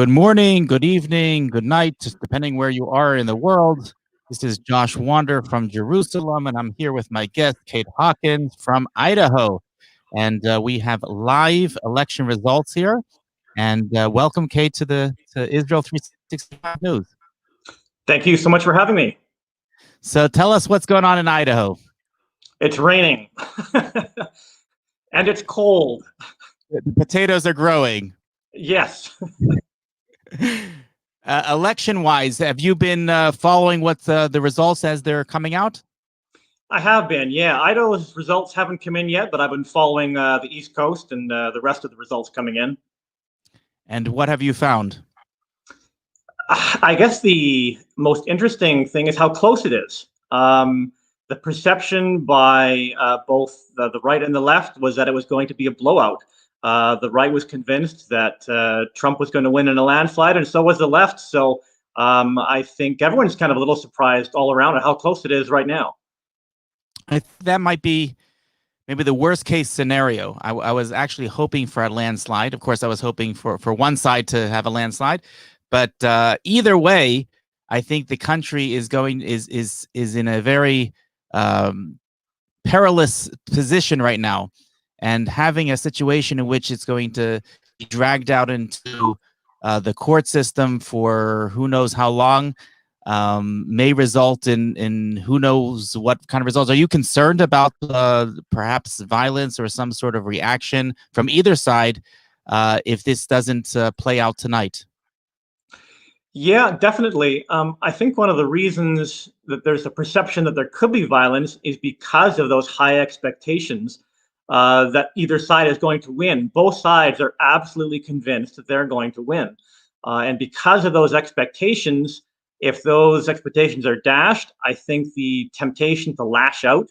Good morning, good evening, good night, just depending where you are in the world. This is Josh Wander from Jerusalem, and I'm here with my guest, Kate Hawkins from Idaho. And we have live election results here. And welcome, Kate, to Israel 365 News. Thank you so much for having me. So tell us what's going on in Idaho. It's raining and it's cold. The potatoes are growing. Yes. Election-wise, have you been following what the results as they're coming out? I have been, yeah. Idaho's results haven't come in yet, but I've been following the East Coast and the rest of the results coming in. And what have you found? I guess the most interesting thing is how close it is. The perception by both the right and the left was that it was going to be a blowout. The right was convinced that Trump was going to win in a landslide, and so was the left. So I think everyone's kind of a little surprised all around at how close it is right now. That might be maybe the worst case scenario. I was actually hoping for a landslide. Of course, I was hoping for one side to have a landslide, but either way, I think the country is in a very perilous position right now, and having a situation in which it's going to be dragged out into the court system for who knows how long may result in who knows what kind of results. Are you concerned about perhaps violence or some sort of reaction from either side if this doesn't play out tonight? Yeah, definitely. I think one of the reasons that there's a perception that there could be violence is because of those high expectations that either side is going to win. Both sides are absolutely convinced that they're going to win. And because of those expectations, if those expectations are dashed, I think the temptation to lash out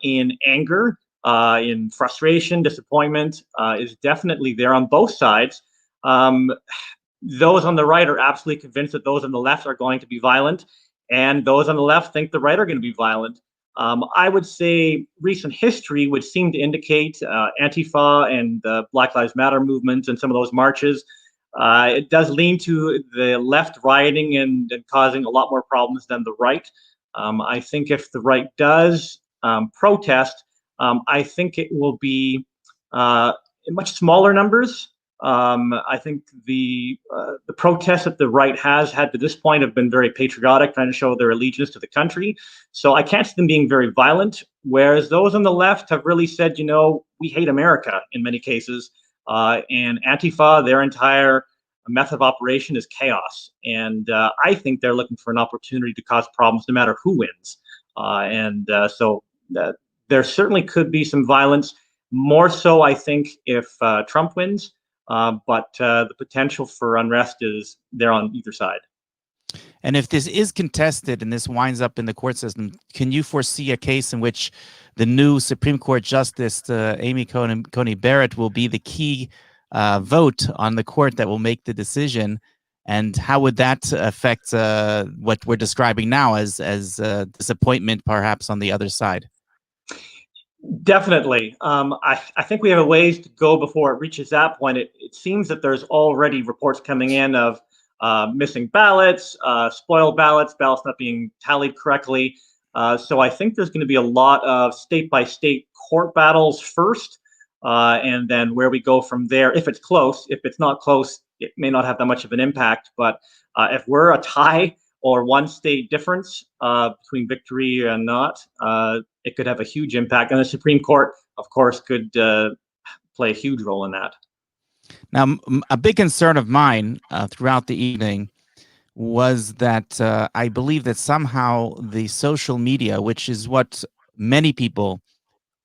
in anger, in frustration, disappointment is definitely there on both sides. Those on the right are absolutely convinced that those on the left are going to be violent, and those on the left think the right are going to be violent. I would say recent history would seem to indicate Antifa and the Black Lives Matter movement and some of those marches. It does lean to the left rioting and causing a lot more problems than the right. I think if the right does protest, I think it will be in much smaller numbers. I think the protests that the right has had to this point have been very patriotic, trying to show their allegiance to the country. So I can't see them being very violent, whereas those on the left have really said, you know, we hate America in many cases. And Antifa, their entire method of operation is chaos. And I think they're looking for an opportunity to cause problems no matter who wins. So there certainly could be some violence, more so, I think, if Trump wins. But the potential for unrest is there on either side. And if this is contested and this winds up in the court system, can you foresee a case in which the new Supreme Court Justice, Amy Coney Barrett, will be the key vote on the court that will make the decision? And how would that affect what we're describing now as disappointment, perhaps, on the other side? Definitely. I think we have a ways to go before it reaches that point. It seems that there's already reports coming in of missing ballots, spoiled ballots not being tallied correctly. So I think there's going to be a lot of state-by-state court battles first, and then where we go from there. If it's close, if it's not close, it may not have that much of an impact. But if we're a tie or one state difference between victory and not, it could have a huge impact. And the Supreme Court, of course, could play a huge role in that. Now, a big concern of mine throughout the evening was that I believe that somehow the social media, which is what many people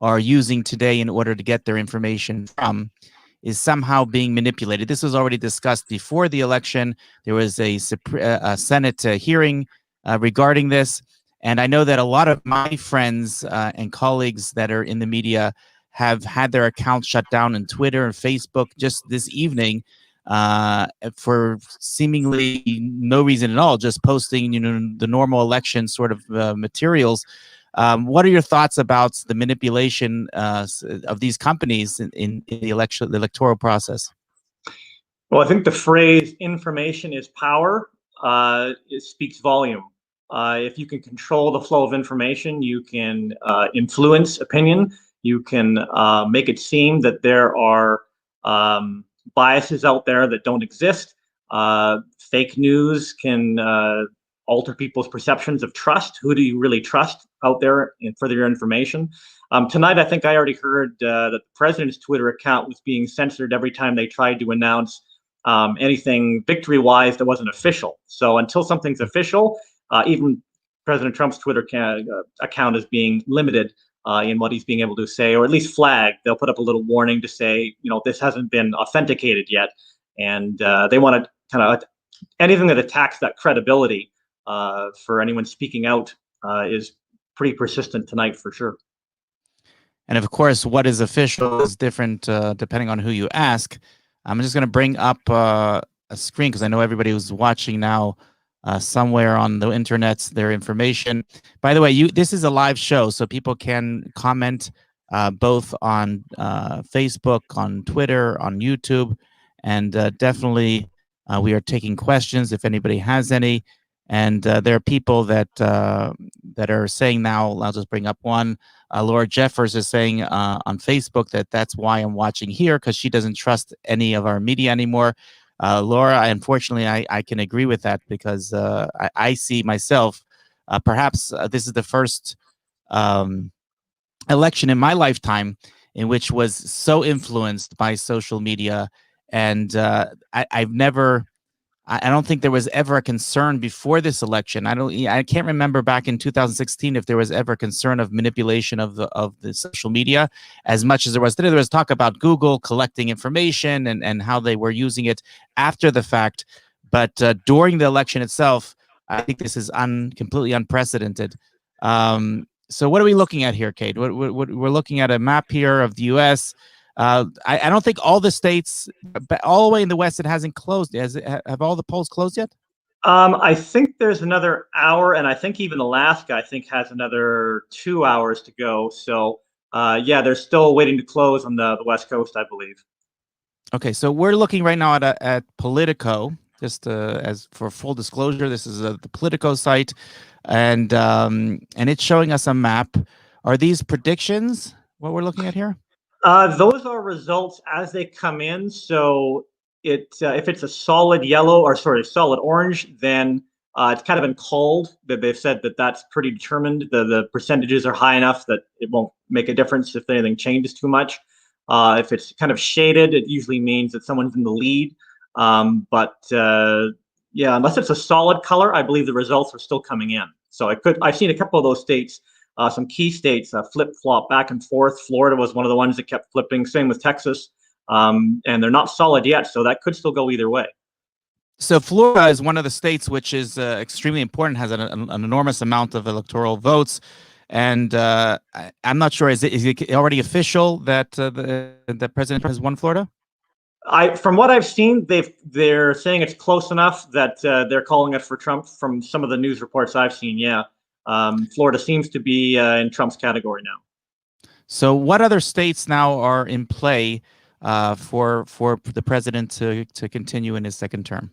are using today in order to get their information from, is somehow being manipulated. This was already discussed before the election. There was a Senate hearing regarding this. And I know that a lot of my friends and colleagues that are in the media have had their accounts shut down on Twitter and Facebook just this evening for seemingly no reason at all, just posting, you know, the normal election sort of materials. What are your thoughts about the manipulation of these companies in the electoral process? Well, I think the phrase "information is power" it speaks volume. If you can control the flow of information, you can influence opinion. You can make it seem that there are biases out there that don't exist. Fake news can alter people's perceptions of trust. Who do you really trust out there for their information? Tonight, I think I already heard that the president's Twitter account was being censored every time they tried to announce anything victory-wise that wasn't official. So until something's official, even President Trump's Twitter account is being limited in what he's being able to say, or at least flagged. They'll put up a little warning to say, this hasn't been authenticated yet, and they want to kind of anything that attacks that credibility for anyone speaking out is pretty persistent tonight for sure. And of course, what is official is different depending on who you ask. I'm just going to bring up a screen because I know everybody who's watching now somewhere on the internet their information. By the way, this is a live show, so people can comment both on Facebook, on Twitter, on YouTube, and definitely we are taking questions if anybody has any. And there are people that are saying now. I'll just bring up one. Laura Jeffers is saying on Facebook that's why I'm watching here, because she doesn't trust any of our media anymore. Laura, unfortunately, I can agree with that because I see myself. Perhaps this is the first election in my lifetime in which was so influenced by social media, and I don't think there was ever a concern before this election. I can't remember back in 2016 if there was ever concern of manipulation of the social media as much as there was today. There was talk about Google collecting information and how they were using it after the fact, but during the election itself, I think this is completely unprecedented. So what are we looking at here, Kate? We're looking at a map here of the U.S. I don't think all the states, all the way in the West, it hasn't closed. Have all the polls closed yet? I think there's another hour, and I think even Alaska, I think, has another 2 hours to go. So, yeah, they're still waiting to close on the West Coast, I believe. Okay, so we're looking right now at Politico. Just as for full disclosure, this is the Politico site, and it's showing us a map. Are these predictions? What we're looking at here? Those are results as they come in. So if it's a solid yellow, or sorry, solid orange, then it's kind of been called. That they've said that that's pretty determined. The percentages are high enough that it won't make a difference if anything changes too much. If it's kind of shaded, it usually means that someone's in the lead. Yeah, unless it's a solid color, I believe the results are still coming in. So I've seen a couple of those states. Some key states flip-flop back and forth. Florida was one of the ones that kept flipping. Same with Texas. And they're not solid yet, so that could still go either way. So Florida is one of the states which is extremely important, has an enormous amount of electoral votes. And I'm not sure, is it already official that the president has won Florida? From what I've seen, they're saying it's close enough that they're calling it for Trump. From some of the news reports I've seen, yeah. Florida seems to be in Trump's category now. So what other states now are in play for the president to continue in his second term?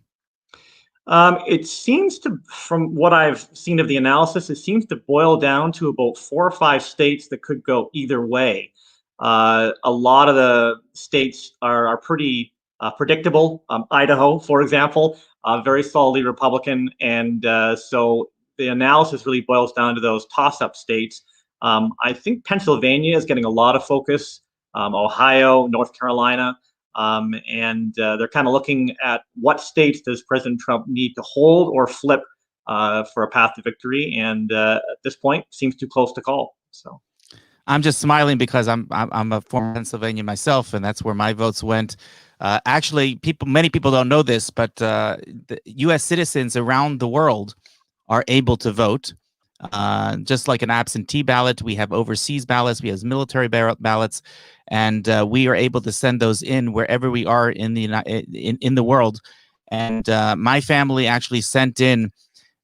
It seems to, from what I've seen of the analysis, it seems to boil down to about 4 or 5 states that could go either way. A lot of the states are pretty predictable. Idaho, for example, very solidly Republican, and so the analysis really boils down to those toss-up states. I think Pennsylvania is getting a lot of focus, Ohio, North Carolina, and they're kind of looking at what states does President Trump need to hold or flip for a path to victory, and at this point, seems too close to call. So. I'm just smiling because I'm a former Pennsylvania myself, and that's where my votes went. Actually, many people don't know this, but the U.S. citizens around the world are able to vote. Just like an absentee ballot, we have overseas ballots, we have military ballots, and we are able to send those in wherever we are in the world. And my family actually sent in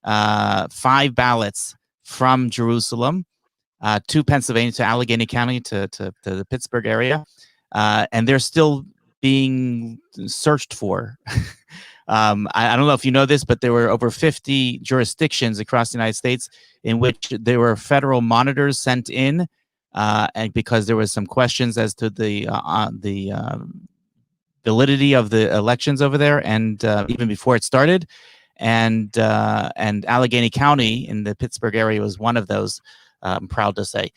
5 ballots from Jerusalem to Pennsylvania, to Allegheny County, to the Pittsburgh area, and they're still being searched for. I don't know if you know this, but there were over 50 jurisdictions across the United States in which there were federal monitors sent in, and because there was some questions as to the validity of the elections over there, and even before it started, and Allegheny County in the Pittsburgh area was one of those. I'm proud to say.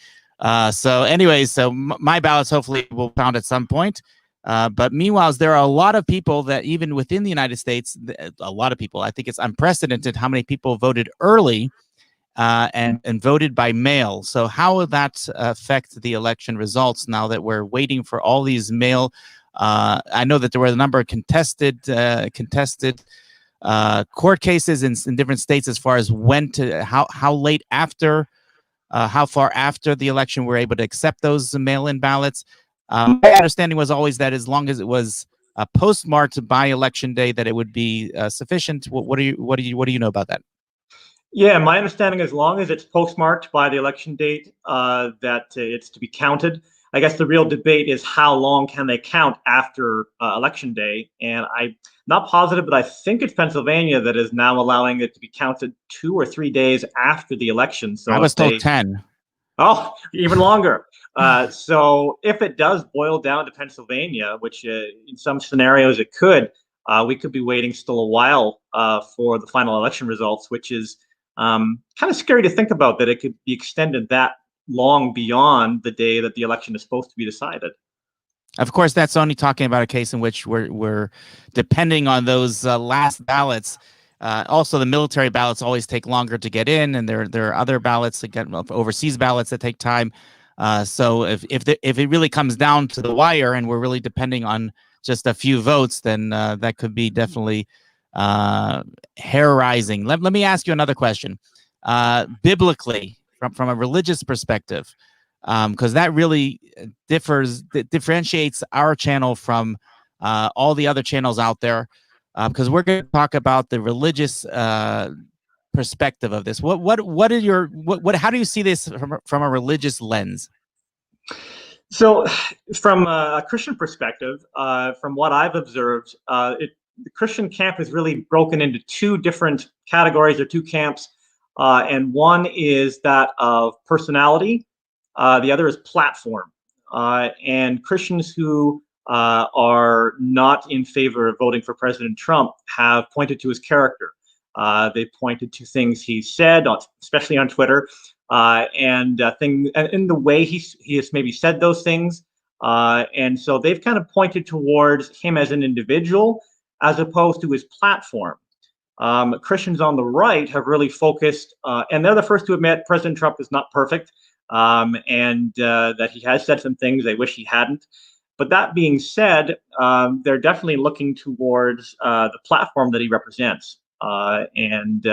So, anyways, so my ballots hopefully will count at some point. But meanwhile, there are a lot of people that even within the United States, a lot of people, I think it's unprecedented how many people voted early and voted by mail. So how will that affect the election results now that we're waiting for all these mail? I know that there were a number of contested court cases in different states as far as when to, how late after, how far after the election we're able to accept those mail-in ballots. My understanding was always that as long as it was postmarked by election day, that it would be sufficient. What do you know about that? Yeah, my understanding, as long as it's postmarked by the election date, that it's to be counted. I guess the real debate is how long can they count after election day, and I'm not positive, but I think it's Pennsylvania that is now allowing it to be counted 2 or 3 days after the election. So I was told 10. Oh, even longer. So if it does boil down to Pennsylvania, which in some scenarios it could, we could be waiting still a while for the final election results, which is kind of scary to think about, that it could be extended that long beyond the day that the election is supposed to be decided. Of course, that's only talking about a case in which we're depending on those last ballots. Also, the military ballots always take longer to get in, and there are other ballots that get overseas ballots that take time. So if it really comes down to the wire, and we're really depending on just a few votes, then that could be definitely hair-raising. Let me ask you another question. Biblically, from a religious perspective, because that really differentiates our channel from all the other channels out there. Because we're going to talk about the religious perspective of this. What is your how do you see this from a religious lens? So, from a Christian perspective, from what I've observed, the Christian camp is really broken into two different categories or two camps, and one is that of personality, the other is platform, and Christians who are not in favor of voting for President Trump have pointed to his character. They've pointed to things he said, especially on Twitter, and in the way he has maybe said those things. And so they've kind of pointed towards him as an individual as opposed to his platform. Christians on the right have really focused, and they're the first to admit President Trump is not perfect, and that he has said some things they wish he hadn't. But that being said, they're definitely looking towards the platform that he represents. And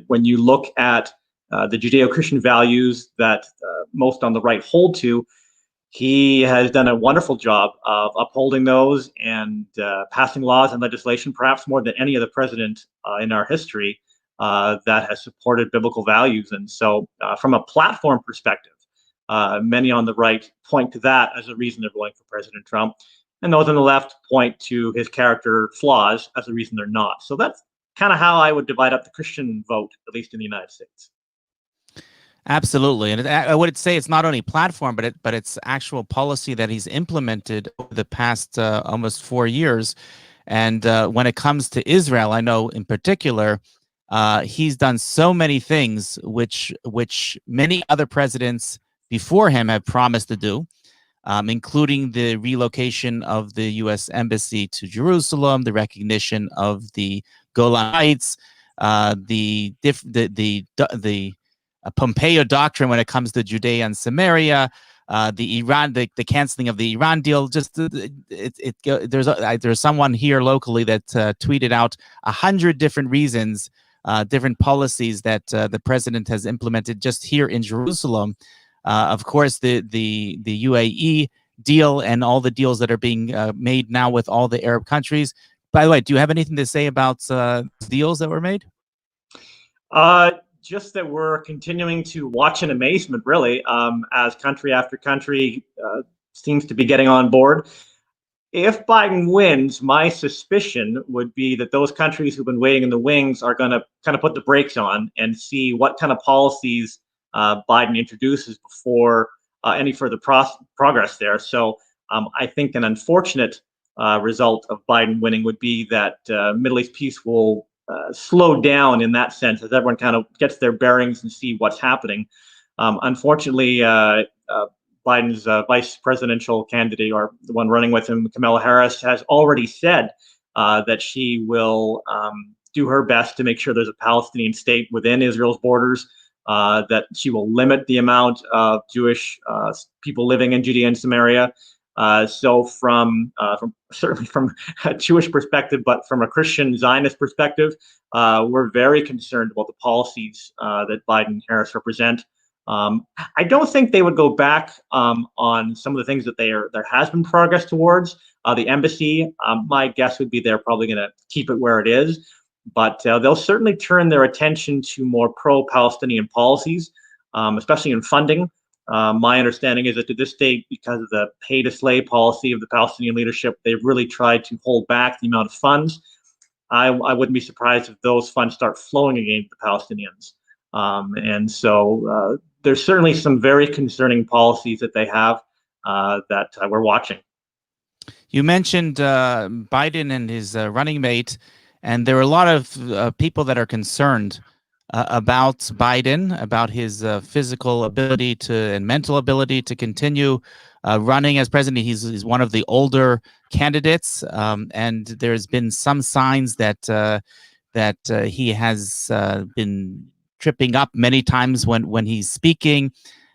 when you look at the Judeo-Christian values that most on the right hold to, he has done a wonderful job of upholding those and passing laws and legislation, perhaps more than any other president in our history that has supported biblical values. And so from a platform perspective, many on the right point to that as a reason they're voting for President Trump, and those on the left point to his character flaws as a reason they're not. So that's kind of how I would divide up the Christian vote, at least in the United States. Absolutely, and I would say it's not only platform, but it's actual policy that he's implemented over the past almost 4 years. And when it comes to Israel, I know in particular, he's done so many things which many other presidents before him have promised to do, including the relocation of the U.S. Embassy to Jerusalem, the recognition of the Golan Heights, the Pompeo doctrine when it comes to Judea and Samaria, the canceling of the Iran deal. Just there's someone here locally that tweeted out 100 different reasons, different policies that the president has implemented just here in Jerusalem. Of course, the UAE deal and all the deals that are being made now with all the Arab countries. By the way, do you have anything to say about deals that were made? Just that we're continuing to watch in amazement, really, as country after country seems to be getting on board. if Biden wins, my suspicion would be that those countries who've been waiting in the wings are going to kind of put the brakes on and see what kind of policies Biden introduces before any further progress there. So I think an unfortunate result of Biden winning would be that Middle East peace will slow down in that sense as everyone kind of gets their bearings and see what's happening. Unfortunately, Biden's vice presidential candidate, or the one running with him, Kamala Harris, has already said that she will do her best to make sure there's a Palestinian state within Israel's borders, that she will limit the amount of Jewish people living in Judea and Samaria. So from certainly from a Jewish perspective, but from a Christian Zionist perspective, we're very concerned about the policies that Biden and Harris represent. I don't think they would go back on some of the things that there has been progress towards. The embassy, my guess would be they're probably going to keep it where it is, but they'll certainly turn their attention to more pro-Palestinian policies, especially in funding. My understanding is that to this date, because of the pay-to-slay policy of the Palestinian leadership, they've really tried to hold back the amount of funds. I wouldn't be surprised if those funds start flowing again to the Palestinians. And so there's certainly some very concerning policies that they have that we're watching. You mentioned Biden and his running mate, and there are a lot of people that are concerned about Biden, about his physical ability and mental ability to continue running as president. He's one of the older candidates, and there's been some signs that he has been tripping up many times when he's speaking,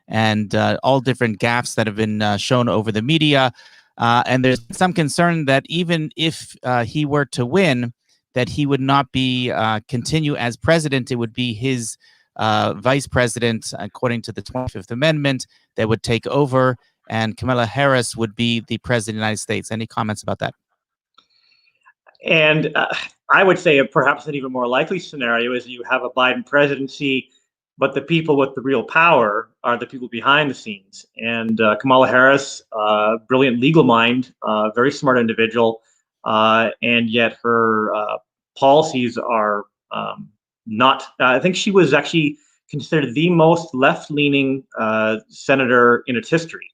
and all different gaffes that have been shown over the media. And there's some concern that even if he were to win, that he would not be continue as president. It would be his vice president, according to the 25th Amendment, that would take over, and Kamala Harris would be the president of the United States. Any comments about that? And I would say perhaps an even more likely scenario is you have a Biden presidency, but the people with the real power are the people behind the scenes. And Kamala Harris, brilliant legal mind, very smart individual, and yet her policies are not. I think she was actually considered the most left-leaning senator in its history.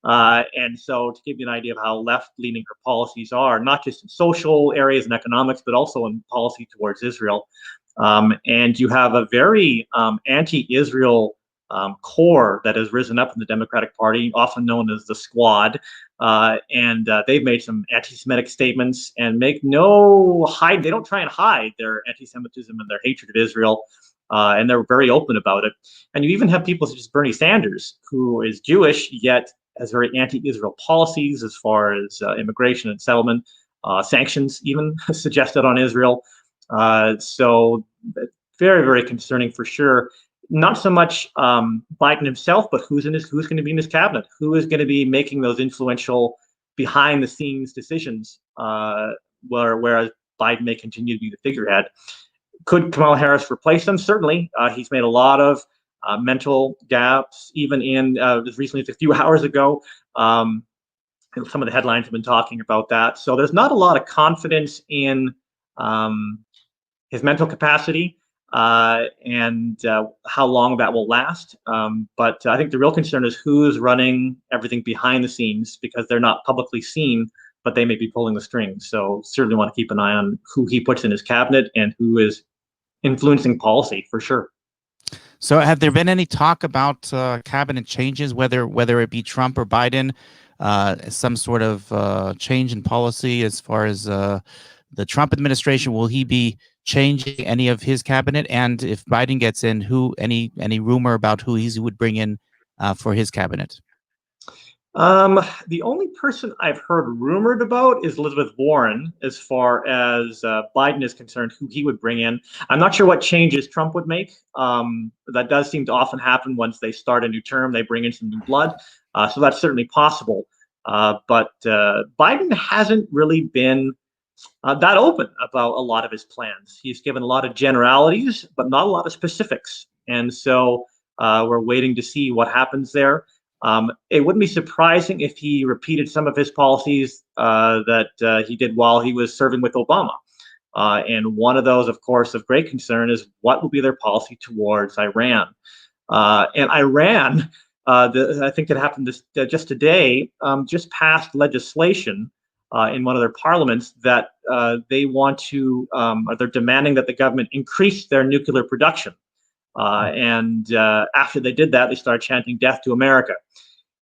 And so to give you an idea of how left-leaning her policies are, not just in social areas and economics, but also in policy towards Israel. And you have a very anti-Israel core that has risen up in the Democratic Party, often known as the Squad. And they've made some anti-Semitic statements and they don't try and hide their anti-Semitism and their hatred of Israel. And they're very open about it. And you even have people such as Bernie Sanders, who is Jewish, yet has very anti-Israel policies as far as immigration and settlement, sanctions even suggested on Israel. So very, very concerning for sure. Not so much Biden himself, but who's going to be in his cabinet? Who is going to be making those influential behind-the-scenes decisions, whereas Biden may continue to be the figurehead? Could Kamala Harris replace them? Certainly. He's made a lot of mental gaps, even in as recently as a few hours ago. Some of the headlines have been talking about that. So there's not a lot of confidence in his mental capacity and how long that will last. But I think the real concern is who's running everything behind the scenes, because they're not publicly seen, but they may be pulling the strings. So certainly want to keep an eye on who he puts in his cabinet and who is influencing policy for sure. So have there been any talk about cabinet changes, whether it be Trump or Biden, some sort of change in policy as far as the Trump administration? Will he be changing any of his cabinet? And if Biden gets in, any rumor about who he would bring in for his cabinet? The only person I've heard rumored about is Elizabeth Warren, as far as Biden is concerned, who he would bring in. I'm not sure what changes Trump would make. That does seem to often happen once they start a new term, they bring in some new blood. So that's certainly possible. But Biden hasn't really been that open about a lot of his plans. He's given a lot of generalities, but not a lot of specifics. And so we're waiting to see what happens there. It wouldn't be surprising if he repeated some of his policies that he did while he was serving with Obama. And one of those, of course, of great concern is what will be their policy towards Iran. And Iran, I think it happened just today, just passed legislation in one of their parliaments that they want to, or they're demanding that the government increase their nuclear production. And after they did that, they started chanting "Death to America."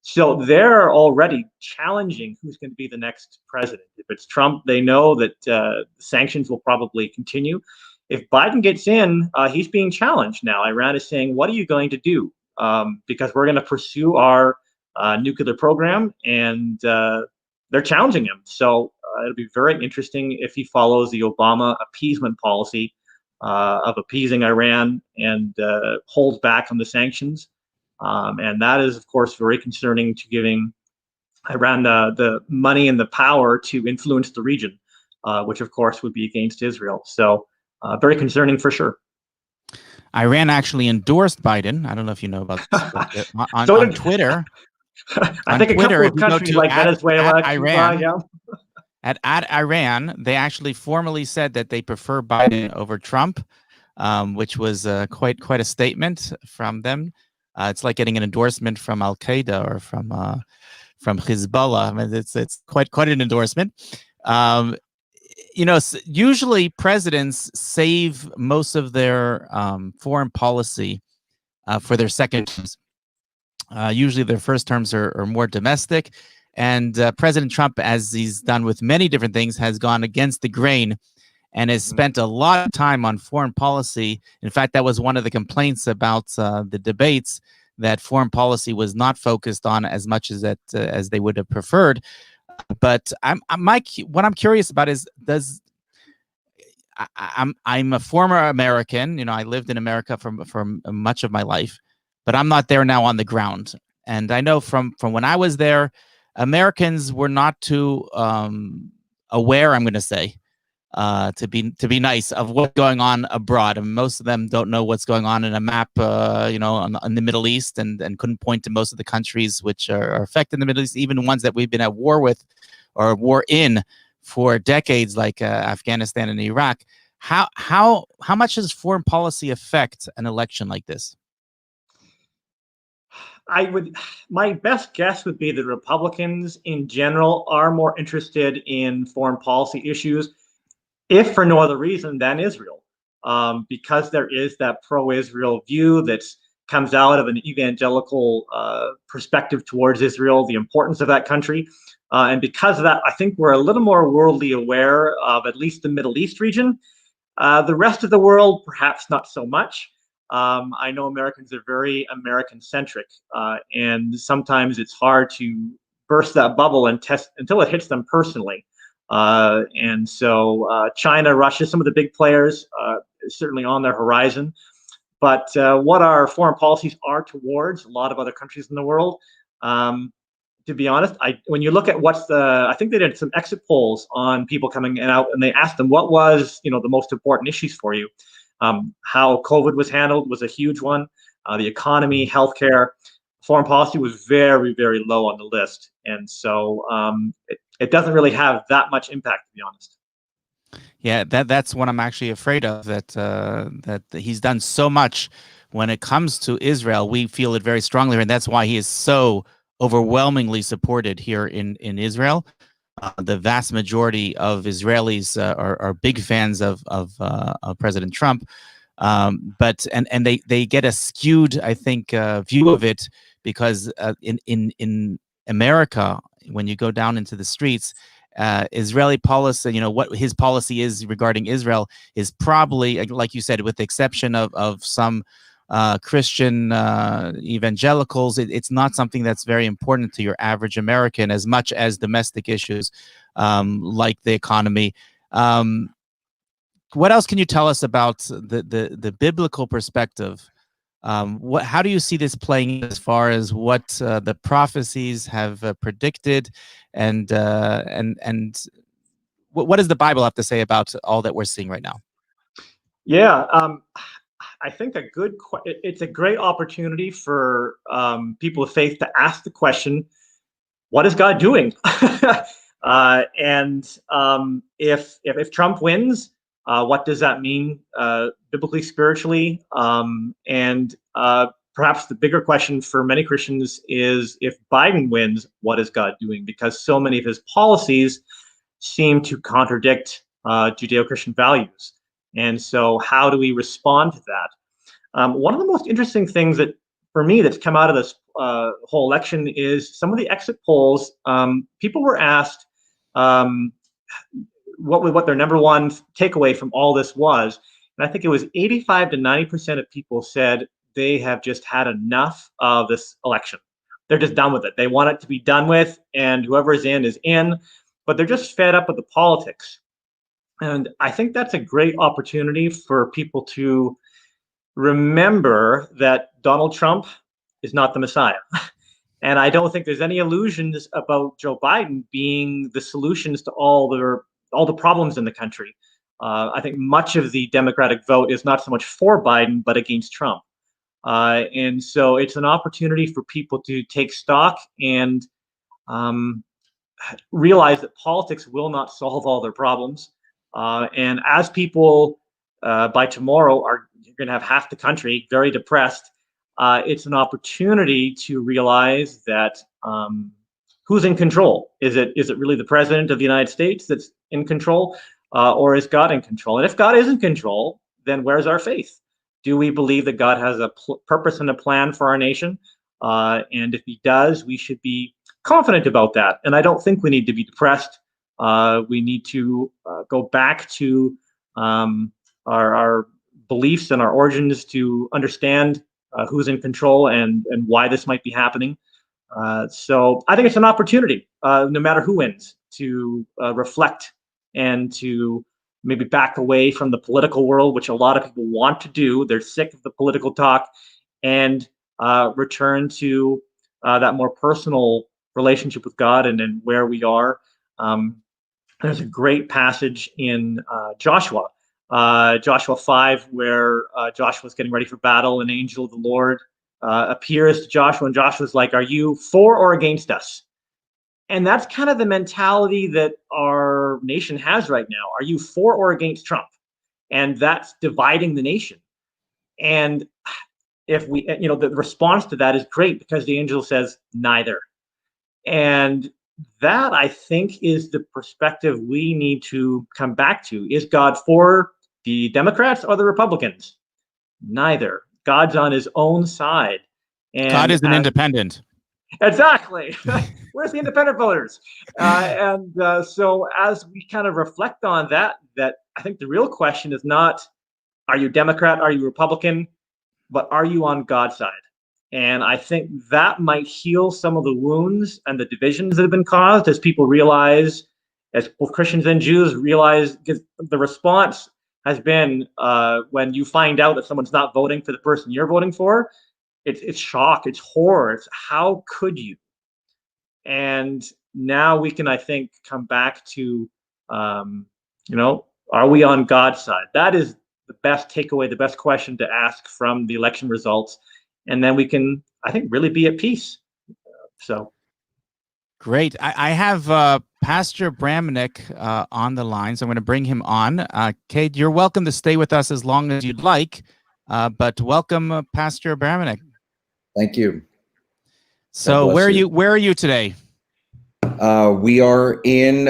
So they're already challenging who's going to be the next president. If it's Trump, they know that sanctions will probably continue. If Biden gets in, he's being challenged now. Iran is saying, "What are you going to do?" Because we're going to pursue our nuclear program, and they're challenging him. So it'll be very interesting if he follows the Obama appeasement policy of appeasing Iran and holds back on the sanctions. And that is, of course, very concerning to giving Iran the money and the power to influence the region, which, of course, would be against Israel. So very concerning for sure. Iran actually endorsed Biden. I don't know if you know about this, on Twitter. I think Twitter, a couple of countries like Venezuela, Iran, Cuba, yeah. At Iran, they actually formally said that they prefer Biden over Trump, which was quite a statement from them. It's like getting an endorsement from Al Qaeda or from Hezbollah. I mean, it's quite an endorsement. Usually presidents save most of their foreign policy for their second terms. Usually their first terms are more domestic. And President Trump, as he's done with many different things, has gone against the grain and has spent a lot of time on foreign policy. In fact, that was one of the complaints about the debates, that foreign policy was not focused on as much as as they would have preferred. But what I'm curious about is, I'm a former American. I lived in America for much of my life, but I'm not there now on the ground. And I know from when I was there, Americans were not too aware, I'm going to say, to be nice, of what's going on abroad. And most of them don't know what's going on in a map, in the Middle East, and couldn't point to most of the countries which are affected in the Middle East, even ones that we've been at war with or war in for decades, like Afghanistan and Iraq. How much does foreign policy affect an election like this? My best guess would be that Republicans in general are more interested in foreign policy issues, if for no other reason than Israel, because there is that pro-Israel view that comes out of an evangelical perspective towards Israel, the importance of that country. And because of that, I think we're a little more worldly aware of at least the Middle East region. The rest of the world, perhaps not so much. I know Americans are very American-centric, and sometimes it's hard to burst that bubble and test until it hits them personally. And so China, Russia, some of the big players, certainly on their horizon. But what our foreign policies are towards a lot of other countries in the world, to be honest, when you look at I think they did some exit polls on people coming out, and they asked them what was, the most important issues for you. How COVID was handled was a huge one. The economy, healthcare, foreign policy was very, very low on the list. And so it doesn't really have that much impact, to be honest. Yeah, that's what I'm actually afraid of, that he's done so much when it comes to Israel. We feel it very strongly, and that's why he is so overwhelmingly supported here in Israel. The vast majority of Israelis are big fans of President Trump, but they get a skewed, I think, view of it, because in America, when you go down into the streets, Israeli policy, what his policy is regarding Israel is probably, like you said, with the exception of some Christian evangelicals, it's not something that's very important to your average American, as much as domestic issues like the economy. What else can you tell us about the biblical perspective? How do you see this playing as far as what the prophecies have predicted, and what does the Bible have to say about all that we're seeing right now? Yeah, I think it's a great opportunity for people of faith to ask the question, what is God doing? And if Trump wins, what does that mean biblically, spiritually? And perhaps the bigger question for many Christians is, if Biden wins, what is God doing? Because so many of his policies seem to contradict Judeo-Christian values. And so how do we respond to that? One of the most interesting things that, for me, that's come out of this whole election is some of the exit polls. People were asked what their number one takeaway from all this was. And I think it was 85 to 90% of people said they have just had enough of this election. They're just done with it. They want it to be done with, and whoever is in, but they're just fed up with the politics. And I think that's a great opportunity for people to remember that Donald Trump is not the Messiah. And I don't think there's any illusions about Joe Biden being the solutions to all the problems in the country. I think much of the Democratic vote is not so much for Biden, but against Trump. And so it's an opportunity for people to take stock and realize that politics will not solve all their problems. And as people by tomorrow are going to have half the country very depressed, it's an opportunity to realize that who's in control? Is it really the president of the United States that's in control, or is God in control? And if God is in control, then where's our faith? Do we believe that God has a purpose and a plan for our nation? And if he does, we should be confident about that. And I don't think we need to be depressed. We need to go back to our beliefs and our origins to understand who's in control and why this might be happening. So I think it's an opportunity, no matter who wins, to reflect and to maybe back away from the political world, which a lot of people want to do. They're sick of the political talk, and return to that more personal relationship with God and where we are. There's a great passage in Joshua 5, where Joshua's getting ready for battle. An angel of the Lord appears to Joshua, and Joshua's like, "Are you for or against us?" And that's kind of the mentality that our nation has right now. Are you for or against Trump? And that's dividing the nation. And if we, the response to that is great, because the angel says neither. And that, I think, is the perspective we need to come back to. Is God for the Democrats or the Republicans? Neither. God's on his own side. And God is an independent. Exactly. Where's the independent voters? So as we kind of reflect on that I think the real question is not, are you Democrat, are you Republican, but are you on God's side? And I think that might heal some of the wounds and the divisions that have been caused, as people realize, as both Christians and Jews realize, because the response has been when you find out that someone's not voting for the person you're voting for, it's shock, it's horror, it's how could you? And now we can, I think, come back to, are we on God's side? That is the best takeaway, the best question to ask from the election results. And then we can, I think, really be at peace. So. Great. I have Pastor Bramnick on the line, so I'm going to bring him on. Kate, you're welcome to stay with us as long as you'd like, but welcome, Pastor Bramnick. Thank you. So where are you today? We are in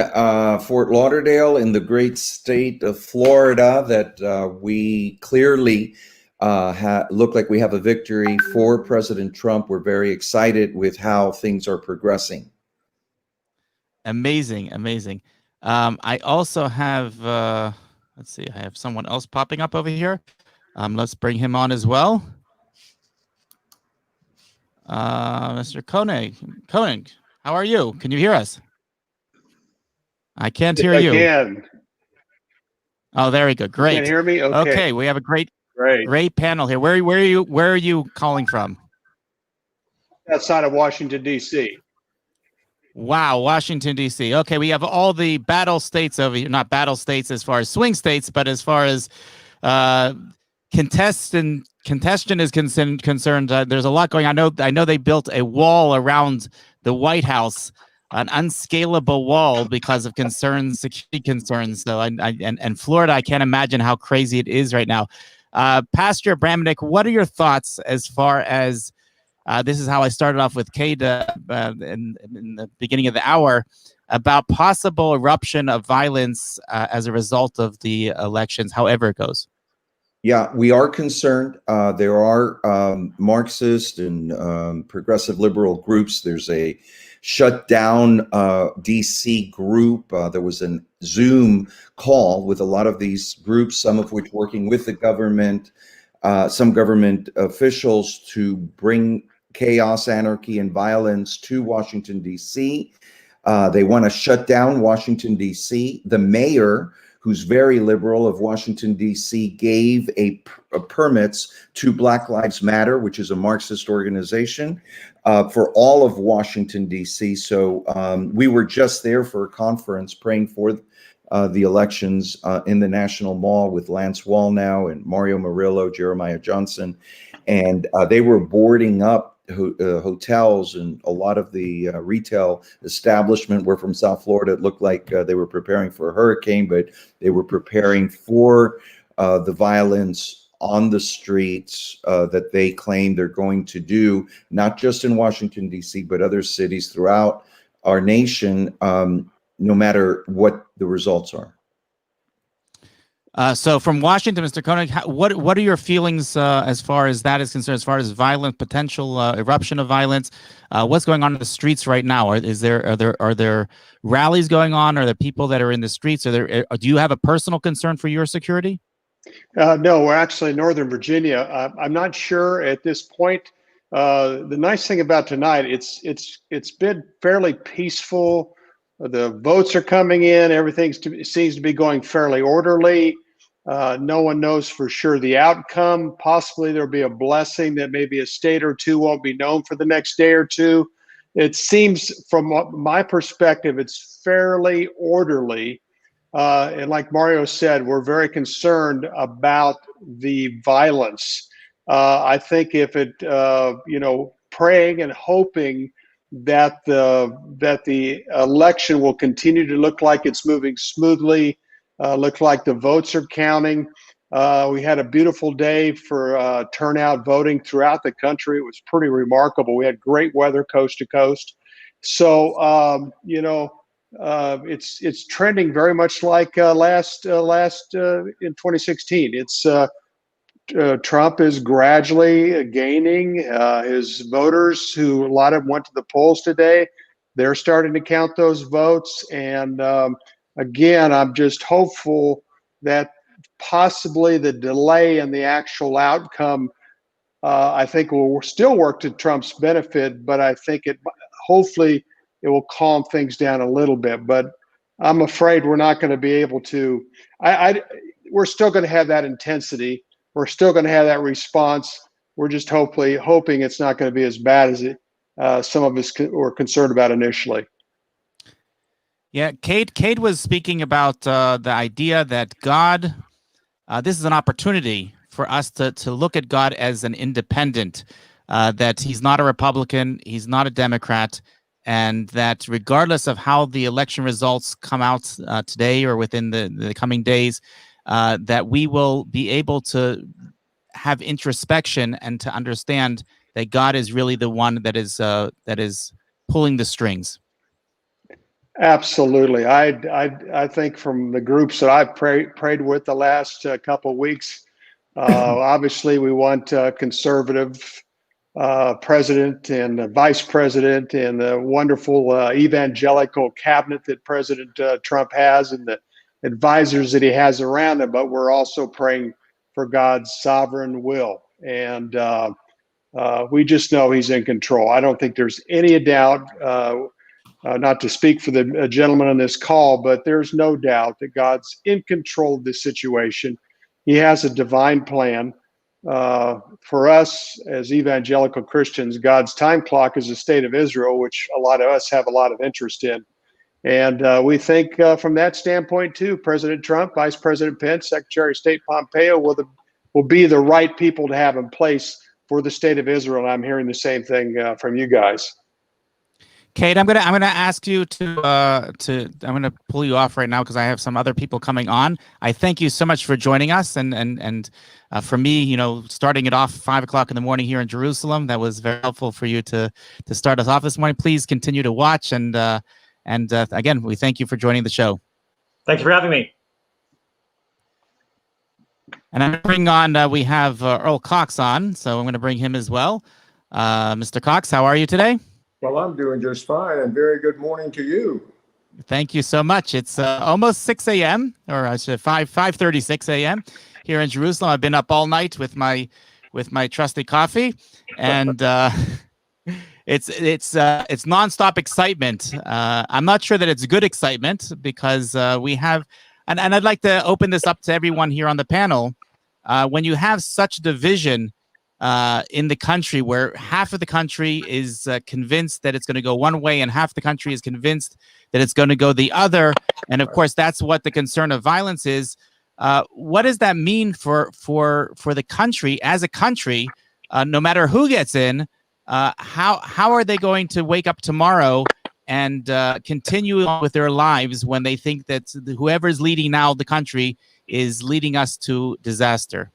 Fort Lauderdale in the great state of Florida that we clearly look like we have a victory for President Trump. We're very excited with how things are progressing. Amazing. I also have, let's see, I have someone else popping up over here. Let's bring him on as well. Mr. Koenig, how are you? Can you hear us? I can't hear you. I can. Oh, there we go. Great. You can hear me? Okay, we have a great panel here. Where are you calling from? Outside of Washington, D.C. Wow, Washington, D.C. Okay, we have all the battle states over here. Not battle states as far as swing states, but as far as congestion is concerned, there's a lot going on. I know they built a wall around the White House, an unscalable wall because of security concerns. So, and Florida, I can't imagine how crazy it is right now. Pastor Bramnick, what are your thoughts as far as this is how I started off with Cade in the beginning of the hour about possible eruption of violence as a result of the elections, however it goes? Yeah, we are concerned. There are Marxist and progressive liberal groups. There's a shut down DC group. There was a Zoom call with a lot of these groups, some of which working with the government, some government officials to bring chaos, anarchy, and violence to Washington, D.C. They want to shut down Washington, D.C. The mayor, who's very liberal of Washington, D.C., gave a permits to Black Lives Matter, which is a Marxist organization, for all of Washington, D.C. So we were just there for a conference praying for the elections in the National Mall with Lance Wallnau and Mario Murillo, Jeremiah Johnson, and they were boarding up hotels, and a lot of the retail establishment were from South Florida. It looked like they were preparing for a hurricane, but they were preparing for the violence on the streets that they claim they're going to do, not just in Washington, D.C., but other cities throughout our nation, no matter what the results are. So from Washington, Mr. Koenig, what are your feelings as far as that is concerned, as far as potential eruption of violence? What's going on in the streets right now? Are there rallies going on? Are there people that are in the streets? Do you have a personal concern for your security? No, we're actually in Northern Virginia. I'm not sure at this point. The nice thing about tonight, it's been fairly peaceful. The votes are coming in. Everything seems to be going fairly orderly. No one knows for sure the outcome. Possibly there'll be a blessing that maybe a state or two won't be known for the next day or two. It seems, from my perspective, it's fairly orderly. And like Mario said, we're very concerned about the violence. I think if it, praying and hoping that the election will continue to look like it's moving smoothly, look like the votes are counting. We had a beautiful day for turnout voting throughout the country. It was pretty remarkable. We had great weather coast to coast. So, it's trending very much like last in 2016. It's Trump is gradually gaining his voters, who a lot of them went to the polls today. They're starting to count those votes. And again, I'm just hopeful that possibly the delay in the actual outcome, I think will still work to Trump's benefit, but I think hopefully it will calm things down a little bit. But I'm afraid we're not going to be able to, we're still going to have that intensity. We're still going to have that response. We're just hoping it's not going to be as bad as some of us were concerned about initially. Yeah, Cade was speaking about the idea that God, this is an opportunity for us to look at God as an independent, that he's not a Republican, he's not a Democrat, and that regardless of how the election results come out today or within the coming days, that we will be able to have introspection and to understand that God is really the one that is pulling the strings. Absolutely. I think from the groups that I've prayed with the last couple of weeks, obviously we want conservative president and vice president, and the wonderful evangelical cabinet that President Trump has, and the advisors that he has around him. But we're also praying for God's sovereign will, and we just know he's in control. I don't think there's any doubt, not to speak for the gentleman on this call, but there's no doubt that God's in control of this situation. He has a divine plan. For us as evangelical Christians, God's time clock is the state of Israel, which a lot of us have a lot of interest in. And we think from that standpoint too, President Trump, Vice President Pence, Secretary of State Pompeo will will be the right people to have in place for the state of Israel. And I'm hearing the same thing from you guys. Kate, I'm gonna ask you to I'm gonna pull you off right now because I have some other people coming on. I thank you so much for joining us, and for me, you know, starting it off 5 o'clock in the morning here in Jerusalem, that was very helpful for you to start us off this morning. Please continue to watch, and again, we thank you for joining the show. Thank you for having me. And I'm going to bring on, we have Earl Cox on, so I'm going to bring him as well. Mr. Cox, how are you today? Well, I'm doing just fine, and very good morning to you. Thank you so much. It's almost 6 a.m. or I should 5:36 a.m. here in Jerusalem. I've been up all night with my trusty coffee, and it's nonstop excitement. I'm not sure that it's good excitement because we have, and I'd like to open this up to everyone here on the panel. When you have such division in the country, where half of the country is convinced that it's going to go one way and half the country is convinced that it's going to go the other, and of course that's what the concern of violence is. What does that mean for the country as a country? No matter who gets in, how are they going to wake up tomorrow and continue on with their lives when they think that whoever's leading now the country is leading us to disaster?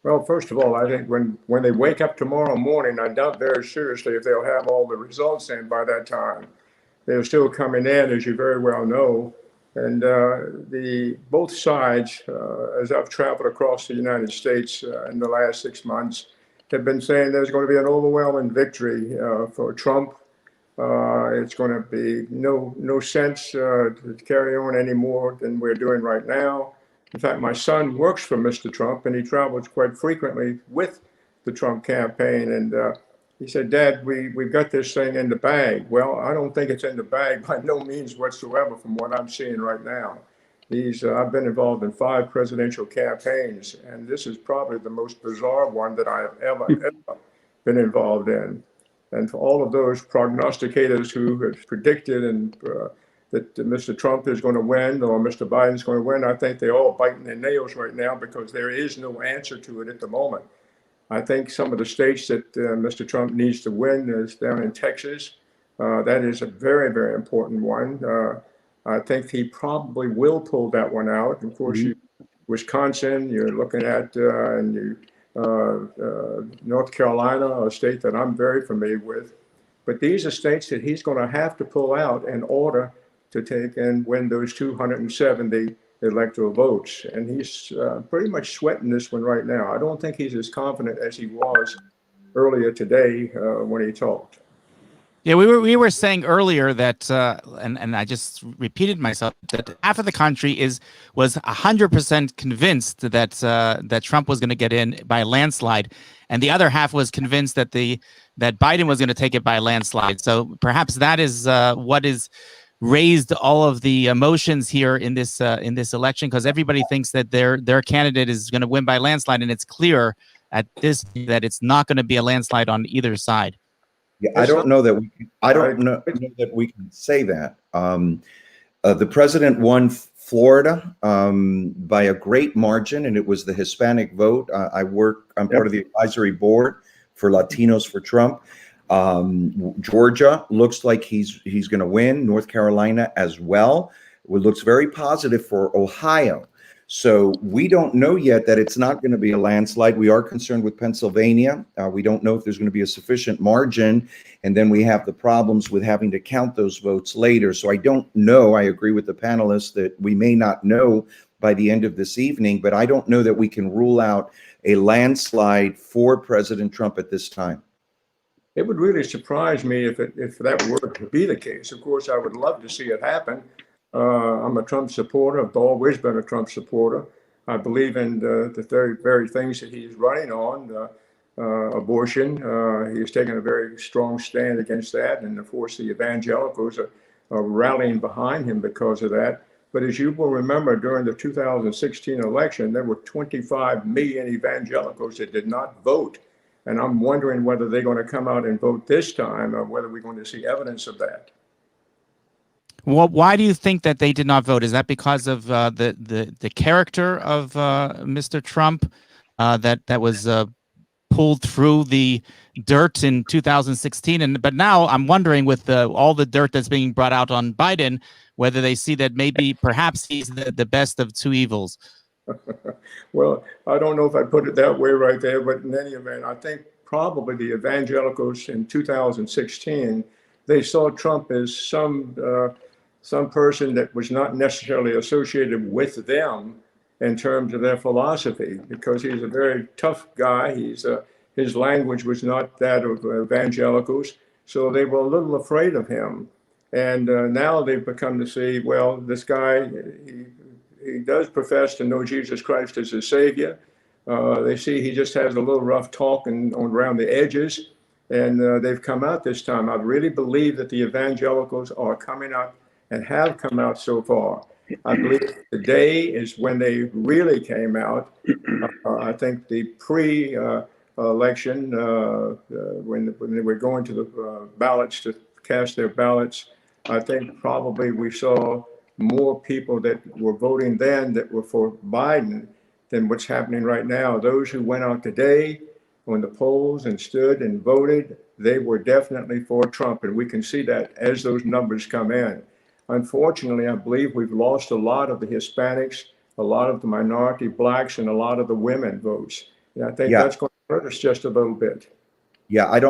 Well, first of all, I think when they wake up tomorrow morning, I doubt very seriously if they'll have all the results in by that time. They're still coming in, as you very well know. And both sides, as I've traveled across the United States in the last 6 months, have been saying there's going to be an overwhelming victory for Trump. It's going to be no sense to carry on any more than we're doing right now. In fact, my son works for Mr. Trump, and he travels quite frequently with the Trump campaign. And he said, "Dad, we've got this thing in the bag." Well, I don't think it's in the bag by no means whatsoever from what I'm seeing right now. I've been involved in 5 presidential campaigns, and this is probably the most bizarre one that I have ever been involved in. And for all of those prognosticators who have predicted that Mr. Trump is going to win or Mr. Biden's going to win, I think they're all biting their nails right now because there is no answer to it at the moment. I think some of the states that Mr. Trump needs to win is down in Texas. That is a very, very important one. I think he probably will pull that one out. Of course, Wisconsin, you're looking at, North Carolina, a state that I'm very familiar with. But these are states that he's going to have to pull out in order to take and win those 270 electoral votes. And he's pretty much sweating this one right now. I don't think he's as confident as he was earlier today when he talked. Yeah, we were saying earlier that, and I just repeated myself, that half of the country was 100% convinced that that Trump was going to get in by a landslide, and the other half was convinced that Biden was going to take it by a landslide. So perhaps that is what is raised all of the emotions here in this election, because everybody thinks that their candidate is going to win by landslide, and it's clear at this that it's not going to be a landslide on either side. Yeah, I don't know that we can say that. The president won Florida by a great margin, and it was the Hispanic vote. I'm part of the advisory board for Latinos for Trump. Georgia looks like he's going to win. North Carolina as well. It looks very positive for Ohio. So we don't know yet that it's not going to be a landslide. We are concerned with Pennsylvania. We don't know if there's going to be a sufficient margin. And then we have the problems with having to count those votes later. So I don't know. I agree with the panelists that we may not know by the end of this evening, but I don't know that we can rule out a landslide for President Trump at this time. It would really surprise me if that were to be the case. Of course, I would love to see it happen. I'm a Trump supporter. I've always been a Trump supporter. I believe in the very things that he's running on, abortion. He's taken a very strong stand against that. And of course, the evangelicals are rallying behind him because of that. But as you will remember, during the 2016 election, there were 25 million evangelicals that did not vote. And I'm wondering whether they're going to come out and vote this time or whether we're going to see evidence of that. Well, why do you think that they did not vote? Is that because of the character of Mr. Trump? that was pulled through the dirt in 2016, but now I'm wondering, with all the dirt that's being brought out on Biden, whether they see that maybe perhaps he's the best of two evils. Well, I don't know if I put it that way right there, but in any event, I think probably the evangelicals in 2016, they saw Trump as some person that was not necessarily associated with them in terms of their philosophy, because he's a very tough guy. His language was not that of evangelicals, so they were a little afraid of him. And now they've become to see, well, this guy, he does profess to know Jesus Christ as his Savior. They see he just has a little rough talk and around the edges, and they've come out this time. I really believe that the evangelicals are coming out and have come out so far. I believe today is when they really came out. I think the pre-election, when they were going to the ballots to cast their ballots, I think probably we saw more people that were voting then that were for Biden than what's happening right now. Those who went out today on the polls and stood and voted, they were definitely for Trump, and we can see that as those numbers come in. Unfortunately, I believe we've lost a lot of the Hispanics, a lot of the minority blacks, and a lot of the women votes. And I think that's going to hurt us just a little bit. Yeah, I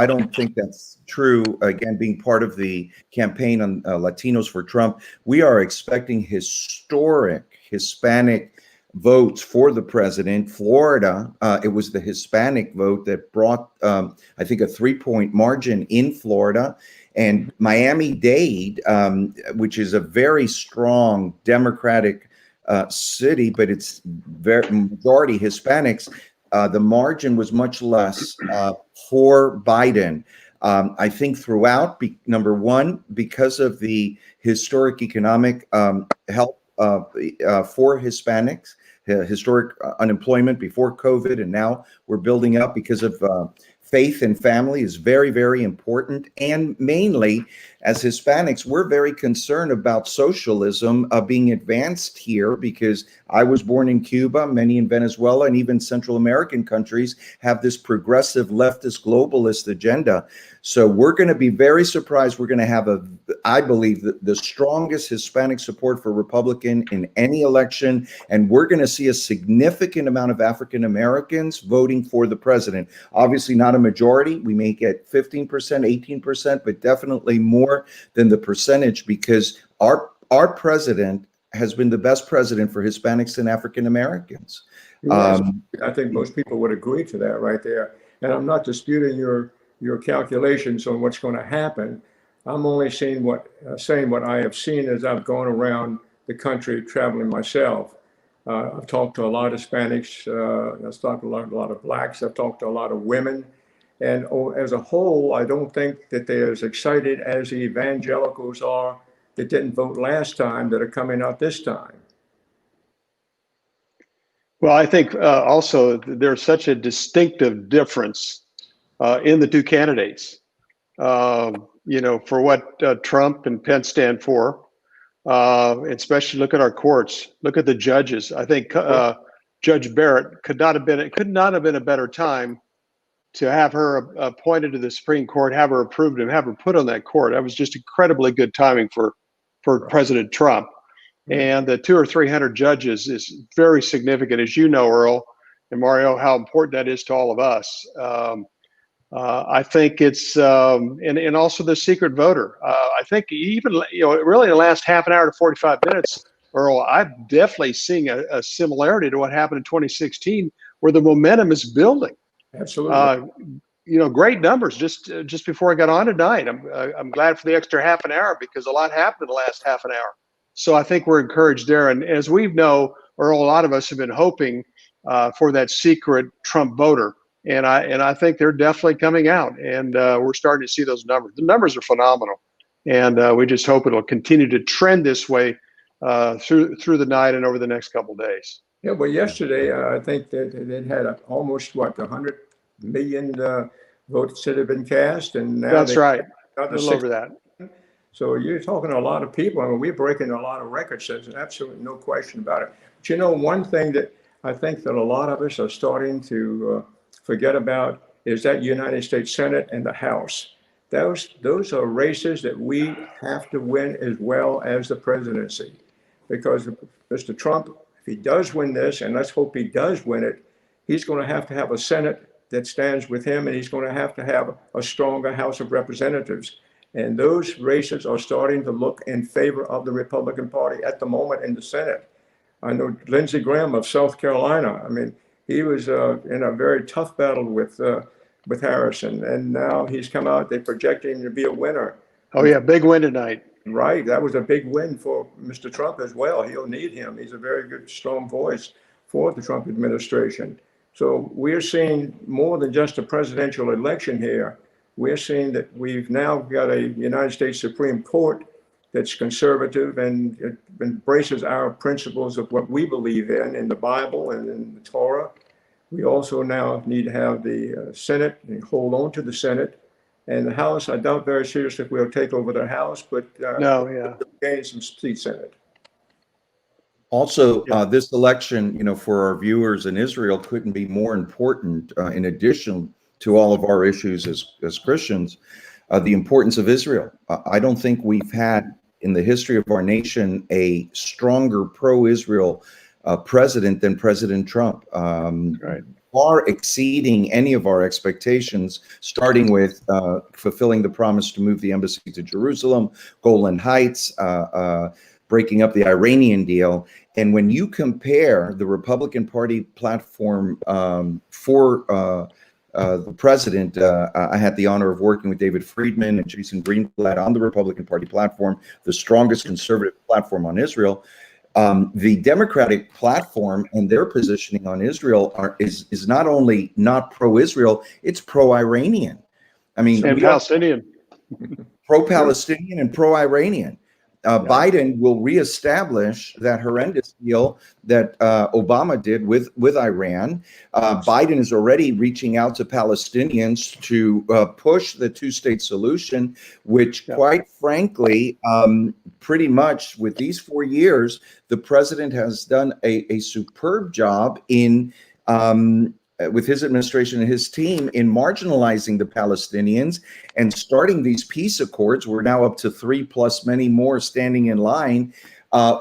don't think that's true. Again, being part of the campaign on Latinos for Trump, we are expecting historic Hispanic votes for the president. Florida, it was the Hispanic vote that brought, I think, a 3-point margin in Florida. And Miami-Dade, which is a very strong Democratic city, but it's very majority Hispanics, the margin was much less for Biden. I think throughout, number one, because of the historic economic help for Hispanics, historic unemployment before COVID, and now we're building up because of faith and family is very, very important. And mainly, as Hispanics, we're very concerned about socialism being advanced here, because I was born in Cuba, many in Venezuela, and even Central American countries have this progressive leftist globalist agenda. So we're going to be very surprised. We're going to have I believe, the strongest Hispanic support for Republican in any election. And we're going to see a significant amount of African Americans voting for the president. Obviously not a majority. We may get 15%, 18%, but definitely more than the percentage, because our president has been the best president for Hispanics and African Americans. Yes, I think most people would agree to that right there. And I'm not disputing your calculations on what's going to happen. I'm only saying what I have seen as I've gone around the country traveling myself. I've talked to a lot of Hispanics. I've talked to a lot of blacks. I've talked to a lot of women. And as a whole, I don't think that they're as excited as the evangelicals are that didn't vote last time that are coming out this time. Well, I think also there's such a distinctive difference in the two candidates. For what Trump and Pence stand for, especially look at our courts, look at the judges. I think Judge Barrett could not have been a better time to have her appointed to the Supreme Court, have her approved, and have her put on that court. That was just incredibly good timing for President Trump. And the 200 or 300 judges is very significant, as you know, Earl and Mario, how important that is to all of us. I think it's and also the secret voter. I think even really in the last half an hour to 45 minutes, Earl, I'm definitely seeing a similarity to what happened in 2016, where the momentum is building. Absolutely. Great numbers just before I got on tonight. I'm glad for the extra half an hour, because a lot happened in the last half an hour. So I think we're encouraged there. And as we know, Earl, a lot of us have been hoping for that secret Trump voter. And I think they're definitely coming out, and we're starting to see those numbers. The numbers are phenomenal, and we just hope it'll continue to trend this way through the night and over the next couple of days. Yeah, well, yesterday I think that it had almost 100 million votes that have been cast, and now that's right, a little over that. So you're talking to a lot of people. I mean, we're breaking a lot of records. There's absolutely no question about it. But one thing that I think that a lot of us are starting to forget about is that United States Senate and the House. Those are races that we have to win as well as the presidency, because Mr. Trump, if he does win this, and let's hope he does win it, he's going to have a Senate that stands with him, and he's going to have a stronger House of Representatives. And those races are starting to look in favor of the Republican Party at the moment in the Senate. I know Lindsey Graham of South Carolina. I mean, he was in a very tough battle with Harrison, and now he's come out. They project him to be a winner. Oh yeah, big win tonight. Right, that was a big win for Mr. Trump as well. He'll need him. He's a very good, strong voice for the Trump administration. So we're seeing more than just a presidential election here. We're seeing that we've now got a United States Supreme Court that's conservative and it embraces our principles of what we believe in the Bible and in the Torah. We also now need to have the Senate and hold on to the Senate. And the House, I doubt very seriously if we'll take over the House, but gain some seats in it. Also, this election, for our viewers in Israel couldn't be more important in addition to all of our issues as Christians, the importance of Israel. I don't think we've had in the history of our nation a stronger pro-Israel president than President Trump. Right. Far exceeding any of our expectations, starting with fulfilling the promise to move the embassy to Jerusalem, Golan Heights, breaking up the Iranian deal. And when you compare the Republican Party platform for the president, I had the honor of working with David Friedman and Jason Greenblatt on the Republican Party platform, the strongest conservative platform on Israel. The Democratic platform and their positioning on Israel is not only not pro-Israel, it's pro-Iranian. I mean, and Palestinian. Pro-Palestinian and pro-Iranian. Biden will reestablish that horrendous deal that Obama did with Iran. Biden is already reaching out to Palestinians to push the two-state solution, which quite frankly, pretty much with these 4 years, the president has done a superb job in with his administration and his team in marginalizing the Palestinians and starting these peace accords. We're now up to 3 plus many more standing in line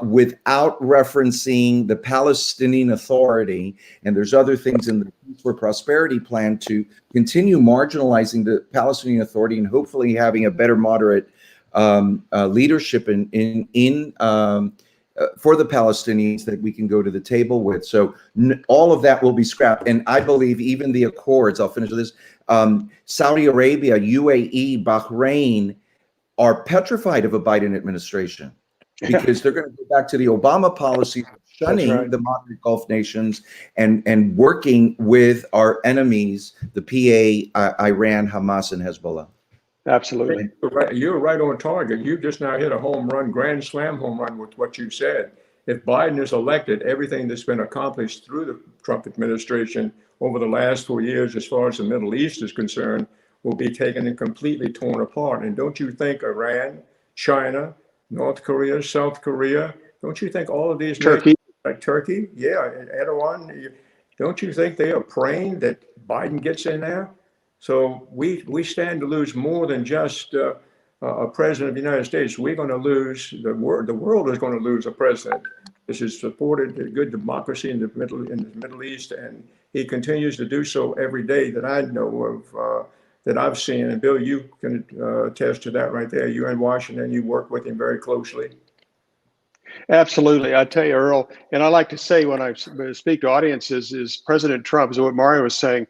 without referencing the Palestinian Authority. And there's other things in the Peace for Prosperity plan to continue marginalizing the Palestinian Authority and hopefully having a better moderate leadership for the Palestinians that we can go to the table with. So all of that will be scrapped. And I believe even the accords, I'll finish with this, Saudi Arabia, UAE, Bahrain are petrified of a Biden administration because they're going to go back to the Obama policy of shunning the moderate Gulf nations and working with our enemies, the PA, Iran, Hamas, and Hezbollah. Absolutely. You're right on target. You just now hit a home run, grand slam home run with what you said. If Biden is elected, everything that's been accomplished through the Trump administration over the last 4 years, as far as the Middle East is concerned, will be taken and completely torn apart. And don't you think Iran, China, North Korea, South Korea, don't you think all of these Turkey, like Turkey, Erdogan, don't you think they are praying that Biden gets in there? So we stand to lose more than just a president of the United States. We're going to lose the world is going to lose a president. This has supported a good democracy in the Middle East, and he continues to do so every day that I know of, that I've seen. And Bill, you can attest to that right there. You're in Washington. You work with him very closely. Absolutely. I tell you, Earl, and I like to say when I speak to audiences is President Trump, is what Mario was saying.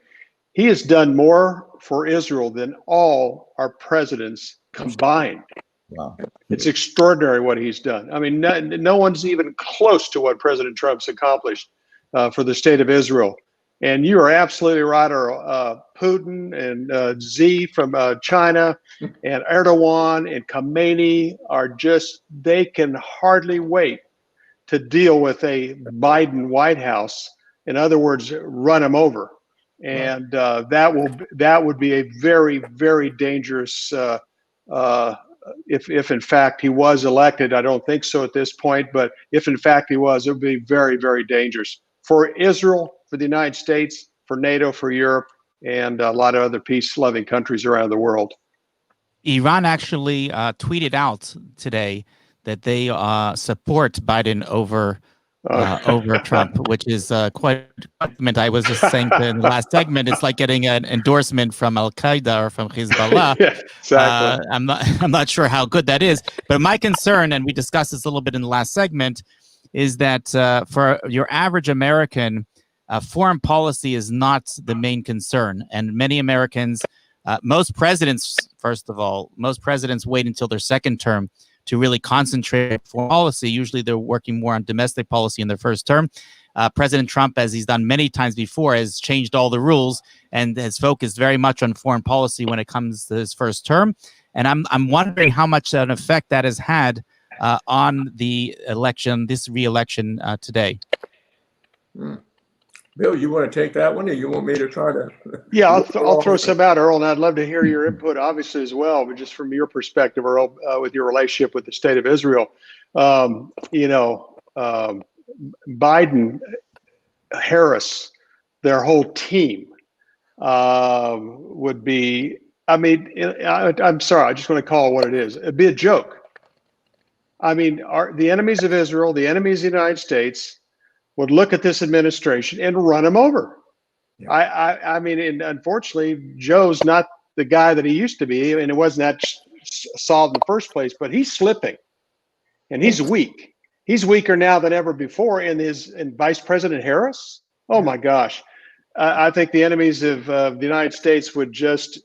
He has done more for Israel than all our presidents combined. Wow. It's extraordinary what he's done. I mean, no one's even close to what President Trump's accomplished for the state of Israel. And you are absolutely right. Putin and Xi from China and Erdogan and Khamenei are just, they can hardly wait to deal with a Biden White House. In other words, run him over. And that would be a very, very dangerous, if in fact he was elected. I don't think so at this point, but if in fact he was, it would be very, very dangerous for Israel, for the United States, for NATO, for Europe, and a lot of other peace-loving countries around the world. Iran actually tweeted out today that they support Biden over Trump, which is quite a compliment. I was just saying in the last segment, it's like getting an endorsement from Al Qaeda or from Hezbollah. Yeah, exactly. I'm not sure how good that is, but my concern, and we discussed this a little bit in the last segment, is that for your average American, foreign policy is not the main concern, and many Americans, most presidents, first of all, most presidents wait until their second term to really concentrate on foreign policy. Usually they're working more on domestic policy in their first term. President Trump, as he's done many times before, has changed all the rules and has focused very much on foreign policy when it comes to his first term. And I'm wondering how much an effect that has had on the election, this re-election today. Bill, you want to take that one, or you want me to try to? Yeah, I'll throw some out, Earl, and I'd love to hear your input, obviously, as well, but just from your perspective, Earl, with your relationship with the state of Israel. Biden, Harris, their whole team would be, I'm sorry, I just want to call it what it is. It'd be a joke. I mean, the enemies of Israel, the enemies of the United States would look at this administration and run him over. Yeah. I mean, and unfortunately, Joe's not the guy that he used to be, and it wasn't that solid in the first place, but he's slipping, and he's weak. He's weaker now than ever before. And Vice President Harris, oh my gosh, I think the enemies of the United States would just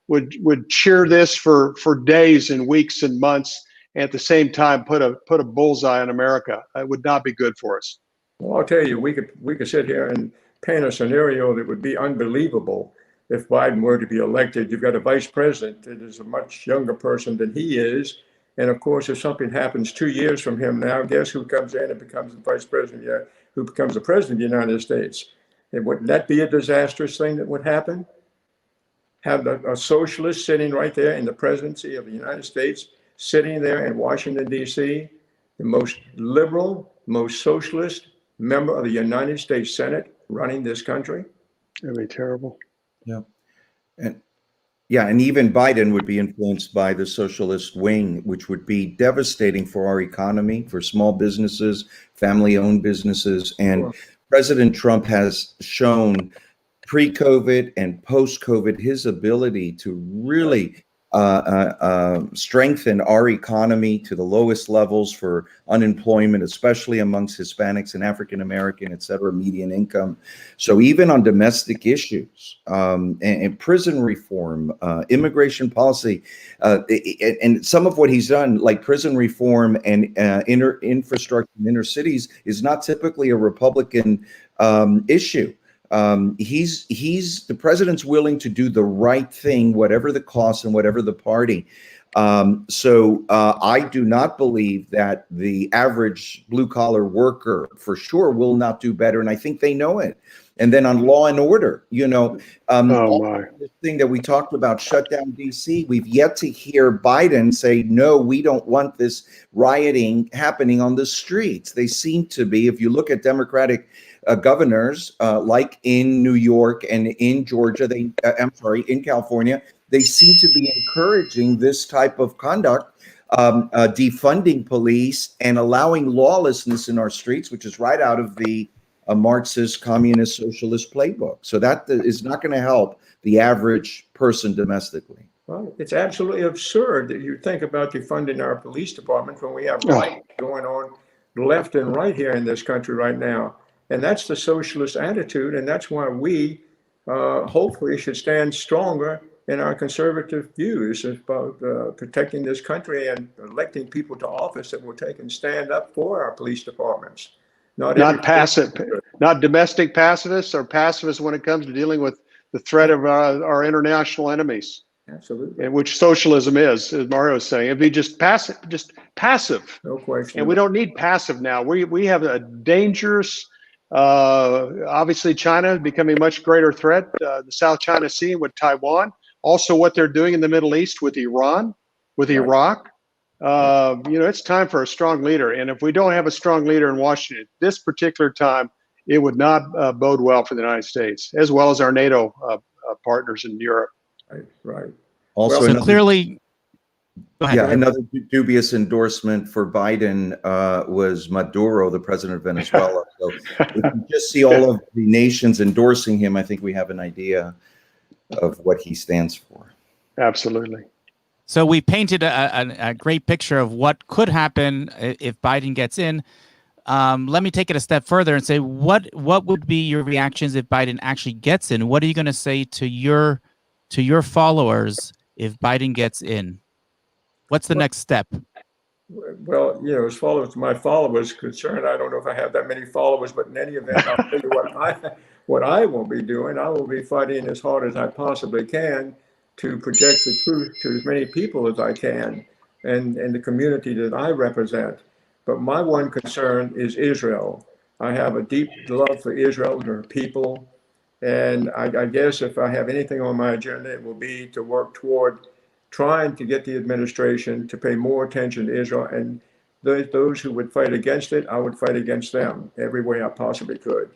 would cheer this for days and weeks and months, and at the same time put a bullseye on America. It would not be good for us. Well, I'll tell you, we could sit here and paint a scenario that would be unbelievable if Biden were to be elected. You've got a vice president that is a much younger person than he is. And of course, if something happens 2 years from him now, guess who comes in and becomes the vice president? Yeah, who becomes the president of the United States? And wouldn't that be a disastrous thing that would happen? Have a socialist sitting right there in the presidency of the United States, sitting there in Washington, D.C., the most liberal, most socialist member of the United States Senate running this country. That'd be terrible. Yeah. And even Biden would be influenced by the socialist wing, which would be devastating for our economy, for small businesses, family-owned businesses. And sure. President Trump has shown pre-COVID and post-COVID his ability to really strengthen our economy to the lowest levels for unemployment, especially amongst Hispanics and African American, et cetera, median income. So even on domestic issues and prison reform, immigration policy, and some of what he's done, like prison reform and infrastructure in inner cities, is not typically a Republican issue. The president's willing to do the right thing, whatever the cost and whatever the party. So I do not believe that the average blue collar worker for sure will not do better. And I think they know it. And then on law and order, this thing that we talked about, shut down DC, we've yet to hear Biden say, no, we don't want this rioting happening on the streets. They seem to be, if you look at Democratic governors, like in New York and in Georgia, in California, they seem to be encouraging this type of conduct, defunding police and allowing lawlessness in our streets, which is right out of the Marxist, communist, socialist playbook. So that is not going to help the average person domestically. Well, it's absolutely absurd that you think about defunding our police department when we have riots going on left and right here in this country right now. And that's the socialist attitude. And that's why we hopefully should stand stronger in our conservative views about protecting this country and electing people to office that will take and stand up for our police departments. Not passive, not domestic pacifists or pacifists when it comes to dealing with the threat of our international enemies. Absolutely. And which socialism is, as Mario was saying. It'd be just passive. No question. And we don't need passive now. We have a dangerous, obviously China is becoming a much greater threat, the South China Sea with Taiwan, also what they're doing in the Middle East with Iran, with Iraq. It's time for a strong leader. And if we don't have a strong leader in Washington at this particular time, it would not bode well for the United States, as well as our NATO partners in Europe. Right. Also, Well, So another, clearly, go ahead. yeah, another dubious endorsement for Biden was Maduro, the president of Venezuela. So if you just see all of the nations endorsing him, I think we have an idea of what he stands for. Absolutely. So we painted a great picture of what could happen if Biden gets in. Let me take it a step further and say, what would be your reactions if Biden actually gets in? What are you going to say to your followers if Biden gets in? What's the next step? Well, as far as my followers concerned, I don't know if I have that many followers, but in any event, I'll tell you what I will be doing. I will be fighting as hard as I possibly can to project the truth to as many people as I can and the community that I represent. But my one concern is Israel. I have a deep love for Israel, their people. And I guess if I have anything on my agenda, it will be to work toward trying to get the administration to pay more attention to Israel. And those who would fight against it, I would fight against them every way I possibly could.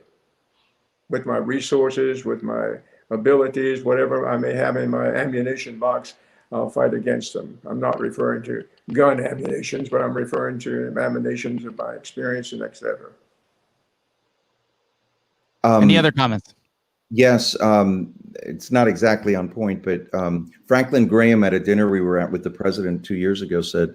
With my resources, with my abilities, whatever I may have in my ammunition box, I'll fight against them. I'm not referring to gun ammunitions, but I'm referring to ammunitions of my experience and et cetera. Any other comments? Yes, it's not exactly on point, but Franklin Graham at a dinner we were at with the president 2 years ago said,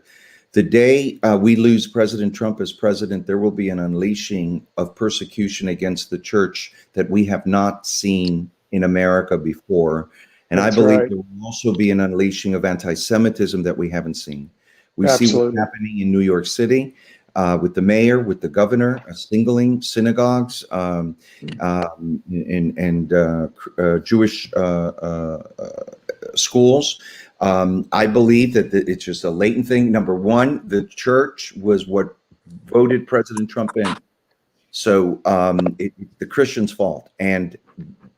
the day we lose President Trump as president, there will be an unleashing of persecution against the church that we have not seen in America before. And That's I believe right. there will also be an unleashing of anti-Semitism that we haven't seen. We see Absolutely. what's happening in New York City with the mayor, with the governor, singling synagogues and Jewish schools. I believe that it's just a latent thing. Number one, the church was what voted President Trump in. So it's the Christians' fault. And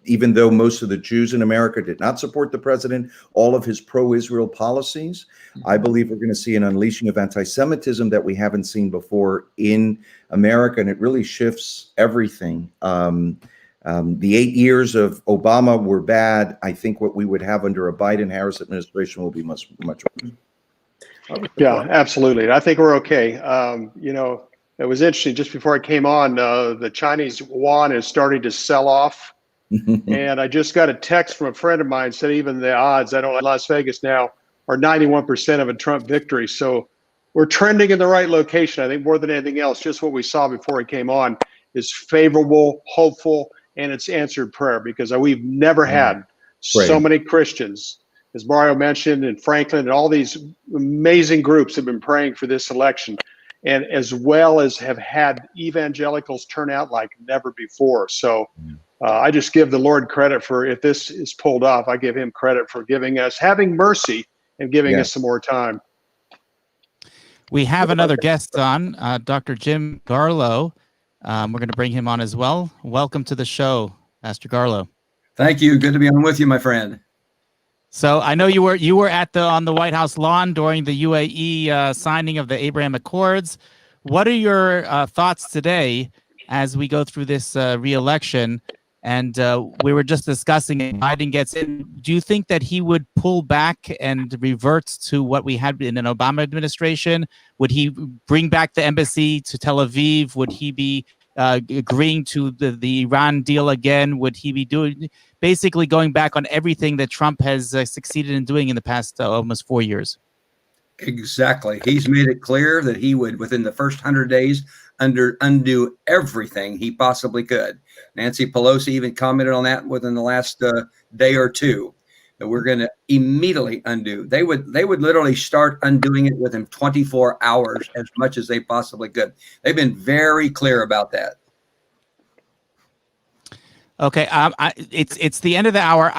even though most of the Jews in America did not support the president, all of his pro-Israel policies, I believe we're going to see an unleashing of anti-Semitism that we haven't seen before in America, and it really shifts everything. The 8 years of Obama were bad. I think what we would have under a Biden-Harris administration will be much, much worse. Yeah, absolutely. I think we're okay. It was interesting. Just before I came on, the Chinese yuan is starting to sell off. And I just got a text from a friend of mine said even the odds, I don't know, Las Vegas now are 91% of a Trump victory. So we're trending in the right location. I think more than anything else, just what we saw before it came on is favorable, hopeful, and it's answered prayer because we've never had so many Christians, as Mario mentioned, and Franklin, and all these amazing groups have been praying for this election, and as well as have had evangelicals turn out like never before. So I just give the Lord credit for, if this is pulled off, I give him credit for having mercy and giving us some more time. We have another guest on, Dr. Jim Garlow. We're going to bring him on as well. Welcome to the show, Pastor Garlow. Thank you. Good to be on with you, my friend. So I know you were on the White House lawn during the UAE signing of the Abraham Accords. What are your thoughts today as we go through this re-election? And we were just discussing if Biden gets in. Do you think that he would pull back and revert to what we had in an Obama administration? Would he bring back the embassy to Tel Aviv? Would he be agreeing to the Iran deal again? Would he be basically going back on everything that Trump has succeeded in doing in the past almost 4 years? Exactly. He's made it clear that he would, within the first 100 days, undo everything he possibly could. Nancy Pelosi even commented on that within the last day or two, that we're going to immediately undo. They would literally start undoing it within 24 hours as much as they possibly could. They've been very clear about that. Okay, it's the end of the hour.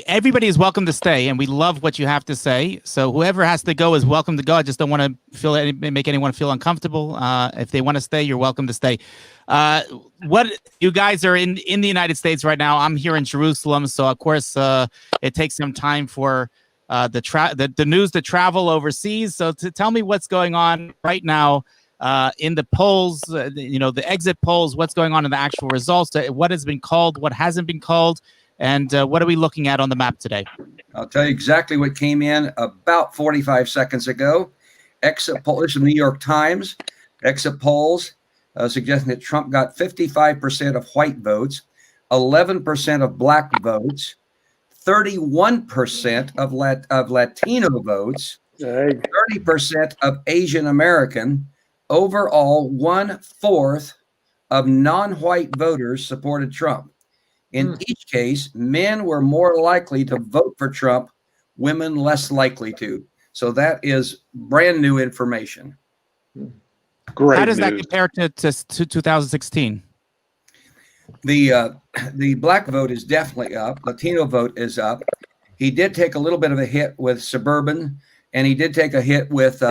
Everybody is welcome to stay, and we love what you have to say. So whoever has to go is welcome to go. I just don't want to make anyone feel uncomfortable. If they want to stay, you're welcome to stay. What you guys are in the United States right now? I'm here in Jerusalem, so of course it takes some time for the news to travel overseas. So tell me what's going on right now in the polls, the exit polls, what's going on in the actual results, what has been called, what hasn't been called, and what are we looking at on the map today? I'll tell you exactly what came in about 45 seconds ago. Exit poll, this is the New York Times. Exit polls suggesting that Trump got 55% of white votes, 11% of black votes, 31% of Latino votes, 30% of Asian American. Overall, 1/4 of non-white voters supported Trump. In each case, men were more likely to vote for Trump, women less likely to. So that is brand new information. Great How does that news. compare to 2016? The black vote is definitely up. Latino vote is up. He did take a little bit of a hit with suburban, and he did take a hit with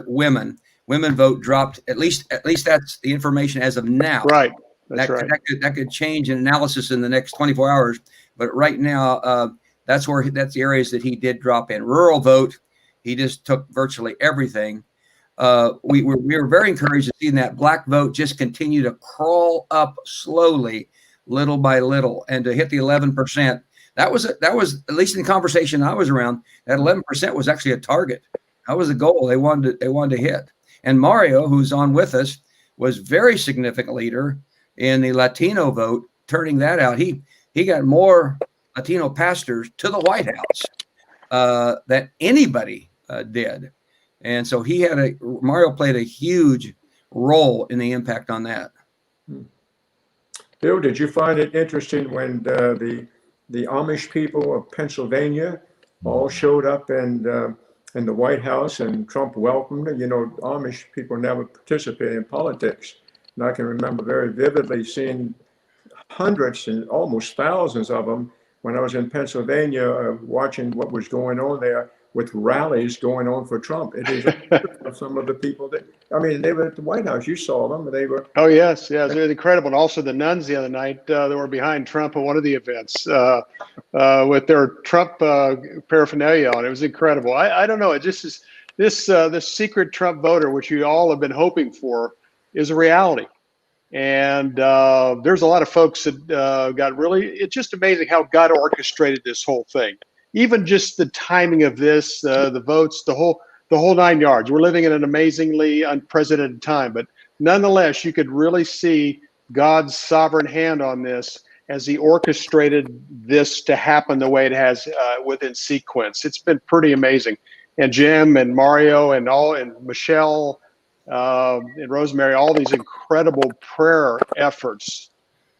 women. Women vote dropped. At least that's the information as of now. Right. That's right. That could change in analysis in the next 24 hours. But right now, that's the areas that he did drop in. Rural vote, he just took virtually everything. We were very encouraged to see that black vote just continue to crawl up slowly, little by little, and to hit the 11%. That was at least in the conversation I was around. That 11% was actually a target. That was a goal they wanted to hit. And Mario, who's on with us, was very significant leader in the Latino vote, turning that out. He got more Latino pastors to the White House than anybody did. And so Mario played a huge role in the impact on that. Bill, did you find it interesting when the Amish people of Pennsylvania all showed up in the White House and Trump welcomed them? Amish people never participate in politics. And I can remember very vividly seeing hundreds and almost thousands of them when I was in Pennsylvania, watching what was going on there with rallies going on for Trump. It is some of the people they were at the White House. You saw them. They were. Oh, yes. It was incredible. And also the nuns the other night that were behind Trump at one of the events with their Trump paraphernalia on. It was incredible. I don't know. It just is this secret Trump voter, which you all have been hoping for, is a reality. And there's a lot of folks that got really, it's just amazing how God orchestrated this whole thing. Even just the timing of this, the votes, the whole 9 yards. We're living in an amazingly unprecedented time, but nonetheless, you could really see God's sovereign hand on this as he orchestrated this to happen the way it has within sequence. It's been pretty amazing. And Jim and Mario and Michelle and Rosemary, all these incredible prayer efforts.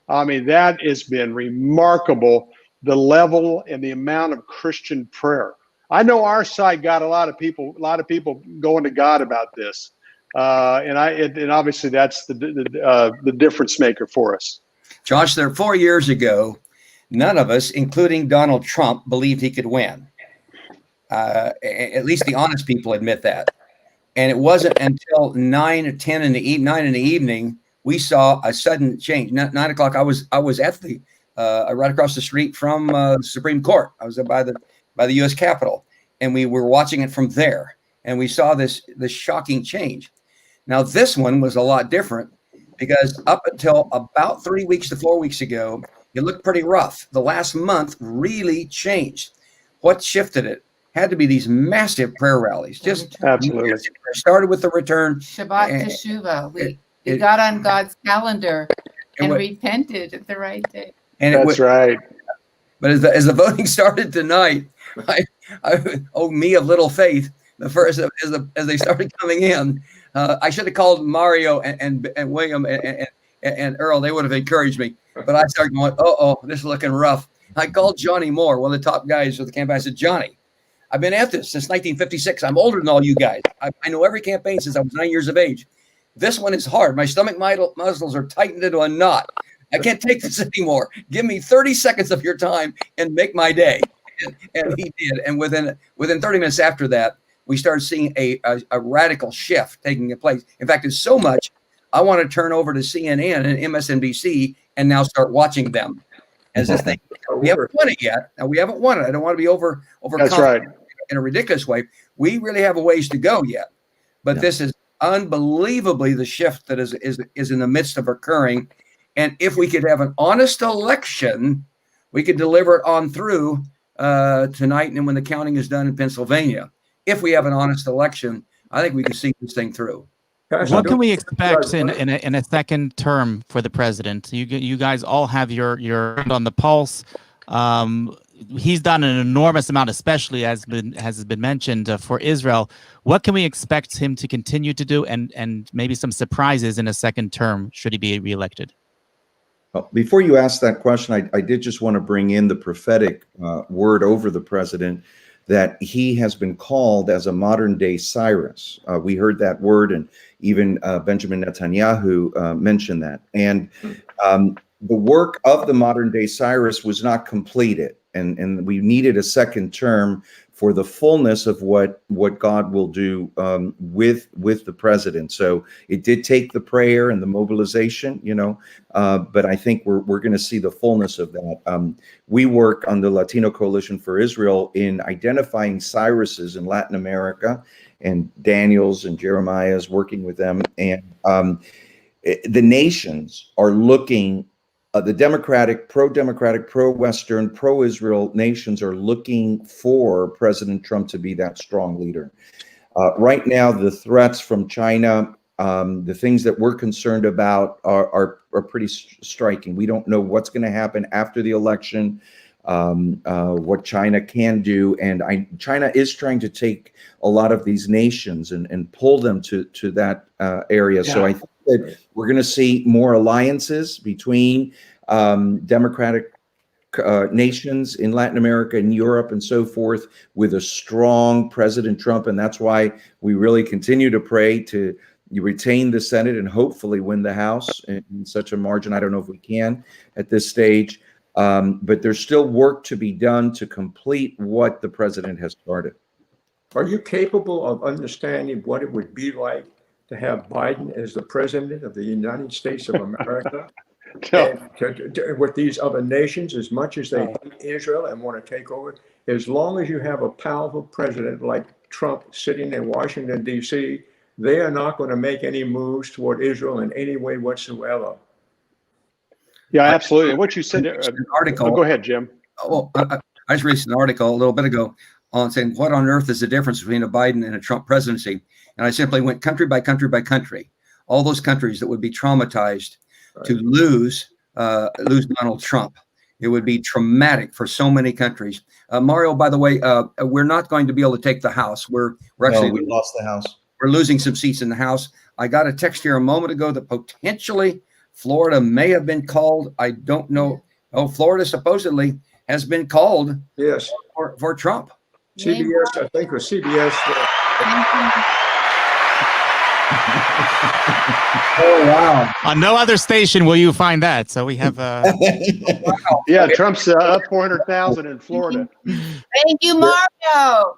I mean, that has been remarkable. The level and the amount of Christian prayer. I know our side got a lot of people going to God about this, and obviously that's the difference maker for us. Josh, 4 years ago, none of us, including Donald Trump, believed he could win. At least the honest people admit that. And it wasn't until 9 or 10 in the evening we saw a sudden change. 9 o'clock, I was at the right across the street from the Supreme Court. I was by the U.S. Capitol, and we were watching it from there, and we saw this shocking change. Now, this one was a lot different because up until about 3 weeks to 4 weeks ago, it looked pretty rough. The last month really changed. What shifted it had to be these massive prayer rallies. Just absolutely started with the return. Shabbat Teshuvah. We got on God's calendar and repented at the right day. And that's right. But as the voting started tonight, me of little faith, as they started coming in, I should have called Mario and William and Earl. They would have encouraged me. But I started going, this is looking rough. I called Johnny Moore, one of the top guys of the campaign. I said, Johnny, I've been at this since 1956. I'm older than all you guys. I know every campaign since I was 9 years of age. This one is hard. My stomach muscles are tightened into a knot. I can't take this anymore. Give me 30 seconds of your time and make my day. And he did. And within 30 minutes after that, we started seeing a radical shift taking place. In fact, it's so much, I want to turn over to CNN and MSNBC and now start watching them. As this thing, we haven't won it yet. Now, we haven't won it. I don't want to be over That's right. in a ridiculous way. We really have a ways to go yet. But this is, unbelievably the shift that is in the midst of occurring. And if we could have an honest election, we could deliver it on through tonight, and when the counting is done in Pennsylvania. If we have an honest election, I think we can see this thing through. What can we expect in a second term for the president? You guys all have your hand on the pulse. He's done an enormous amount, especially as has been mentioned for Israel. What can we expect him to continue to do, and maybe some surprises in a second term should he be reelected? Well, before you ask that question, I did just want to bring in the prophetic word over the president that he has been called as a modern day Cyrus. We heard that word, and even Benjamin Netanyahu mentioned that. And the work of the modern day Cyrus was not completed. And we needed a second term for the fullness of what God will do with the president. So it did take the prayer and the mobilization, but I think we're going to see the fullness of that. We work on the Latino Coalition for Israel in identifying Cyruses in Latin America, and Daniels and Jeremiah's working with them. And the nations are looking. The Democratic, pro-Western, pro-Israel nations are looking for President Trump to be that strong leader. Right now, the threats from China, the things that we're concerned about are pretty striking. We don't know what's going to happen after the election, what China can do. And China is trying to take a lot of these nations and pull them to that area. Yeah. So I think that we're going to see more alliances between democratic nations in Latin America and Europe and so forth, with a strong President Trump. And that's why we really continue to pray to retain the Senate and hopefully win the House in such a margin. I don't know if we can at this stage, but there's still work to be done to complete what the president has started. Are you capable of understanding what it would be like to have Biden as the president of the United States of America? And with these other nations, as much as they hate Israel and want to take over, as long as you have a powerful president like Trump sitting in Washington, D.C., they are not going to make any moves toward Israel in any way whatsoever. Yeah, absolutely. What you said, an article. Go ahead, Jim. Well, I just released an article a little bit ago on saying, what on earth is the difference between a Biden and a Trump presidency? And I simply went country by country by country. All those countries that would be traumatized to lose Donald Trump. It would be traumatic for so many countries. Mario, by the way, we're not going to be able to take the House. We're actually we lost the House. We're losing some seats in the House. I got a text here a moment ago that potentially Florida may have been called. I don't know. Oh, Florida supposedly has been called. Yes, for Trump. CBS, I think, or CBS. Oh, wow. On no other station will you find that. So we have yeah, Trump's up 400,000 in Florida. Thank you, Mario.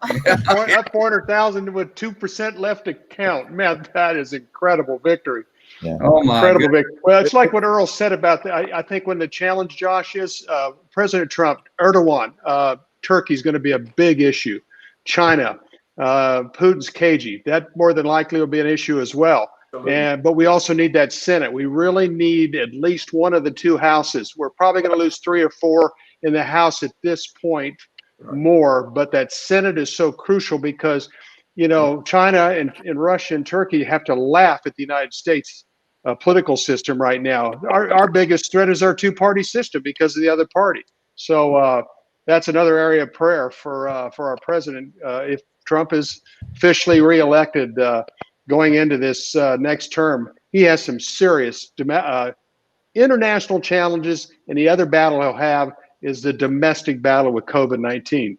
Up 400,000 with 2% left to count. Man, that is incredible victory. Yeah. Oh my incredible victory. Well, it's like what Earl said about I think when the challenge, Josh, is President Trump, Erdogan, Turkey's going to be a big issue. China, Putin's cagey. That more than likely will be an issue as well. But we also need that Senate. We really need at least one of the two houses. We're probably going to lose 3 or 4 in the House at this point, more. But that Senate is so crucial because, China and Russia and Turkey have to laugh at the United States political system right now. Our biggest threat is our two-party system because of the other party. So that's another area of prayer for our president. If Trump is officially reelected going into this next term, he has some serious international challenges, and the other battle he'll have is the domestic battle with COVID-19.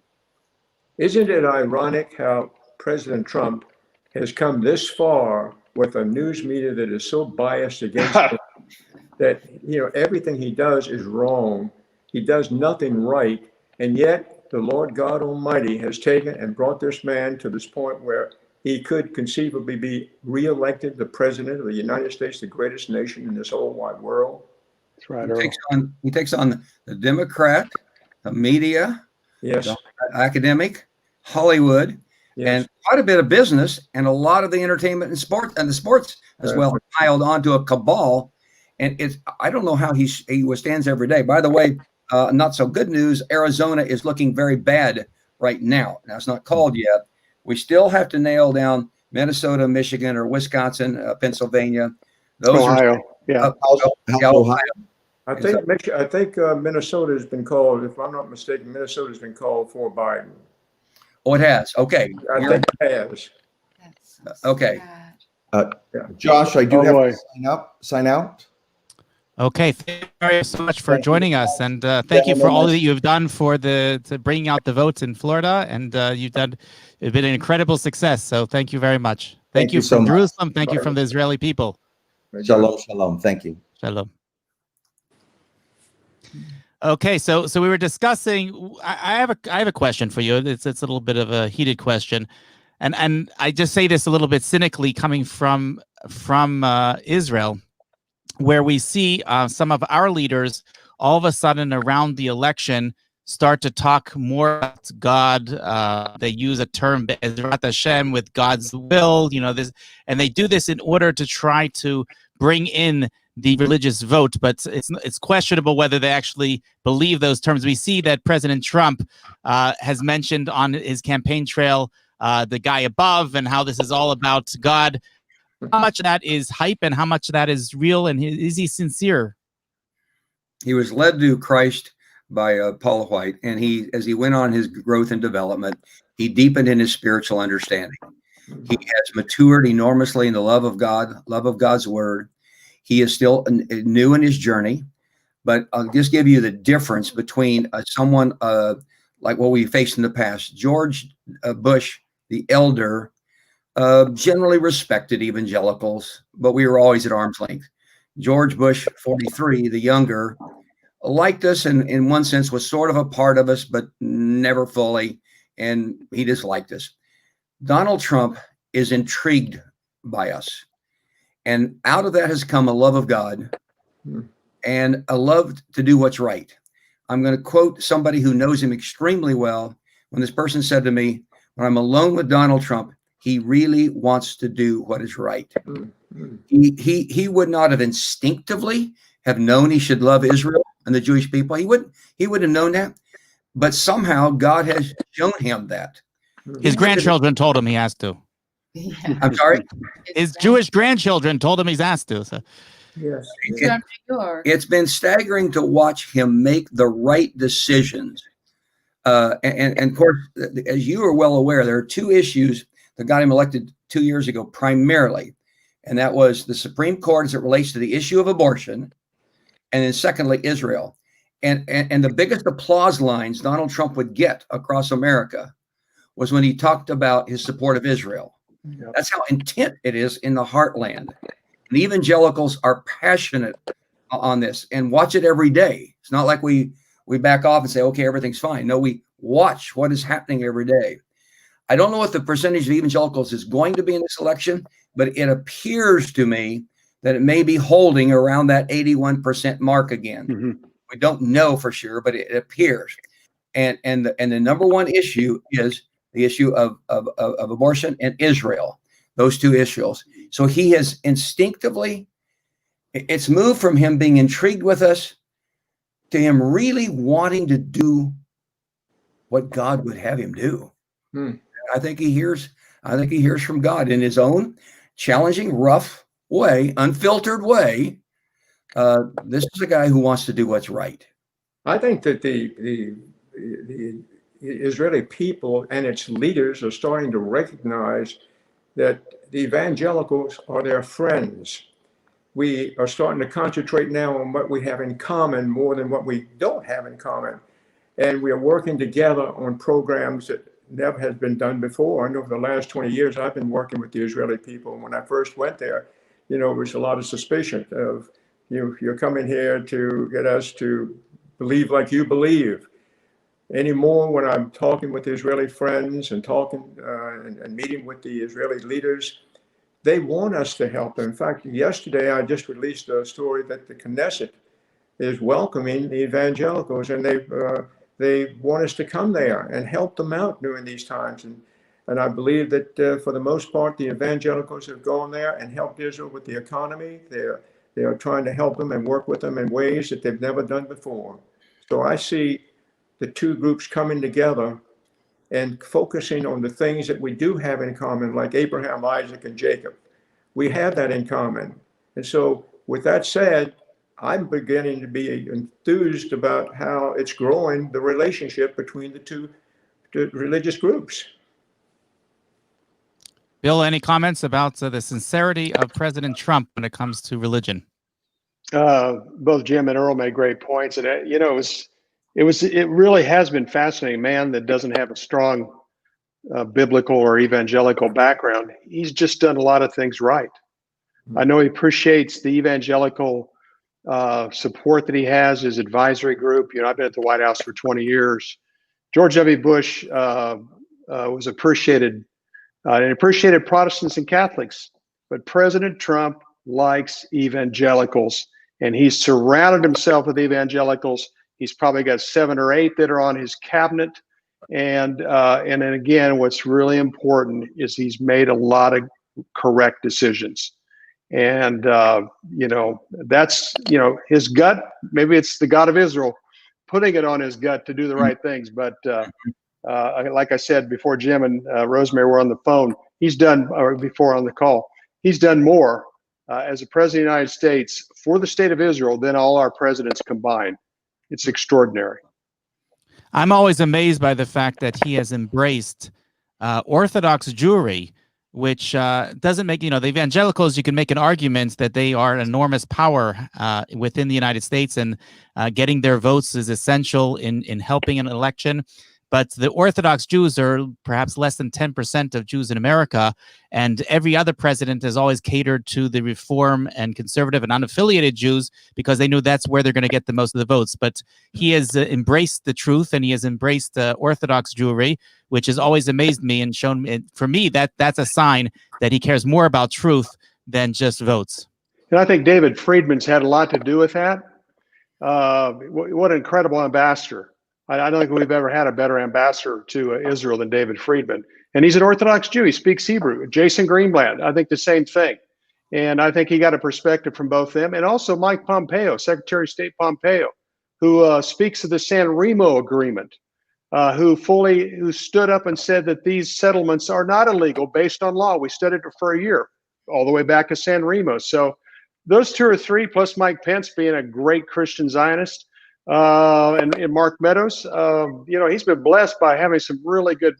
Isn't it ironic how President Trump has come this far with a news media that is so biased against him that everything he does is wrong? He does nothing right, and yet the Lord God Almighty has taken and brought this man to this point where he could conceivably be reelected the president of the United States, the greatest nation in this whole wide world. That's right. He takes on the Democrat, the media, yes, the academic, Hollywood, And quite a bit of business and a lot of the entertainment and the sports as well piled onto a cabal. And I don't know how he withstands every day. By the way, not so good news. Arizona is looking very bad right now. Now it's not called yet. We still have to nail down Minnesota, Michigan, or Wisconsin, Pennsylvania. Those Ohio. Ohio. I think Minnesota has been called, if I'm not mistaken, Minnesota has been called for Biden. Oh, it has. Okay. I think it has. Okay. Josh, I do have boy. to sign out. Okay, thank you very so much for joining us, and thank you for all that you've done to bringing out the votes in Florida, and it's been an incredible success. So thank you very much. Thank you so from much. Jerusalem. Thank you from the Israeli people. Shalom, shalom. Thank you. Shalom. Okay, so we were discussing. I have a question for you. It's a little bit of a heated question, and I just say this a little bit cynically, coming from Israel, where we see some of our leaders all of a sudden around the election start to talk more about God. They use a term Be'ezrat Hashem, with God's will, this, and they do this in order to try to bring in the religious vote, but it's questionable whether they actually believe those terms. We see that President Trump has mentioned on his campaign trail the guy above, and how this is all about God. How much of that is hype and how much of that is real, and is he sincere? He was led to Christ by Paula White, and as he went on his growth and development, he deepened in his spiritual understanding. He has matured enormously in the love of God, love of God's word. He is still new in his journey, but I'll just give you the difference between someone like what we faced in the past. George Bush, the elder, generally respected evangelicals, but we were always at arm's length. George Bush, 43, the younger, liked us and in one sense was sort of a part of us, but never fully, and he disliked us. Donald Trump is intrigued by us. And out of that has come a love of God and a love to do what's right. I'm going to quote somebody who knows him extremely well. When this person said to me, when I'm alone with Donald Trump, he really wants to do what is right. He would not have instinctively have known he should love Israel and the Jewish people. He would have known that, but somehow God has shown him that. His grandchildren told him he has to. Yeah. I'm sorry? His Jewish grandchildren told him he's asked to. So. Yes. It's been staggering to watch him make the right decisions. And of course, as you are well aware, there are two issues that got him elected 2 years ago, primarily. And that was the Supreme Court as it relates to the issue of abortion. And then secondly, Israel. And the biggest applause lines Donald Trump would get across America was when he talked about his support of Israel. Yep. That's how intent it is in the heartland. And evangelicals are passionate on this and watch it every day. It's not like we back off and say, okay, everything's fine. No, we watch what is happening every day. I don't know what the percentage of evangelicals is going to be in this election, but it appears to me that it may be holding around that 81% mark again. Mm-hmm. We don't know for sure, but it appears. And the number one issue is the issue of abortion and Israel, those two issues. So he has instinctively, it's moved from him being intrigued with us to him really wanting to do what God would have him do. I think he hears from God in his own challenging, rough way, unfiltered way. This is a guy who wants to do what's right. I think that the Israeli people and its leaders are starting to recognize that the evangelicals are their friends. We are starting to concentrate now on what we have in common more than what we don't have in common. And we are working together on programs that never has been done before. And over the last 20 years, I've been working with the Israeli people. And when I first went there, there was a lot of suspicion of, you're coming here to get us to believe like you believe. Anymore, when I'm talking with Israeli friends and talking and meeting with the Israeli leaders, they want us to help them. In fact, yesterday I just released a story that the Knesset is welcoming the evangelicals, and they want us to come there and help them out during these times. And I believe that for the most part, the evangelicals have gone there and helped Israel with the economy. They are trying to help them and work with them in ways that they've never done before. So I see the two groups coming together and focusing on the things that we do have in common, like Abraham, Isaac, and Jacob. We have that in common. And so with that said, I'm beginning to be enthused about how it's growing, the relationship between the two religious groups. Bill, any comments about the sincerity of President Trump when it comes to religion? Both Jim and Earl made great points, and it really has been fascinating. Man that doesn't have a strong biblical or evangelical background, he's just done a lot of things right. I know he appreciates the evangelical support that he has, his advisory group. I've been at the White House for 20 years. George W. Bush was appreciated and appreciated Protestants and Catholics, but President Trump likes evangelicals, and he's surrounded himself with evangelicals. He's probably got 7 or 8 that are on his cabinet. And then again, what's really important is he's made a lot of correct decisions. And, that's, his gut. Maybe it's the God of Israel putting it on his gut to do the right things. But like I said before, Jim and Rosemary were on the phone, before on the call, he's done more as a president of the United States for the state of Israel than all our presidents combined. It's extraordinary. I'm always amazed by the fact that he has embraced Orthodox Jewry, which doesn't make, the evangelicals, you can make an argument that they are an enormous power within the United States, and getting their votes is essential in helping an election. But the Orthodox Jews are perhaps less than 10% of Jews in America, and every other president has always catered to the Reform and conservative and unaffiliated Jews because they knew that's where they're going to get the most of the votes. But he has embraced the truth, and he has embraced Orthodox Jewry, which has always amazed me and shown me, for me, that's a sign that he cares more about truth than just votes. And I think David Friedman's had a lot to do with that. What an incredible ambassador. I don't think we've ever had a better ambassador to Israel than David Friedman. And he's an Orthodox Jew. He speaks Hebrew. Jason Greenblatt, I think the same thing. And I think he got a perspective from both them. And also Mike Pompeo, Secretary of State Pompeo, who speaks of the San Remo Agreement, who stood up and said that these settlements are not illegal based on law. We studied it for a year, all the way back to San Remo. So those 2 or 3, plus Mike Pence being a great Christian Zionist, and Mark Meadows, he's been blessed by having some really good,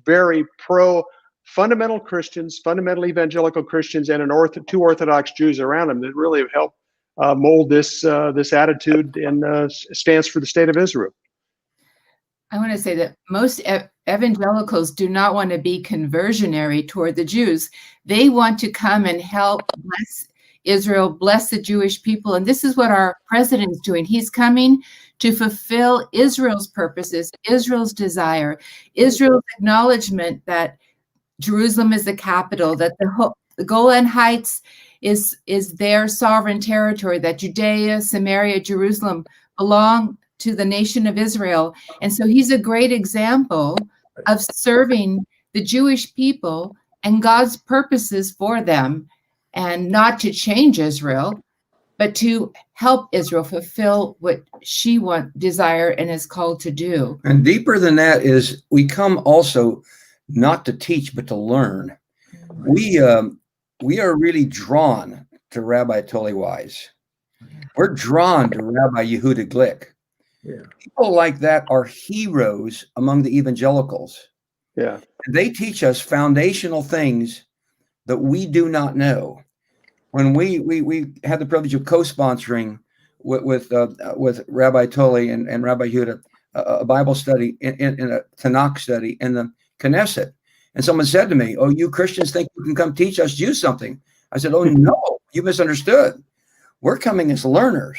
very fundamental Christians, fundamental evangelical Christians, and 2 Orthodox Jews around him that really have helped mold this attitude and stance for the state of Israel. I want to say that most evangelicals do not want to be conversionary toward the Jews. They want to come and help bless Israel, bless the Jewish people. And this is what our president is doing. He's coming to fulfill Israel's purposes, Israel's desire, Israel's acknowledgement that Jerusalem is the capital, that the Golan Heights is their sovereign territory, that Judea, Samaria, Jerusalem belong to the nation of Israel. And so he's a great example of serving the Jewish people and God's purposes for them, and not to change Israel, but to help Israel fulfill what she desire and is called to do. And deeper than that is we come also not to teach, but to learn. We are really drawn to Rabbi Tully Wise. We're drawn to Rabbi Yehuda Glick. Yeah. People like that are heroes among the evangelicals. Yeah. And they teach us foundational things that we do not know. When we had the privilege of co-sponsoring with Rabbi Tully and Rabbi Yehuda a Bible study in a Tanakh study in the Knesset, and someone said to me, "Oh, you Christians think you can come teach us Jews something?" I said, "Oh no, you misunderstood. We're coming as learners."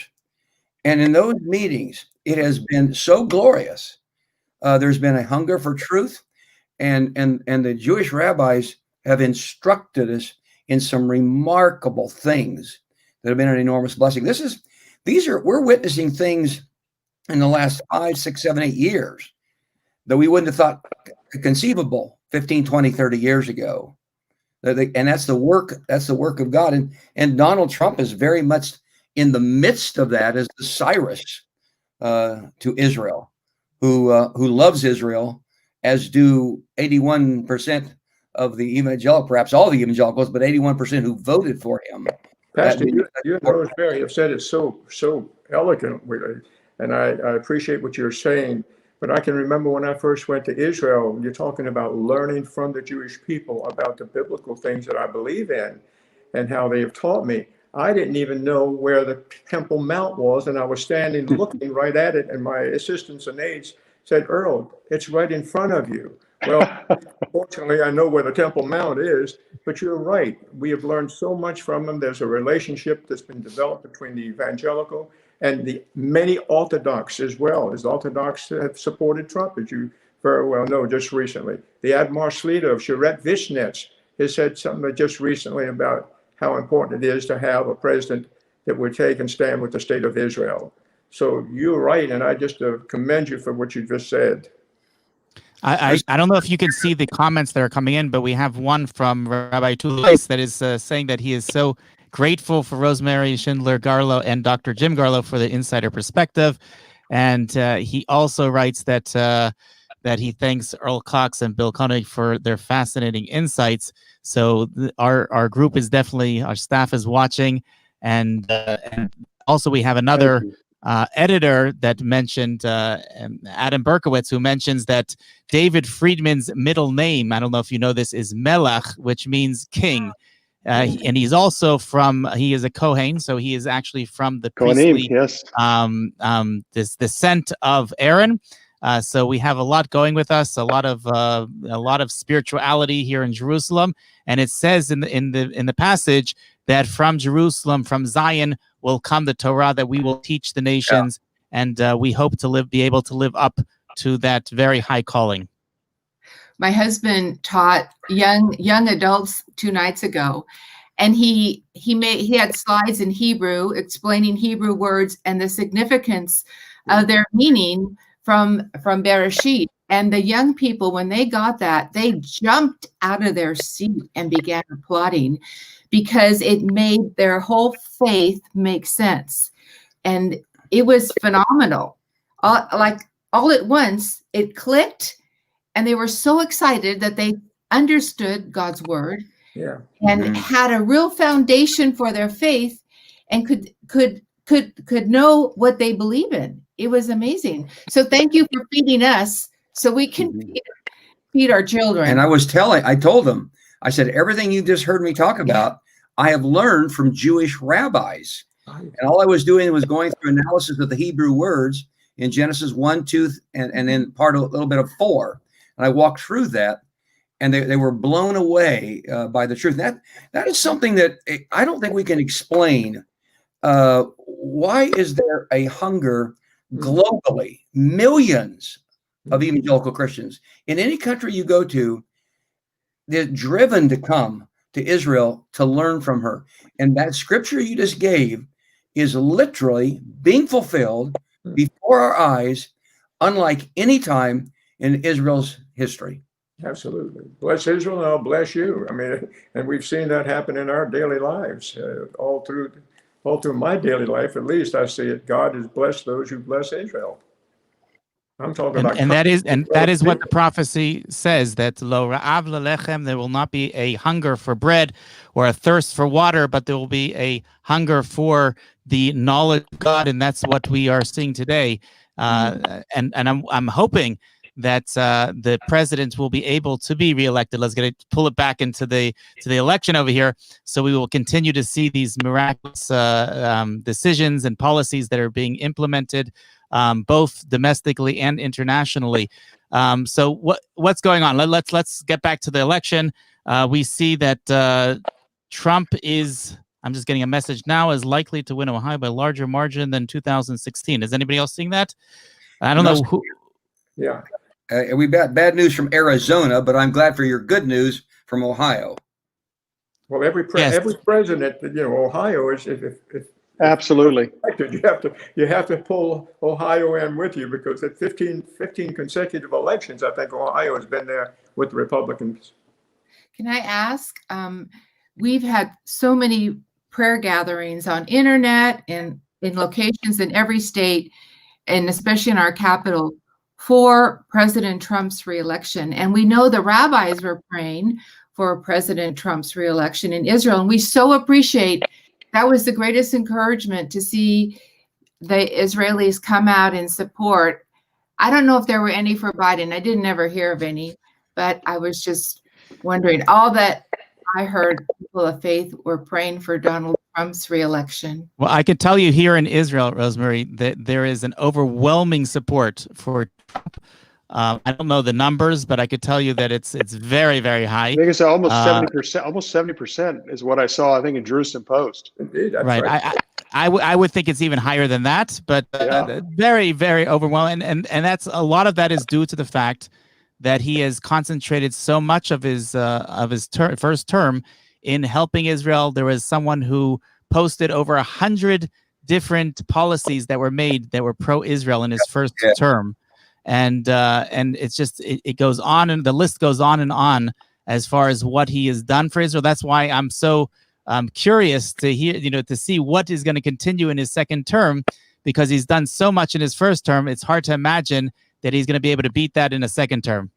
And in those meetings, it has been so glorious. There's been a hunger for truth, and the Jewish rabbis have instructed us in some remarkable things that have been an enormous blessing. We're witnessing things in the last 5, 6, 7, 8 years that we wouldn't have thought conceivable 15, 20, 30 years ago. And that's the work of God. And Donald Trump is very much in the midst of that as the Cyrus to Israel, who loves Israel, as do 81% of the evangelical, perhaps all the evangelicals, but 81% who voted for him. Pastor, you and Rosemary have said it so eloquently, and I appreciate what you're saying. But I can remember when I first went to Israel, you're talking about learning from the Jewish people about the biblical things that I believe in and how they have taught me. I didn't even know where the Temple Mount was, and I was standing looking right at it, and my assistants and aides said, "Earl, it's right in front of you." Well, fortunately, I know where the Temple Mount is, but you're right. We have learned so much from them. There's a relationship that's been developed between the evangelical and the many Orthodox as well, as Orthodox have supported Trump, as you very well know, just recently. The Admar Slita of Sherette Vishnetz has said something just recently about how important it is to have a president that would take and stand with the state of Israel. So you're right, and I just commend you for what you just said. I don't know if you can see the comments that are coming in, but we have one from Rabbi Tulais that is saying that he is so grateful for Rosemary Schindler Garlow and Dr. Jim Garlow for the insider perspective. And he also writes that that he thanks Earl Cox and Bill Koenig for their fascinating insights. So our group is definitely, our staff is watching. And also we have another editor that mentioned, Adam Berkowitz, who mentions that David Friedman's middle name, I don't know if you know this, is Melech, which means king. And he's also he is a Kohen, so he is actually from the priestly this descent of Aaron. So we have a lot going with us, a lot of spirituality here in Jerusalem. And it says in the passage that from Jerusalem, from Zion, will come the Torah that we will teach the nations, and we hope to be able to live up to that very high calling. My husband taught young adults 2 nights ago, and he had slides in Hebrew explaining Hebrew words and the significance of their meaning from Bereshit. And the young people, when they got that, they jumped out of their seat and began applauding, because it made their whole faith make sense. And it was phenomenal. All at once, it clicked, and they were so excited that they understood God's word and had a real foundation for their faith, and could know what they believe in. It was amazing. So thank you for feeding us so we can feed our children. And I told them, I said, everything you just heard me talk about, I have learned from Jewish rabbis. And all I was doing was going through analysis of the Hebrew words in Genesis 1, 2, and then a little bit of 4. And I walked through that, and they were blown away by the truth. That is something that I don't think we can explain. Why is there a hunger globally, millions of evangelical Christians in any country you go to, they're driven to come to Israel to learn from her? And that scripture you just gave is literally being fulfilled before our eyes, unlike any time in Israel's history. Absolutely. Bless Israel, and I'll bless you. I mean, and we've seen that happen in our daily lives, all through my daily life. At least I see it. God has blessed those who bless Israel. I'm talking about, and that is what the prophecy says, that lo ra'av lelechem, there will not be a hunger for bread or a thirst for water, but there will be a hunger for the knowledge of God, and that's what we are seeing today. And I'm hoping that the president will be able to be reelected. Let's pull it back into the election over here, so we will continue to see these miraculous decisions and policies that are being implemented, both domestically and internationally. So what's going on? Let's get back to the election. We see that Trump is, I'm just getting a message now, is likely to win Ohio by a larger margin than 2016. Is anybody else seeing that? I don't know who. Yeah. We got bad news from Arizona, but I'm glad for your good news from Ohio. Well, every president, Ohio is, if Absolutely. You have to pull Ohio in with you, because at 15 consecutive elections, I think Ohio has been there with the Republicans. Can I ask? We've had so many prayer gatherings on internet and in locations in every state, and especially in our capital, for President Trump's reelection. And we know the rabbis were praying for President Trump's reelection in Israel. And we so appreciate, that was the greatest encouragement to see the Israelis come out in support. I don't know if there were any for Biden. I didn't ever hear of any, but I was just wondering, all that I heard people of faith were praying for Donald Trump's reelection. Well, I can tell you here in Israel, Rosemary, that there is an overwhelming support for Trump. I don't know the numbers, but I could tell you that it's very, very high. I think it's almost 70%. Almost 70% is what I saw, I think, in Jerusalem Post. Indeed, that's Right. right. I would think it's even higher than that, but very, very overwhelming. And that's, a lot of that is due to the fact that he has concentrated so much of his first term in helping Israel. There was someone who posted over 100 different policies that were made that were pro-Israel in his first term. And it's just, it goes on, and the list goes on as far as what he has done for Israel. That's why I'm so curious to hear, to see what is going to continue in his second term, because he's done so much in his first term. It's hard to imagine that he's going to be able to beat that in a second term.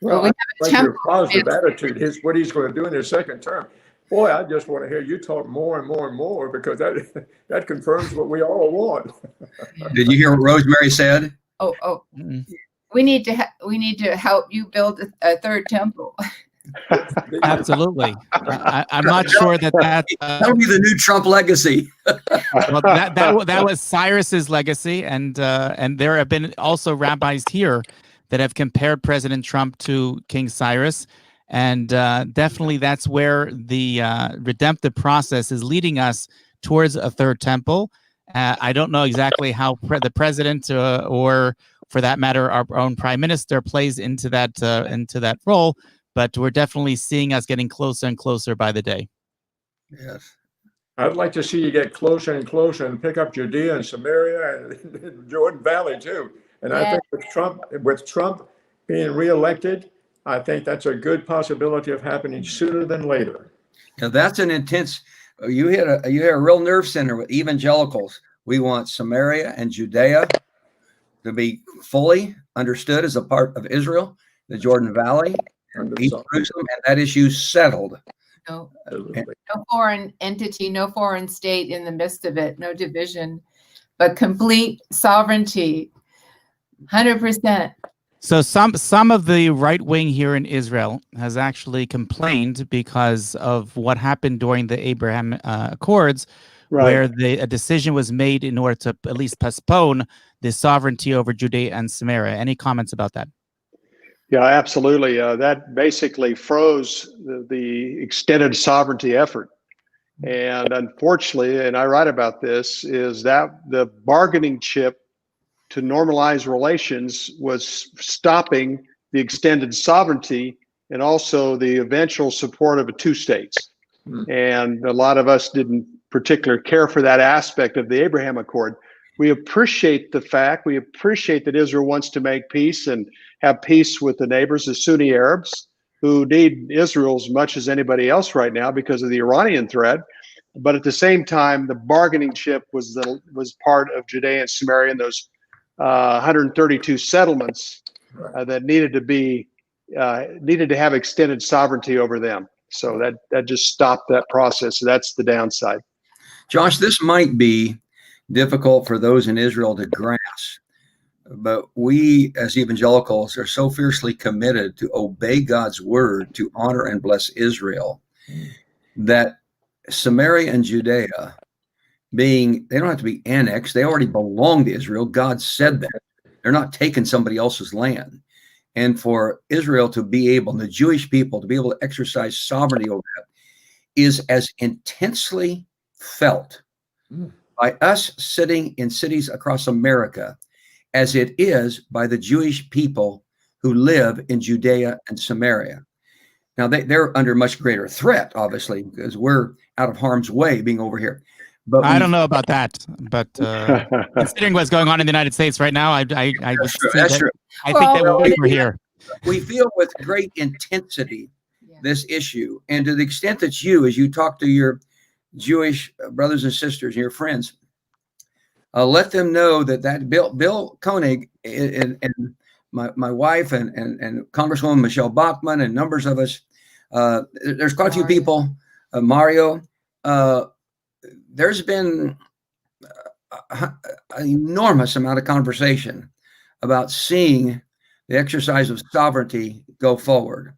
Well, I like your positive attitude. What he's going to do in his second term. Boy, I just want to hear you talk more and more and more, because that confirms what we all want. Did you hear what Rosemary said? Mm-hmm. We need to help you build a third temple. Absolutely. I'm not sure that that'll be the new Trump legacy. Well, that was Cyrus's legacy, and there have been also rabbis here that have compared President Trump to King Cyrus, and definitely that's where the redemptive process is leading us towards a third temple. I don't know exactly how the president or, for that matter, our own prime minister plays into that role, but we're definitely seeing us getting closer and closer by the day. Yes. I'd like to see you get closer and closer and pick up Judea and Samaria and Jordan Valley too. And I think with Trump being reelected, I think that's a good possibility of happening sooner than later. Now that's an intense. You hit a real nerve center with evangelicals. We want Samaria and Judea to be fully understood as a part of Israel, the Jordan Valley, East Jerusalem, and that issue settled. No foreign entity, no foreign state in the midst of it, no division, but complete sovereignty, 100%. So some of the right wing here in Israel has actually complained because of what happened during the Abraham Accords, where a decision was made in order to at least postpone the sovereignty over Judea and Samaria. Any comments about that? Yeah, absolutely. That basically froze the extended sovereignty effort. And unfortunately, and I write about this, is that the bargaining chip to normalize relations was stopping the extended sovereignty and also the eventual support of two states. And a lot of us didn't particularly care for that aspect of the Abraham Accord. We appreciate that Israel wants to make peace and have peace with the neighbors, the Sunni Arabs, who need Israel as much as anybody else right now because of the Iranian threat. But at the same time, the bargaining chip was part of Judea and Samaria and those 132 settlements that needed to have extended sovereignty over them. So that just stopped that process. So that's the downside. Josh, this might be difficult for those in Israel to grasp, but we as evangelicals are so fiercely committed to obey God's word, to honor and bless Israel, that Samaria and Judea they don't have to be annexed. They already belong to Israel. God said that. They're not taking somebody else's land. And for Israel to be able, the Jewish people to be able to exercise sovereignty over that is as intensely felt by us sitting in cities across America as it is by the Jewish people who live in Judea and Samaria. Now, they're under much greater threat, obviously, because we're out of harm's way being over here. But I don't know about that, but considering what's going on in the United States right now, I would That's true. say That's that true. I think that Well, we're here. We feel with great intensity Yeah. this issue, and to the extent that you, as you talk to your Jewish brothers and sisters, your friends, let them know that Bill Koenig and my wife and Congresswoman Michelle Bachmann and numbers of us, there's quite a few Mario. people, Mario, there's been an enormous amount of conversation about seeing the exercise of sovereignty go forward.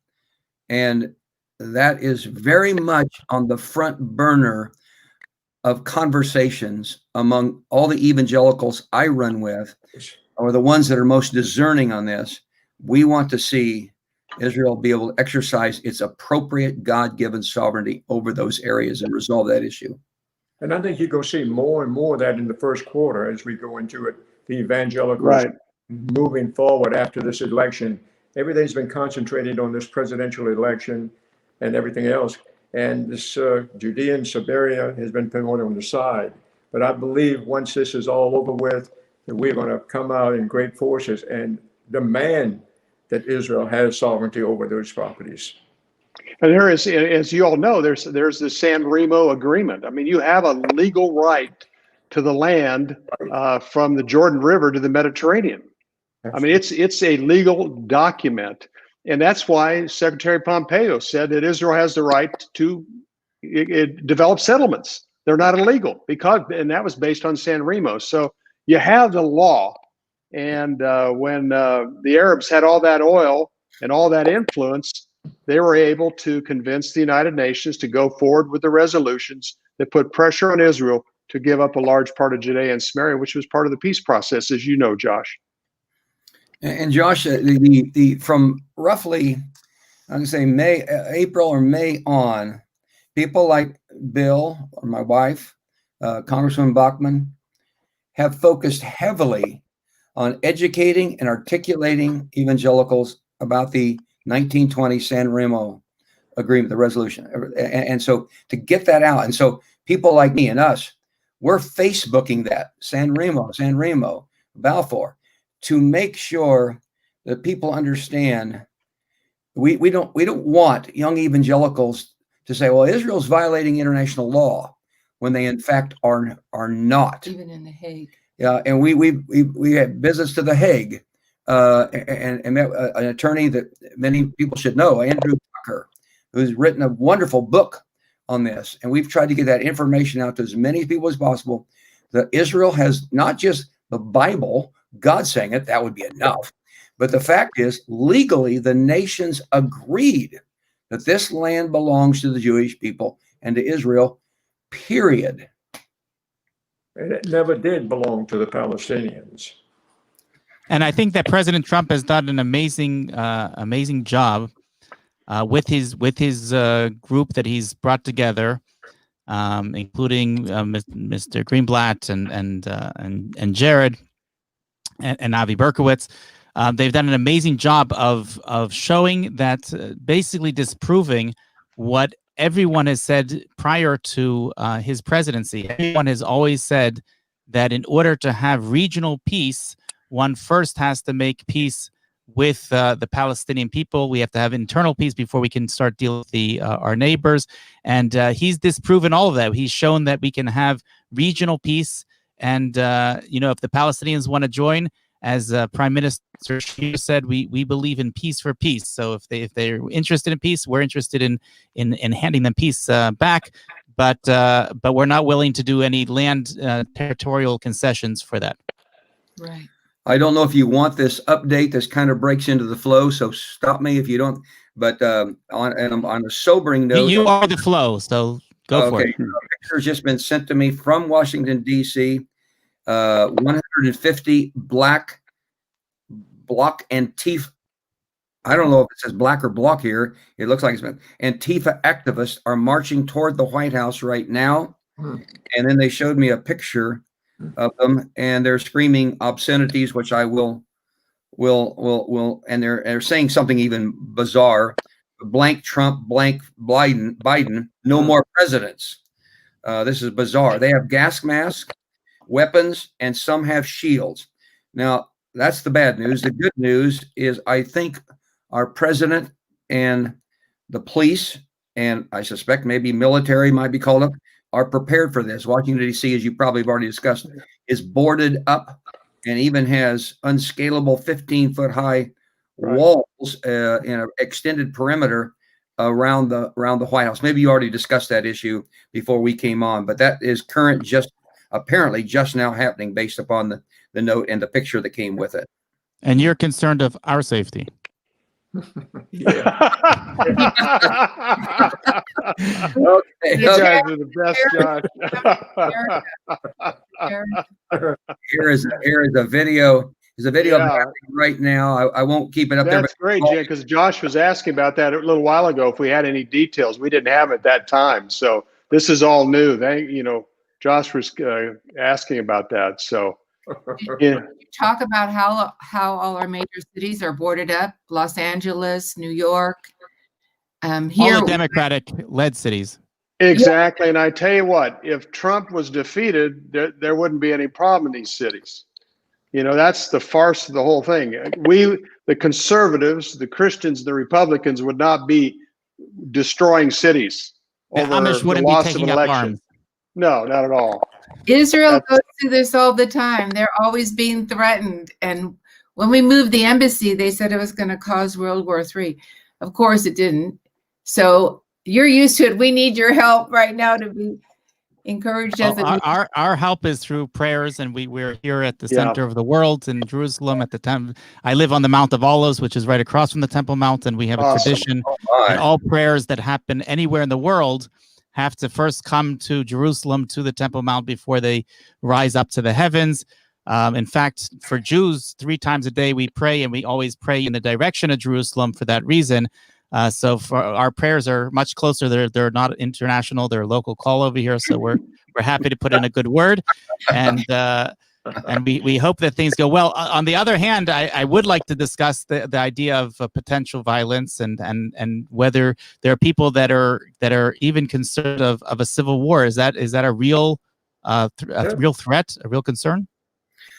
And that is very much on the front burner of conversations among all the evangelicals I run with, or the ones that are most discerning on this. We want to see Israel be able to exercise its appropriate God-given sovereignty over those areas and resolve that issue. And I think you're going to see more and more of that in the first quarter as we go into it. The evangelicals Right. moving forward after this election. Everything's been concentrated on this presidential election and everything else. And this Judea and Samaria has been put on the side. But I believe once this is all over with, that we're going to come out in great forces and demand that Israel has sovereignty over those properties. And there is, as you all know, there's the San Remo agreement. I mean, you have a legal right to the land from the Jordan River to the Mediterranean. I mean, it's a legal document, and that's why Secretary Pompeo said that Israel has the right to develop settlements. They're not illegal and that was based on San Remo. So you have the law, and when the Arabs had all that oil and all that influence, they were able to convince the United Nations to go forward with the resolutions that put pressure on Israel to give up a large part of Judea and Samaria, which was part of the peace process, as you know, Josh. And Josh, from roughly, I'm going to say April or May on, people like Bill or my wife, Congresswoman Bachmann, have focused heavily on educating and articulating evangelicals about the 1920 San Remo agreement, the resolution. And so to get that out, and so people like me and us, we're Facebooking that San Remo, Balfour, to make sure that people understand we don't want young evangelicals to say, well, Israel's violating international law, when they in fact are not. Even in The Hague. Yeah, and we had visits to The Hague, and met an attorney that many people should know, Andrew Tucker, who's written a wonderful book on this. And we've tried to get that information out to as many people as possible, that Israel has not just the Bible, God saying it, that would be enough. But the fact is, legally, the nations agreed that this land belongs to the Jewish people and to Israel, period. And it never did belong to the Palestinians. And I think that President Trump has done an amazing job with his group that he's brought together, including Mr. Greenblatt and Jared and Avi Berkowitz. They've done an amazing job of showing that, basically disproving what everyone has said prior to his presidency. Everyone has always said that in order to have regional peace, one first has to make peace with the Palestinian people. We have to have internal peace before we can start dealing with our neighbors. And he's disproven all of that. He's shown that we can have regional peace. And, if the Palestinians want to join, as Prime Minister Scheer said, we believe in peace for peace. So if they're interested in peace, we're interested in handing them peace back. But we're not willing to do any land territorial concessions for that. Right. I don't know if you want this update. This kind of breaks into the flow, so stop me if you don't. But on a sobering note, You are the flow, so go for it. A picture has just been sent to me from Washington, D.C. 150 black bloc Antifa. I don't know if it says black or block here. It looks like it's been Antifa activists are marching toward the White House right now. And then they showed me a picture of them, and they're screaming obscenities, which I will, and they're saying something even bizarre. Blank Trump, blank Biden, no more presidents. This is bizarre. They have gas masks, weapons, and some have shields. Now, that's the bad news. The good news is I think our president and the police, and I suspect maybe military might be called up, are prepared for this. Washington, D.C., as you probably have already discussed, is boarded up and even has unscalable 15-foot high walls in an extended perimeter around the White House. Maybe you already discussed that issue before we came on, but that is current, just apparently just now happening based upon the note and the picture that came with it. And you're concerned of our safety. Okay, You guys are the best, Josh. here is a video. There's a video Yeah. happening right now. I won't keep it up there. That's great, Jim, because Josh was asking about that a little while ago. If we had any details, we didn't have at that time. So this is all new. Josh was asking about that. So, yeah. Talk about how all our major cities are boarded up: Los Angeles, New York. All Here, the Democratic-led cities. Exactly. And I tell you what, if Trump was defeated, there wouldn't be any problem in these cities. That's the farce of the whole thing. We, the conservatives, the Christians, the Republicans would not be destroying cities The over Amish the wouldn't be loss of taking an up election. arms. No, not at all. Israel goes through this all the time. They're always being threatened. And when we moved the embassy, they said it was going to cause World War III. Of course, it didn't. So you're used to it. We need your help right now to be encouraged as Our help is through prayers, and we're here at the Yeah. center of the world in Jerusalem at the temple. I live on the Mount of Olives, which is right across from the Temple Mount, and we have a Awesome. tradition that all prayers that happen anywhere in the world have to first come to Jerusalem, to the Temple Mount, before they rise up to the heavens. In fact, for Jews, 3 times a day we pray, and we always pray in the direction of Jerusalem for that reason. So for our prayers are much closer. They're not international. They're a local call over here. So we're happy to put in a good word, and we hope that things go well. On the other hand, I would like to discuss the idea of potential violence and whether there are people that are even concerned of a civil war. Is that a real real threat, a real concern?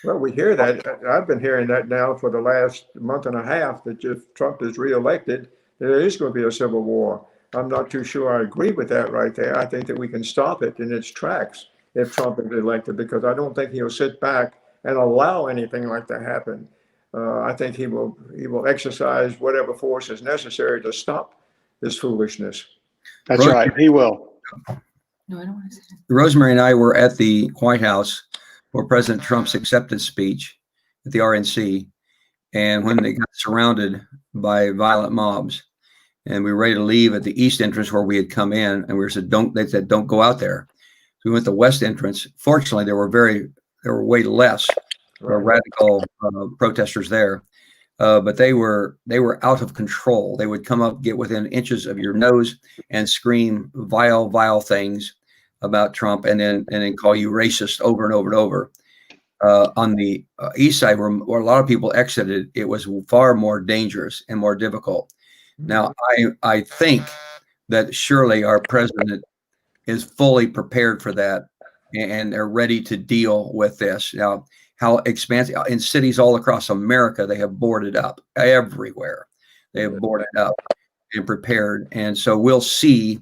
Well, we hear that. I've been hearing that now for the last month and a half, that if Trump is reelected, there is going to be a civil war. I'm not too sure I agree with that right there. I think that we can stop it in its tracks if Trump is elected, because I don't think he'll sit back and allow anything like that happen. I think he will exercise whatever force is necessary to stop this foolishness. That's right. He will. No, I don't want to say that. Rosemary and I were at the White House for President Trump's acceptance speech at the RNC, and when they got surrounded by violent mobs, and we were ready to leave at the east entrance where we had come in, and they said, don't go out there. So we went to the west entrance. Fortunately, there were way less radical protesters there, but they were out of control. They would come up, get within inches of your nose, and scream vile things about Trump, and then call you racist over and over and over. On the east side, where a lot of people exited, it was far more dangerous and more difficult. Now, I think that surely our president is fully prepared for that, and they're ready to deal with this. Now, how expansive in cities all across America, they have boarded up everywhere. They have boarded up and prepared. And so we'll see.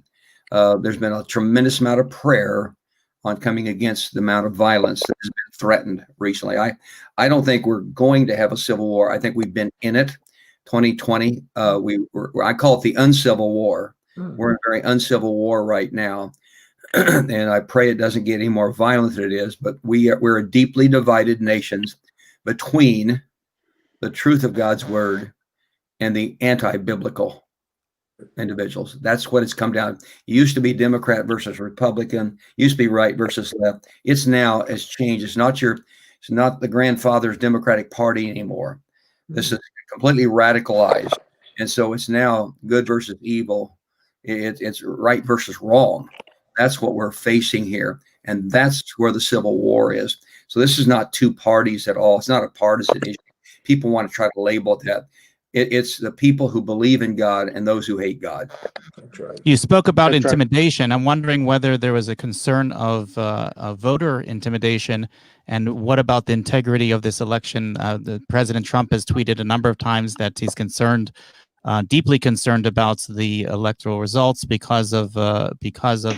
There's been a tremendous amount of prayer on coming against the amount of violence that has been threatened recently. I don't think we're going to have a civil war. I think we've been in it. 2020, I call it the uncivil war. We're in a very uncivil war right now. And I pray it doesn't get any more violent than it is, but we're a deeply divided nation between the truth of God's word and the anti-biblical individuals. That's what it's come down. It used to be Democrat versus Republican, used to be right versus left. It's changed. It's not the grandfather's Democratic Party anymore. This is completely radicalized. And so it's now good versus evil. It's right versus wrong. That's what we're facing here. And that's where the Civil War is. So this is not two parties at all. It's not a partisan issue. People want to try to label it that. It's the people who believe in God and those who hate God. That's right. You spoke about That's right. intimidation. I'm wondering whether there was a concern of voter intimidation, and what about the integrity of this election? The President Trump has tweeted a number of times that he's concerned, deeply concerned about the electoral results because of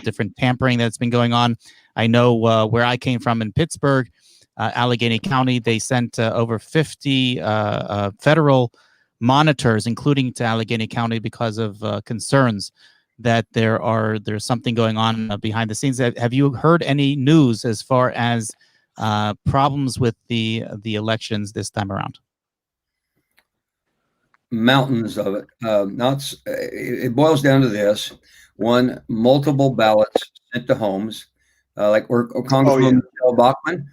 different tampering that's been going on. I know where I came from in Pittsburgh, Allegheny County, they sent over 50 federal monitors, including to Allegheny County, because of concerns that there's something going on behind the scenes. Have you heard any news as far as problems with the elections this time around? Mountains of it. It boils down to this: one, multiple ballots sent to homes, or Congresswoman Michelle Bachmann.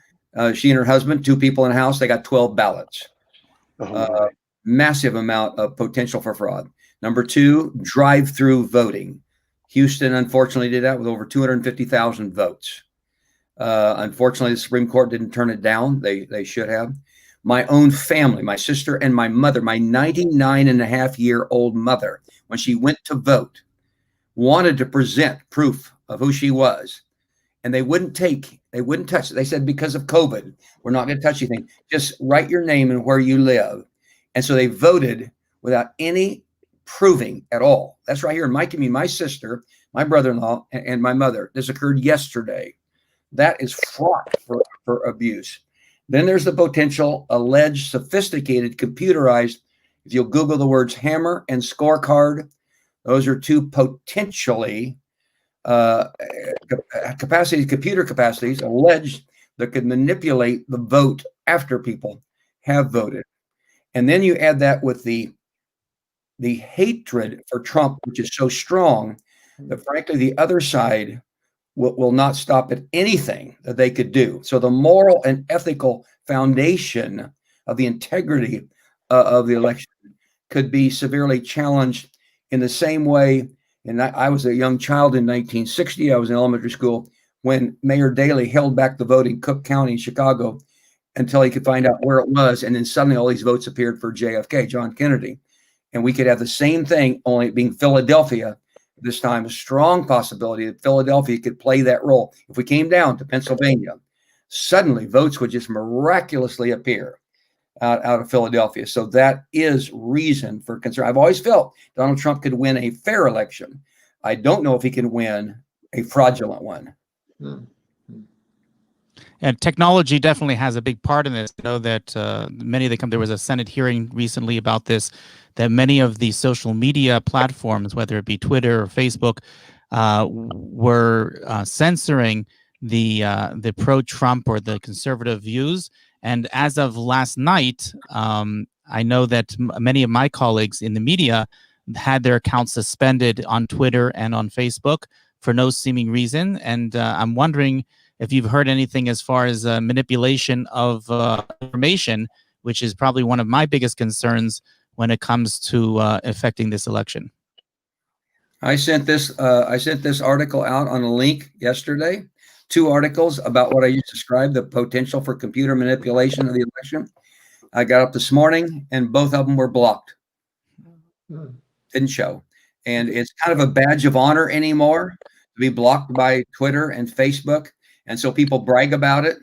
She and her husband, 2 people in a house, they got 12 ballots. Oh, Massive amount of potential for fraud. Number 2, drive-through voting. Houston, unfortunately, did that with over 250,000 votes. Unfortunately, the Supreme Court didn't turn it down. They should have. My own family, my sister and my mother, my 99-and-a-half-year-old mother, when she went to vote, wanted to present proof of who she was. And they wouldn't touch it. They said, because of COVID, we're not going to touch anything. Just write your name and where you live. And so they voted without any proving at all. That's right here in my community. My sister, my brother-in-law, and my mother. This occurred yesterday. That is fraught for abuse. Then there's the potential alleged sophisticated computerized. If you'll Google the words hammer and scorecard, those are 2 potentially computer capacities alleged that could manipulate the vote after people have voted. And then you add that with the hatred for Trump, which is so strong that frankly the other side will not stop at anything that they could do. So the moral and ethical foundation of the integrity of the election could be severely challenged in the same way. And I was a young child in 1960. I was in elementary school when Mayor Daley held back the vote in Cook County in Chicago until he could find out where it was. And then suddenly all these votes appeared for JFK, John Kennedy. And we could have the same thing, only being Philadelphia. This time, a strong possibility that Philadelphia could play that role. If we came down to Pennsylvania, suddenly votes would just miraculously appear out of Philadelphia. So that is reason for concern. I've always felt Donald Trump could win a fair election. I don't know if he can win a fraudulent one. And technology definitely has a big part in this. I know that there was a Senate hearing recently about this, that many of the social media platforms, whether it be Twitter or Facebook, were censoring the pro-Trump or the conservative views. And as of last night, I know that many of my colleagues in the media had their accounts suspended on Twitter and on Facebook for no seeming reason. And I'm wondering if you've heard anything as far as manipulation of information, which is probably one of my biggest concerns when it comes to affecting this election. I sent this article out on a link yesterday. 2 articles about what I just described, the potential for computer manipulation of the election. I got up this morning and both of them were blocked. Didn't show. And it's kind of a badge of honor anymore to be blocked by Twitter and Facebook. And so people brag about it.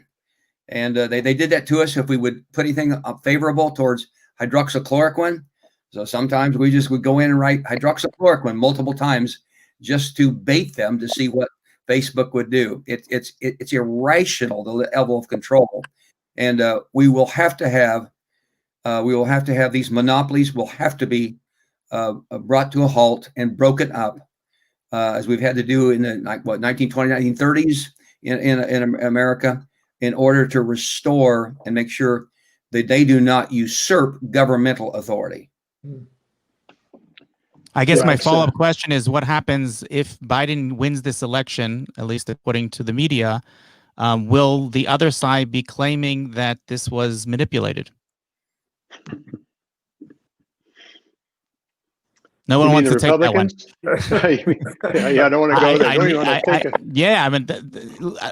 And they did that to us if we would put anything favorable towards hydroxychloroquine. So sometimes we just would go in and write hydroxychloroquine multiple times just to bait them to see what Facebook would do. It's irrational, the level of control. And we will have to have these monopolies will have to be brought to a halt and broken up, as we've had to do in the 1920s, 1930s in America, in order to restore and make sure that they do not usurp governmental authority. I guess my follow-up question is, what happens if Biden wins this election, at least according to the media? Will the other side be claiming that this was manipulated? No one You mean wants the to take that one. Republicans? Yeah, I don't want to go there. Don't you want to take it? Yeah, I mean,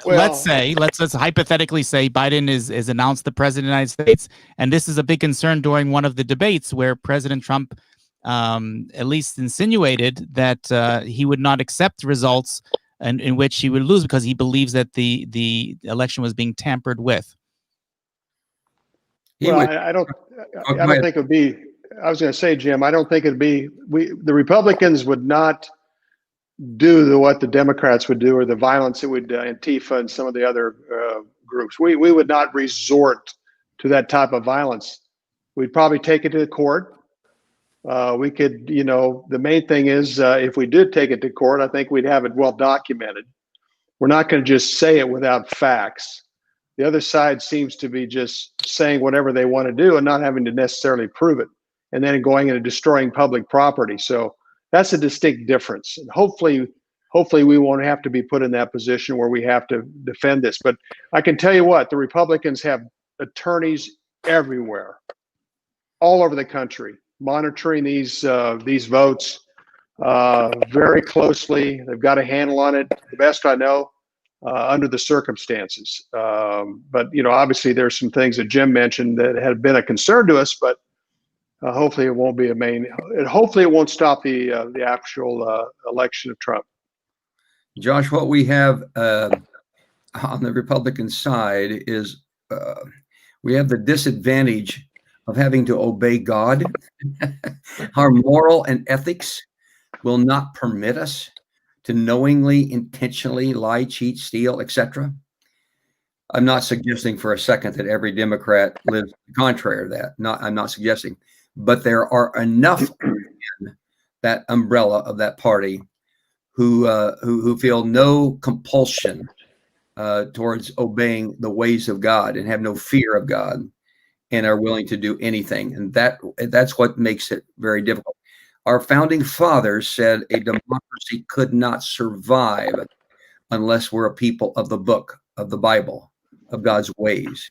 Well- let's hypothetically say Biden is announced the president of the United States, and this is a big concern during one of the debates where President Trump at least insinuated that he would not accept results in which he would lose because he believes that the election was being tampered with. He Well, would- I don't Oh, go I don't ahead. think it would be, I was going to say, Jim, I don't think it'd be, the Republicans would not do what the Democrats would do, or the violence that would Antifa and some of the other groups. We would not resort to that type of violence. We'd probably take it to the court. We could, the main thing is if we did take it to court, I think we'd have it well documented. We're not going to just say it without facts. The other side seems to be just saying whatever they want to do and not having to necessarily prove it, and then going and destroying public property. So that's a distinct difference. And hopefully we won't have to be put in that position where we have to defend this. But I can tell you what, the Republicans have attorneys everywhere, all over the country, monitoring these votes very closely. They've got a handle on it, the best I know, under the circumstances. But obviously there's some things that Jim mentioned that had been a concern to us, but hopefully it won't be a main, and hopefully it won't stop the actual election of Trump. Josh, what we have on the Republican side is we have the disadvantage of having to obey God. Our moral and ethics will not permit us to knowingly, intentionally lie, cheat, steal, etc. I'm not suggesting for a second that every Democrat lives contrary to that. I'm not suggesting, but there are enough in that umbrella of that party who feel no compulsion towards obeying the ways of God and have no fear of God and are willing to do anything. And that's what makes it very difficult. Our founding fathers said a democracy could not survive unless we're a people of the book, of the Bible, of God's ways.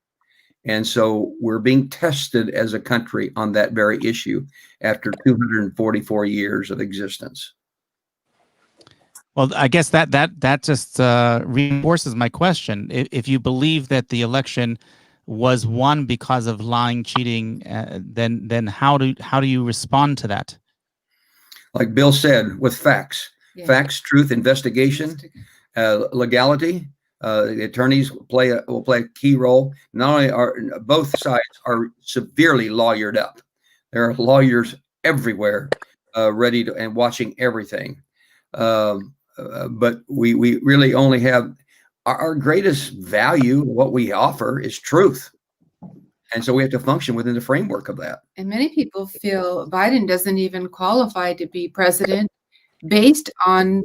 And so we're being tested as a country on that very issue after 244 years of existence. Well, I guess that just reinforces my question. If you believe that the election was won because of lying, cheating, then how do you respond to that? Like Bill said, with facts, facts, truth, investigation, legality. The attorneys will play a key role. Not only are both sides are severely lawyered up. There are lawyers everywhere, ready to and watching everything. But we really only have our greatest value. What we offer is truth. And so we have to function within the framework of that. And many people feel Biden doesn't even qualify to be president based on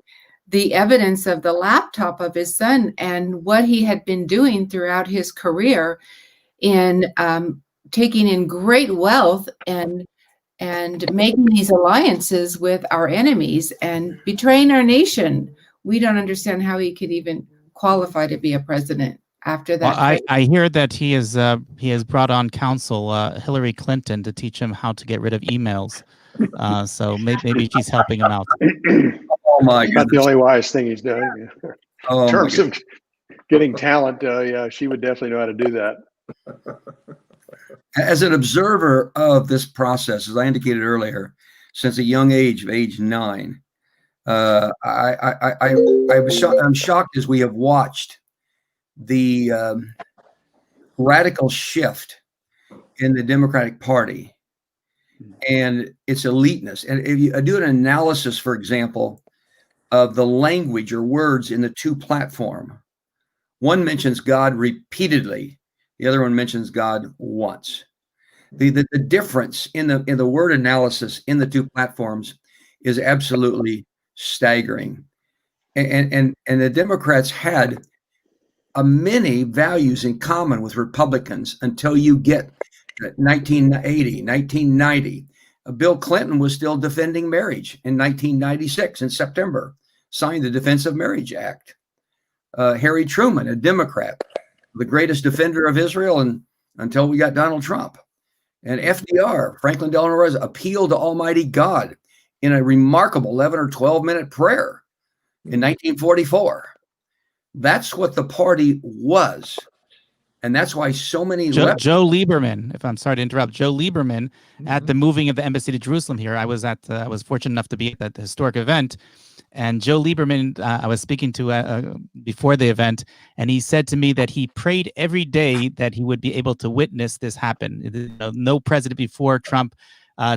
the evidence of the laptop of his son and what he had been doing throughout his career in taking in great wealth and making these alliances with our enemies and betraying our nation. We don't understand how he could even qualify to be a president after that. Well, I hear that he has brought on counsel Hillary Clinton to teach him how to get rid of emails. So maybe she's helping him out. Oh my Not the only wise thing he's done. Oh, In terms of getting talent, yeah, she would definitely know how to do that. As an observer of this process, as I indicated earlier, since a young age of age 9, I'm shocked as we have watched the radical shift in the Democratic Party and its eliteness. And if you do an analysis, for example, of the language or words in the two platform, one mentions God repeatedly, the other one mentions God once. The difference in the word analysis in the two platforms is absolutely staggering. And the Democrats had many values in common with Republicans until you get 1980, 1990. Bill Clinton was still defending marriage in 1996 in September, signed the Defense of Marriage Act. Harry Truman, a Democrat, the greatest defender of Israel until we got Donald Trump. And FDR, Franklin Delano Roosevelt, appealed to Almighty God in a remarkable 11 or 12-minute prayer in 1944. That's what the party was. And that's why so many Joe Lieberman, if I'm sorry to interrupt, Joe Lieberman, at the moving of the embassy to Jerusalem here, I was fortunate enough to be at that historic event, and Joe Lieberman, I was speaking to before the event, and he said to me that he prayed every day that he would be able to witness this happen. No president before Trump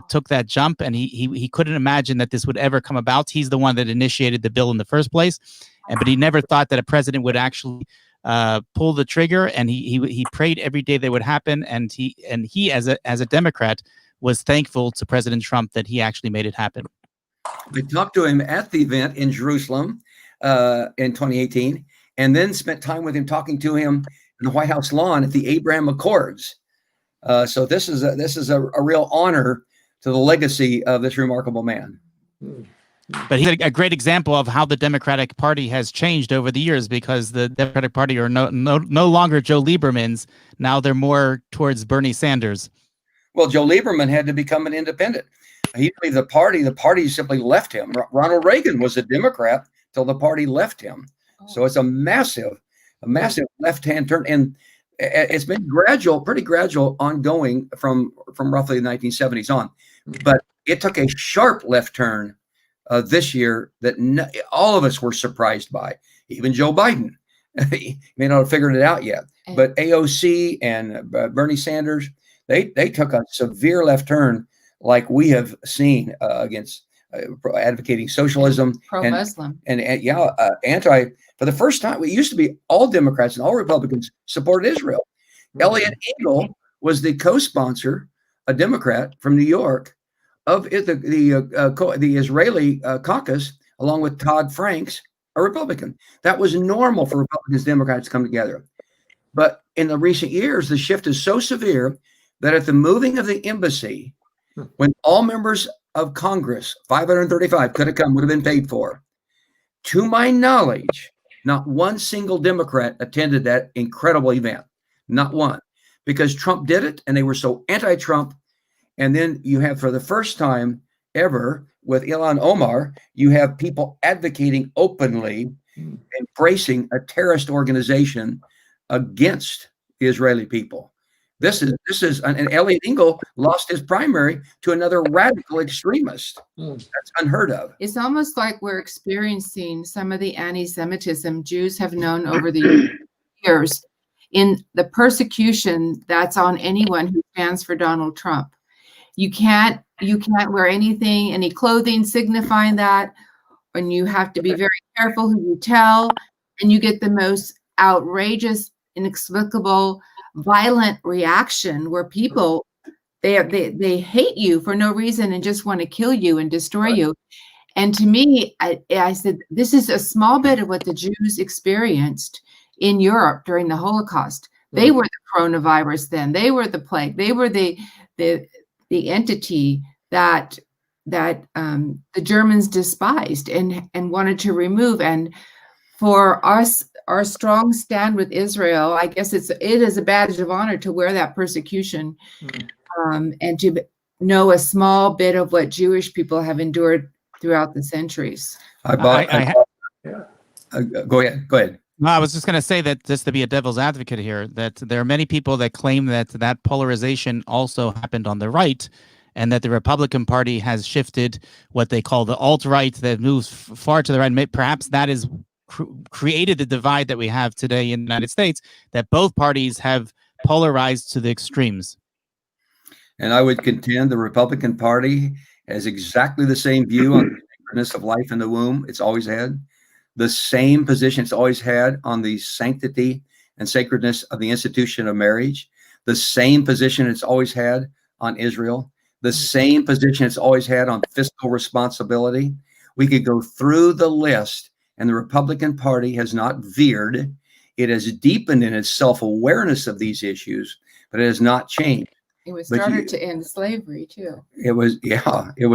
took that jump, and he couldn't imagine that this would ever come about. He's the one that initiated the bill in the first place, but he never thought that a president would actually pull the trigger, and he prayed every day that would happen, and he as a Democrat was thankful to President Trump that he actually made it happen. I talked to him at the event in Jerusalem in 2018, and then spent time with him, talking to him in the White House lawn at the Abraham Accords. So this is a real honor to the legacy of this remarkable man. But he's a great example of how the Democratic Party has changed over the years, because the Democratic Party are no longer Joe Lieberman's. Now they're more towards Bernie Sanders. Well, Joe Lieberman had to become an independent. He leave the party. The party simply left him. Ronald Reagan was a Democrat till the party left him. So it's a massive left-hand turn, and it's been pretty gradual, ongoing from roughly the 1970s on. But it took a sharp left turn this year that all of us were surprised by. Even Joe Biden, he may not have figured it out yet. But AOC and Bernie Sanders, they took a severe left turn, like we have seen against advocating socialism, pro-Muslim, and anti. For the first time, it used to be all Democrats and all Republicans supported Israel. Elliot Engel was the co-sponsor, a Democrat from New York, of the Israeli caucus, along with Todd Franks, a Republican. That was normal for Republicans and Democrats to come together. But in the recent years, the shift is so severe that at the moving of the embassy, when all members of Congress, 535, could have come, would have been paid for, to my knowledge, not one single Democrat attended that incredible event. Not one. Because Trump did it, and they were so anti-Trump. And then you have, for the first time ever, with Ilhan Omar, you have people advocating openly, embracing a terrorist organization against the Israeli people. This is, and Elliot Engel lost his primary to another radical extremist. That's unheard of. It's almost like we're experiencing some of the anti-Semitism Jews have known over the years in the persecution that's on anyone who stands for Donald Trump. You can't wear anything, any clothing signifying that, and you have to be very careful who you tell, and you get the most outrageous, inexplicable, violent reaction where people they hate you for no reason and just want to kill you and destroy you. And to me, I said, this is a small bit of what the Jews experienced in Europe during the Holocaust. They were the coronavirus then. They were the plague. They were the entity that the Germans despised and wanted to remove. And for us, our strong stand with Israel, I guess it is a badge of honor to wear that persecution, and to know a small bit of what Jewish people have endured throughout the centuries. Go ahead. No, I was just going to say that, just to be a devil's advocate here, that there are many people that claim that polarization also happened on the right, and that the Republican Party has shifted what they call the alt-right, that moves far to the right. Perhaps that is created the divide that we have today in the United States, that both parties have polarized to the extremes. And I would contend the Republican Party has exactly the same view on the sacredness of life in the womb it's always had, the same position it's always had on the sanctity and sacredness of the institution of marriage, the same position it's always had on Israel, the same position it's always had on fiscal responsibility. We could go through the list, and the Republican Party has not veered. It has deepened in its self-awareness of these issues, but it has not changed. It was started to end slavery too. It was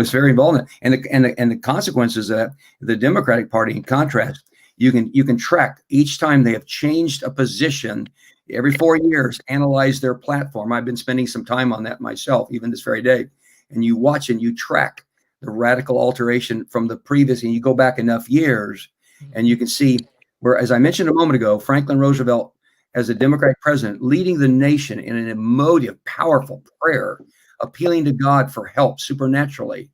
very involved, and the consequences of the Democratic Party, in contrast, you can track each time they have changed a position. Every 4 years, analyze their platform. I've been spending some time on that myself, even this very day. And you watch and you track the radical alteration from the previous, and you go back enough years, and you can see where, as I mentioned a moment ago, Franklin Roosevelt, as a Democratic president, leading the nation in an emotive, powerful prayer, appealing to God for help supernaturally.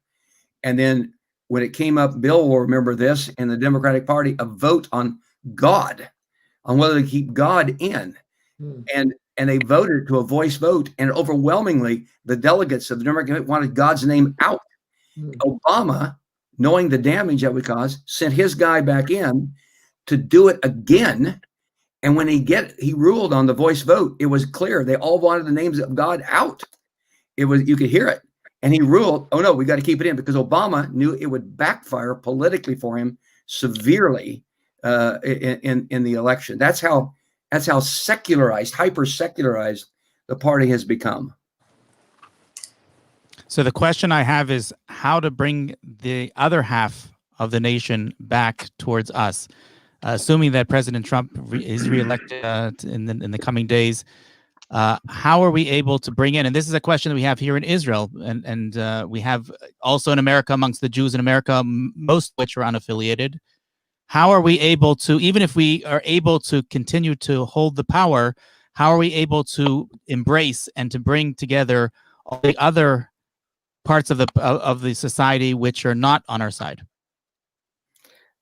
And then when it came up, Bill will remember this, in the Democratic Party, a vote on God, on whether to keep God in. And they voted to a voice vote, and overwhelmingly the delegates of the Democratic wanted God's name out. Obama, knowing the damage that would cause, sent his guy back in to do it again. And when he ruled on the voice vote, it was clear they all wanted the names of God out. It was, you could hear it. And he ruled, oh no, we got to keep it in, because Obama knew it would backfire politically for him severely in the election. That's how secularized, hyper secularized the party has become. So the question I have is how to bring the other half of the nation back towards us, assuming that President Trump is reelected in the coming days. How are we able to bring in, and this is a question that we have here in Israel, and we have also in America, amongst the Jews in America, most of which are unaffiliated. How are we able to, even if we are able to continue to hold the power, how are we able to embrace and to bring together all the other parts of the society which are not on our side?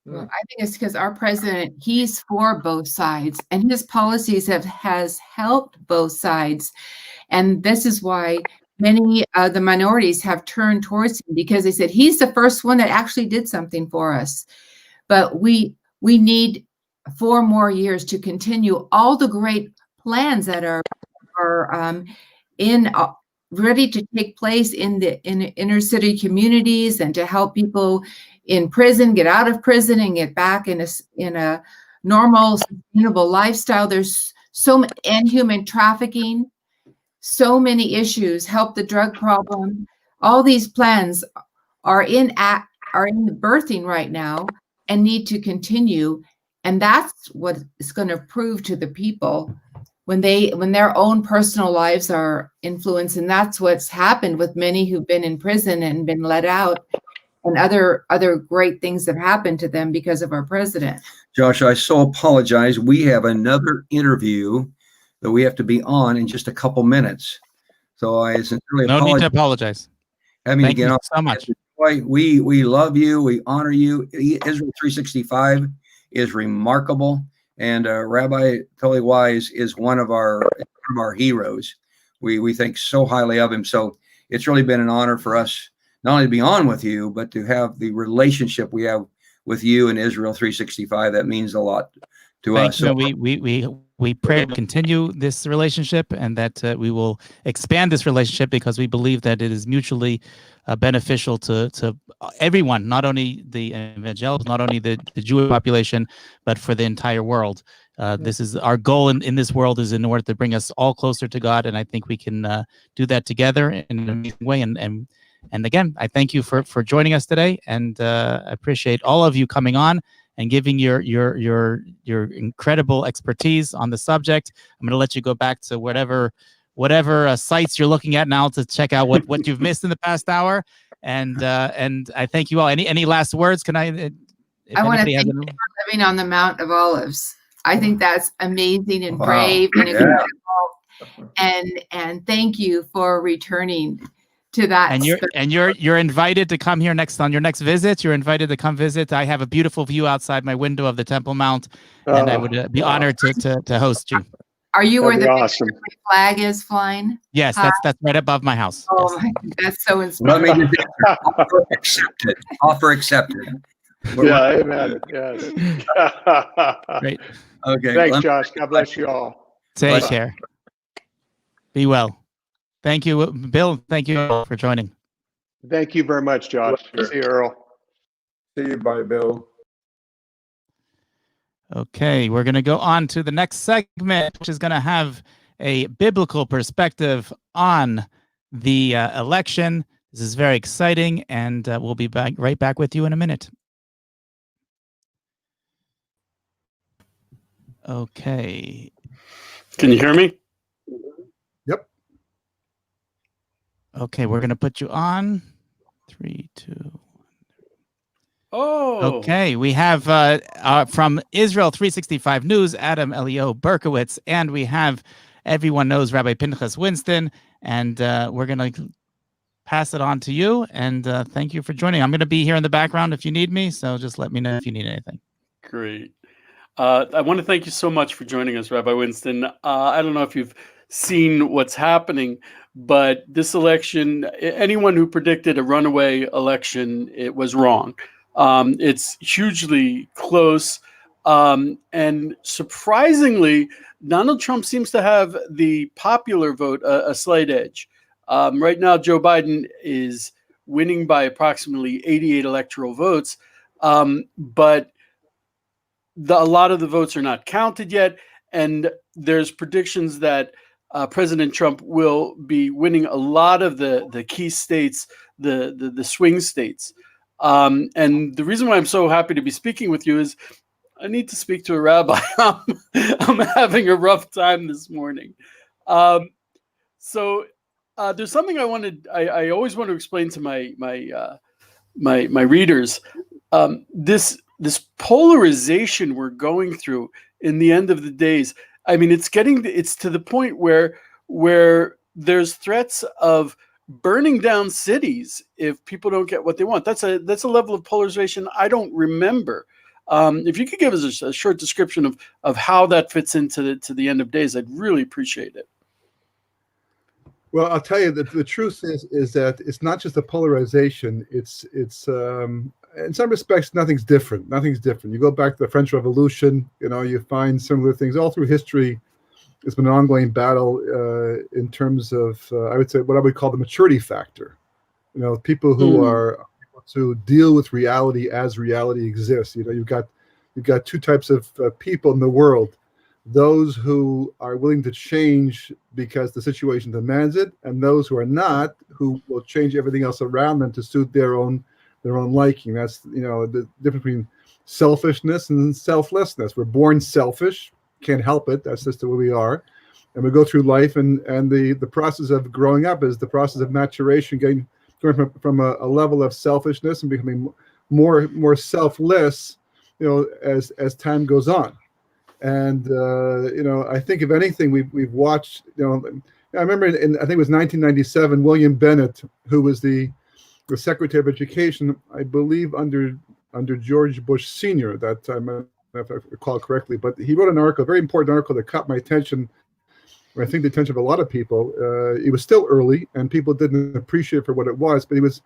Well, I think it's because our president, he's for both sides, and his policies has helped both sides. And this is why many of the minorities have turned towards him, because they said he's the first one that actually did something for us. But we need 4 more years to continue all the great plans that are ready to take place in inner city communities, and to help people in prison get out of prison and get back in a normal, sustainable lifestyle. There's and human trafficking, so many issues. Help the drug problem. All these plans are in the birthing right now and need to continue. And that's what is going to prove to the people when their own personal lives are influenced. And that's what's happened with many who've been in prison and been let out, and other great things have happened to them because of our president. Josh, I so apologize. We have another interview that we have to be on in just a couple minutes. So I sincerely No need to apologize. Thank you so much. We love you. We honor you. Israel 365 is remarkable. And Rabbi Tully Wise is one of our heroes. We think so highly of him. So it's really been an honor for us not only to be on with you, but to have the relationship we have with you and Israel 365. That means a lot to us. So we pray to continue this relationship, and that we will expand this relationship, because we believe that it is mutually beneficial to everyone, not only the evangelicals, not only the Jewish population, but for the entire world. This is our goal in this world, is in order to bring us all closer to God, and I think we can do that together in an amazing way. And again, I thank you for joining us today, and I appreciate all of you coming on and giving your incredible expertise on the subject. I'm going to let you go back to whatever sites you're looking at now to check out what you've missed in the past hour. And I thank you all. Any last words? Can I want to thank you for living on the Mount of Olives. I think that's amazing and brave and incredible. And thank you for returning to that. And you're invited to come here on your next visit. You're invited to come visit. I have a beautiful view outside my window of the Temple Mount, and I would be honored to host you. Are you where the awesome flag is flying? Yes, that's right above my house. Oh, yes. That's so inspiring. Offer accepted. Yeah, amen. Yes. Great. Okay. Thanks, Josh. God bless you all. Take care. Be well. Thank you, Bill. Thank you all for joining. Thank you very much, Josh. See you, Earl. See you, bye, Bill. Okay, we're going to go on to the next segment, which is going to have a biblical perspective on the election. This is very exciting, and we'll be right back with you in a minute. Okay. Can you hear me? Yep. Okay, we're going to put you on. 3, 2. Oh, Okay, we have from Israel 365 News, Adam Elio Berkowitz, and we have everyone knows Rabbi Pinchas Winston, and we're going to pass it on to you. And thank you for joining. I'm going to be here in the background if you need me, so just let me know if you need anything. great. I want to thank you so much for joining us, Rabbi Winston. I don't know if you've seen what's happening, but this election, anyone who predicted a runaway election, it was wrong. It's hugely close. And surprisingly, Donald Trump seems to have the popular vote a slight edge. Right now, Joe Biden is winning by approximately 88 electoral votes, but a lot of the votes are not counted yet. And there's predictions that President Trump will be winning a lot of the key states, the swing states. And the reason why I'm so happy to be speaking with you is I need to speak to a rabbi. I'm having a rough time this morning. So there's something I always want to explain to my readers. This polarization we're going through in the end of the days. I mean, it's to the point where there's threats of burning down cities if people don't get what they want. That's a level of polarization I don't remember. If you could give us a short description of how that fits into the end of days, I'd really appreciate it. Well, I'll tell you that the truth is that it's not just a polarization. It's in some respects nothing's different. Nothing's different. You go back to the French Revolution, you find similar things all through history. It's been an ongoing battle in terms of I would say what I would call the maturity factor. People who are able to deal with reality as reality exists. You've got two types of people in the world. Those who are willing to change because the situation demands it, and those who are not, who will change everything else around them to suit their own liking. That's the difference between selfishness and selflessness. We're born selfish, can't help it. That's just the way we are, and we go through life, and the process of growing up is the process of maturation, going from a level of selfishness and becoming more selfless, as time goes on. And I think if anything, we've watched. I remember I think it was 1997. William Bennett, who was the Secretary of Education, I believe under George Bush Sr. at that time, if I recall correctly. But he wrote an article, a very important article that caught my attention. I think the attention of a lot of people. It was still early, and people didn't appreciate it for what it was. But he was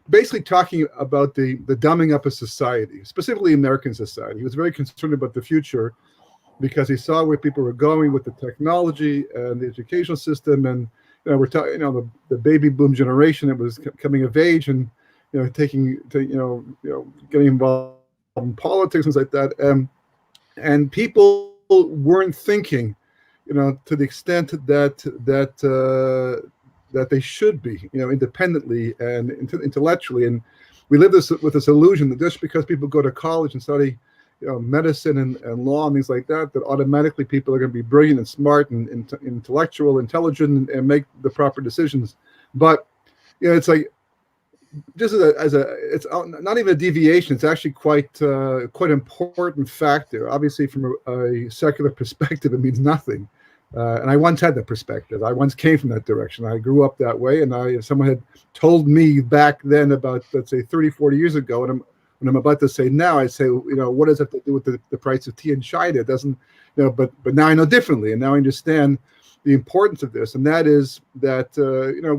basically talking about the dumbing up of society, specifically American society. He was very concerned about the future, because he saw where people were going with the technology and the educational system, and we're talking, the baby boom generation that was coming of age, and getting involved in politics and things like that, and people weren't thinking, to the extent that they should be, independently and intellectually, and we live with this illusion that just because people go to college and study medicine and law and things like that automatically people are going to be brilliant and smart and intellectual, intelligent, and make the proper decisions. But it's like just it's not even a deviation. It's actually quite important factor. Obviously, from a secular perspective, it means nothing. And I once had that perspective. I once came from that direction. I grew up that way, and someone had told me back then, about, let's say, 30, 40 years ago, and I'm about to say now, I say, what does it have to do with the price of tea in China? It doesn't, but now I know differently, and now I understand the importance of this, and that is that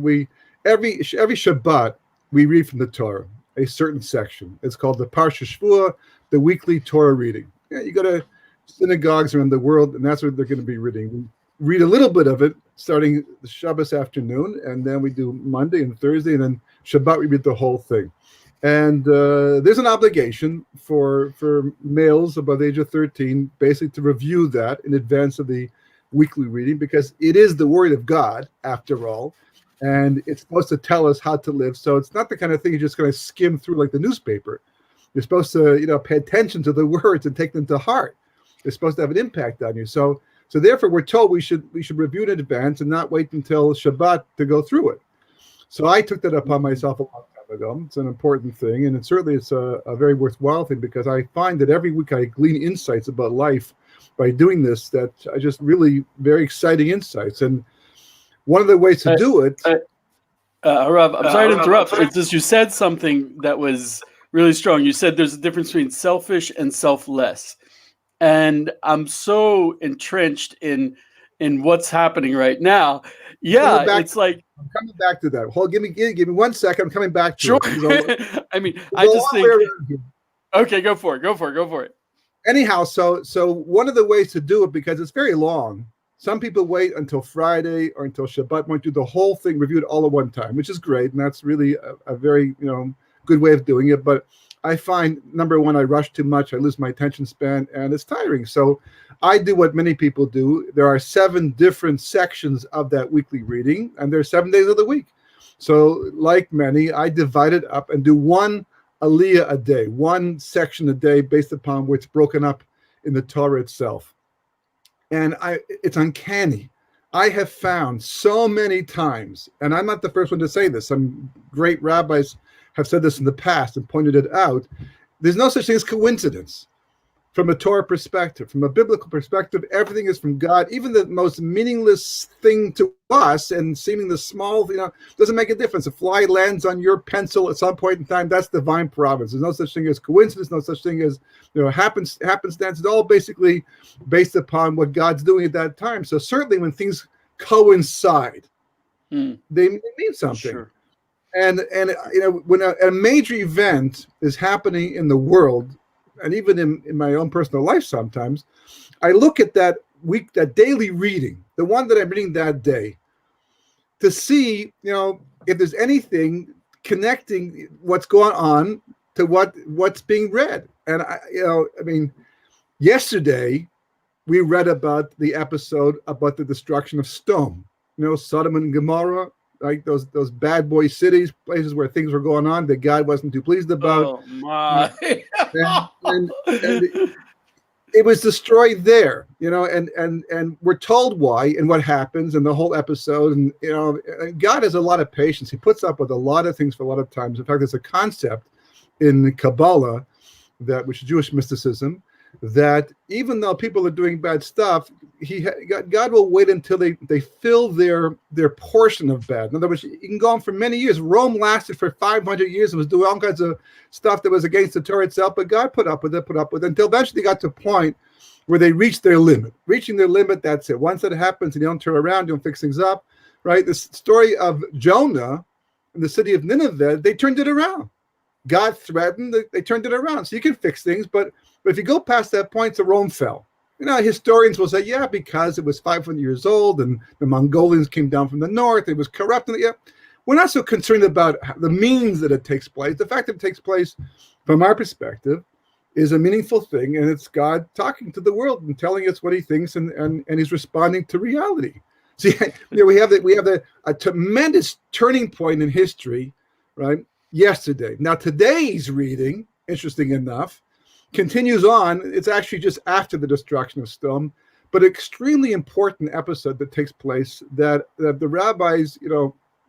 we every Shabbat we read from the Torah a certain section. It's called the Parsha Shvuah, the weekly Torah reading. You go to synagogues around the world, and that's what they're going to be reading. We read a little bit of it starting the Shabbos afternoon, and then we do Monday and Thursday, and then Shabbat we read the whole thing. And there's an obligation for males above the age of 13, basically to review that in advance of the weekly reading, because it is the Word of God, after all, and it's supposed to tell us how to live. So it's not the kind of thing you're just going to skim through like the newspaper. You're supposed to, pay attention to the words and take them to heart. They're supposed to have an impact on you. So therefore, we're told we should review it in advance and not wait until Shabbat to go through it. So I took that upon myself a long time time ago. It's an important thing, and it's a very worthwhile thing, because I find that every week I glean insights about life by doing this that are just really very exciting insights. And one of the ways to do it. Rob, I'm sorry to interrupt. It's just you said something that was really strong. You said there's a difference between selfish and selfless. And I'm so entrenched in what's happening right now. Yeah, it's like I'm coming back to that. Hold, give me 1 second. I'm coming back to sure. it. I mean, I just think. Okay, go for it. Anyhow, so one of the ways to do it, because it's very long. Some people wait until Friday or until Shabbat, want to do the whole thing, review it all at one time, which is great, and that's really a very good way of doing it. But I find, number one, I rush too much, I lose my attention span, and it's tiring. So I do what many people do. There are 7 different sections of that weekly reading, and there's 7 days of the week. So like many, I divide it up and do one aliyah a day, one section a day, based upon where it's broken up in the Torah itself. And it's uncanny. I have found so many times, and I'm not the first one to say this, some great rabbis have said this in the past and pointed it out, there's no such thing as coincidence from a Torah perspective. From a biblical perspective, everything is from God. Even the most meaningless thing to us and seeming the small, doesn't make a difference. A fly lands on your pencil at some point in time, that's divine providence. There's no such thing as coincidence, no such thing as happenstance. It's all basically based upon what God's doing at that time. So certainly when things coincide, they mean something. Sure. And when a major event is happening in the world, and even in my own personal life sometimes, I look at that daily reading, the one that I'm reading that day, to see, if there's anything connecting what's going on to what's being read. And yesterday we read about the episode about the destruction of Sodom, Sodom and Gomorrah, like those bad boy cities, places where things were going on that God wasn't too pleased about. Oh my! and it was destroyed there, and we're told why and what happens and the whole episode. And God has a lot of patience. He puts up with a lot of things for a lot of times. In fact, there's a concept in Kabbalah, which is Jewish mysticism, that even though people are doing bad stuff, God will wait until they fill their portion of bad. In other words, you can go on for many years. Rome lasted for 500 years and was doing all kinds of stuff that was against the Torah itself, but God put up with it, until eventually they got to a point where they reached their limit. Reaching their limit, that's it. Once that happens and you don't turn around, you don't fix things up, right? The story of Jonah in the city of Nineveh, they turned it around. God threatened, they turned it around. So you can fix things, but if you go past that point, so Rome fell. Historians will say, yeah, because it was 500 years old and the Mongolians came down from the north, it was corrupt. Yeah, we're not so concerned about the means that it takes place. The fact that it takes place, from our perspective, is a meaningful thing, and it's God talking to the world and telling us what he thinks, and he's responding to reality. See, we have a tremendous turning point in history, right? Yesterday. Now, today's reading, interesting enough, continues on. It's actually just after the destruction of Sodom, but extremely important episode that takes place that the rabbis,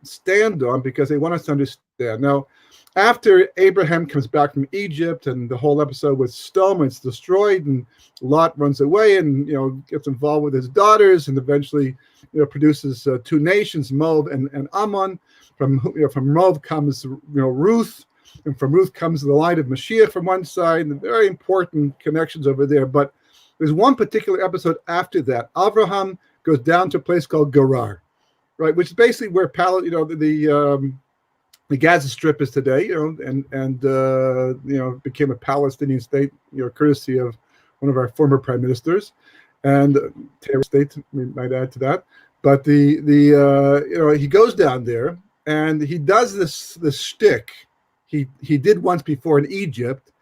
stand on because they want us to understand. Now, after Abraham comes back from Egypt and the whole episode with Sodom, it's destroyed, and Lot runs away and gets involved with his daughters, and eventually produces 2 nations, Moab and Ammon. From Moab comes Ruth. And from Ruth comes the line of Mashiach from one side, and very important connections over there. But there's one particular episode after that. Abraham goes down to a place called Gerar, right, which is basically where the Gaza Strip is today, and became a Palestinian state, courtesy of one of our former prime ministers, and terrorist state, we might add to that. But he goes down there and he does this shtick. He did once before in Egypt.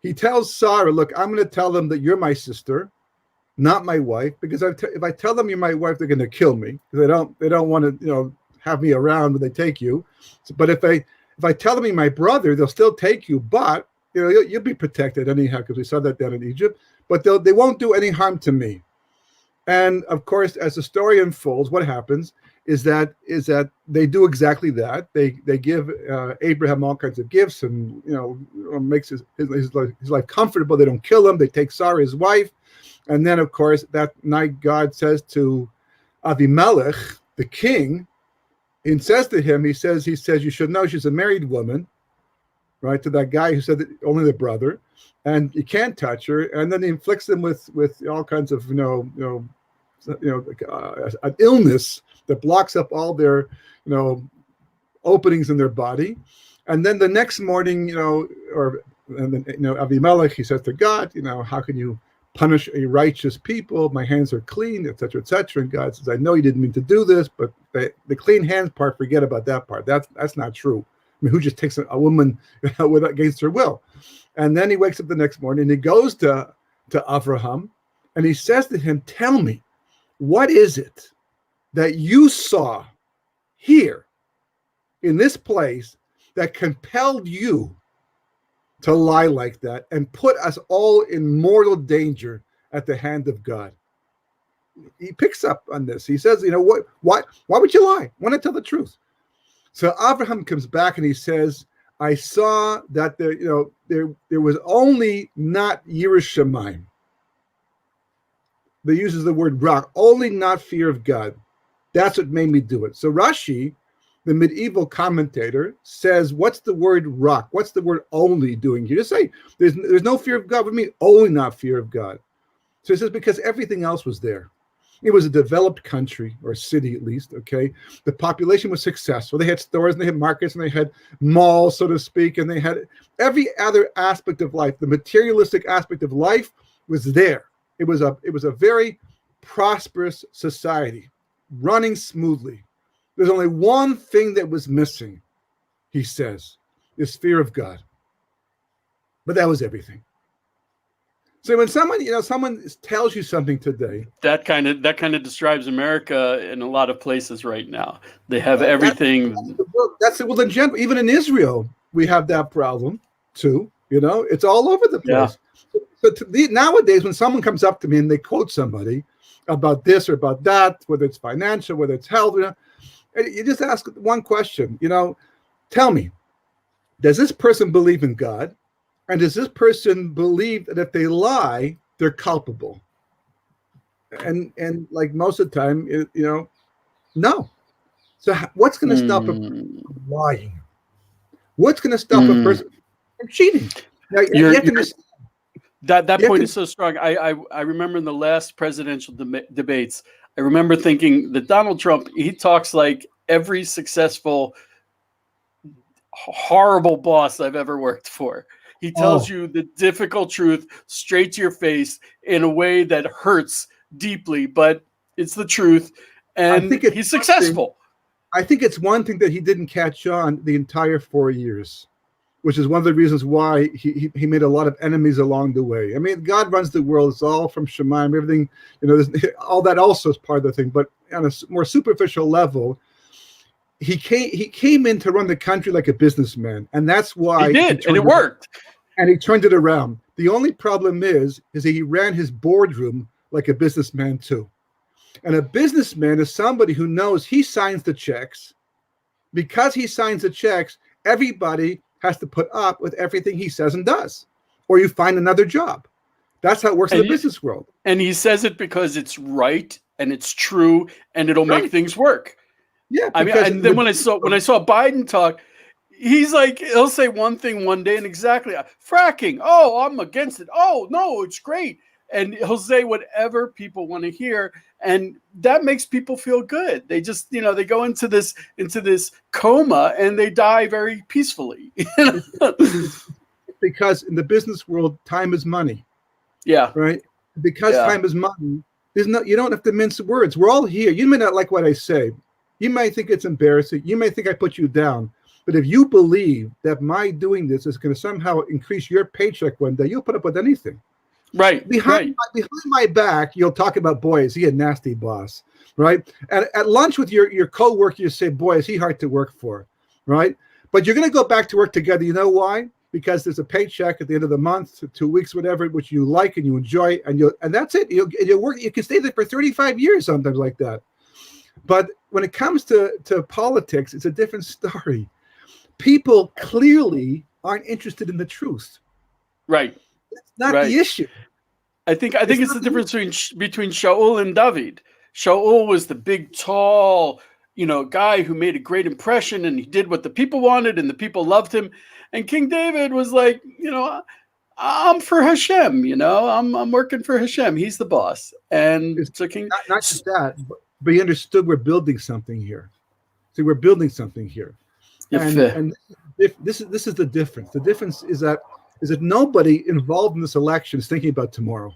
He tells Sarah, look, I'm going to tell them that you're my sister, not my wife, because if I tell them you're my wife, they're going to kill me. They don't want to have me around when they take you. But if I tell them you're my brother, they'll still take you, but you'll be protected anyhow, because we saw that down in Egypt. But they won't do any harm to me. And of course, as the story unfolds, what happens is that they do exactly that. They give Abraham all kinds of gifts, and makes his life comfortable. They don't kill him. They take Sarah, his wife, and then of course that night God says to Avimelech, the king, and says to him, he says, you should know she's a married woman, right? To that guy who said that only the brother, and you can't touch her. And then he inflicts them with all kinds of an illness that blocks up all their openings in their body. And then the next morning, Avimelech, he says to God, how can you punish a righteous people? My hands are clean, etc., etc. And God says, I know you didn't mean to do this, but the clean hands part, forget about that part. That's not true. I mean, who just takes a woman against her will? And then he wakes up the next morning and he goes to Avraham and he says to him, tell me, what is it that you saw here in this place that compelled you to lie like that and put us all in mortal danger at the hand of God? He picks up on this. He says, why would you lie? Why not tell the truth? So Abraham comes back and he says, I saw that there was only not Yerushalayim. They uses the word rock, only not fear of God. That's what made me do it. So Rashi, the medieval commentator, says, what's the word rock? What's the word only doing here? Just say, there's no fear of God with me, only not fear of God. So he says, because everything else was there. It was a developed country, or city at least, okay? The population was successful. They had stores, and they had markets, and they had malls, so to speak, and they had every other aspect of life. The materialistic aspect of life was there. It was a very prosperous society, running smoothly. There's only one thing that was missing, he says, is fear of God. But that was everything. So when someone tells you something today, that kind of describes America in a lot of places right now. They have everything. Well, in general, even in Israel, we have that problem too. It's all over the place. Yeah. So nowadays, when someone comes up to me and they quote somebody about this or about that, whether it's financial, whether it's health, you just ask one question. Tell me, does this person believe in God? And does this person believe that if they lie, they're culpable? And like most of the time, no. So what's going to stop a person from lying? What's going to stop a person from cheating? Now, that point is so strong. I remember in the last presidential debates, I remember thinking that Donald Trump, he talks like every successful, horrible boss I've ever worked for. He tells you the difficult truth straight to your face in a way that hurts deeply, but it's the truth, and he's successful. I think it's one thing that he didn't catch on the entire 4 years, which is one of the reasons why he made a lot of enemies along the way. I mean, God runs the world. It's all from Shemaim, everything, all that also is part of the thing. But on a more superficial level, he came in to run the country like a businessman, and that's why he did, and it worked. And he turned it around. The only problem is he ran his boardroom like a businessman too. And a businessman is somebody who knows he signs the checks. Because he signs the checks, everybody has to put up with everything he says and does, or you find another job. That's how it works in the business world. And he says it because it's right and it's true, and it'll make things work. Yeah, I mean, and then when I saw Biden talk, he's like, he'll say one thing one day and exactly fracking. Oh, I'm against it. Oh, no, it's great. And he'll say whatever people want to hear. And that makes people feel good. They just, they go into this coma and they die very peacefully. Because in the business world, time is money. Yeah. Right. Because time is money. You don't have to mince words. We're all here. You may not like what I say. You might think it's embarrassing. You may think I put you down. But if you believe that my doing this is going to somehow increase your paycheck one day, you'll put up with anything. Right. Behind my back, you'll talk about, boy, is he a nasty boss, right? And at lunch with your coworker, you say, boy, is he hard to work for, right? But you're going to go back to work together. You know why? because there's a paycheck at the end of the month, 2 weeks, whatever, which you like and you enjoy, and that's it. You'll work. You can stay there for 35 years, sometimes like that. But when it comes to politics, it's a different story. People clearly aren't interested in the truth. Right. That's not Right. the issue. I think it's the difference between Shaul and David. Shaul was the big, tall, guy who made a great impression, and he did what the people wanted, and the people loved him. And King David was like, I'm for Hashem. I'm working for Hashem. He's the boss. And so King, not just that, but he understood we're building something here. See, we're building something here, and this is the difference. The difference is that nobody involved in this election is thinking about tomorrow,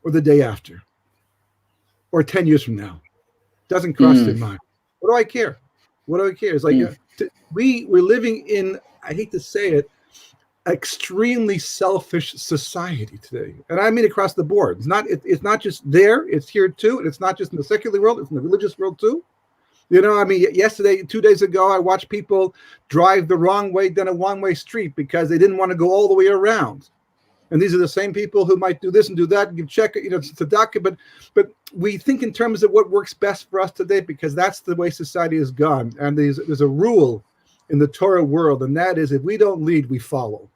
or the day after, or 10 years from now. Doesn't cross their mind. What do I care? What do I care? It's like we're living in, I hate to say it, extremely selfish society today, and I mean across the board. It's not just there; it's here too, and it's not just in the secular world; it's in the religious world too. Yesterday, 2 days ago, I watched people drive the wrong way down a one-way street because they didn't want to go all the way around. And these are the same people who might do this and do that and give check, tzedakah. But we think in terms of what works best for us today, because that's the way society has gone. And there's a rule in the Torah world, and that is, if we don't lead, we follow.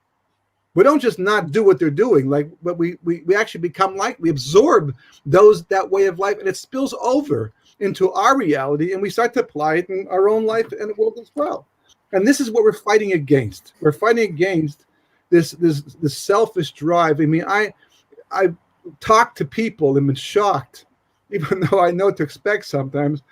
We don't just not do what they're doing, but we actually become we absorb that way of life, and it spills over into our reality, and we start to apply it in our own life and the world as well. And this is what we're fighting against. We're fighting against this selfish drive. I mean, I've talked to people and been shocked, even though I know what to expect sometimes,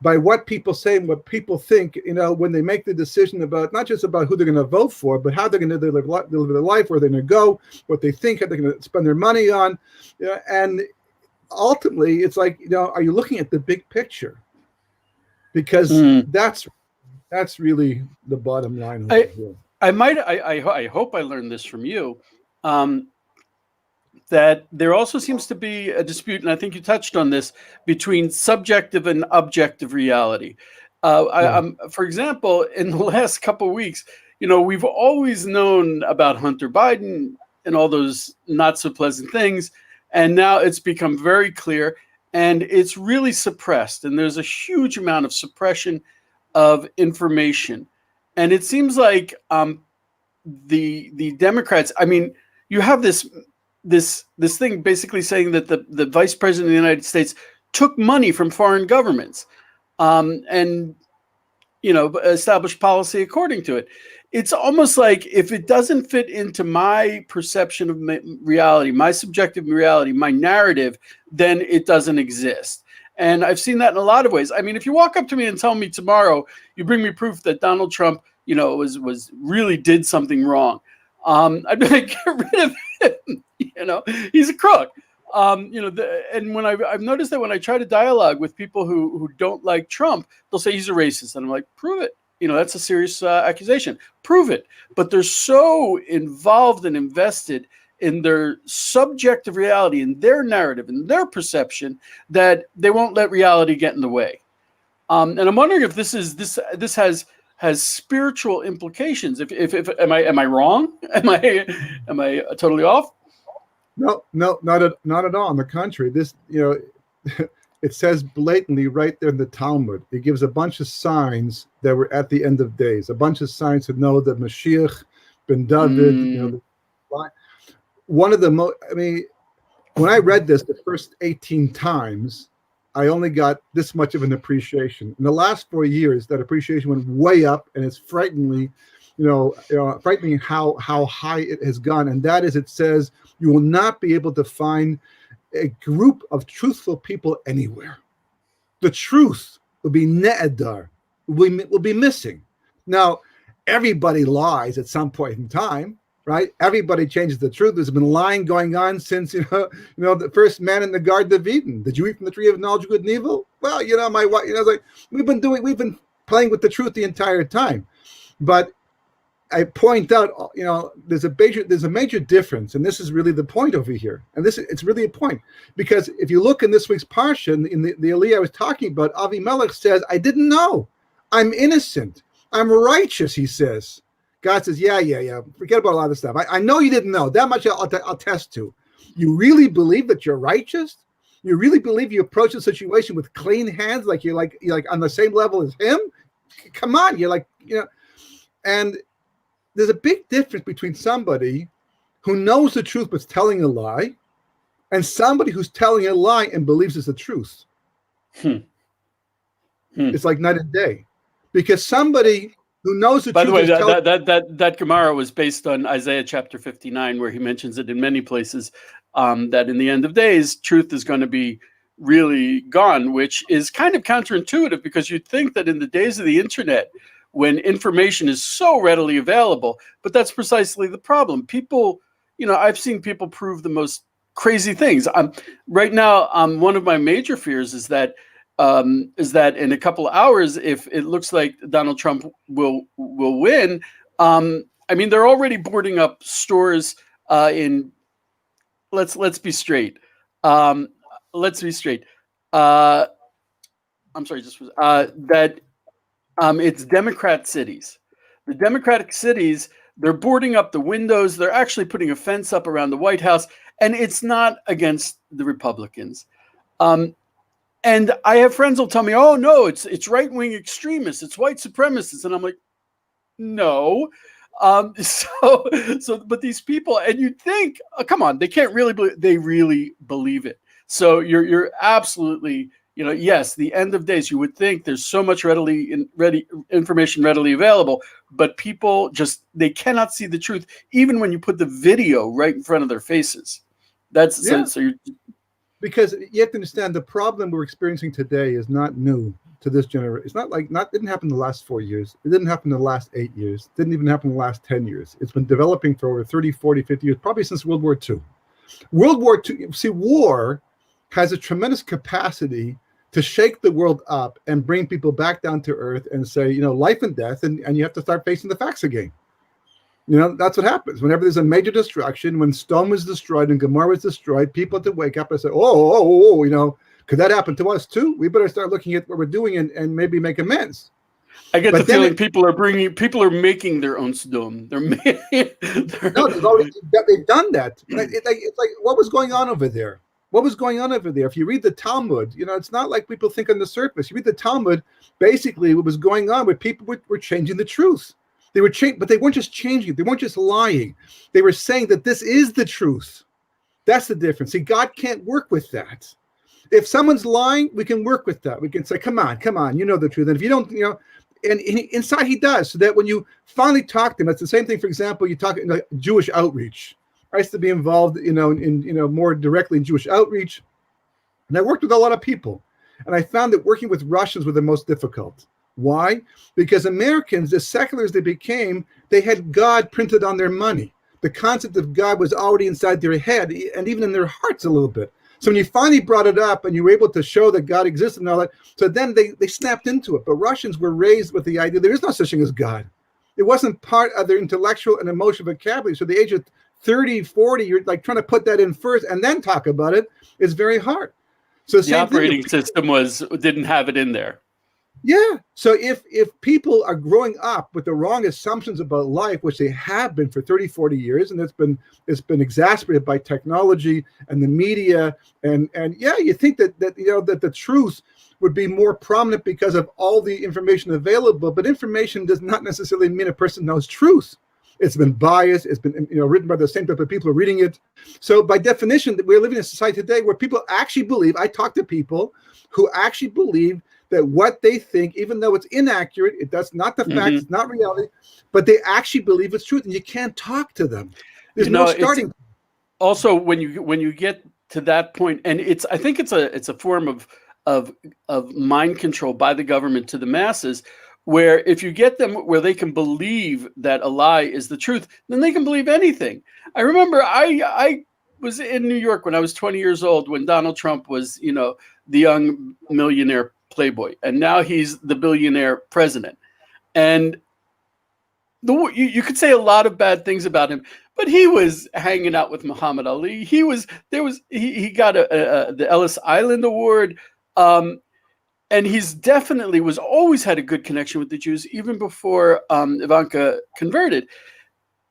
by what people say and what people think, when they make the decision about, not just about who they're going to vote for, but how they're going to live their life, where they're going to go, what they think, how they're going to spend their money on. And ultimately, it's like, are you looking at the big picture? Because that's really the bottom line. I hope I learned this from you, that there also seems to be a dispute, and I think you touched on this, between subjective and objective reality. For example, in the last couple of weeks, we've always known about Hunter Biden and all those not so pleasant things, and now it's become very clear, and it's really suppressed, and there's a huge amount of suppression of information. And it seems like the Democrats, I mean, you have this thing basically saying that the vice president of the United States took money from foreign governments and established policy according to it. It's almost like if it doesn't fit into my perception of reality, my subjective reality, my narrative, then it doesn't exist. And I've seen that in a lot of ways. I mean, if you walk up to me and tell me tomorrow, you bring me proof that Donald Trump, was really did something wrong, I'd be like, get rid of him. He's a crook. And when I've noticed that when I try to dialogue with people who don't like Trump, they'll say he's a racist, and I'm like, prove it. That's a serious accusation. Prove it. But they're so involved and invested in their subjective reality, in their narrative, in their perception, that they won't let reality get in the way. And I'm wondering if this has spiritual implications. If am I wrong? Am I totally off? No, not at all. On the contrary, this it says blatantly right there in the Talmud. It gives a bunch of signs that we're at the end of days. A bunch of signs to know that Mashiach ben David. One of the most. I mean, when I read this the first 18 times, I only got this much of an appreciation. In the last 4 years, that appreciation went way up, and it's frightening how high it has gone. And that is, it says you will not be able to find a group of truthful people anywhere. The truth will be ne'edar, will be missing. Now, everybody lies at some point in time, right? Everybody changes the truth. There's been lying going on since the first man in the Garden of Eden. Did you eat from the tree of knowledge of good and evil? Well, my wife, like we've been playing with the truth the entire time. But I point out, there's a major difference, and this is really the point over here. And it's really a point, because if you look in this week's parsha, in the Aliyah I was talking about, Avimelech says, "I didn't know. I'm innocent. I'm righteous." He says, God says, yeah, forget about a lot of stuff. I know you didn't know. That much I'll attest to. You really believe that you're righteous? You really believe you approach the situation with clean hands, like you're like on the same level as him? Come on, you're like, and there's a big difference between somebody who knows the truth but's telling a lie and somebody who's telling a lie and believes it's the truth. It's like night and day. Because somebody who knows the truth. By the way, that Gemara was based on Isaiah chapter 59, where he mentions it in many places, that in the end of days, truth is going to be really gone, which is kind of counterintuitive, because you'd think that in the days of the internet, when information is so readily available, but that's precisely the problem. People, I've seen people prove the most crazy things. Right now, one of my major fears is that in a couple of hours, if it looks like Donald Trump will win, they're already boarding up stores in. Let's be straight. Let's be straight. I'm sorry, that it's Democrat cities. The Democratic cities, they're boarding up the windows. They're actually putting a fence up around the White House, and it's not against the Republicans. And I have friends who'll tell me, "Oh no, it's right-wing extremists, it's white supremacists," and I'm like, "No." But these people, and you'd think, oh, come on, they can't really believe, they really believe it. So you're absolutely, yes, the end of days, you would think there's so much information readily available, but people they cannot see the truth, even when you put the video right in front of their faces. So you're, because you have to understand, the problem we're experiencing today is not new to this generation. It's didn't happen in the last 4 years. It didn't happen in the last 8 years. It didn't even happen in the last 10 years. It's been developing for over 30, 40, 50 years, probably since World War II. World War II, see, war has a tremendous capacity to shake the world up and bring people back down to earth and say, life and death, and you have to start facing the facts again. That's what happens. Whenever there's a major destruction, when Stone was destroyed and Gomorrah was destroyed, people have to wake up and say, could that happen to us too? We better start looking at what we're doing and maybe make amends. I get the feeling people are making their own Sodom. They've done that. It's like, what was going on over there? What was going on over there? If you read the Talmud, it's not like people think on the surface. You read the Talmud, basically what was going on with people were changing the truth. They were but they weren't just changing it. They weren't just lying. They were saying that this is the truth. That's the difference. See, God can't work with that. If someone's lying, we can work with that. We can say, come on, you know the truth. And if you don't, and inside he does, so that when you finally talk to him, it's the same thing. For example, you talk Jewish outreach. I used to be involved, in more directly in Jewish outreach. And I worked with a lot of people. And I found that working with Russians were the most difficult. Why? Because Americans, as secular as they became, they had God printed on their money. The concept of God was already inside their head and even in their hearts a little bit. So when you finally brought it up and you were able to show that God existed and all that, so then they snapped into it. But Russians were raised with the idea there is no such thing as God. It wasn't part of their intellectual and emotional vocabulary. So the age of 30, 40, you're like trying to put that in first and then talk about it is very hard. So the operating system didn't have it in there. Yeah. So if people are growing up with the wrong assumptions about life, which they have been for 30, 40 years, and it's been exacerbated by technology and the media, and you think that the truth would be more prominent because of all the information available, but information does not necessarily mean a person knows truth. It's been biased. It's been written by the same type of people who are reading it. So by definition, we're living in a society today where people actually believe. I talk to people who actually believe that what they think, even though it's inaccurate, that's not the fact, it's not reality, but they actually believe it's truth, and you can't talk to them. There's no starting. Also, when you get to that point, and I think it's a form of mind control by the government to the masses, where if you get them where they can believe that a lie is the truth, then they can believe anything. I remember I was in New York when I was 20 years old when Donald Trump was, the young millionaire playboy, and now he's the billionaire president. And you could say a lot of bad things about him, but he was hanging out with Muhammad Ali. He got the Ellis Island Award. And he's definitely was always had a good connection with the Jews, even before Ivanka converted.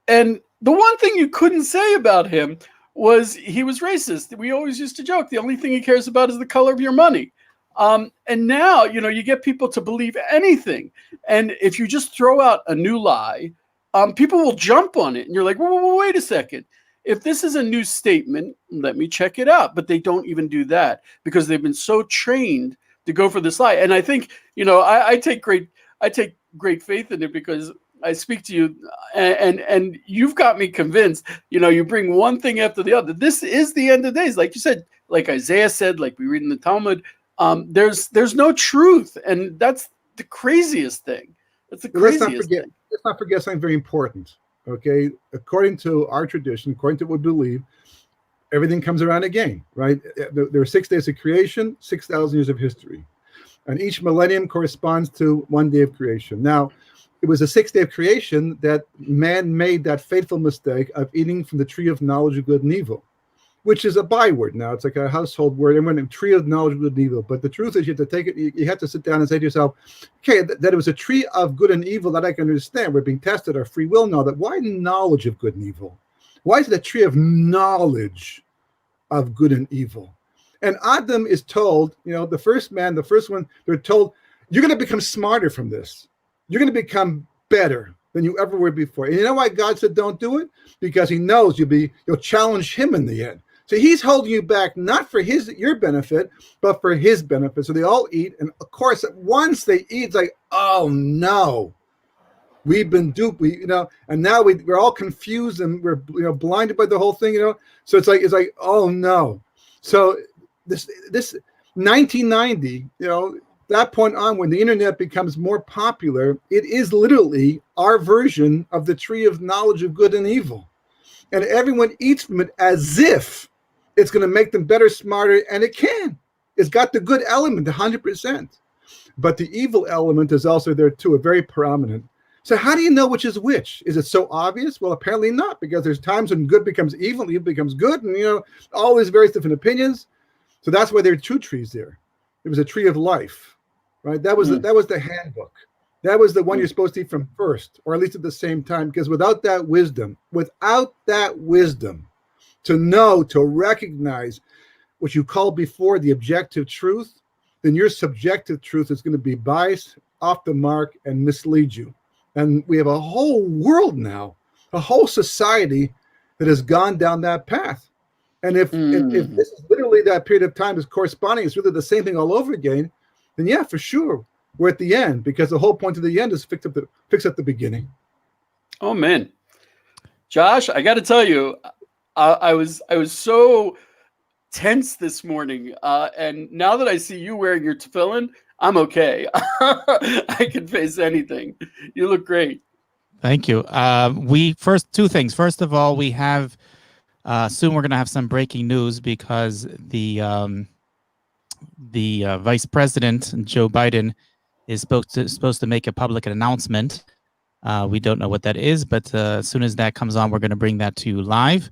And the one thing you couldn't say about him was he was racist. We always used to joke, the only thing he cares about is the color of your money. And now, you get people to believe anything. And if you just throw out a new lie, people will jump on it. And you're like, well, wait a second. If this is a new statement, let me check it out. But they don't even do that because they've been so trained to go for this lie. And I think, I take great faith in it because I speak to you and you've got me convinced, you bring one thing after the other. This is the end of days. Like you said, like Isaiah said, like we read in the Talmud, there's no truth. And that's the craziest thing. That's the craziest thing. Let's not forget something very important. Okay. According to our tradition, according to what we believe, everything comes around again, right? There are 6 days of creation, 6,000 years of history. And each millennium corresponds to 1 day of creation. Now, it was a 6th day of creation that man made that fateful mistake of eating from the tree of knowledge of good and evil, which is a byword now. It's like a household word. Everyone, a tree of knowledge of good and evil. But the truth is you have to take it, you have to sit down and say to yourself, okay, that it was a tree of good and evil that I can understand. We're being tested, our free will and all that. Why knowledge of good and evil? Why is it a tree of knowledge of good and evil? And Adam is told, the first one, they're told, you're going to become smarter from this. You're going to become better than you ever were before. And you know why God said don't do it? Because he knows you'll challenge him in the end. So he's holding you back, not for your benefit, but for his benefit. So they all eat. And of course, once they eat, it's like, oh no, we've been duped, and now we're all confused and we're blinded by the whole thing, So it's like, oh no. So this 1990, that point on, when the internet becomes more popular, it is literally our version of the tree of knowledge of good and evil. And everyone eats from it as if it's going to make them better, smarter, and it can. It's got the good element, 100%. But the evil element is also there too, a very prominent. So how do you know which is which? Is it so obvious? Well, apparently not, because there's times when good becomes evil, evil becomes good, and all these various different opinions. So that's why there are 2 trees there. It was a tree of life, right? That was the handbook. That was the one you're supposed to eat from first, or at least at the same time, because without that wisdom, to know, to recognize what you called before the objective truth, then your subjective truth is going to be biased, off the mark, and mislead you. And we have a whole world now, a whole society that has gone down that path. And if this is literally that period of time is corresponding, it's really the same thing all over again, then yeah, for sure, we're at the end, because the whole point of the end is fix up the beginning. Oh man, Josh, I got to tell you, I was so tense this morning, and now that I see you wearing your tefillin, I'm okay. I can face anything. You look great. Thank you. Two things. First of all, we have soon we're going to have some breaking news because the Vice President Joe Biden is supposed to make a public announcement. We don't know what that is, but as soon as that comes on, we're going to bring that to you live.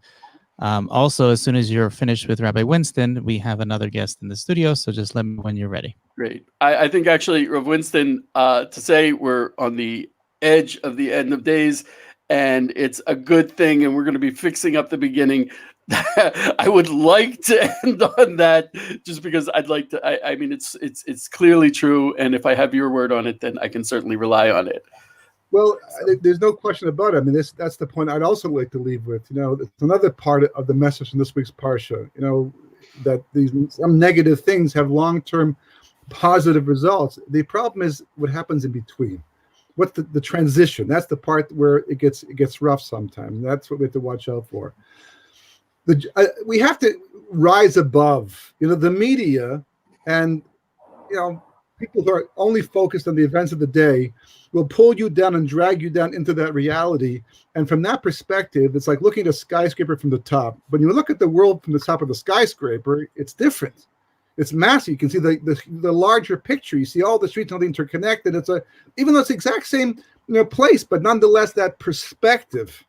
Also, as soon as you're finished with Rabbi Winston, we have another guest in the studio, so just let me know when you're ready. Great. I think actually, Rav Winston, to say we're on the edge of the end of days, and it's a good thing, and we're going to be fixing up the beginning. I would like to end on that, just because I'd like to. I mean, it's clearly true, and if I have your word on it, then I can certainly rely on it. Well, there's no question about it. I mean, that's the point I'd also like to leave with. It's another part of the message in this week's Parsha. That some negative things have long-term positive results. The problem is what happens in between. What's the transition? That's the part where it gets rough sometimes. That's what we have to watch out for. We have to rise above, the media, and people who are only focused on the events of the day will pull you down and drag you down into that reality. And from that perspective, it's like looking at a skyscraper from the top. When you look at the world from the top of the skyscraper, it's different. It's massive. You can see the larger picture. You see all the streets all interconnected. Even though it's the exact same place, but nonetheless, that perspective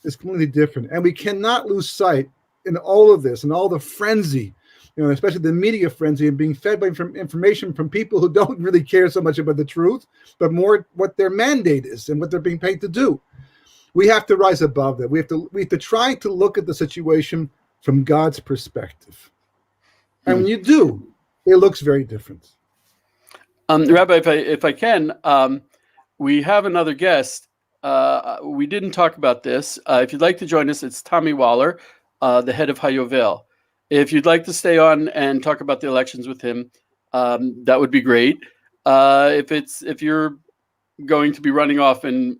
is completely different. And we cannot lose sight in all of this and all the frenzy you know, especially the media frenzy and being fed by information from people who don't really care so much about the truth, but more what their mandate is and what they're being paid to do. We have to rise above that. We have to try to look at the situation from God's perspective. And when you do, it looks very different. Rabbi, if I can, we have another guest. We didn't talk about this. If you'd like to join us, it's Tommy Waller, the head of Hayovel. If you'd like to stay on and talk about the elections with him, that would be great. If you're going to be running off and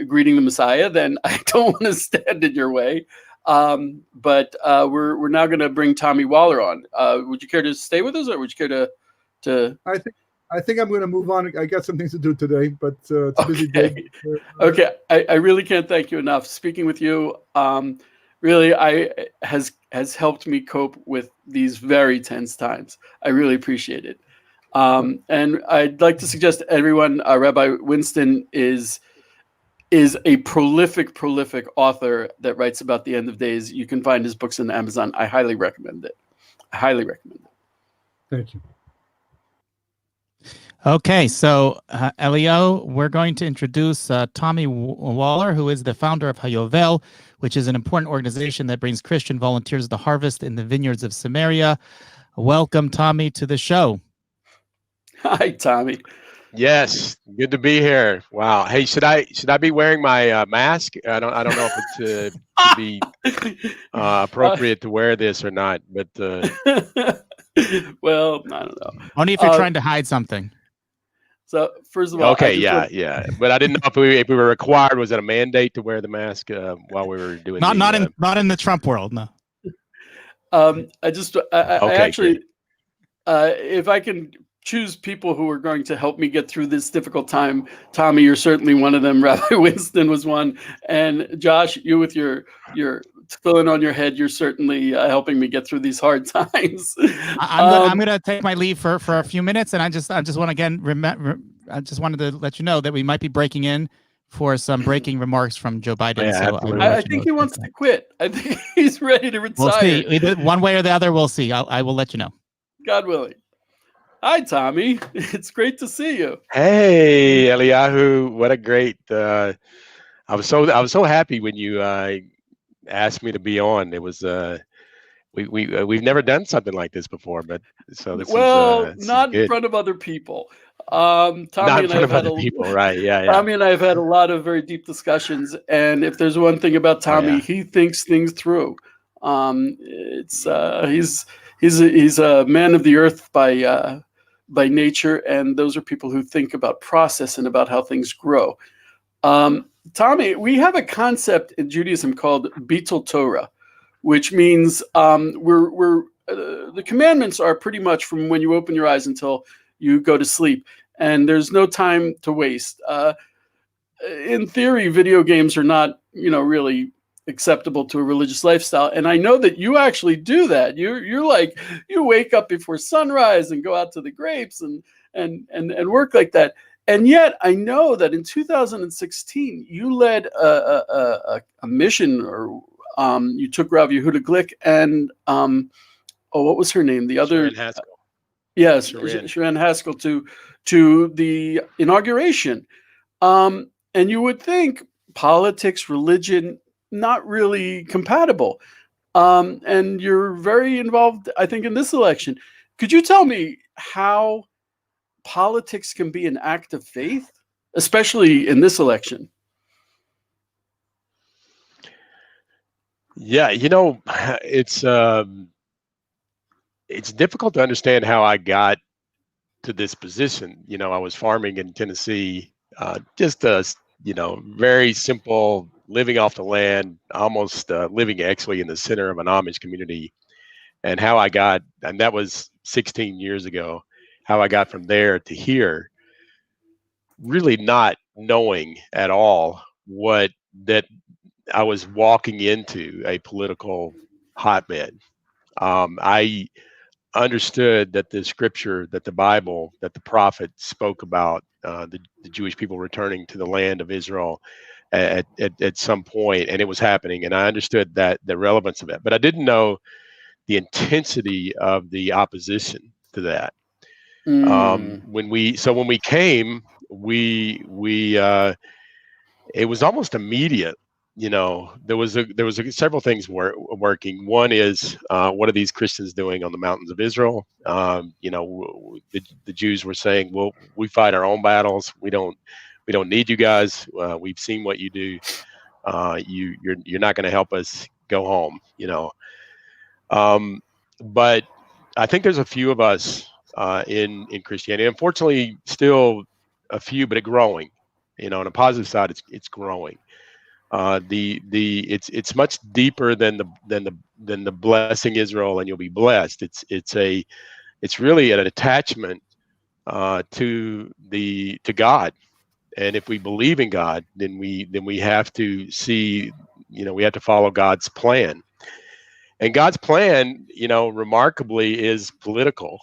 greeting the Messiah, then I don't want to stand in your way. But we're now going to bring Tommy Waller on. Would you care to stay with us, or would you care to? I think I'm going to move on. I got some things to do today, but it's a busy day. Okay, I really can't thank you enough. Speaking with you, really, has helped me cope with these very tense times. I really appreciate it. And I'd like to suggest to everyone, Rabbi Winston is a prolific author that writes about the end of days. You can find his books on Amazon. I highly recommend it. Thank you. Okay, so Elio, we're going to introduce Tommy Waller, who is the founder of Hayovel, which is an important organization that brings Christian volunteers to harvest in the vineyards of Samaria. Welcome, Tommy, to the show. Hi, Tommy. Yes, good to be here. Wow. Hey, should I be wearing my mask? I don't know if it's to be appropriate to wear this or not, but well, I don't know. Only if you're trying to hide something. So first of all, okay, yeah. But I didn't know if we were required. Was it a mandate to wear the mask while we were doing? Not in the Trump world, no. I actually, if I can choose people who are going to help me get through this difficult time, Tommy, you're certainly one of them. Rabbi Winston was one, and Josh, you with your filling on your head, you're certainly helping me get through these hard times. I'm gonna take my leave for a few minutes, and I just want again I just wanted to let you know that we might be breaking in for some breaking remarks from Joe Biden. Yeah, so I think he wants to quit. I think he's ready to retire. We'll see. Either one way or the other, we'll see. I will let you know. God willing. Hi, Tommy. It's great to see you. Hey, Eliyahu. What a great! I was so happy when you asked me to be on. It was we've never done something like this before, but so this is not good. in front of other people. Tommy Not in and front I've of had other people, right? Yeah. Tommy and I have had a lot of very deep discussions, and if there's one thing about Tommy, he thinks things through. He's a man of the earth by nature, and those are people who think about process and about how things grow. Tommy, we have a concept in Judaism called Bitul Torah, which means the commandments are pretty much from when you open your eyes until you go to sleep, and there's no time to waste. In theory, video games are not, really acceptable to a religious lifestyle, and I know that you actually do that. You're like, you wake up before sunrise and go out to the grapes and work like that. And yet, I know that in 2016 you led a mission, or you took Rav Yehuda Glick and what was her name? The other Sharon Haskell. Yes, Sharon. Sharon Haskell to the inauguration. And you would think politics, religion, not really compatible. And you're very involved, I think, in this election. Could you tell me how politics can be an act of faith, especially in this election? Yeah, it's difficult to understand how I got to this position. I was farming in Tennessee, just very simple, living off the land, almost living actually in the center of an Amish community. And how I got, and that was 16 years ago, how I got from there to here, really not knowing at all that I was walking into a political hotbed. I understood that the scripture, that the Bible, that the prophet spoke about the Jewish people returning to the land of Israel at some point, and it was happening, and I understood that the relevance of it. But I didn't know the intensity of the opposition to that. When we came, it was almost immediate. You know, there was several things working. One is, what are these Christians doing on the mountains of Israel? You know, the Jews were saying, well, we fight our own battles. We don't need you guys. We've seen what you do. You're not going to help us. Go home. You know. But I think there's a few of us in Christianity. Unfortunately, still a few, but it's growing. You know, on the positive side, it's growing. It's much deeper than the blessing Israel and you'll be blessed. It's really an attachment to God. And if we believe in God, then we have to see, you know, we have to follow God's plan. And God's plan, you know, remarkably is political.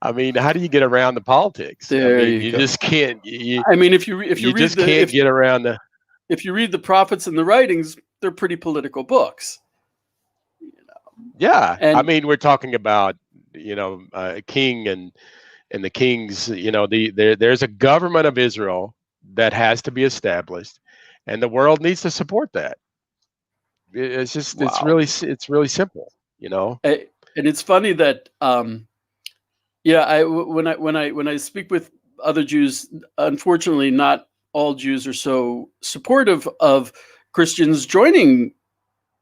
I mean, how do you get around the politics? There I mean, you you go. just can't. I mean, if you just can't get around the. If you read the prophets and the writings, they're pretty political books. You know? Yeah, And, I mean, we're talking about, you know, a king and the kings. You know, there's a government of Israel that has to be established, and the world needs to support that. It's just wow. it's really simple, you know. And it's funny that when I speak with other Jews, unfortunately, not all Jews are so supportive of Christians joining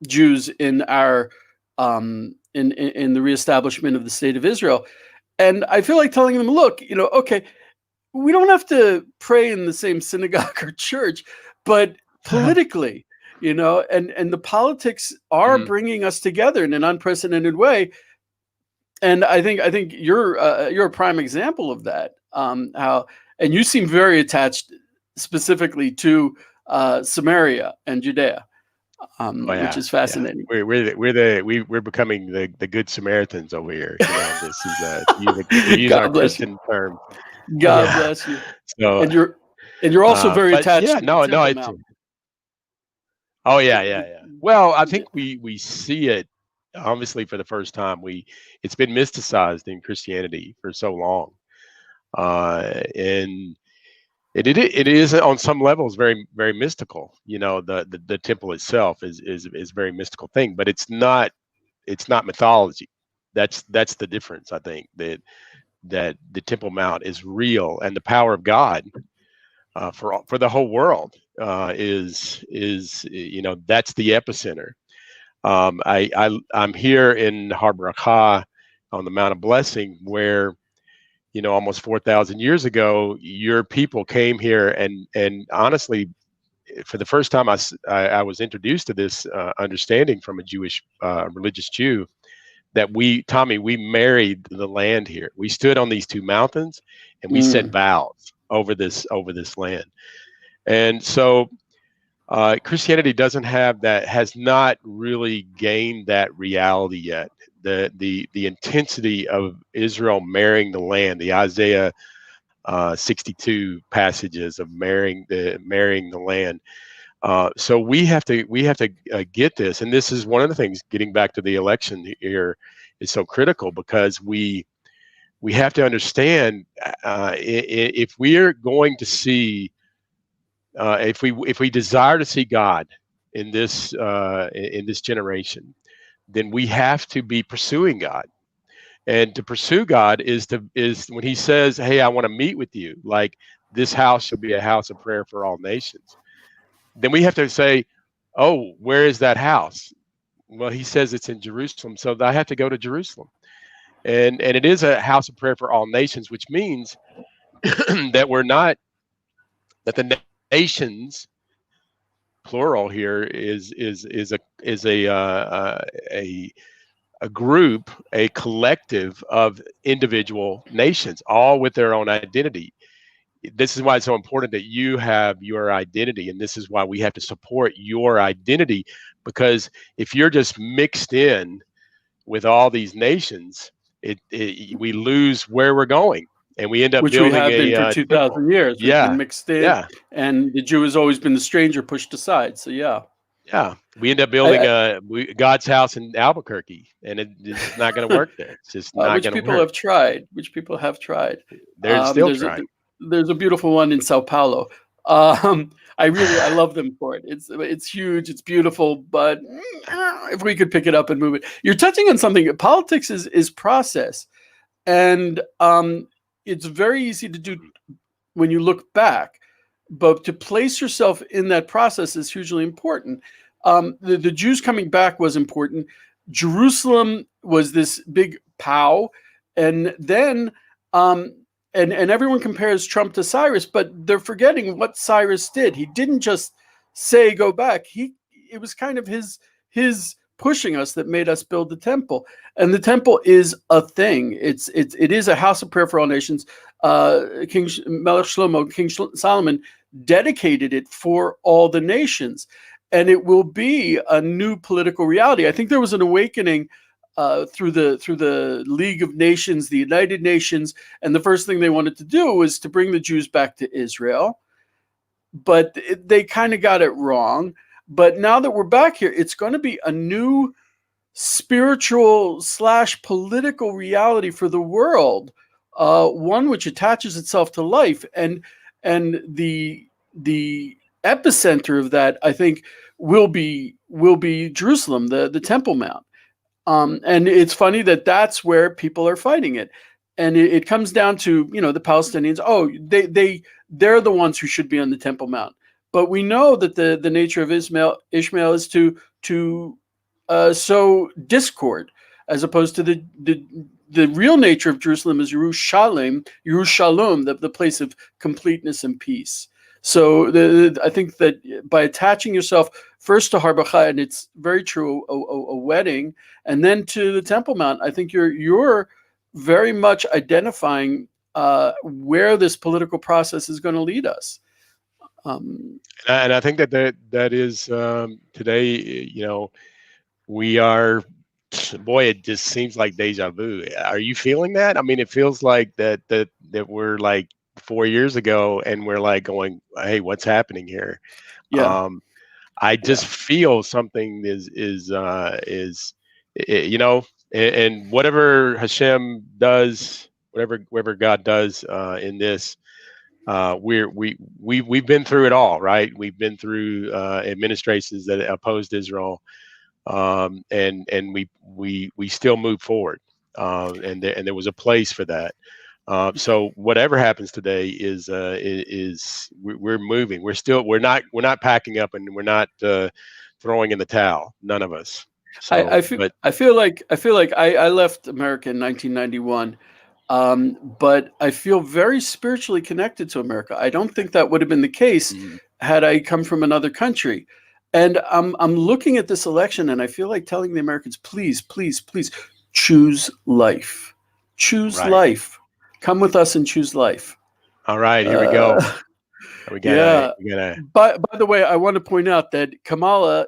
Jews in our in the reestablishment of the state of Israel. And I feel like telling them, look, you know, okay, we don't have to pray in the same synagogue or church, but politically, you know, and the politics are bringing us together in an unprecedented way. And I think you're a prime example of that. And you seem very attached specifically to Samaria and Judea, which is fascinating. Yeah. We're becoming the good Samaritans over here. You know, this is to use our Christian term. God bless you. So, and you're also very attached. Yeah, no, it's. Oh yeah. Well, I think we see it obviously for the first time. It's been mysticized in Christianity for so long, and it is on some levels very, very mystical. You know, the temple itself is a very mystical thing, but it's not mythology. That's the difference. I think that the Temple Mount is real, and the power of God for the whole world is you know, that's the epicenter. I'm here in Har Bracha on the Mount of Blessing, where, you know, almost 4,000 years ago, your people came here, and honestly, for the first time, I was introduced to this understanding from a Jewish religious Jew, that we married the land here. We stood on these two mountains, and we set vows over this land. And so Christianity has not really gained that reality yet. The intensity of Israel marrying the land, the Isaiah 62 passages of marrying the land. So we have to get this, and this is one of the things. Getting back to the election here is so critical, because we have to understand if we are going to see, if we desire to see God in this generation, then we have to be pursuing God. And to pursue God is when He says, "Hey, I want to meet with you. Like, this house shall be a house of prayer for all nations." Then we have to say, "Oh, where is that house?" Well, He says it's in Jerusalem, so I have to go to Jerusalem. And it is a house of prayer for all nations, which means that the nations, plural here, is a group, a collective of individual nations, all with their own identity. This is why it's so important that you have your identity, and this is why we have to support your identity, because if you're just mixed in with all these nations, we lose where we're going, and we end up building we have been for 2,000 years. We've been mixed in, and the Jew has always been the stranger pushed aside. So Yeah, we end up building God's house in Albuquerque, and it's not going to work there. It's just not which going to people work. have tried. Which people have tried. They're still trying. There's a beautiful one in Sao Paulo. I love them for it. It's huge. It's beautiful. But if we could pick it up and move it, you're touching on something. Politics is process, and it's very easy to do when you look back. But to place yourself in that process is hugely important. The Jews coming back was important. Jerusalem was this big pow, and then and everyone compares Trump to Cyrus, but they're forgetting what Cyrus did. He didn't just say go back. It was kind of his pushing us that made us build the temple. And the temple is a thing. It is a house of prayer for all nations. King Melech Shlomo, King Solomon dedicated it for all the nations, and it will be a new political reality. I think there was an awakening through the League of Nations, the United Nations, and the first thing they wanted to do was to bring the Jews back to Israel, but they kind of got it wrong. But now that we're back here, it's going to be a new spiritual / political reality for the world, one which attaches itself to life, and the epicenter of that, I think, will be Jerusalem, the Temple Mount. And it's funny that that's where people are fighting it, and it comes down to the Palestinians. Oh, they're the ones who should be on the Temple Mount, but we know that the nature of Ishmael is to sow discord, as opposed to the real nature of Jerusalem is Yerushalem, the place of completeness and peace. So I think that by attaching yourself first to Har Bachai, and it's very true, a wedding, and then to the Temple Mount, I think you're very much identifying where this political process is going to lead us. And I think that is today. We are. Boy, it just seems like deja vu. Are you feeling that? I mean, it feels like that we're like 4 years ago, and we're like going, "Hey, what's happening here?" Yeah. I just feel something is and whatever Hashem does, whatever God does in this, we've been through it all, right? We've been through administrations that opposed Israel. And we still move forward, and there was a place for that. So whatever happens today is we're moving. We're not packing up, and we're not throwing in the towel. None of us. So, I feel like I left America in 1991. But I feel very spiritually connected to America. I don't think that would have been the case had I come from another country. And I'm looking at this election, and I feel like telling the Americans, please, please, please choose life. Choose life. Come with us and choose life. All right, here we go. We gotta. By the way, I want to point out that Kamala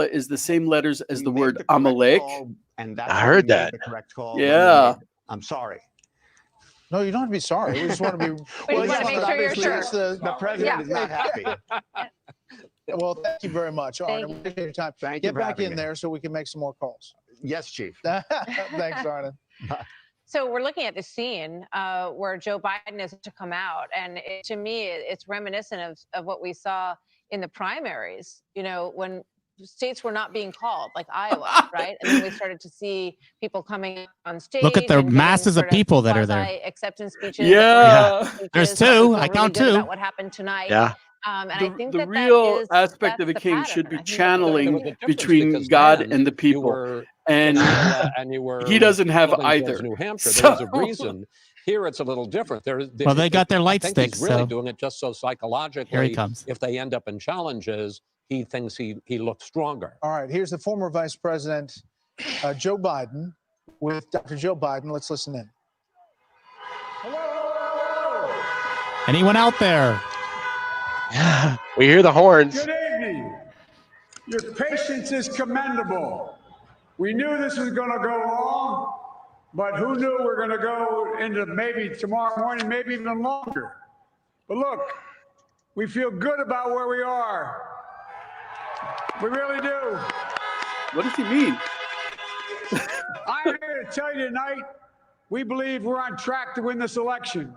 is the same letters as the word Amalek. And that's I heard that. the correct call. Yeah. I'm sorry. No, you don't have to be sorry. We just want to be. We just want to make sure you're sure. The president is not happy. Well, thank you very much. Arnon, we appreciate your time. Get back in there so we can make some more calls. Yes, Chief. Thanks, Arnon. So we're looking at the scene where Joe Biden is to come out, and to me, it's reminiscent of what we saw in the primaries. When states were not being called, like Iowa, right? And then we started to see people coming on stage. Look at the masses of people that are there. Acceptance speeches. Yeah. There's two. I count two. About what happened tonight. Yeah. And I think the real aspect of a king should be channeling between God and the people, and he doesn't have either. New Hampshire, there's a reason. Here it's a little different. Well, they got their light sticks. He's really doing it just so psychologically. Here he comes. If they end up in challenges, he thinks he looks stronger. All right, here's the former Vice President Joe Biden with Dr. Joe Biden. Let's listen in. Anyone out there? We hear the horns. Good evening. Your patience is commendable. We knew this was going to go wrong, but who knew we're going to go into maybe tomorrow morning, maybe even longer. But look, we feel good about where we are. We really do. What does he mean? I'm here to tell you tonight, we believe we're on track to win this election.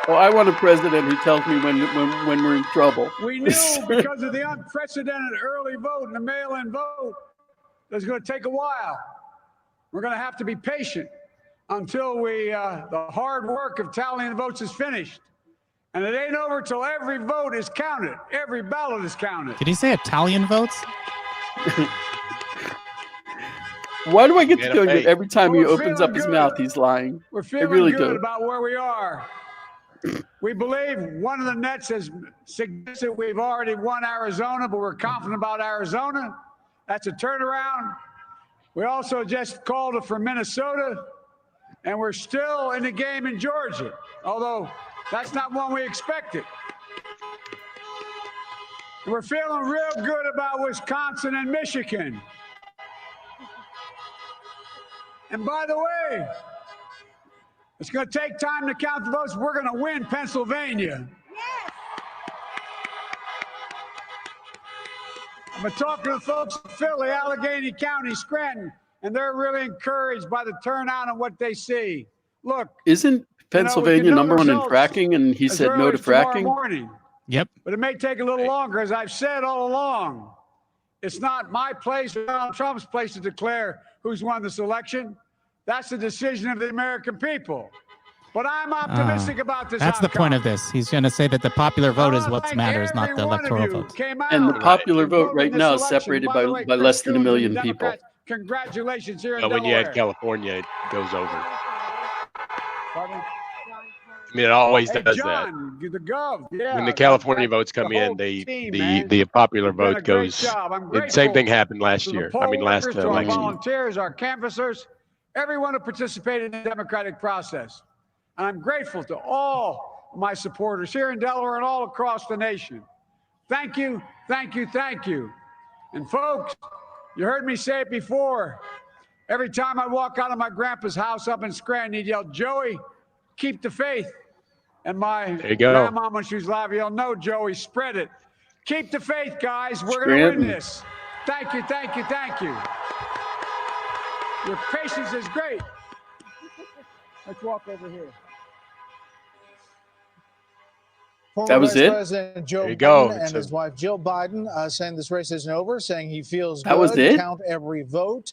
Oh, I want a president who tells me when we're in trouble. We knew because of the unprecedented early vote and the mail-in vote, it's going to take a while. We're going to have to be patient until the hard work of tallying the votes is finished. And it ain't over till every vote is counted. Every ballot is counted. Did he say Italian votes? Why do I get the feeling that Hey. every time he We're opens up feeling his good. mouth, he's lying? We're I feeling really good do. about where we are. We believe one of the nets has suggested we've already won Arizona, but we're confident about Arizona. That's a turnaround. We also just called for Minnesota, and we're still in the game in Georgia, although that's not one we expected. We're feeling real good about Wisconsin and Michigan. And by the way, it's going to take time to count the votes. We're going to win Pennsylvania. I've been talking to folks in Philly, Allegheny County, Scranton, and they're really encouraged by the turnout and what they see. Look, Isn't Pennsylvania know number one in results fracking? And he as said no early to as tomorrow fracking. morning. Yep. But it may take a little longer, as I've said all along. It's not my place or Donald Trump's place to declare who's won this election. That's the decision of the American people. But I'm optimistic about this That's the outcome. point of this. He's going to say that the popular vote is I what thank matters, not every the one of electoral you vote. came out And the popular and vote voted right in this now is election. separated By by the way, by Chris less than a Coons and million the people. Democrats, congratulations here in But when you Delaware. add California, it goes over. Pardon me? I mean, it always Hey, does that. John, the Gov. Yeah, When the California votes the come whole in, team, man. the popular You've done a vote great goes. job. I'm The same grateful thing happened last to the year. poll I mean, last workers, to our election. volunteers, our canvassers, everyone who participated in the democratic process. And I'm grateful to all my supporters here in Delaware and all across the nation. Thank you, thank you, thank you. And folks, you heard me say it before. Every time I walk out of my grandpa's house up in Scranton, he'd yell, "Joey, keep the faith." And my There you go. grandma, when she was alive, yelled, "No, Joey, spread it. Keep the faith, guys. We're going to win Scranton. this." Thank you, thank you, thank you. Your patience is great. Let's walk over here. Former That was Vice it? President Joe There you go. Biden It's and his wife Jill Biden saying this race isn't over, saying he feels That was good, it? count every vote.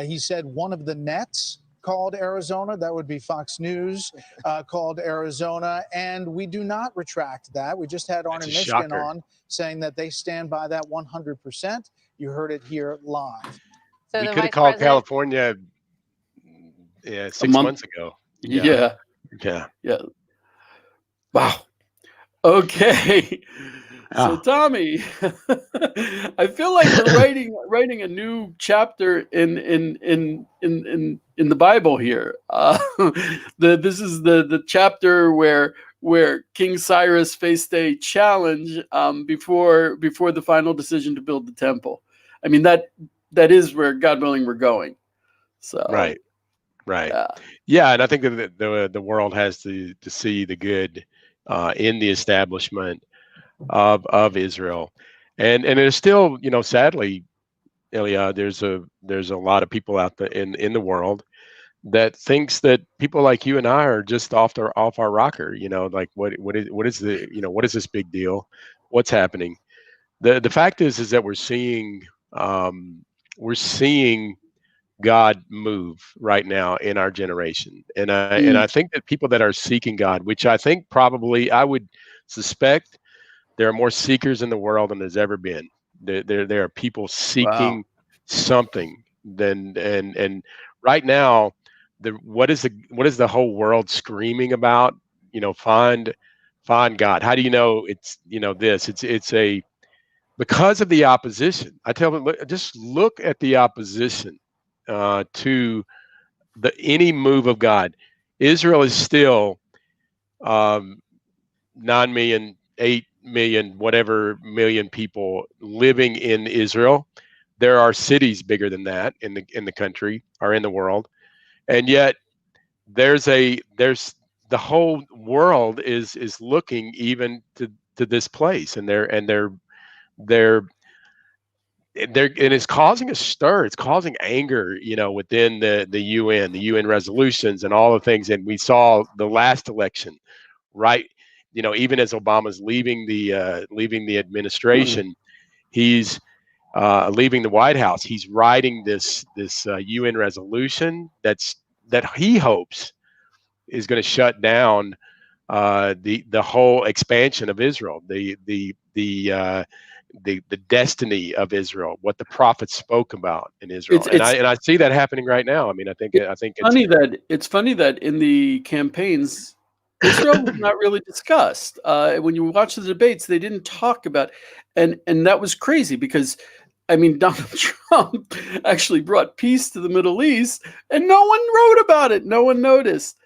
He said one of the nets called Arizona, that would be Fox News, called Arizona, and we do not retract that. We just had Arne That's a Michigan shocker. on saying that they stand by that 100%. You heard it here live. So We the could have vice called president, California 6 month- months ago. Yeah. Yeah. Wow. Okay. So Ah. Tommy, I feel like we're writing a new chapter in the Bible here. This is the chapter where King Cyrus faced a challenge before the final decision to build the temple. I mean that is where, God willing, we're going. So Right. yeah. Yeah, and I think that the world has to see the good in the establishment of Israel, and there's still, sadly, Ilya, there's a lot of people out there in the world that thinks that people like you and I are just off our rocker. Like what is this big deal? What's happening? The fact is that we're seeing God move right now in our generation, and I think that people that are seeking God, which I think probably I would suspect there are more seekers in the world than there's ever been. There are people seeking something. And right now, what is the whole world screaming about? Find God. How do you know it's this? It's because of the opposition. I tell them, just look at the opposition to any move of God. Israel is still 9 million, 8 million, whatever million people living in Israel. There are cities bigger than that in the country or in the world, and yet there's the whole world is looking even to this place, and they're they're and it's causing a stir. It's causing anger, within the UN resolutions and all the things. And we saw the last election, right? Even as Obama's leaving the administration, he's leaving the White House. He's writing this UN resolution that he hopes is going to shut down the whole expansion of Israel, the destiny of Israel, what the prophets spoke about in Israel. And I see that happening right now. I mean, I think it's funny that in the campaigns, Israel was not really discussed. When you watch the debates, they didn't talk about, and that was crazy because, I mean, Donald Trump actually brought peace to the Middle East, and no one wrote about it. No one noticed.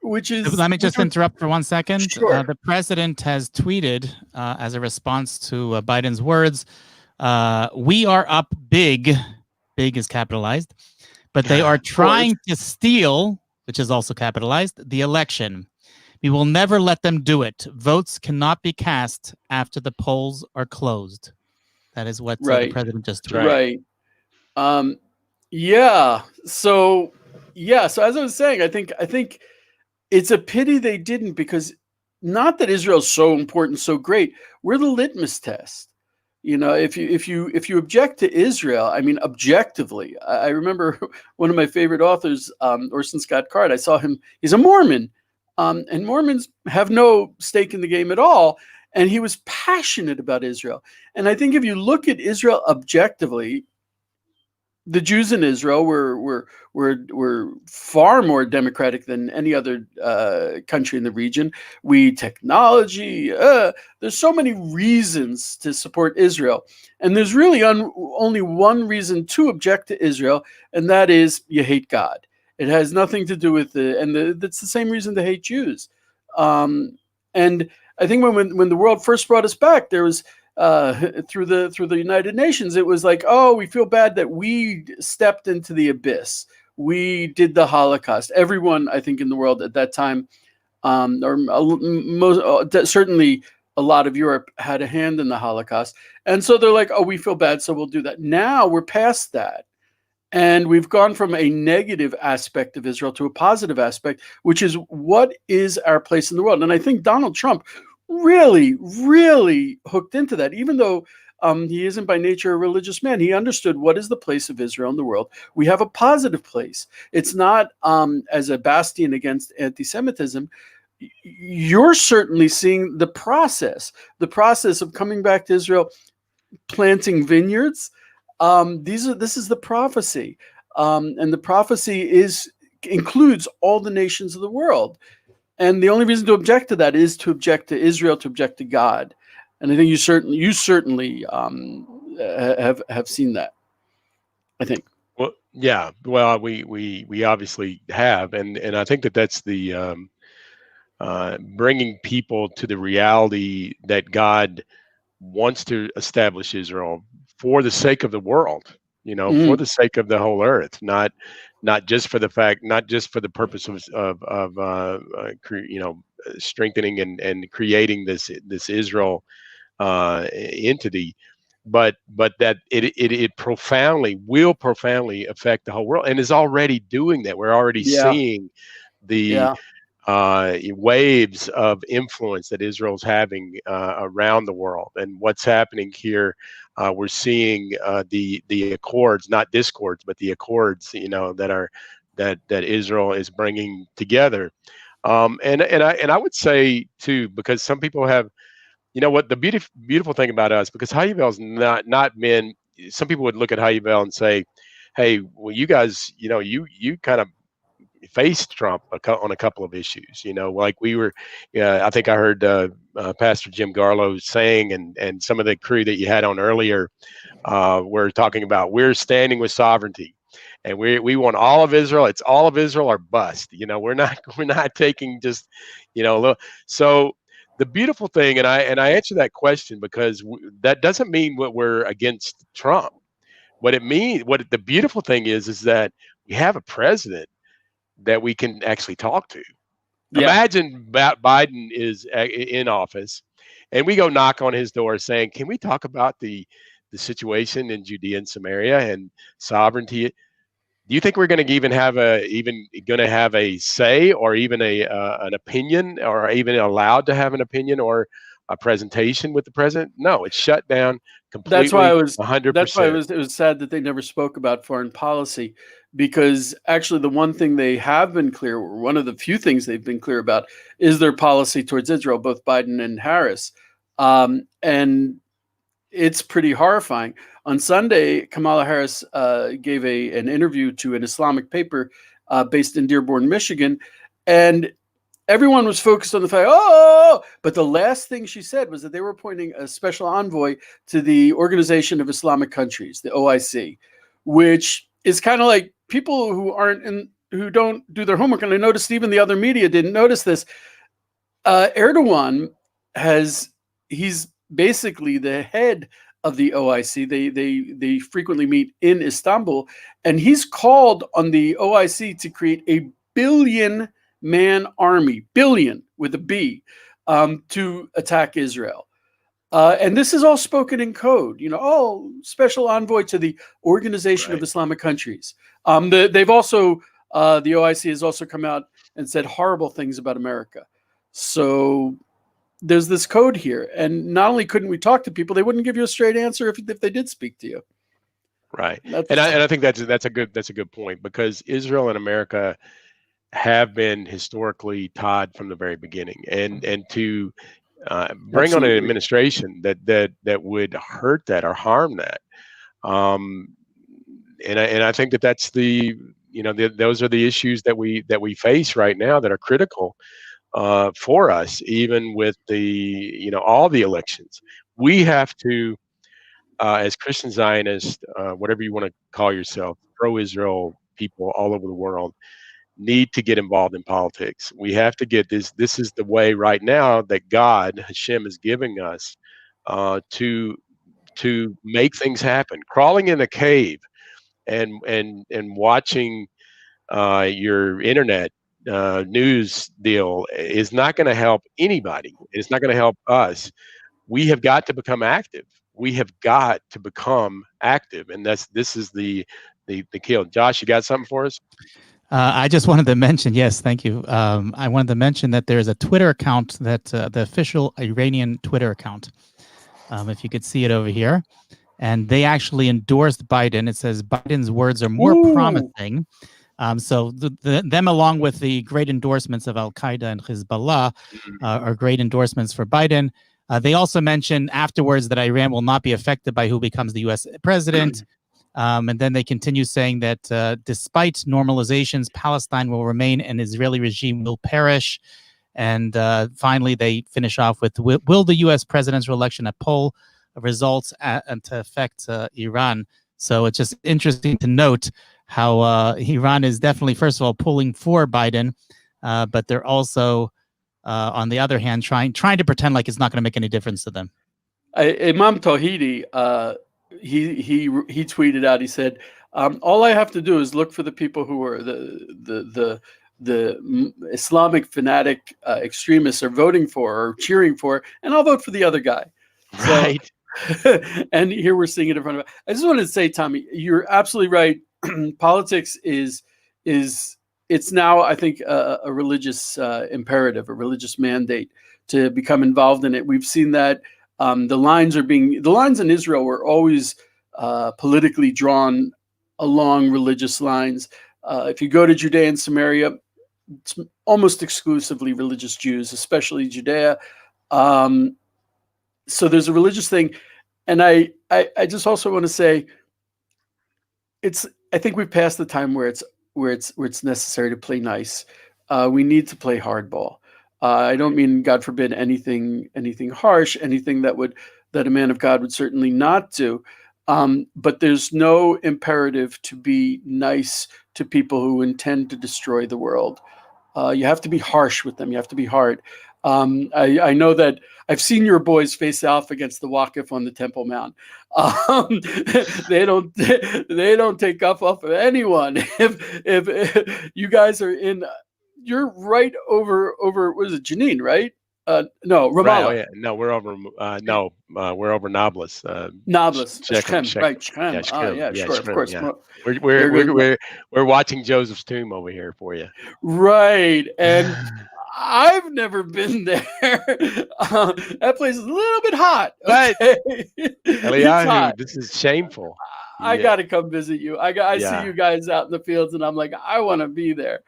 Which is, let me just interrupt for 1 second. Sure. The president has tweeted as a response to Biden's words, "We are up big," big is capitalized, but they are trying to steal, which is also capitalized, the election. We will never let them do it. Votes cannot be cast after the polls are closed. That is what the president just tweeted. Right. Yeah. So as I was saying, I think it's a pity they didn't, because not that Israel's so important, so great. We're the litmus test. If you object to Israel, I mean, objectively, I remember one of my favorite authors, Orson Scott Card. I saw him. He's a Mormon, and Mormons have no stake in the game at all. And he was passionate about Israel. And I think if you look at Israel objectively, the Jews in Israel were far more democratic than any other country in the region. Technology. There's so many reasons to support Israel, and there's really only one reason to object to Israel, and that is you hate God. It has nothing to do with that's the same reason to hate Jews. And I think when the world first brought us back, there was. Through the United Nations, it was like, oh, we feel bad that we stepped into the abyss. We did the Holocaust. Everyone, I think, in the world at that time, certainly a lot of Europe had a hand in the Holocaust. And so they're like, oh, we feel bad, so we'll do that. Now we're past that. And we've gone from a negative aspect of Israel to a positive aspect, which is what is our place in the world. And I think Donald Trump really, really hooked into that, even though he isn't by nature a religious man. He understood what is the place of Israel in the world. We have a positive place. It's not as a bastion against anti-Semitism. You're certainly seeing the process of coming back to Israel, planting vineyards. This is the prophecy, and the prophecy includes all the nations of the world. And the only reason to object to that is to object to Israel, to object to God. And I think you certainly have seen that, I think. Well, yeah. Well, we obviously have, and I think that's the bringing people to the reality that God wants to establish Israel for the sake of the world. For the sake of the whole earth, not just for the purpose of strengthening and creating this Israel entity, but that it will profoundly affect the whole world, and is already doing that. We're already seeing the waves of influence that Israel's having around the world, and what's happening here. We're seeing the accords, not discords, but the accords, that Israel is bringing together. And I would say too, because some people have, what the beautiful thing about us, because Hayuvel's not been. Some people would look at Hayuvel and say, "Hey, well, you guys, you kind of faced Trump on a couple of issues, like we were. I think I heard Pastor Jim Garlow saying, and some of the crew that you had on earlier were talking about we're standing with sovereignty, and we want all of Israel. It's all of Israel or bust. We're not taking just so." The beautiful thing, and I answer that question because that doesn't mean we're against Trump. What the beautiful thing is that we have a president that we can actually talk to. Yeah. Imagine Biden is in office, And we go knock on his door saying, can we talk about the situation in Judea and Samaria and sovereignty? Do you think we're going to even have a say, or even an opinion, or even allowed to have an opinion or a presentation with the president? No, it's shut down completely. That's why 100%. That's why it was sad that they never spoke about foreign policy, because actually the one thing they have been clear, or one of the few things they've been clear about, is their policy towards Israel, both Biden and Harris, and it's pretty horrifying. On Sunday, Kamala Harris gave an interview to an Islamic paper based in Dearborn, Michigan, and everyone was focused on the fact, but the last thing she said was that they were appointing a special envoy to the Organization of Islamic Countries, the OIC, which is kind of like people who don't do their homework. And I noticed even the other media didn't notice this. Erdogan he's basically the head of the OIC. They frequently meet in Istanbul, and he's called on the OIC to create a billion-man army, billion with a B, to attack Israel. And this is all spoken in code. Special envoy to the Organization of Islamic Countries. They've also, the OIC has also come out and said horrible things about America. So there's this code here, and not only couldn't we talk to people, they wouldn't give you a straight answer if they did speak to you. Right, and I think that's a good point, because Israel and America have been historically tied from the very beginning, and to bring on an administration that would hurt that or harm that, and I think that's those are the issues that we face right now that are critical. For us, even with all the elections, we have to, as Christian Zionists, whatever you want to call yourself, pro-Israel people all over the world, need to get involved in politics. We have to get this. This is the way right now that God, Hashem, is giving us to make things happen. Crawling in a cave and watching your internet news deal is not going to help anybody. It's not going to help us. We have got to become active. We have got to become active, and this is the key. Josh, you got something for us? I just wanted to mention, yes, thank you. I wanted to mention that there's a Twitter account that the official Iranian Twitter account. If you could see it over here, and they actually endorsed Biden. It says Biden's words are more promising. So them, along with the great endorsements of Al-Qaeda and Hezbollah, are great endorsements for Biden. They also mentioned afterwards that Iran will not be affected by who becomes the U.S. president. And then they continue saying that despite normalizations, Palestine will remain and Israeli regime will perish. And finally, they finish off with, will the U.S. presidential election poll results and to affect Iran? So it's just interesting to note how Iran is definitely, first of all, pulling for Biden, but they're also, on the other hand, trying to pretend like it's not going to make any difference to them. Imam Tawhidi, he tweeted out. He said, "All I have to do is look for the people who are the Islamic fanatic extremists are voting for or cheering for, and I'll vote for the other guy." Right. So, and here we're seeing it in front of us. I just wanted to say, Tommy, you're absolutely right. Politics is it's now, I think, a religious imperative, a religious mandate to become involved in it. We've seen that the lines in Israel were always politically drawn along religious lines. If you go to Judea and Samaria, it's almost exclusively religious Jews, especially Judea. So there's a religious thing, and I just also want to say, I think we've passed the time where it's necessary to play nice. We need to play hardball. I don't mean, God forbid, anything harsh, anything that a man of God would certainly not do. But there's no imperative to be nice to people who intend to destroy the world. You have to be harsh with them. You have to be hard. I know that I've seen your boys face off against the Waqif on the Temple Mount. They don't take off of anyone. If you guys are you're right over what is it, Jenin, right? No, Right. Ramallah. Oh yeah. No, we're over. No, we're over Nablus. Nablus, Shechem. Shechem, right? Shechem. Yeah, Shechem. Yeah, Yeah, sure, of Shechem. course. Yeah. There We're goes my- we're watching Joseph's tomb over here for you. right, and I've never been there. That place is a little bit hot. Right. Okay? It's Eliyahu, hot. this is shameful. I Yeah. got to come visit you. I Yeah. see you guys out in the fields, and I'm like, I want to be there.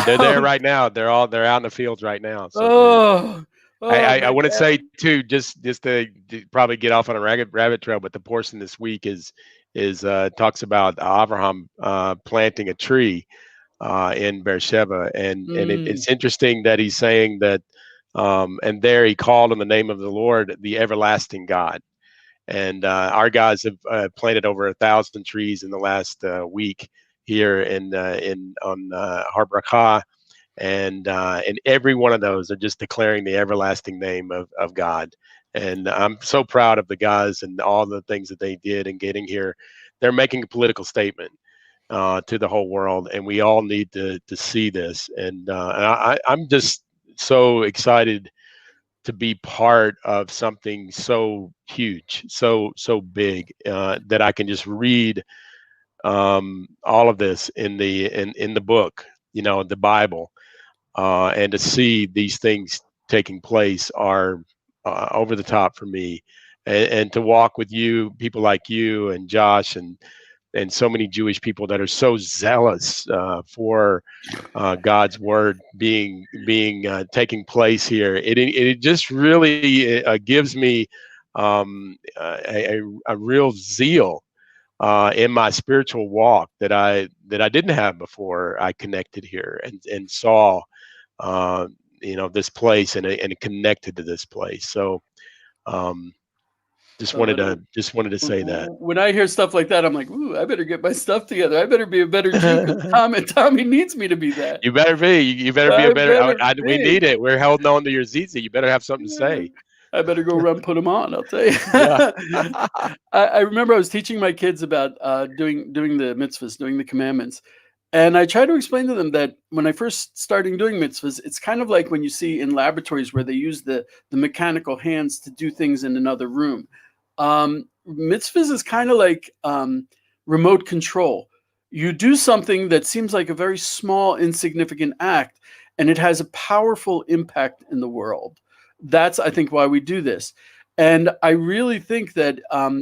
They're there right now. They're out in the fields right now. So I I want to say too, just to probably get off on a rabbit trail, but the portion this week is talks about Abraham planting a tree in Beersheba, and it's interesting that he's saying that, and there he called on the name of the Lord, the everlasting God. And our guys have planted over 1,000 trees in the last week here on Har Bracha, and every one of those are just declaring the everlasting name of God. And I'm so proud of the guys and all the things that they did in getting here. They're making a political statement to the whole world, and we all need to see this. And I'm just so excited to be part of something so huge, so big, that I can just read all of this in the book, the Bible, and to see these things taking place are over the top for me, and to walk with you, people like you and Josh and so many Jewish people that are so zealous for God's word being taking place here. It just really gives me a real zeal in my spiritual walk that I didn't have before I connected here and saw this place and connected to this place. So just wanted to say that. When I hear stuff like that, I'm like, ooh, I better get my stuff together. I better be a better Jew. Tommy needs me to be that. You better be. You better be a better. We need it. We're holding on to your zizi. You better have something to say. I better go run, put them on. I'll tell you. Yeah. I remember I was teaching my kids about doing the mitzvahs, doing the commandments. And I try to explain to them that when I first started doing mitzvahs, it's kind of like when you see in laboratories where they use the mechanical hands to do things in another room. Mitzvahs is kind of like remote control. You do something that seems like a very small, insignificant act, and it has a powerful impact in the world. That's, I think, why we do this. And I really think that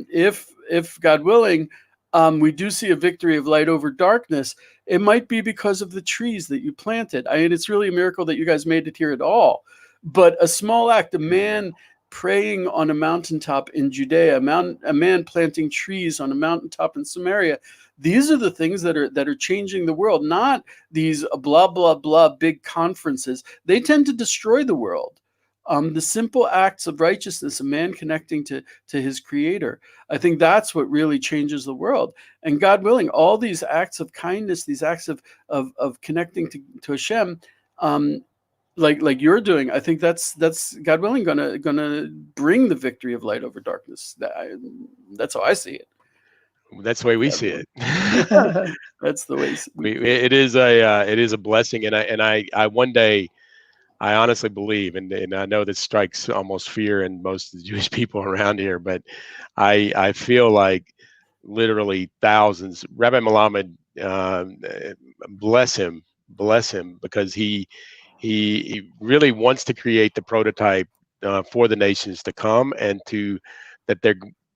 if God willing, we do see a victory of light over darkness, it might be because of the trees that you planted. I mean, it's really a miracle that you guys made it here at all. But a small act, a man praying on a mountaintop in Judea, a man planting trees on a mountaintop in Samaria. These are the things that are changing the world, not these blah, blah, blah big conferences. They tend to destroy the world. The simple acts of righteousness, a man connecting to his creator, I think that's what really changes the world. And God willing, all these acts of kindness, these acts of connecting to Hashem, like you're doing, I think that's God willing gonna bring the victory of light over darkness. That's how I see it. That's the way we see it. That's the way it is a blessing, and I one day, I honestly believe, and I know this strikes almost fear in most of the Jewish people around here, but I feel like literally thousands. Rabbi Melamed, bless him, because he really wants to create the prototype for the nations to come, and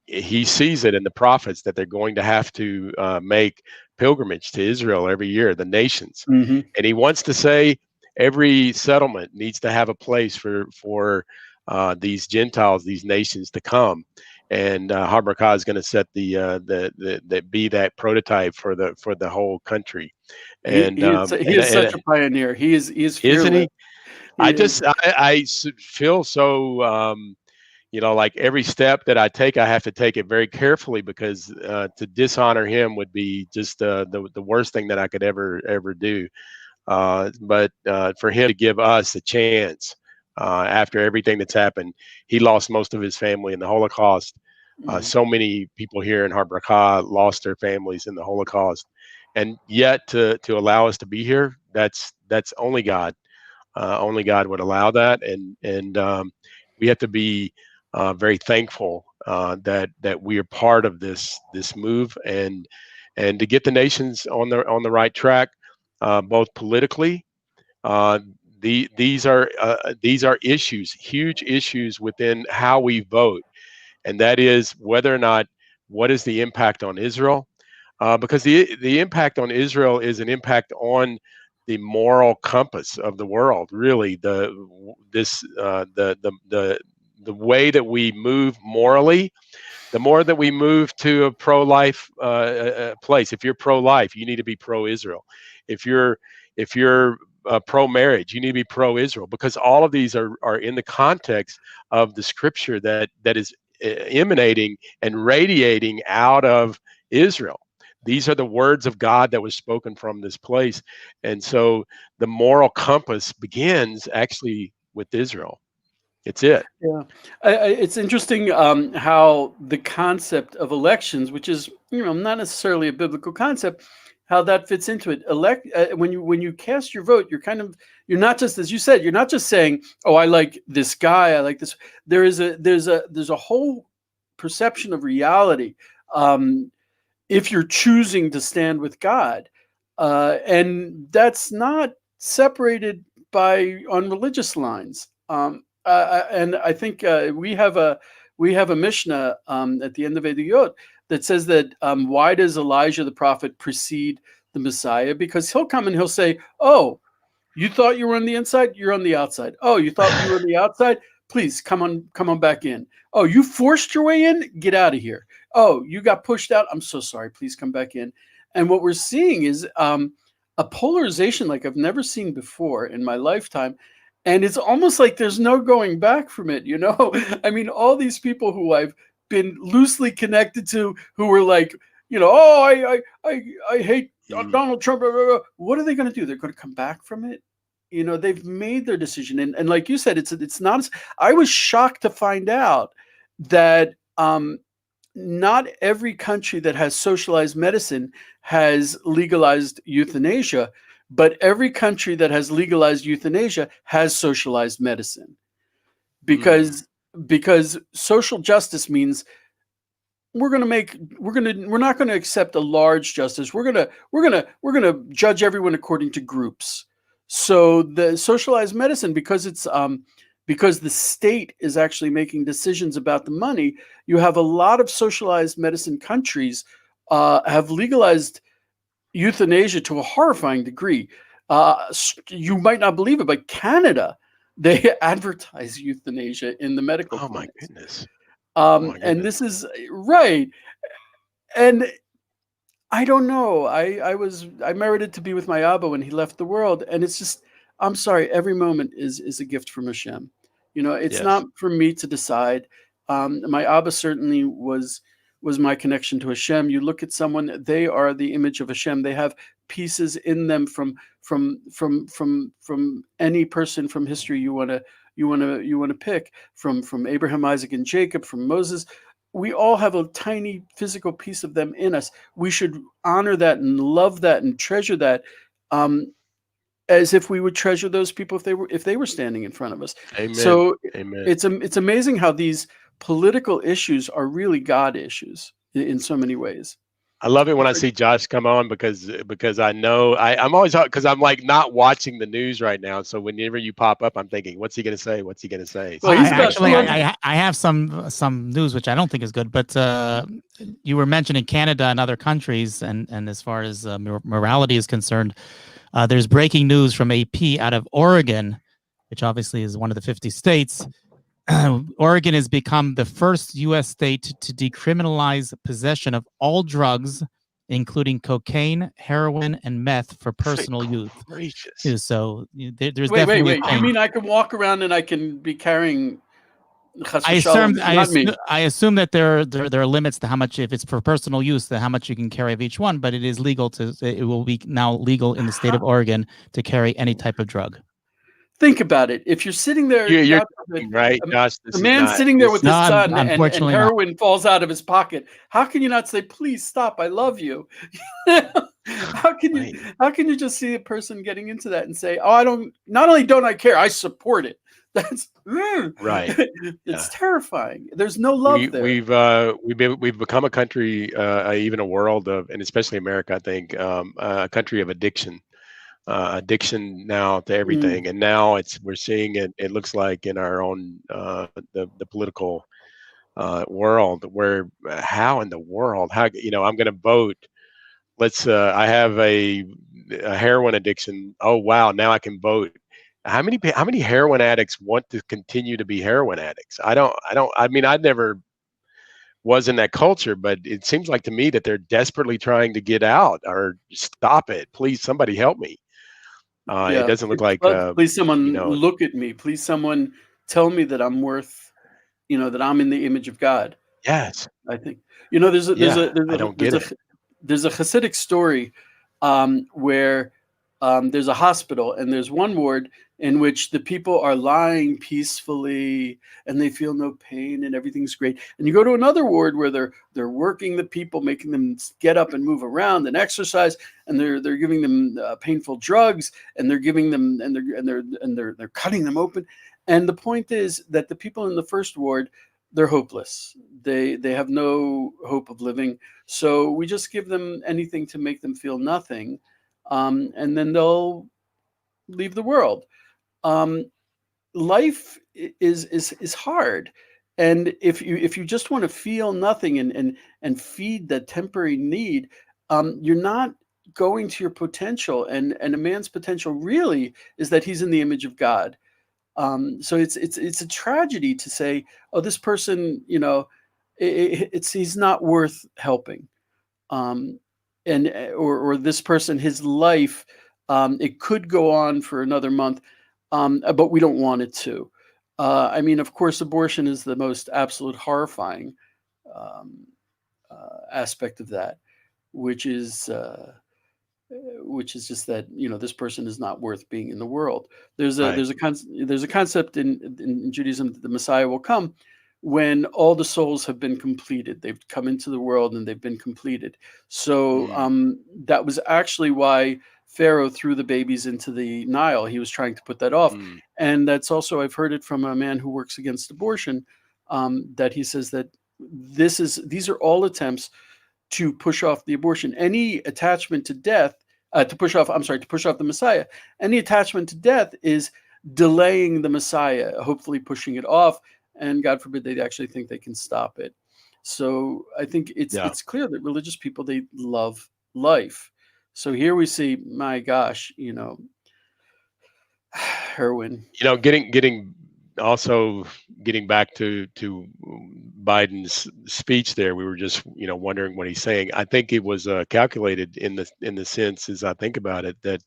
he sees it in the prophets that they're going to have to make pilgrimage to Israel every year, the nations, and he wants to say every settlement needs to have a place for these Gentiles, these nations to come, and Har Bracha is going to set be that prototype for the whole country. And he is such a pioneer. He is fearless. Isn't he? I feel so. Like every step that I take, I have to take it very carefully, because to dishonor him would be just the worst thing that I could ever do. But for him to give us a chance after everything that's happened, he lost most of his family in the Holocaust. So many people here in Har Bracha lost their families in the Holocaust, and yet to allow us to be here, that's only God. Only God would allow that, and we have to be very thankful that we are part of this move, and to get the nations on the right track, both politically. These are issues, huge issues within how we vote, and that is whether or not, what is the impact on Israel, because the impact on Israel is an impact on the moral compass of the world. Really, the way that we move morally. The more that we move to a pro-life place, if you're pro-life, you need to be pro-Israel. If you're pro-marriage, you need to be pro-Israel, because all of these are in the context of the scripture that is emanating and radiating out of Israel. These are the words of God that was spoken from this place. And so the moral compass begins actually with Israel. It's it. Yeah, it's interesting how the concept of elections, which is not necessarily a biblical concept, how that fits into it. When you cast your vote, you're not just, as you said, you're not just saying, oh, I like this guy, I like this. There's a whole perception of reality if you're choosing to stand with God, and that's not separated on religious lines. And I think we have a Mishnah at the end of Eduyot that says that why does Elijah the prophet precede the Messiah? Because he'll come and he'll say, "Oh, you thought you were on the inside? You're on the outside. Oh, you thought you were on the outside? Please come on back in. Oh, you forced your way in? Get out of here. Oh, you got pushed out? I'm so sorry. Please come back in." And what we're seeing is a polarization like I've never seen before in my lifetime. And it's almost like there's no going back from it, I mean, all these people who I've been loosely connected to, who were like, oh, I hate Donald Trump. Blah, blah, blah. What are they going to do? They're going to come back from it. They've made their decision, and like you said, it's not. I was shocked to find out that not every country that has socialized medicine has legalized euthanasia. But every country that has legalized euthanasia has socialized medicine, because social justice means we're not going to accept a large justice. We're going to judge everyone according to groups. So the socialized medicine, because it's because the state is actually making decisions about the money, you have a lot of socialized medicine countries have legalized euthanasia to a horrifying degree. You might not believe it, but Canada, they advertise euthanasia in the medical. Oh my goodness. And this is right. And I don't know. I merited to be with my Abba when he left the world, and it's just, I'm sorry, every moment is a gift from Hashem. It's not for me to decide. My Abba certainly was my connection to Hashem. You look at someone, they are the image of Hashem. They have pieces in them from any person from history you want to pick, from Abraham, Isaac, and Jacob, from Moses. We all have a tiny physical piece of them in us. We should honor that and love that and treasure that, as if we would treasure those people if they were standing in front of us. Amen. So Amen. It's amazing how these political issues are really God issues in so many ways. I love it when I see Josh come on because I know I'm always, because I'm like not watching the news right now. So whenever you pop up, I'm thinking, what's he going to say? What's he going to say? Well, I have some news which I don't think is good, but you were mentioning Canada and other countries, and as far as morality is concerned, there's breaking news from AP out of Oregon, which obviously is one of the 50 states. Oregon has become the first U.S. state to decriminalize possession of all drugs, including cocaine, heroin, and meth for personal use. Gracious. So there's wait. definitely. You mean I can walk around and I can be carrying? I assume that there are limits to how much, if it's for personal use, to how much you can carry of each one. But it is legal it will be now legal in the state of Oregon to carry any type of drug. think about it. If you're sitting there, You're God forbid, right, Josh. a man sitting there with his No, son, and unfortunately not. heroin falls out of his pocket, how can you not say, "Please stop, I love you"? How can you just see a person getting into that and say, "Oh, I don't. Not only don't I care, I support it." That's Right. It's terrifying. There's no love there. We've become a country, even a world of, and especially America, I think, a country of addiction. Addiction now to everything, and now we're seeing it. It looks like in our own the political world, where how in the world, how I'm going to vote. I have a heroin addiction. Oh wow, now I can vote. How many heroin addicts want to continue to be heroin addicts? I mean, I never was in that culture, but it seems like to me that they're desperately trying to get out or stop it. Please, somebody help me. It doesn't look like. Please, someone look at me. Please, someone tell me that I'm worth. That I'm in the image of God. Yes, I think. There's a Hasidic story where there's a hospital and there's one ward in which the people are lying peacefully and they feel no pain and everything's great. And you go to another ward where they're working the people, making them get up and move around and exercise, and they're giving them painful drugs, and they're giving them and they're cutting them open. And the point is that the people in the first ward, they're hopeless. They have no hope of living. So we just give them anything to make them feel nothing, and then they'll leave the world. Life is hard, and if you just want to feel nothing and feed that temporary need, you're not going to your potential. And a man's potential really is that he's in the image of God. So it's a tragedy to say, oh, this person, he's not worth helping, or this person, his life, it could go on for another month, but we don't want it to. I mean, of course, abortion is the most absolute horrifying aspect of that, which is just that this person is not worth being in the world. There's a concept in Judaism that the Messiah will come when all the souls have been completed. They've come into the world and they've been completed. So that was actually why Pharaoh threw the babies into the Nile. He was trying to put that off. And that's also, I've heard it from a man who works against abortion, that he says that these are all attempts to push off the abortion. Any attachment to death, to push off the Messiah. Any attachment to death is delaying the Messiah, hopefully pushing it off, and God forbid they actually think they can stop it. So I think it's clear that religious people, they love life. So here we see, my gosh, heroin. Getting back to Biden's speech there, we were just wondering what he's saying. I think it was calculated in the sense, as I think about it, that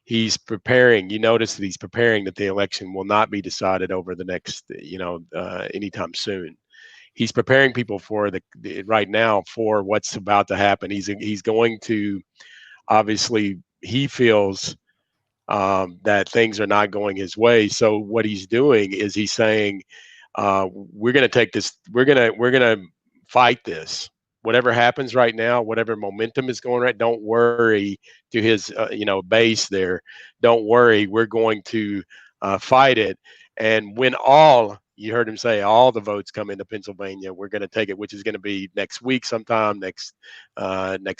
he's preparing. You notice that he's preparing that the election will not be decided over the next anytime soon. He's preparing people for right now for what's about to happen. He's going to, obviously he feels that things are not going his way. So what he's doing is he's saying, we're going to take this, we're going to fight this. Whatever happens right now, whatever momentum is going right, don't worry, to his base there. Don't worry, we're going to fight it. And when you heard him say all the votes come into Pennsylvania, we're going to take it, which is going to be next week sometime, next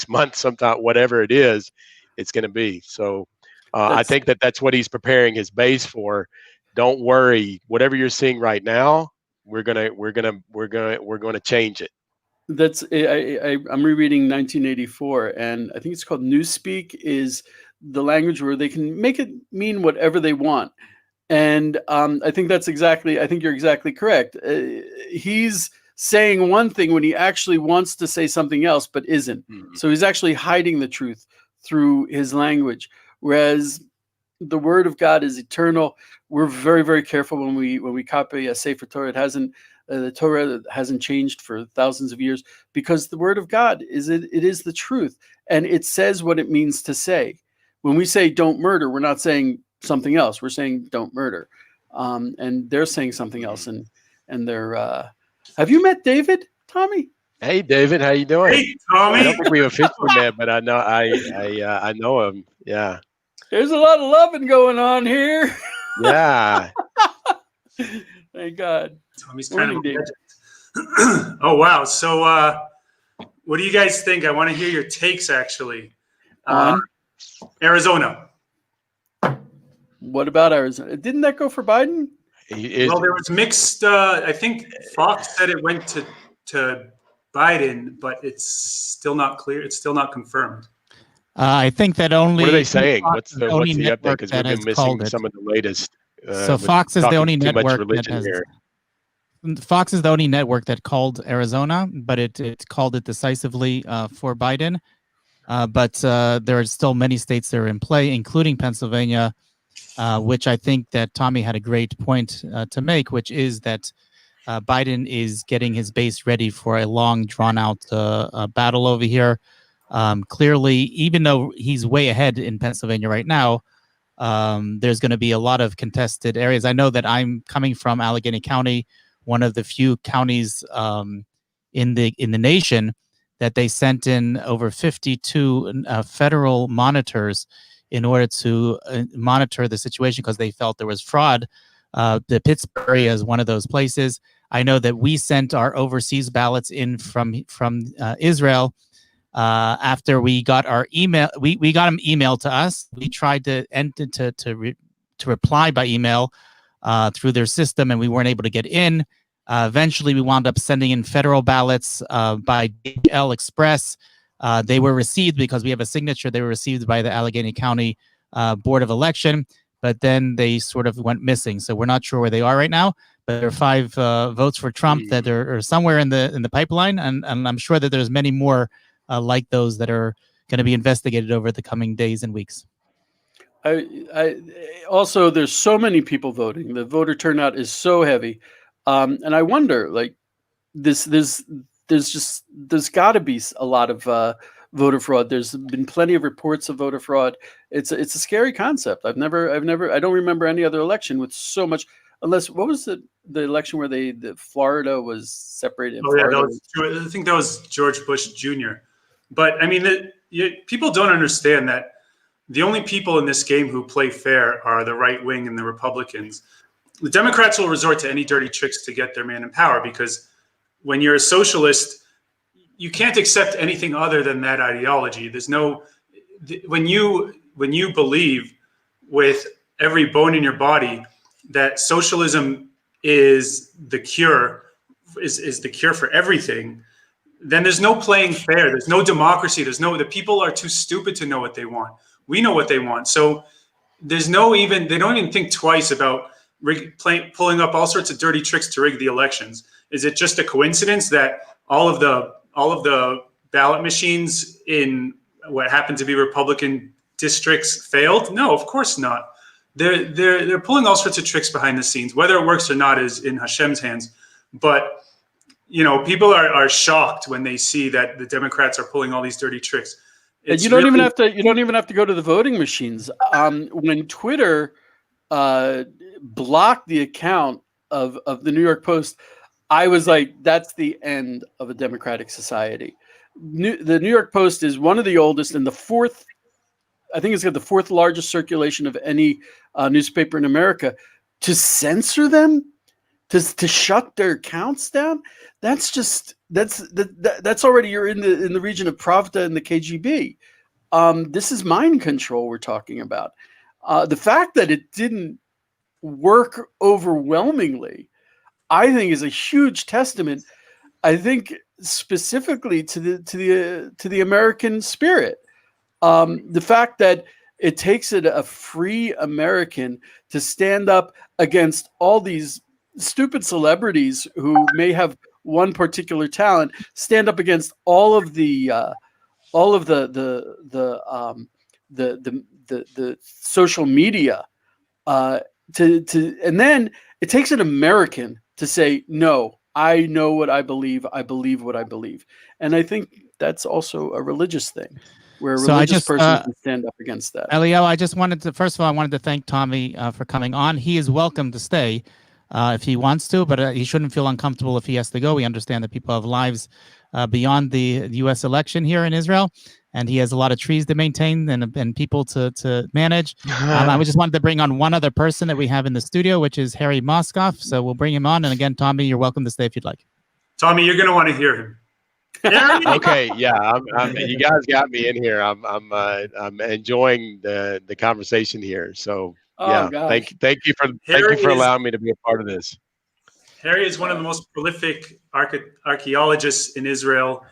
month sometime, whatever it is, it's going to be. So I think that's what he's preparing his base for. Don't worry, whatever you're seeing right now, we're gonna change it. I'm rereading 1984, and I think it's called Newspeak, is the language where they can make it mean whatever they want. And I think you're exactly correct. He's saying one thing when he actually wants to say something else, but isn't. So he's actually hiding the truth through his language. Whereas the word of God is eternal. We're very, very careful when we copy a Sefer Torah. The Torah hasn't changed for thousands of years, because the word of God it is the truth, and it says what it means to say. When we say don't murder, we're not saying something else. We're saying don't murder, and they're saying something else. And they're. Have you met David, Tommy? Hey, David, how you doing? Hey, Tommy. I don't think we've officially met, but I know I know him. Yeah. There's a lot of loving going on here. Yeah. Thank God. Tommy's Morning, kind of a legend. Oh, wow. So what do you guys think? I want to hear your takes, actually. Arizona. What about Arizona? Didn't that go for Biden? Well, there was mixed. I think Fox said it went to Biden, but it's still not clear. It's still not confirmed. I think that only. What are they saying? Fox What's is the only update? network Because that we've has been missing called some of the latest. So with Fox is the talking only too much network that religion has. here. Fox is the only network that called Arizona, but it called it decisively for Biden. But there are still many states that are in play, including Pennsylvania, which I think that Tommy had a great point to make, which is that Biden is getting his base ready for a long, drawn-out battle over here. Clearly, even though he's way ahead in Pennsylvania right now, there's going to be a lot of contested areas. I know that I'm coming from Allegheny County, one of the few counties in the nation that they sent in over 52 federal monitors in order to monitor the situation because they felt there was fraud. The Pittsburgh area is one of those places. I know that we sent our overseas ballots in from Israel after we got our email. We got them emailed to us. We tried to enter to reply by email through their system, and we weren't able to get in. Eventually, we wound up sending in federal ballots by DHL Express. They were received because we have a signature. They were received by the Allegheny County Board of Election, but then they sort of went missing. So we're not sure where they are right now. But there are 5 votes for Trump that are somewhere in the pipeline, and I'm sure that there's many more like those that are going to be investigated over the coming days and weeks. I also, there's so many people voting. The voter turnout is so heavy. And I wonder, like, there's got to be a lot of voter fraud. There's been plenty of reports of voter fraud. It's a scary concept. I don't remember any other election with so much. Unless, what was the election where the Florida was separated? I think that was George Bush Jr. But I mean, people don't understand that the only people in this game who play fair are the right wing and the Republicans. The Democrats will resort to any dirty tricks to get their man in power because when you're a socialist, you can't accept anything other than that ideology. There's no when you believe with every bone in your body that socialism is the cure, is the cure for everything, then there's no playing fair. There's no democracy. The people are too stupid to know what they want. We know what they want. So they don't even think twice about pulling up all sorts of dirty tricks to rig the elections. Is it just a coincidence that all of the ballot machines in what happened to be Republican districts failed? No, of course not. They're pulling all sorts of tricks behind the scenes. Whether it works or not is in Hashem's hands. But people are shocked when they see that the Democrats are pulling all these dirty tricks. You don't even have to go to the voting machines. When Twitter blocked the account of the New York Post, I was like, that's the end of a democratic society. The New York Post is one of the oldest and I think it's got the 4th largest circulation of any newspaper in America. To censor them, to shut their accounts down, that's already, you're in the region of Pravda and the KGB. This is mind control we're talking about. The fact that it didn't work overwhelmingly, I think, is a huge testament. I think specifically to the American spirit. The fact that it takes a free American to stand up against all these stupid celebrities who may have one particular talent, stand up against all of the social media, and then it takes an American to say, no, I know what I believe what I believe. And I think that's also a religious thing. where a So I religious just, person can stand up against that. Elio, I just wanted to, first of all, I wanted to thank Tommy for coming on. He is welcome to stay if he wants to, but he shouldn't feel uncomfortable if he has to go. We understand that people have lives beyond the U.S. election here in Israel, and he has a lot of trees to maintain and people to manage. I just wanted to bring on one other person that we have in the studio, which is Harry Moskoff. So we'll bring him on. And again, Tommy, you're welcome to stay if you'd like. Tommy, you're going to want to hear him. Okay, yeah, you guys got me in here. I'm enjoying the conversation here. So yeah, thank you for allowing me to be a part of this. Harry is one of the most prolific archaeologists in Israel,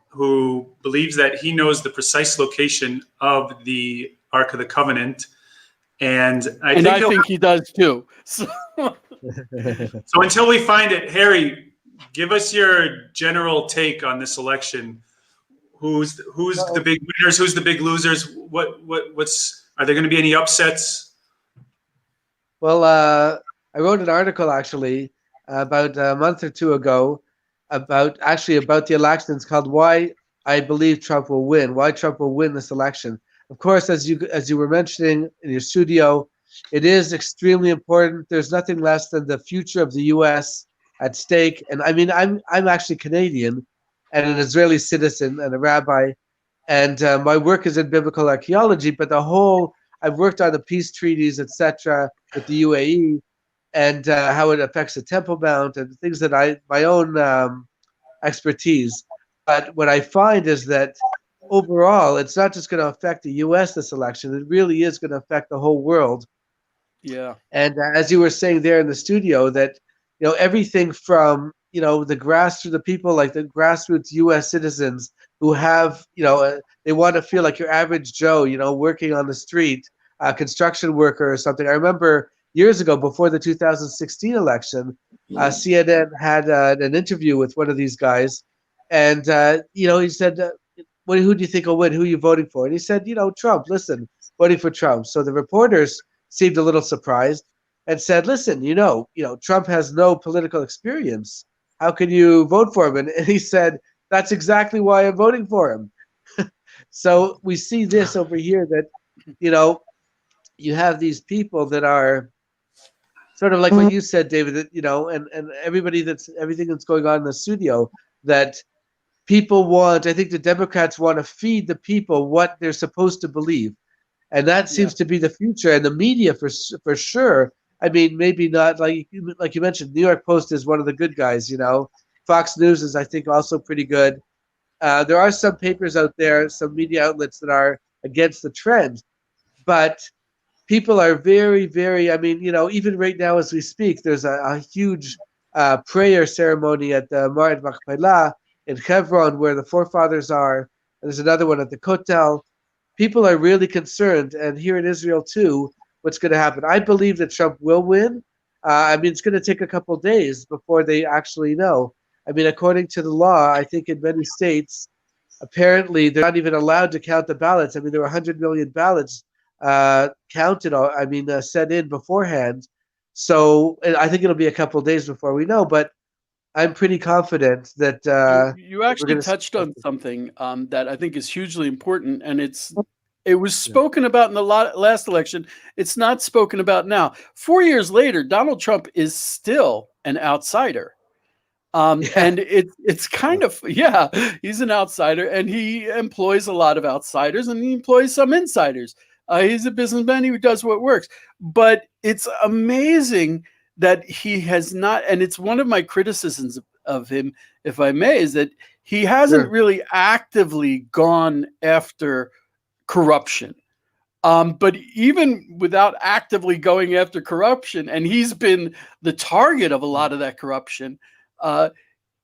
who believes that he knows the precise location of the Ark of the Covenant, and I think he does too. So until we find it, Harry, give us your general take on this election. Who's the big winners? Who's the big losers? What's are there going to be any upsets? Well, I wrote an article actually about a month or two ago about the election. It's called "Why I Believe Trump Will Win." Why Trump will win this election. Of course, as you were mentioning in your studio, it is extremely important. There's nothing less than the future of the U.S. at stake. And I mean, I'm actually Canadian and an Israeli citizen and a rabbi, and my work is in biblical archaeology. But I've worked on the peace treaties, etc., with the UAE, and how it affects the Temple Mount and things that my own expertise. But what I find is that overall, it's not just going to affect the U.S. this election. It really is going to affect the whole world. Yeah. And as you were saying there in the studio, that everything from the people like the grassroots U.S. citizens who have they want to feel like your average Joe, working on the street, a construction worker or something. I remember years ago, before the 2016 election, CNN had an interview with one of these guys, and he said, "Who do you think will win? Who are you voting for?" And he said, "Trump. Listen, voting for Trump." So the reporters seemed a little surprised and said, "Listen, Trump has no political experience. How can you vote for him?" And he said, "That's exactly why I'm voting for him." So we see this over here that, you have these people that are sort of like what you said, David, that, and everything that's going on in the studio, that people want, I think the Democrats want to feed the people what they're supposed to believe. And that seems to be the future. And the media, for sure, I mean, maybe not, like you mentioned, New York Post is one of the good guys, Fox News is, I think, also pretty good. There are some papers out there, some media outlets that are against the trend. But people are very, very, I mean, even right now as we speak, there's a huge prayer ceremony at the Marid Machpelah in Hebron, where the forefathers are. And there's another one at the Kotel. People are really concerned, and here in Israel too, what's going to happen. I believe that Trump will win. I mean, it's going to take a couple days before they actually know. I mean, according to the law, I think in many states, apparently they're not even allowed to count the ballots. I mean, there were 100 million ballots counted, sent in beforehand. So I think it'll be a couple of days before we know, but I'm pretty confident that you actually touched on something that I think is hugely important, and it was spoken about in the last election. It's not spoken about now. 4 years later, Donald Trump is still an outsider. And it's kind of, he's an outsider, and he employs a lot of outsiders, and he employs some insiders. He's a businessman who does what works. But it's amazing that he has not, and it's one of my criticisms of him, if I may, is that he hasn't really actively gone after corruption. But even without actively going after corruption, and he's been the target of a lot of that corruption,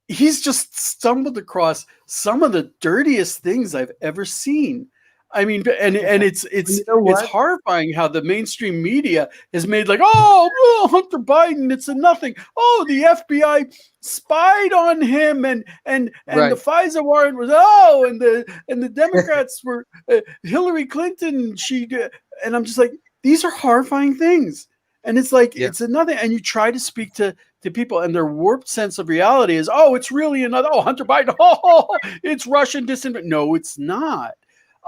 he's just stumbled across some of the dirtiest things I've ever seen. I mean, and it's horrifying how the mainstream media has made like, Hunter Biden, it's a nothing. Oh, the FBI spied on him, and the FISA warrant was and the Democrats were Hillary Clinton. And I'm just like, these are horrifying things. And it's like it's another. And you try to speak to people, and their warped sense of reality is, it's really another. Hunter Biden. It's Russian disinformation. No, it's not.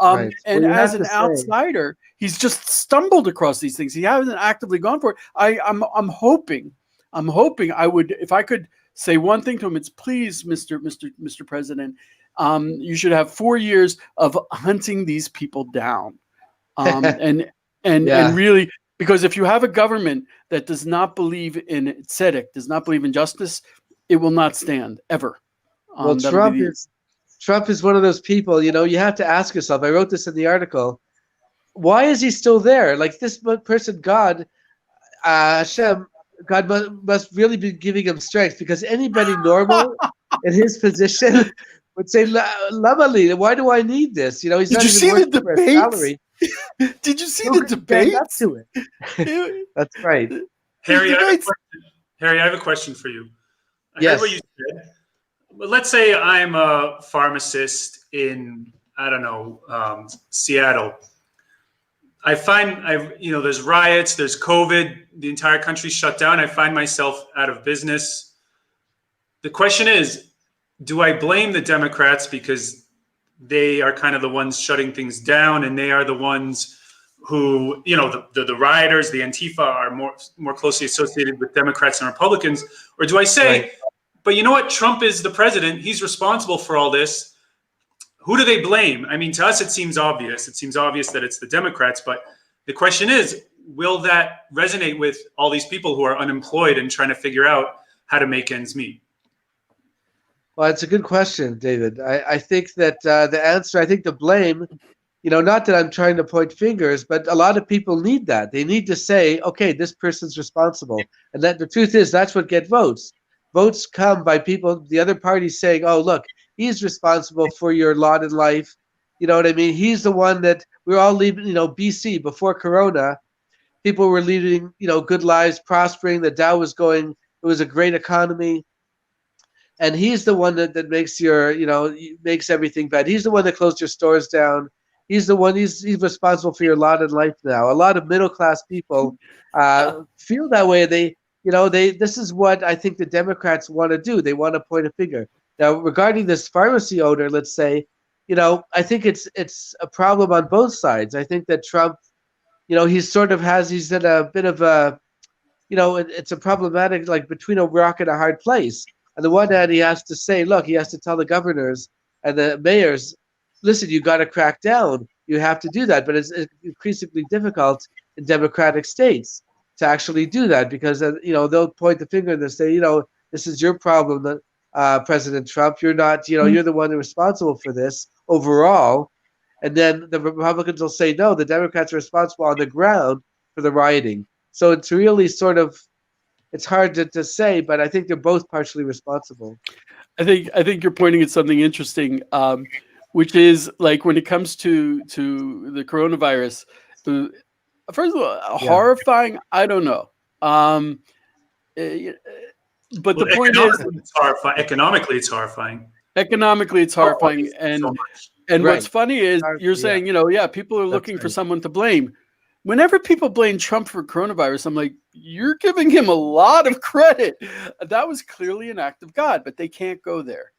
Right. And Well, you as have an to say- outsider, he's just stumbled across these things. He hasn't actively gone for it. I'm hoping I would, if I could say one thing to him, it's please, Mr. President, you should have 4 years of hunting these people down. And Yeah. really, because if you have a government that does not believe in tzedek, does not believe in justice, it will not stand ever. Well, That'll be Trump is one of those people, you know, you have to ask yourself, I wrote this in the article, why is he still there? Like this person, God, Hashem, God must really be giving him strength, because anybody normal in his position would say, Lama li, why do I need this? You know, he's Did not you even see the working for a debates? salary. Did you see Who the could stand up debates? to it? That's right. Harry, I have a question for you. I Yes. heard what you said. But let's say I'm a pharmacist in, I don't know, Seattle. I find there's riots, there's COVID, the entire country's shut down. I find myself out of business. The question is, do I blame the Democrats because they are kind of the ones shutting things down, and they are the ones who, the rioters, the Antifa are more closely associated with Democrats and Republicans? Or do I say, Right. but you know what? Trump is the president. He's responsible for all this. Who do they blame? I mean, to us, it seems obvious. It seems obvious that it's the Democrats. But the question is, will that resonate with all these people who are unemployed and trying to figure out how to make ends meet? Well, it's a good question, David. I think that the answer, I think the blame, not that I'm trying to point fingers, but a lot of people need that. They need to say, okay, this person's responsible. And that the truth is, that's what gets votes. Votes come by people, the other party saying, oh, look, he's responsible for your lot in life. You know what I mean? He's the one that we're all leaving, BC before Corona. People were leading, good lives, prospering. The Dow was going, it was a great economy. And he's the one that makes makes everything bad. He's the one that closed your stores down. He's the one, he's responsible for your lot in life now. A lot of middle-class people feel that way. This is what I think the Democrats want to do. They want to point a finger. Now, regarding this pharmacy owner, let's say, I think it's a problem on both sides. I think that Trump, he's in a bit of a, it's a problematic, like between a rock and a hard place. On the one hand, he has to say, look, he has to tell the governors and the mayors, listen, you got to crack down. You have to do that. But it's increasingly difficult in democratic states to actually do that, because they'll point the finger and they'll say, this is your problem, President Trump. You're not, you're the one responsible for this overall. And then the Republicans will say, no, the Democrats are responsible on the ground for the rioting. So it's really sort of, it's hard to say, but I think they're both partially responsible. I think you're pointing at something interesting, which is like when it comes to the coronavirus. First of all, horrifying. I don't know, but the point is, it's horrifying. Economically, it's horrifying. Economically, it's horrifying, and right. what's funny is you're saying, people are looking for someone to blame. Whenever people blame Trump for coronavirus, I'm like, you're giving him a lot of credit. That was clearly an act of God, but they can't go there.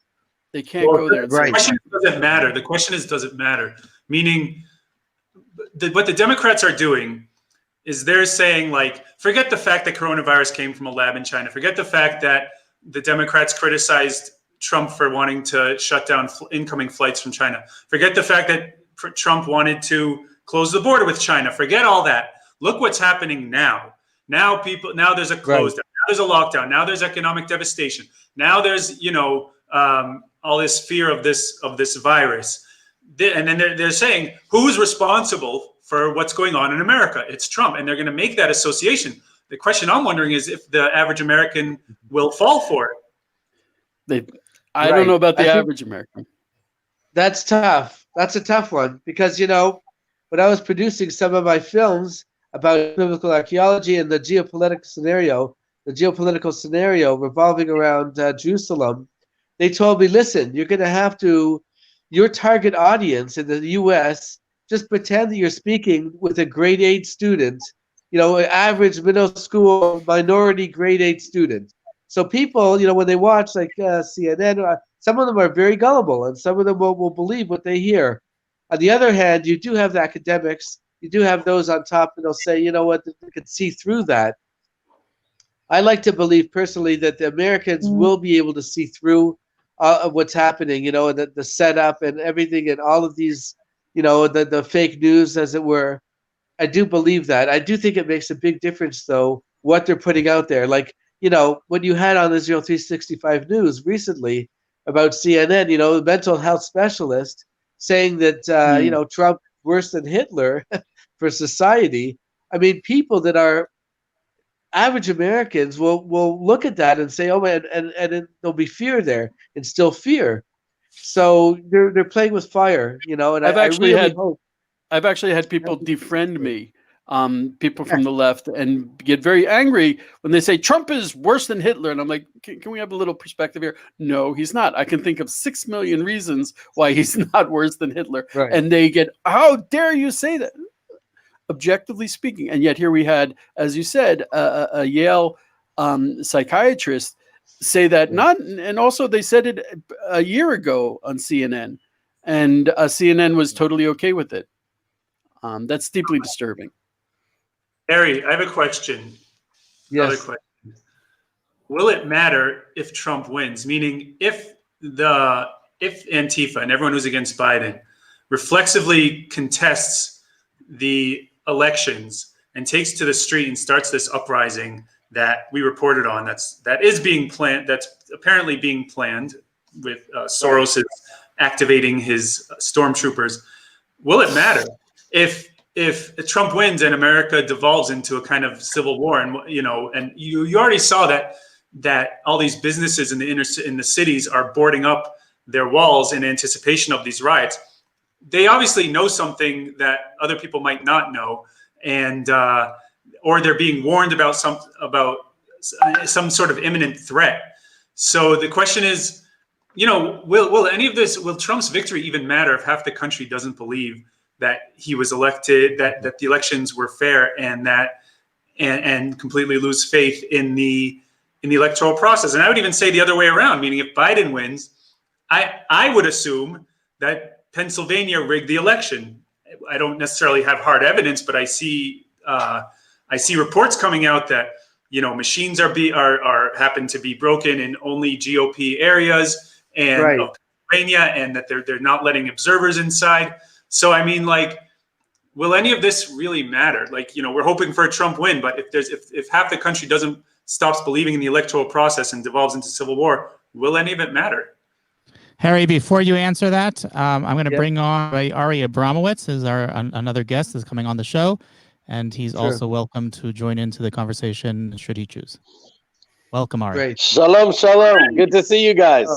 They can't go there. The question doesn't matter. The question is, does it matter? Meaning, what the Democrats are doing is they're saying, like, forget the fact that coronavirus came from a lab in China. Forget the fact that the Democrats criticized Trump for wanting to shut down incoming flights from China. Forget the fact that Trump wanted to close the border with China. Forget all that. Look what's happening now. Now there's a close down. Now there's a lockdown. Now there's economic devastation. Now there's, all this fear of this virus. And then they're saying, who's responsible for what's going on in America? It's Trump. And they're going to make that association. The question I'm wondering is if the average American will fall for it. I don't know about the average American. That's tough. That's a tough one, because, when I was producing some of my films about biblical archaeology and the geopolitical scenario revolving around Jerusalem, they told me, listen, you're going to have to, your target audience in the U.S., just pretend that you're speaking with a grade 8 student, an average middle school minority grade 8 student. So people, when they watch like CNN, some of them are very gullible, and some of them will believe what they hear. On the other hand, you do have the academics, you do have those on top, and they'll say, you know what, they can see through that. I like to believe personally that the Americans will be able to see through what's happening, you know, the setup and everything and all of these, you know, the fake news, as it were. I do believe that. I do think it makes a big difference, though, what they're putting out there. Like, you know, when you had on Israel 365 News recently about CNN, you know, the mental health specialist saying that, you know, Trump is worse than Hitler for society. I mean, people that are average Americans will look at that and say, oh, man, and there'll be fear there, and still fear. So they're playing with fire, you know, and I really hope. I've actually had people defriend me, people from the left, and get very angry when they say Trump is worse than Hitler. And I'm like, can we have a little perspective here? No, he's not. I can think of 6 million reasons why he's not worse than Hitler. Right. And they get, how dare you say that? Objectively speaking. And yet here we had, as you said, a Yale psychiatrist say that and also they said it a year ago on CNN, and CNN was totally okay with it. That's deeply disturbing. Harry, I have a question. Yes. Another question. Will it matter if Trump wins? Meaning, if Antifa and everyone who's against Biden reflexively contests the elections and takes to the street and starts this uprising that we reported on, that is being planned, that's apparently being planned with Soros is activating his stormtroopers. Will it matter if Trump wins and America devolves into a kind of civil war? And you know, and you already saw that all these businesses in the cities are boarding up their walls in anticipation of these riots. They obviously know something that other people might not know, and or they're being warned about some sort of imminent threat. So the question is, you know, will any of this, will Trump's victory even matter if half the country doesn't believe that he was elected, that the elections were fair, and and completely lose faith in the electoral process? And I would even say the other way around, meaning if Biden wins, I would assume that Pennsylvania rigged the election. I don't necessarily have hard evidence, but I see reports coming out that, you know, machines happen to be broken in only GOP areas and of Pennsylvania, and that they're not letting observers inside. So I mean, like, will any of this really matter? Like, you know, we're hoping for a Trump win, but if half the country stops believing in the electoral process and devolves into civil war, will any of it matter? Harry, before you answer that, I'm going to bring on Ari Abramowitz, is another guest is coming on the show, and he's also welcome to join into the conversation should he choose. Welcome, Ari. Great. Shalom, shalom. Good to see you guys.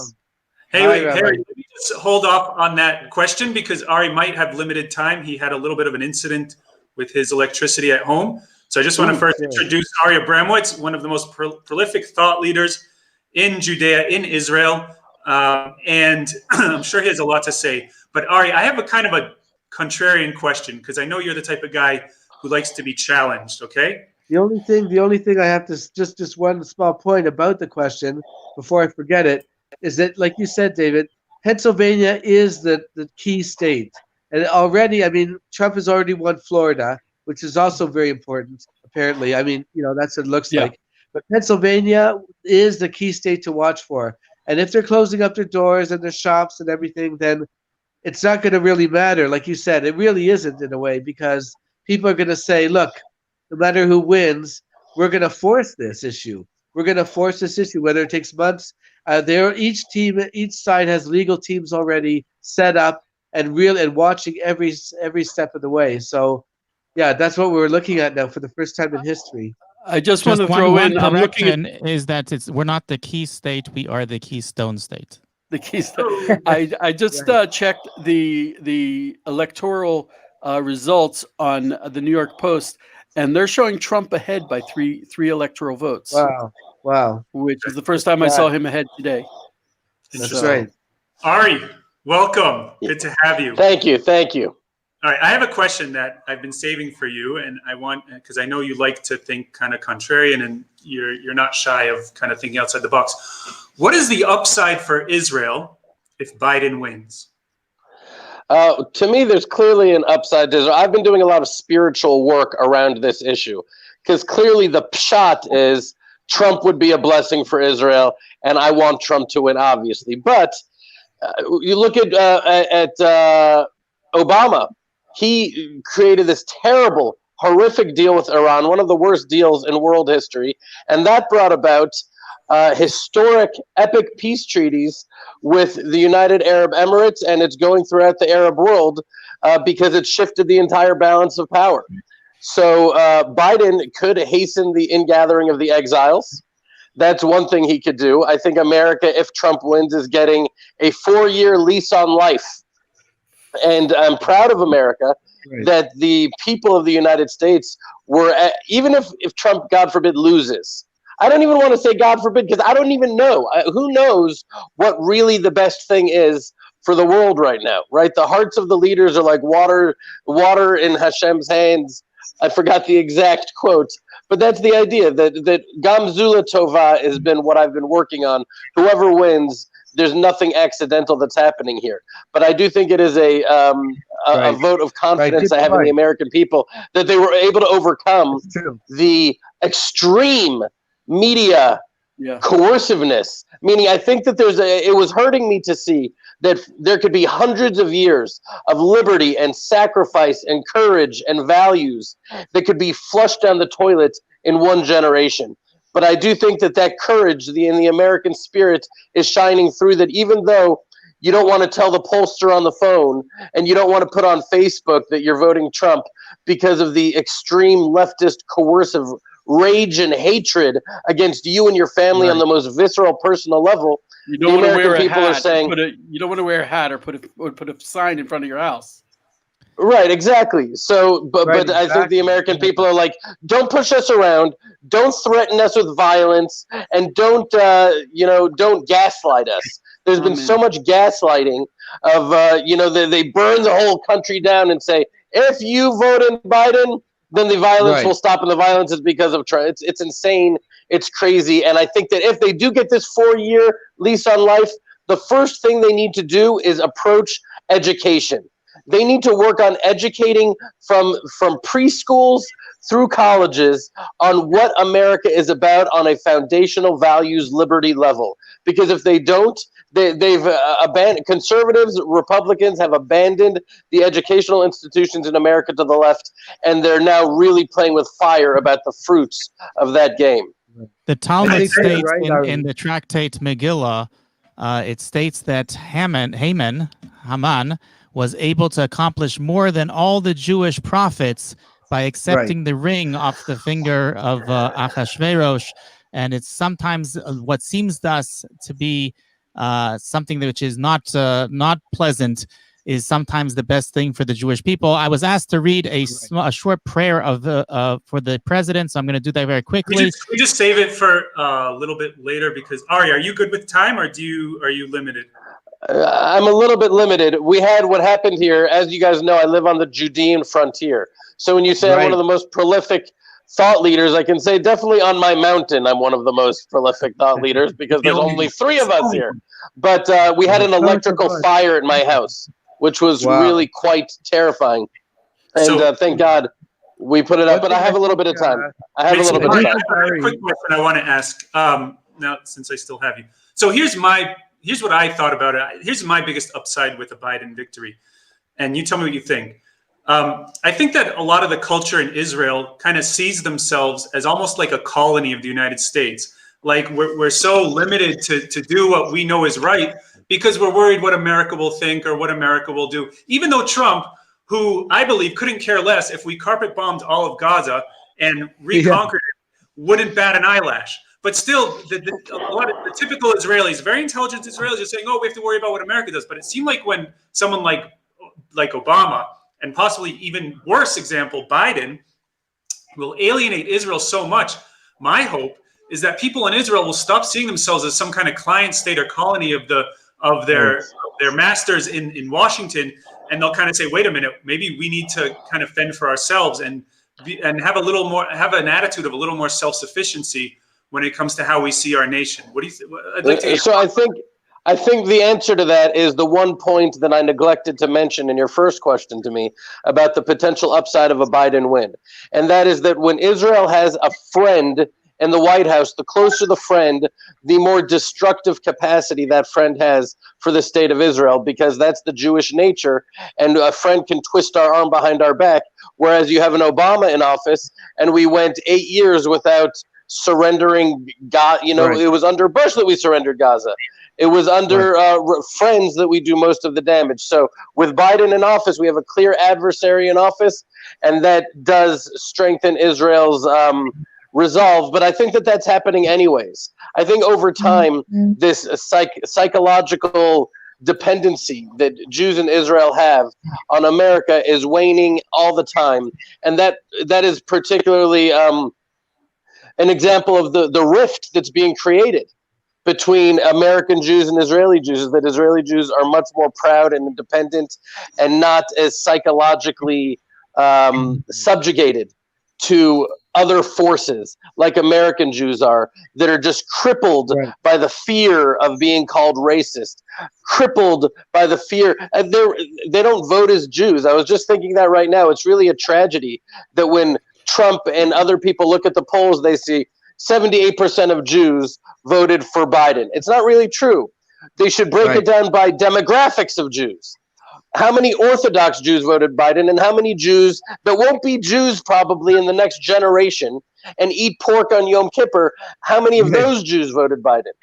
Hey, wait, Harry, let me just hold off on that question because Ari might have limited time. He had a little bit of an incident with his electricity at home. So I just want to first introduce Ari Abramowitz, one of the most prolific thought leaders in Judea, in Israel. And I'm sure he has a lot to say. But Ari, I have a kind of a contrarian question because I know you're the type of guy who likes to be challenged, okay? The only thing I have to just one small point about the question before I forget it is that, like you said, David, Pennsylvania is the key state. And already, I mean, Trump has already won Florida, which is also very important, apparently. I mean, you know, that's what it looks like. But Pennsylvania is the key state to watch for. And if they're closing up their doors and their shops and everything, then it's not going to really matter. Like you said, it really isn't in a way, because people are going to say, look, no matter who wins, we're going to force this issue. We're going to force this issue, whether it takes months. Each side has legal teams already set up and watching every step of the way. So, yeah, that's what we're looking at now for the first time in history. I just want to throw in. I'm looking is that we're not the key state; we are the Keystone State. The Keystone. I just checked the electoral results on the New York Post, and they're showing Trump ahead by three electoral votes. Wow! Which is the first time I saw him ahead today. That's right. Ari, welcome. Good to have you. Thank you. All right, I have a question that I've been saving for you, and I want, because I know you like to think kind of contrarian, and you're not shy of kind of thinking outside the box. What is the upside for Israel if Biden wins? To me, there's clearly an upside to Israel. I've been doing a lot of spiritual work around this issue because clearly the pshat is Trump would be a blessing for Israel, and I want Trump to win, obviously. But you look at Obama. He created this terrible, horrific deal with Iran, one of the worst deals in world history, and that brought about historic, epic peace treaties with the United Arab Emirates, and it's going throughout the Arab world because it shifted the entire balance of power. So Biden could hasten the ingathering of the exiles. That's one thing he could do. I think America, if Trump wins, is getting a 4-year lease on life. And I'm proud of America that the people of the United States were, even if Trump, God forbid, loses. I don't even want to say God forbid because I don't even know. Who knows what really the best thing is for the world right now, right? The hearts of the leaders are like water in Hashem's hands. I forgot the exact quote, but that's the idea that Gamzula Tova has been what I've been working on. Whoever wins, there's nothing accidental that's happening here. But I do think it is a vote of confidence I have in the American people that they were able to overcome the extreme media coerciveness. Meaning, I think that it was hurting me to see that there could be hundreds of years of liberty and sacrifice and courage and values that could be flushed down the toilet in one generation. But I do think that courage in the American spirit is shining through, that even though you don't want to tell the pollster on the phone and you don't want to put on Facebook that you're voting Trump because of the extreme leftist coercive rage and hatred against you and your family on the most visceral personal level, you don't want to wear a hat. Saying, you don't want to wear a hat or put a sign in front of your house. Right, exactly. So, but I think the American people are like, don't push us around, don't threaten us with violence, and don't gaslight us. There's been so much gaslighting of, they burn the whole country down and say, if you vote in Biden, then the violence will stop, and the violence is because of Trump. It's insane. It's crazy. And I think that if they do get this 4-year lease on life, the first thing they need to do is approach education. They need to work on educating from preschools through colleges on what America is about on a foundational values liberty level. Because if they don't, they've abandoned, conservatives, Republicans have abandoned the educational institutions in America to the left, and they're now really playing with fire about the fruits of that game. The Talmud states in the tractate Megillah, it states that Haman was able to accomplish more than all the Jewish prophets by accepting the ring off the finger of Ahasuerus. And it's sometimes what seems to us to be something which is not pleasant is sometimes the best thing for the Jewish people. I was asked to read a short prayer for the president, so I'm going to do that very quickly. We just save it for a little bit later because Ari, are you good with time, or are you limited? I'm a little bit limited. We had what happened here, as you guys know, I live on the Judean frontier. So when you say I'm one of the most prolific thought leaders, I can say definitely on my mountain I'm one of the most prolific thought leaders because there's only 3 of us here. But we had an electrical fire at my house, which was really quite terrifying. And thank God we put it up. But I have a little bit of time. I have a little bit of time. A quick question I want to ask now, since I still have you. So here's what I thought about it. Here's my biggest upside with a Biden victory. And you tell me what you think. I think that a lot of the culture in Israel kind of sees themselves as almost like a colony of the United States. Like we're so limited to do what we know is right because we're worried what America will think or what America will do. Even though Trump, who I believe couldn't care less if we carpet bombed all of Gaza and reconquered it, wouldn't bat an eyelash. But still, a lot of the typical Israelis, very intelligent Israelis, are saying, "Oh, we have to worry about what America does." But it seemed like when someone like Obama, and possibly even worse example, Biden, will alienate Israel so much. My hope is that people in Israel will stop seeing themselves as some kind of client state or colony of their masters in Washington, and they'll kind of say, "Wait a minute, maybe we need to kind of fend for ourselves and have an attitude of a little more self-sufficiency when it comes to how we see our nation." What do you think? So I think the answer to that is the one point that I neglected to mention in your first question to me about the potential upside of a Biden win. And that is that when Israel has a friend in the White House, the closer the friend, the more destructive capacity that friend has for the state of Israel, because that's the Jewish nature. And a friend can twist our arm behind our back, whereas you have an Obama in office, and we went 8 years without surrendering Gaza. Right. It was under Bush that we surrendered Gaza. It was under friends that we do most of the damage. So with Biden in office, we have a clear adversary in office, and that does strengthen Israel's resolve. But I think that that's happening anyways. I think over time, this psychological dependency that Jews in Israel have on America is waning all the time. And that is particularly an example of the rift that's being created between American Jews and Israeli Jews, is that Israeli Jews are much more proud and independent and not as psychologically subjugated to other forces like American Jews are, that are just crippled by the fear of being called racist, crippled by the fear. They don't vote as Jews. I was just thinking that right now. It's really a tragedy that when Trump and other people look at the polls, they see 78% of Jews voted for Biden. It's not really true. They should break it down by demographics of Jews. How many Orthodox Jews voted Biden, and how many Jews that won't be Jews probably in the next generation and eat pork on Yom Kippur, how many of those Jews voted Biden?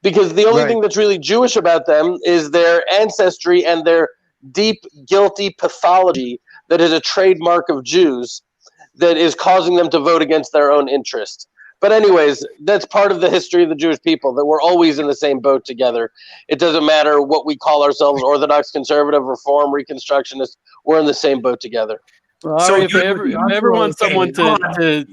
Because the only thing that's really Jewish about them is their ancestry and their deep, guilty pathology that is a trademark of Jews that is causing them to vote against their own interest. But anyways, that's part of the history of the Jewish people, that we're always in the same boat together. It doesn't matter what we call ourselves, Orthodox, Conservative, Reform, Reconstructionist, we're in the same boat together. Well, so if I ever want someone to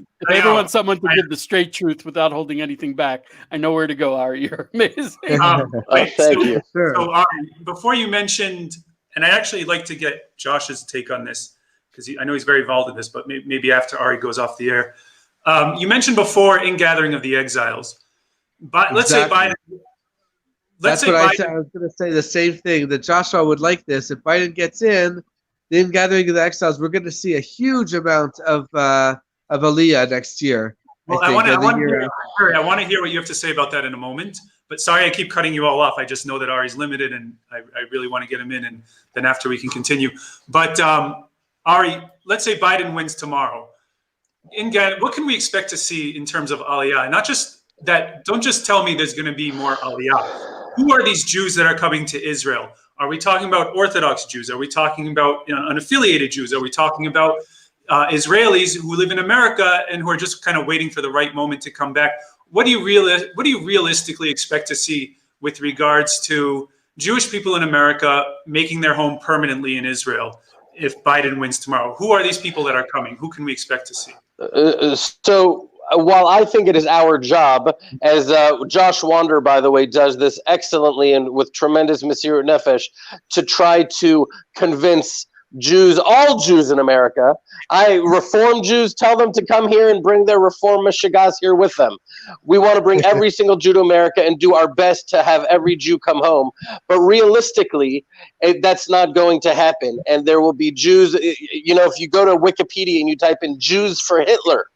give the straight truth without holding anything back, I know where to go, Ari. You're amazing. Thank you. So Ari, before you mentioned, and I actually like to get Josh's take on this, because I know he's very involved in this, but maybe after Ari goes off the air. You mentioned before Ingathering of the Exiles, but let's say Biden. I said. I was going to say the same thing, that Joshua would like this. If Biden gets in, the Ingathering of the Exiles, we're going to see a huge amount of Aliyah next year. Well, I want to hear what you have to say about that in a moment. But sorry, I keep cutting you all off. I just know that Ari's limited, and I really want to get him in, and then after we can continue. But Ari, let's say Biden wins tomorrow. What can we expect to see in terms of Aliyah? Not just that, don't just tell me there's going to be more Aliyah. Who are these Jews that are coming to Israel? Are we talking about Orthodox Jews? Are we talking about unaffiliated Jews? Are we talking about Israelis who live in America and who are just kind of waiting for the right moment to come back? What do you realistically expect to see with regards to Jewish people in America making their home permanently in Israel if Biden wins tomorrow? Who are these people that are coming? Who can we expect to see? So while I think it is our job, as Josh Wander, by the way, does this excellently and with tremendous Mesirut Nefesh, to try to convince Jews, all Jews in America, Reform Jews, tell them to come here and bring their Reform Meshigas here with them. We want to bring every single Jew to America and do our best to have every Jew come home. But realistically, that's not going to happen. And there will be Jews, if you go to Wikipedia and you type in Jews for Hitler,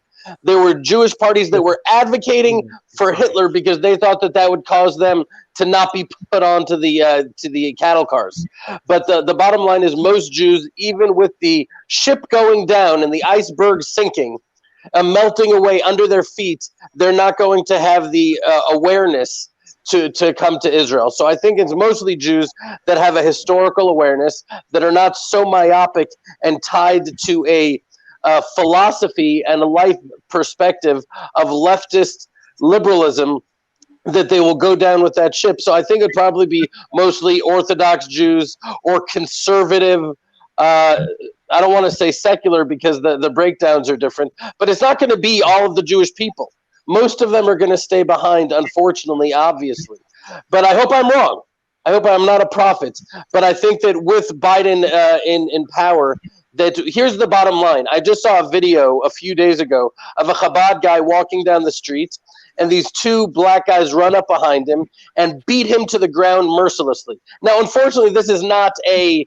there were Jewish parties that were advocating for Hitler because they thought that would cause them to not be put onto the cattle cars. But the bottom line is most Jews, even with the ship going down and the iceberg sinking, melting away under their feet, they're not going to have the awareness to come to Israel. So I think it's mostly Jews that have a historical awareness, that are not so myopic and tied to a philosophy and a life perspective of leftist liberalism, that they will go down with that ship. So I think it'd probably be mostly Orthodox Jews or conservative. I don't want to say secular because the breakdowns are different, but it's not going to be all of the Jewish people. Most of them are going to stay behind, unfortunately, obviously. But I hope I'm wrong. I hope I'm not a prophet. But I think that with Biden in power, that here's the bottom line. I just saw a video a few days ago of a Chabad guy walking down the street, and these two black guys run up behind him and beat him to the ground mercilessly. Now, unfortunately, this is not an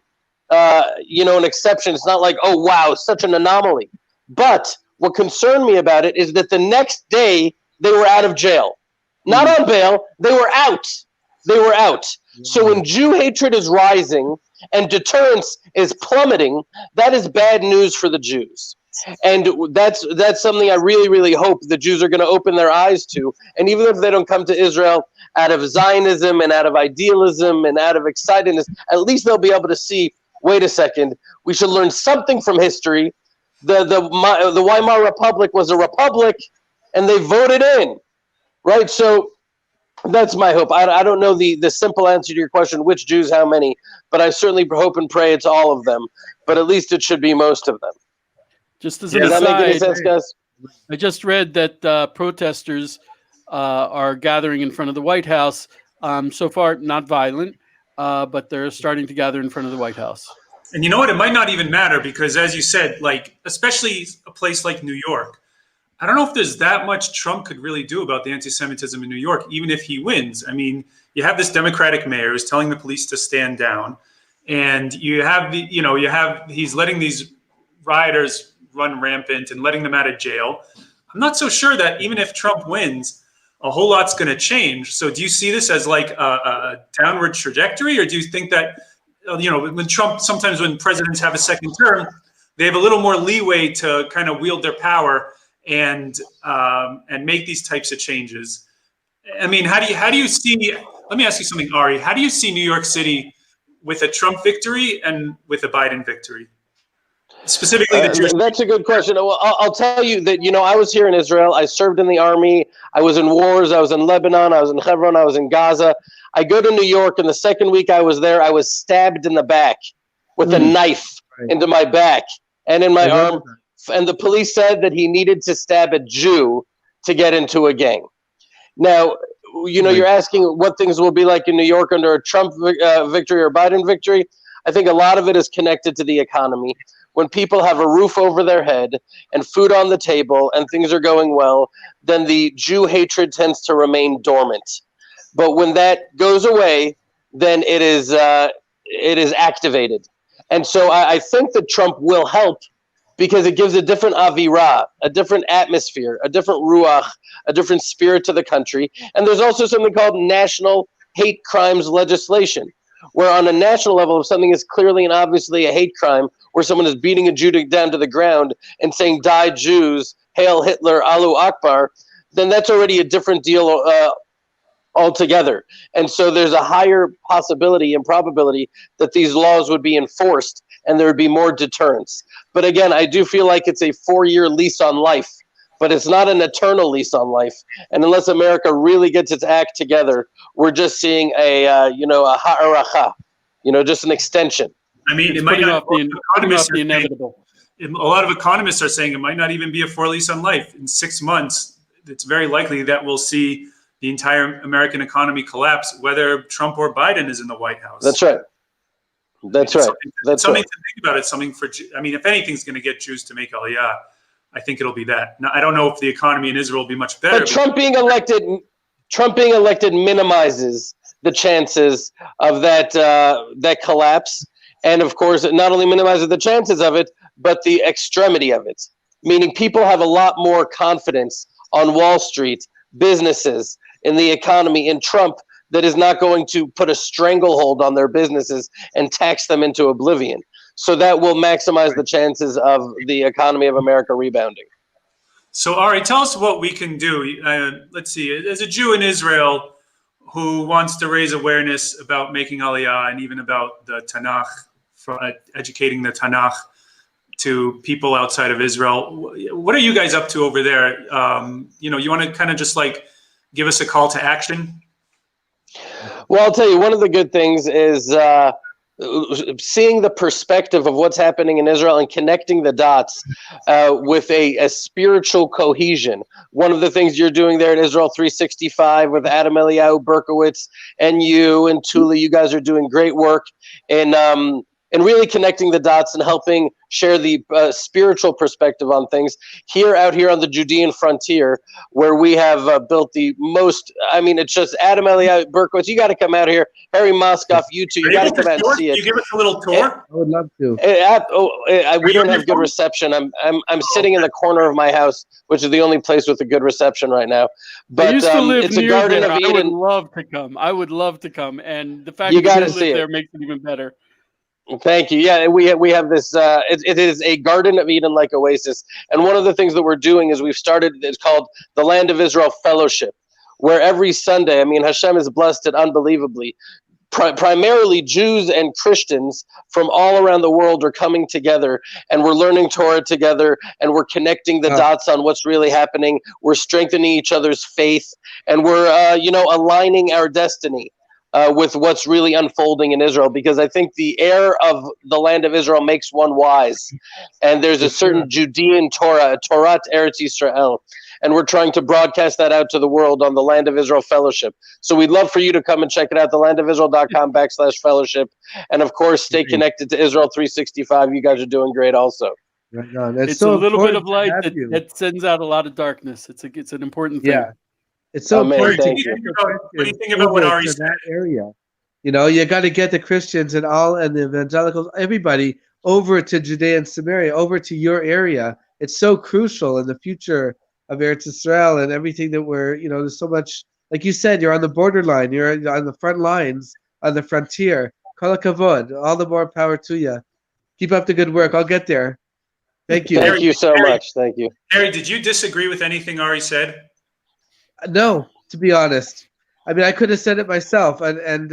exception. It's not like, oh, wow, such an anomaly. But what concerned me about it is that the next day they were out of jail. Not on bail, they were out. They were out. So when Jew hatred is rising and deterrence is plummeting, that is bad news for the Jews. And that's something I really, really hope the Jews are going to open their eyes to. And even if they don't come to Israel out of Zionism and out of idealism and out of excitedness, at least they'll be able to see, wait a second, we should learn something from history. The Weimar Republic was a republic, and they voted in, right? So that's my hope. I don't know the simple answer to your question, which Jews, how many, but I certainly hope and pray it's all of them. But at least it should be most of them. Just as an Does that make any aside, sense, guys? I just read that protesters are gathering in front of the White House. So far, not violent, but they're starting to gather in front of the White House. And you know what? It might not even matter because, as you said, like, especially a place like New York, I don't know if there's that much Trump could really do about the anti-Semitism in New York, even if he wins. I mean, you have this Democratic mayor who's telling the police to stand down, and you have he's letting these rioters run rampant and letting them out of jail. I'm not so sure that even if Trump wins, a whole lot's going to change. So do you see this as like a downward trajectory, or do you think that, when Trump, sometimes when presidents have a second term, they have a little more leeway to kind of wield their power and make these types of changes? I mean, how do you see, let me ask you something, Ari, how do you see New York City with a Trump victory and with a Biden victory? Specifically, that's a good question. Well, I'll tell you that, I was here in Israel. I served in the army. I was in wars. I was in Lebanon. I was in Hebron. I was in Gaza. I go to New York, and the second week I was there, I was stabbed in the back with a knife into my back and in my arm. And the police said that he needed to stab a Jew to get into a gang. Now, you're asking what things will be like in New York under a Trump victory or Biden victory. I think a lot of it is connected to the economy. When people have a roof over their head and food on the table and things are going well, then the Jew hatred tends to remain dormant. But when that goes away, then it is activated. And so I think that Trump will help because it gives a different avirah, a different atmosphere, a different ruach, a different spirit to the country. And there's also something called national hate crimes legislation, where on a national level, if something is clearly and obviously a hate crime, where someone is beating a Jew down to the ground and saying, "Die Jews, Hail Hitler, Allahu Akbar," then that's already a different deal altogether. And so there's a higher possibility and probability that these laws would be enforced and there would be more deterrence. But again, I do feel like it's a 4-year lease on life, but it's not an eternal lease on life. And unless America really gets its act together, we're just seeing a ha'aracha, just an extension. I mean, it might not be inevitable. A lot of economists are saying it might not even be a 4 lease on life. In 6 months, it's very likely that we'll see the entire American economy collapse, whether Trump or Biden is in the White House. That's right. That's right. That's something to think about. It's something for, I mean, if anything's going to get Jews to make Aliyah, I think it'll be that. Now, I don't know if the economy in Israel will be much better. But Trump being elected minimizes the chances of that collapse. And of course, it not only minimizes the chances of it, but the extremity of it. Meaning people have a lot more confidence on Wall Street, businesses, in the economy, in Trump, that is not going to put a stranglehold on their businesses and tax them into oblivion. So that will maximize the chances of the economy of America rebounding. So Ari, tell us what we can do. Let's see, as a Jew in Israel who wants to raise awareness about making Aliyah and even about the Tanakh, for educating the Tanakh to people outside of Israel. What are you guys up to over there? You want to kind of just like give us a call to action? Well, I'll tell you, one of the good things is seeing the perspective of what's happening in Israel and connecting the dots with a spiritual cohesion. One of the things you're doing there at Israel 365 with Adam Eliyahu Berkowitz and you and Tula, you guys are doing great work in and really connecting the dots and helping share the spiritual perspective on things out here on the Judean frontier, where we have built the most. I mean, it's just Adam Elliott, Berkowitz. You got to come out here. Harry Moskoff, you two. You got to come out and see it. You give us a little tour. I would love to. We don't have good reception. I'm sitting in the corner of my house, which is the only place with a good reception right now. But I used to live it's a near Garden there. of I would Eden. love to come. I would love to come, and the fact You that gotta you see live it. there makes it even better. Thank you. Yeah, we have this. It is a Garden of Eden like oasis, and one of the things that we're doing is we've started. It's called the Land of Israel Fellowship, where every Sunday, I mean, Hashem has blessed it unbelievably. Primarily Jews and Christians from all around the world are coming together, and we're learning Torah together, and we're connecting the dots on what's really happening. We're strengthening each other's faith, and we're aligning our destiny with what's really unfolding in Israel, because I think the air of the land of Israel makes one wise, and there's a certain Judean Torah, Torat Eretz Yisrael, and we're trying to broadcast that out to the world on the Land of Israel Fellowship. So we'd love for you to come and check it out, thelandofisrael.com/fellowship, and of course, stay connected to Israel 365. You guys are doing great also. Right on. It's so a little bit of important to light have you. that sends out a lot of darkness. It's an important thing. Yeah. It's so man, important thank to you. get the What do you Christians think about what over Ari to said? that area. You know, you got to get the Christians and the evangelicals, everybody over to Judea and Samaria, over to your area. It's so crucial in the future of Eretz Israel and everything that there's so much, like you said, you're on the borderline, you're on the front lines, on the frontier. Kol hakavod, all the more power to you. Keep up the good work. I'll get there. Thank you. Thank you so much. Thank you. Harry, did you disagree with anything Ari said? No, to be honest. I mean, I could have said it myself, and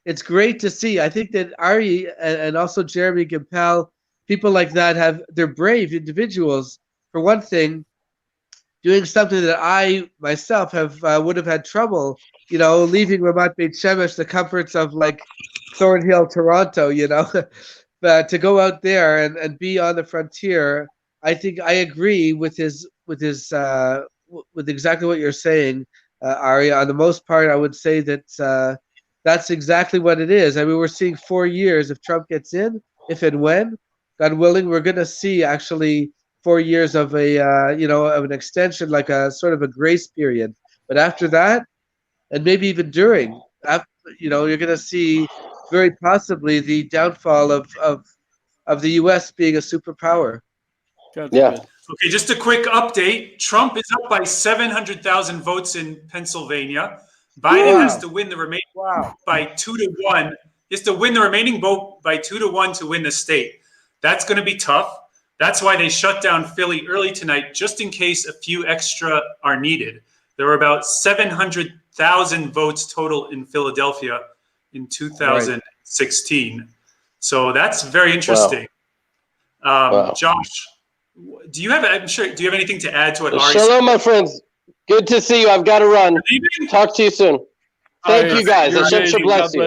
it's great to see. I think that Ari and also Jeremy Gimpel, people like that they're brave individuals. For one thing, doing something that I myself would have had trouble, leaving Ramat Beit Shemesh, the comforts of like Thornhill, Toronto, but to go out there and be on the frontier. I think I agree with exactly what you're saying. Ari, on the most part, I would say that that's exactly what it is. I mean, we're seeing 4 years. If Trump gets in, if and when, God willing, we're going to see actually 4 years of of an extension, like a sort of a grace period. But after that, and maybe even during, you're going to see very possibly the downfall of the U.S. being a superpower. Yeah. Okay, just a quick update. Trump is up by 700,000 votes in Pennsylvania. Biden has to win the remaining by 2-1. He has to win the remaining vote by 2-1 to win the state. That's going to be tough. That's why they shut down Philly early tonight, just in case a few extra are needed. There were about 700,000 votes total in Philadelphia in 2016. So that's very interesting. Josh, do you have anything to add to what Ari said? Shalom, my friends. Good to see you. I've got to run. Talk to you soon. Thank you, guys. Hashem should bless you.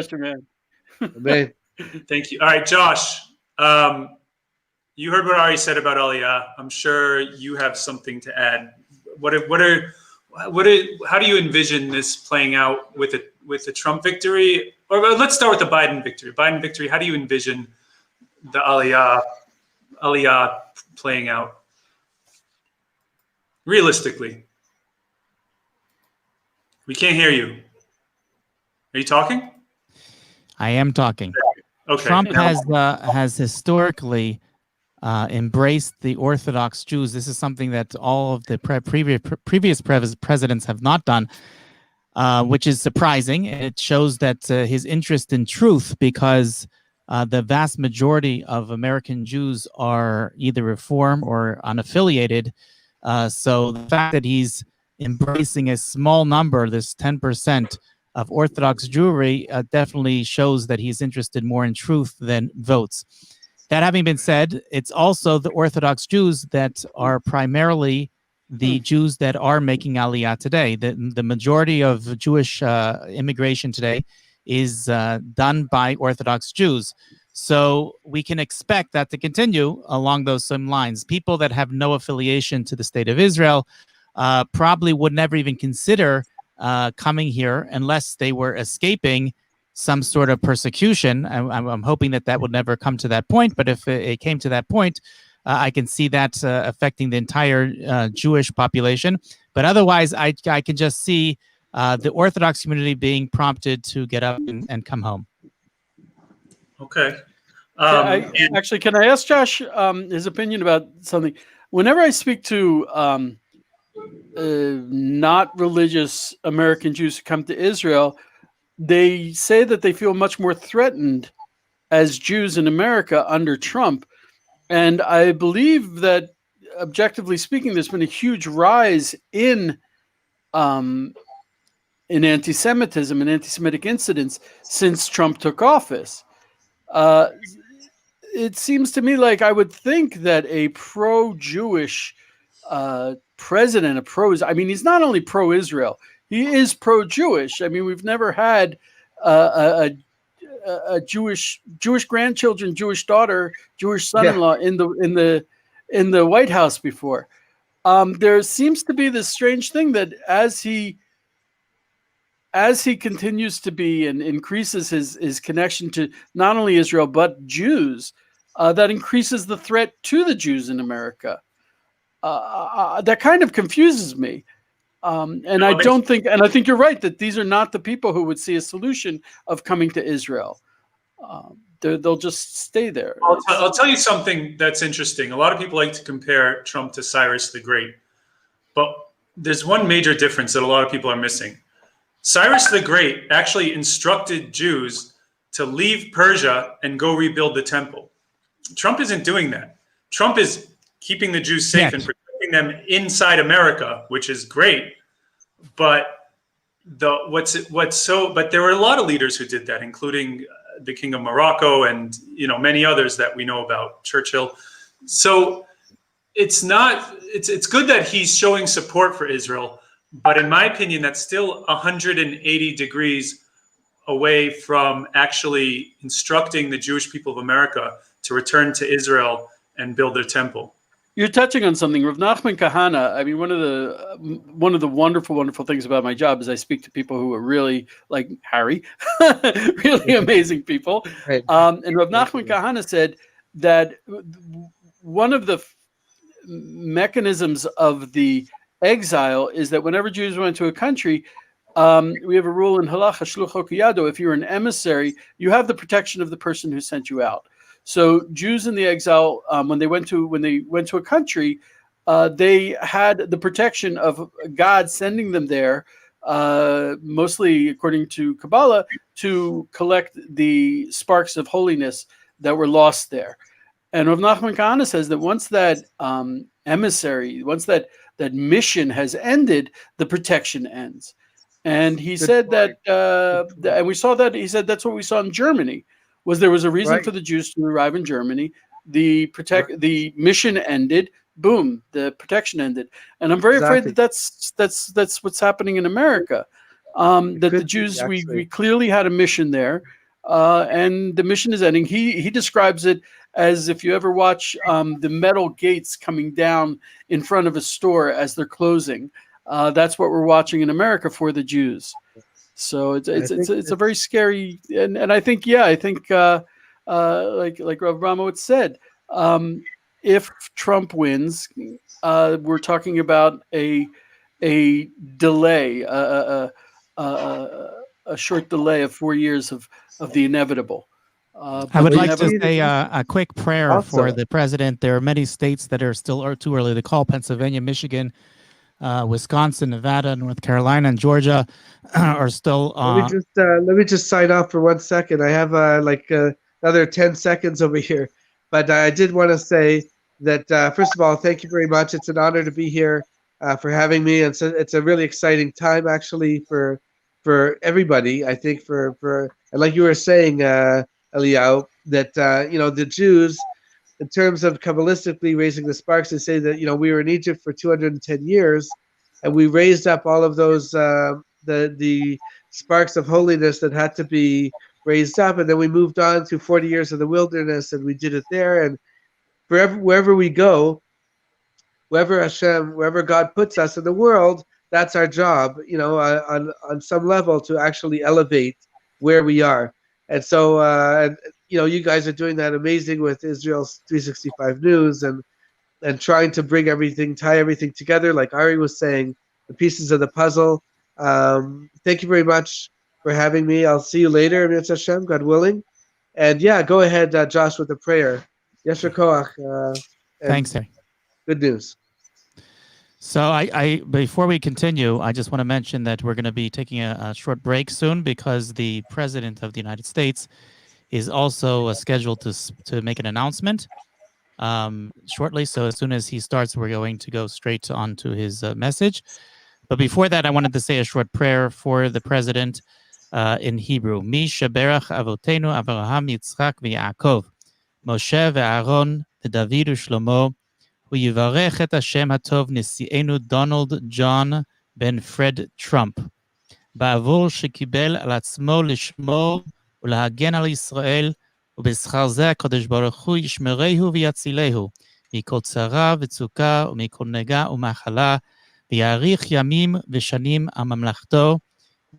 Amen. Thank you. All right, Josh. You heard what Ari said about Aliyah. I'm sure you have something to add. How do you envision this playing out with the Trump victory? Or let's start with the Biden victory. Biden victory. How do you envision the Aliyah playing out realistically? We can't hear you. Are you talking? I am talking. Okay. Trump has historically embraced the Orthodox Jews. This is something that all of the previous presidents have not done, which is surprising. It shows that his interest in truth, because the vast majority of American Jews are either Reform or unaffiliated. So the fact that he's embracing a small number, this 10% of Orthodox Jewry, definitely shows that he's interested more in truth than votes. That having been said, it's also the Orthodox Jews that are primarily the Jews that are making Aliyah today. The majority of Jewish immigration today is done by Orthodox Jews. So we can expect that to continue along those same lines. People that have no affiliation to the state of Israel probably would never even consider coming here unless they were escaping some sort of persecution. I'm hoping that would never come to that point. But if it came to that point, I can see that affecting the entire Jewish population. But otherwise, I can just see the Orthodox community being prompted to get up and come home. Okay. Actually, can I ask Josh his opinion about something? Whenever I speak to not religious American Jews who come to Israel, they say that they feel much more threatened as Jews in America under Trump. And I believe that, objectively speaking, there's been a huge rise in anti-Semitism and anti-Semitic incidents since Trump took office. It seems to me like I would think that a pro-Jewish president, I mean, he's not only pro-Israel, he is pro-Jewish. I mean, we've never had a Jewish grandchildren, Jewish daughter, Jewish son-in-law in the White House before. There seems to be this strange thing that as he continues to be and increases his connection to not only Israel but Jews, that increases the threat to the Jews in America. That kind of confuses me. And I think you're right that these are not the people who would see a solution of coming to Israel. They'll just stay there. I'll tell you something that's interesting. A lot of people like to compare Trump to Cyrus the Great, but there's one major difference that a lot of people are missing. Cyrus the Great actually instructed Jews to leave Persia and go rebuild the temple. Trump isn't doing that. Trump is keeping the Jews safe and protecting them inside America, which is great. But there were a lot of leaders who did that, including the King of Morocco and many others that we know about, Churchill. So it's good that he's showing support for Israel, but in my opinion, that's still 180 degrees away from actually instructing the Jewish people of America to return to Israel and build their temple. You're touching on something. Rav Nachman Kahana, I mean, one of the wonderful, wonderful things about my job is I speak to people who are really, like Harry, really amazing people. Right. And Rav Nachman Kahana said that one of the mechanisms of the exile is that whenever Jews went to a country, we have a rule in Halacha, Shlucho Kiyado, if you're an emissary, you have the protection of the person who sent you out. So Jews in the exile, when they went to a country, they had the protection of God sending them there, mostly according to Kabbalah, to collect the sparks of holiness that were lost there. And Rav Nachman Kahana says that once that emissary, once that mission has ended, the protection ends. And he said that, and we saw that. He said that's what we saw in Germany. There was a reason for the Jews to arrive in Germany. The mission ended. Boom, the protection ended. And I'm very afraid that that's what's happening in America. That the Jews, we clearly had a mission there, and the mission is ending. He describes it as if you ever watch the metal gates coming down in front of a store as they're closing. That's what we're watching in America for the Jews. So it's a very scary, and I think like Rav Abramowitz said, if Trump wins, we're talking about a delay, a short delay of 4 years of the inevitable. I would like to say a quick prayer for the president. There are many states that are still too early to call: Pennsylvania, Michigan, Wisconsin, Nevada, North Carolina, and Georgia are still. Let me just sign off for 1 second. I have another 10 seconds over here, but I did want to say that first of all, thank you very much. It's an honor to be here for having me, and so it's a really exciting time actually for everybody. I think for and like you were saying, Eliyahu, that the Jews, in terms of Kabbalistically raising the sparks, they say that we were in Egypt for 210 years, and we raised up all of those the sparks of holiness that had to be raised up, and then we moved on to 40 years of the wilderness, and we did it there. And wherever we go, wherever God puts us in the world, that's our job, on some level, to actually elevate where we are. And so, you guys are doing that amazing with Israel's 365 News and trying to bring tie everything together. Like Ari was saying, the pieces of the puzzle. Thank you very much for having me. I'll see you later, Mitzvah Hashem, God willing. And yeah, go ahead, Josh, with the prayer. Yesher Koach. Thanks, Harry. Good news. So I before we continue, I just want to mention that we're going to be taking a short break soon because the President of the United States is also scheduled to make an announcement shortly. So as soon as he starts, we're going to go straight on to his message. But before that, I wanted to say a short prayer for the President in Hebrew. Mi sheberach avotenu Avraham, Yitzchak, v'Yaakov, Moshe ve'Aaron, v'David u'Shlomo, hu yivarech et Hashem hatov nisi'enu Donald John ben Fred Trump, ba'avur shekibel al atzmo lishmor ולהגן על ישראל, ובשכר זה הקדוש ברוך הוא ישמרהו ויצילהו, מכל צרה וצוקה ומכל נגע ומחלה, ויאריך ימים ושנים הממלכתו,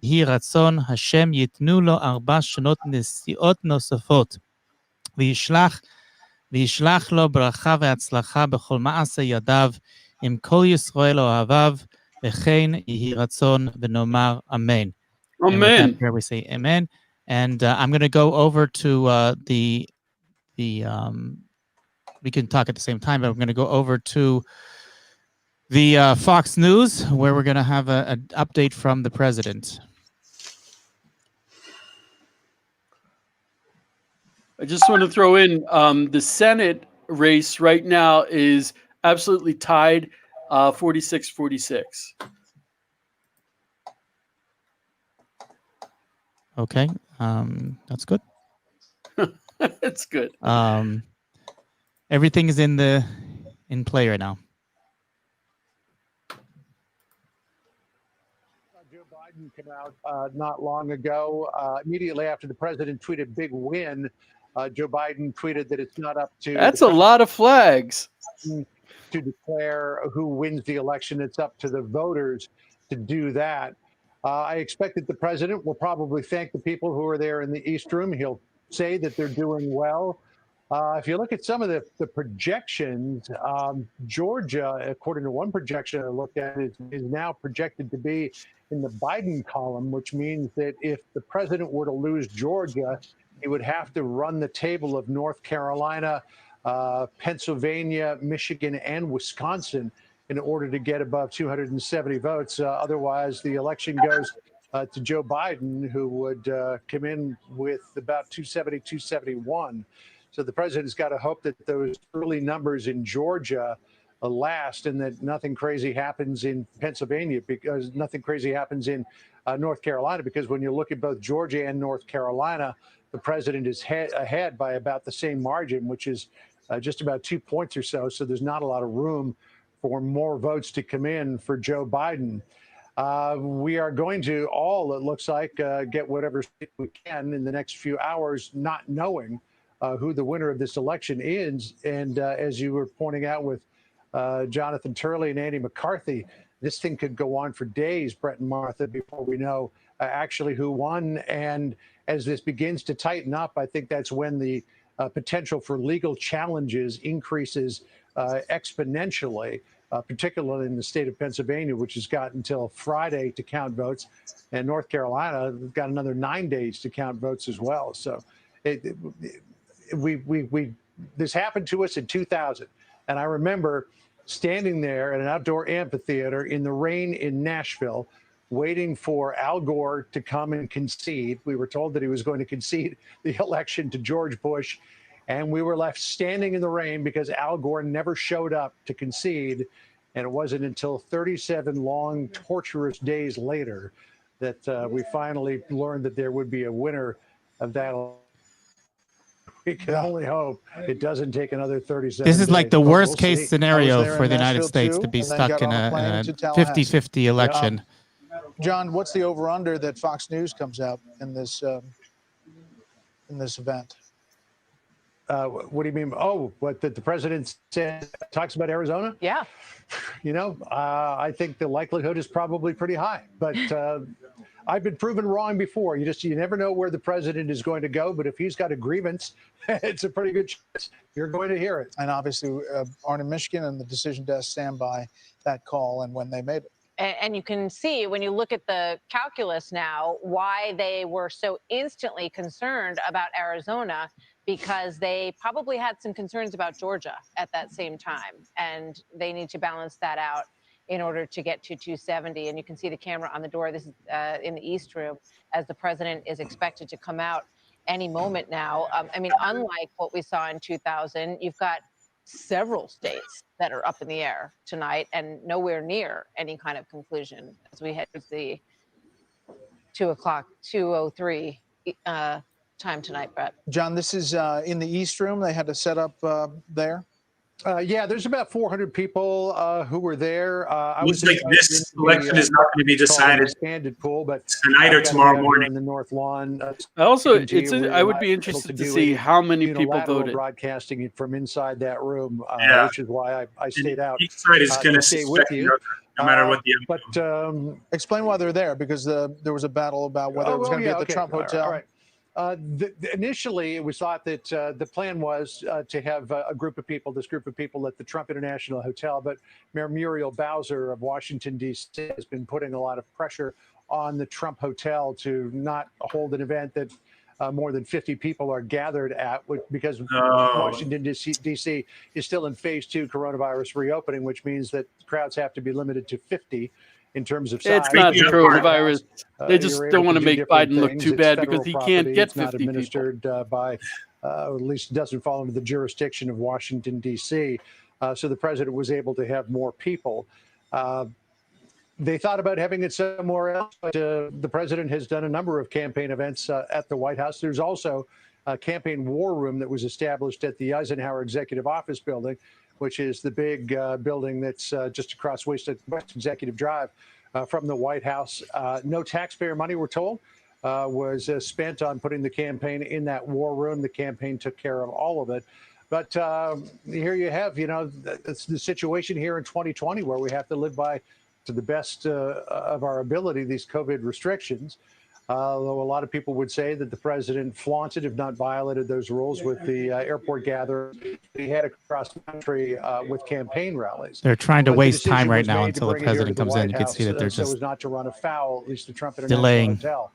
יהי רצון השם ייתנו לו 4 שנות נשיאות נוספות, וישלח לו ברכה והצלחה בכל מעשה ידיו, עם כל ישראל אוהביו, וכן יהי רצון ונאמר אמן. Amen. We say amen. And I'm going to go over to we can talk at the same time, but I'm going to go over to the Fox News, where we're going to have an update from the president. I just want to throw in the Senate race right now is absolutely tied 46-46. Okay, that's good. It's good. Everything is in play right now. Joe Biden came out not long ago. Immediately after the president tweeted big win, Joe Biden tweeted that it's not up to... That's a lot of flags. ...to declare who wins the election. It's up to the voters to do that. I expect that the president will probably thank the people who are there in the East Room. He'll say that they're doing well. If you look at some of the projections, Georgia, according to one projection I looked at, is now projected to be in the Biden column, which means that if the president were to lose Georgia, he would have to run the table of North Carolina, Pennsylvania, Michigan, and Wisconsin in order to get above 270 votes. Otherwise, the election goes to Joe Biden, who would come in with about 270, 271. So the president's got to hope that those early numbers in Georgia last and that nothing crazy happens in Pennsylvania, because nothing crazy happens in North Carolina, because when you look at both Georgia and North Carolina, the president is ahead by about the same margin, which is just about 2 points or so. So there's not a lot of room for more votes to come in for Joe Biden. We are going to all, it looks like, get whatever we can in the next few hours, not knowing who the winner of this election is. And as you were pointing out with Jonathan Turley and Andy McCarthy, this thing could go on for days, Brett and Martha, before we know actually who won. And as this begins to tighten up, I think that's when the potential for legal challenges increases exponentially, particularly in the state of Pennsylvania, which has got until Friday to count votes, and North Carolina has got another 9 days to count votes as well. So this happened to us in 2000, and I remember standing there at an outdoor amphitheater in the rain in Nashville, waiting for Al Gore to come and concede. We were told that he was going to concede the election to George Bush, and we were left standing in the rain because Al Gore never showed up to concede. And it wasn't until 37 long, torturous days later that we finally learned that there would be a winner of that. We can only hope it doesn't take another 37 This is days. like the But worst we'll case see. scenario I was there for in the United Nashville, States too, to be and then stuck got in on a plane a to Tallahassee. 50-50 election. John, what's the over-under that Fox News comes out in this event? What do you mean? Oh, what the president said, talks about Arizona? Yeah. You know, I think the likelihood is probably pretty high, but I've been proven wrong before. You never know where the president is going to go, but if he's got a grievance, it's a pretty good chance you're going to hear it. And obviously, aren't in Michigan, and the decision does stand by that call and when they made it. And you can see when you look at the calculus now why they were so instantly concerned about Arizona, because they probably had some concerns about Georgia at that same time, and they need to balance that out in order to get to 270. And you can see the camera on the door. This is in the East Room, as the president is expected to come out any moment now. I mean, unlike what we saw in 2000, you've got several states that are up in the air tonight and nowhere near any kind of conclusion as we head to the 2:03 time tonight, Brett. John, this is in the East Room. They had to set up there. Yeah, there's about 400 people who were there. I Looks like this election is not going to be decided expanded pool, but tonight or tomorrow morning. In the North Lawn. Also, I would be interested to see how many people voted. Broadcasting it from inside that room, Yeah. which is why I stayed out. Each side is going to stay with suspect you. the other, no matter what the But explain why they're there, because there was a battle about whether it was going to be at the Trump Hotel. All right. Initially, it was thought that the plan was to have a group of people, this group of people at the Trump International Hotel. But Mayor Muriel Bowser of Washington, D.C. has been putting a lot of pressure on the Trump Hotel to not hold an event that more than 50 people are gathered at, because Washington, D.C. is still in phase 2 coronavirus reopening, which means that crowds have to be limited to 50. In terms of size. It's not the coronavirus. They just don't want to make Biden look too bad because he can't get 50 people. It's not administered by, or at least doesn't fall into the jurisdiction of Washington, D.C. So the president was able to have more people. They thought about having it somewhere else, but the president has done a number of campaign events at the White House. There's also a campaign war room that was established at the Eisenhower Executive Office building, which is the big building that's just across West Executive Drive from the White House. No taxpayer money, we're told, was spent on putting the campaign in that war room. The campaign took care of all of it. But here you have, it's the situation here in 2020 where we have to live by, to the best of our ability, these COVID restrictions. Though a lot of people would say that the president flaunted, if not violated, those rules with the airport gatherings he had across the country with campaign rallies. They're trying to But the waste decision time right was now made until to the bring it here president to the comes in. White You can see House, that they're so just as not to run afoul, at least the Trump International delaying. Hotel,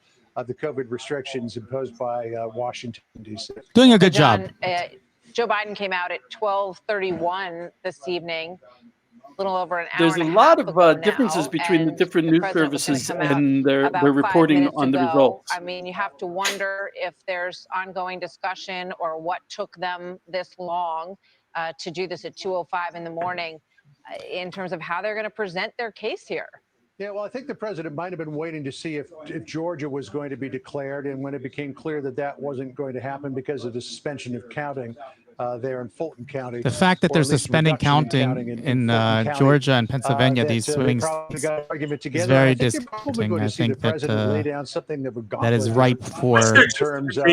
the COVID restrictions imposed by Washington, D.C. Doing a good job. Joe Biden came out at 12:31 this evening, a little over an hour. There's a lot of differences between the different news services and their reporting on the results. I mean, you have to wonder if there's ongoing discussion or what took them this long to do this at 2:05 in the morning in terms of how they're going to present their case here. Yeah, well, I think the president might have been waiting to see if Georgia was going to be declared. And when it became clear that that wasn't going to happen because of the suspension of counting there in Fulton County. The fact that they're suspending counting in Georgia and Pennsylvania, these swings, is very disappointing. I think that is ripe for in terms of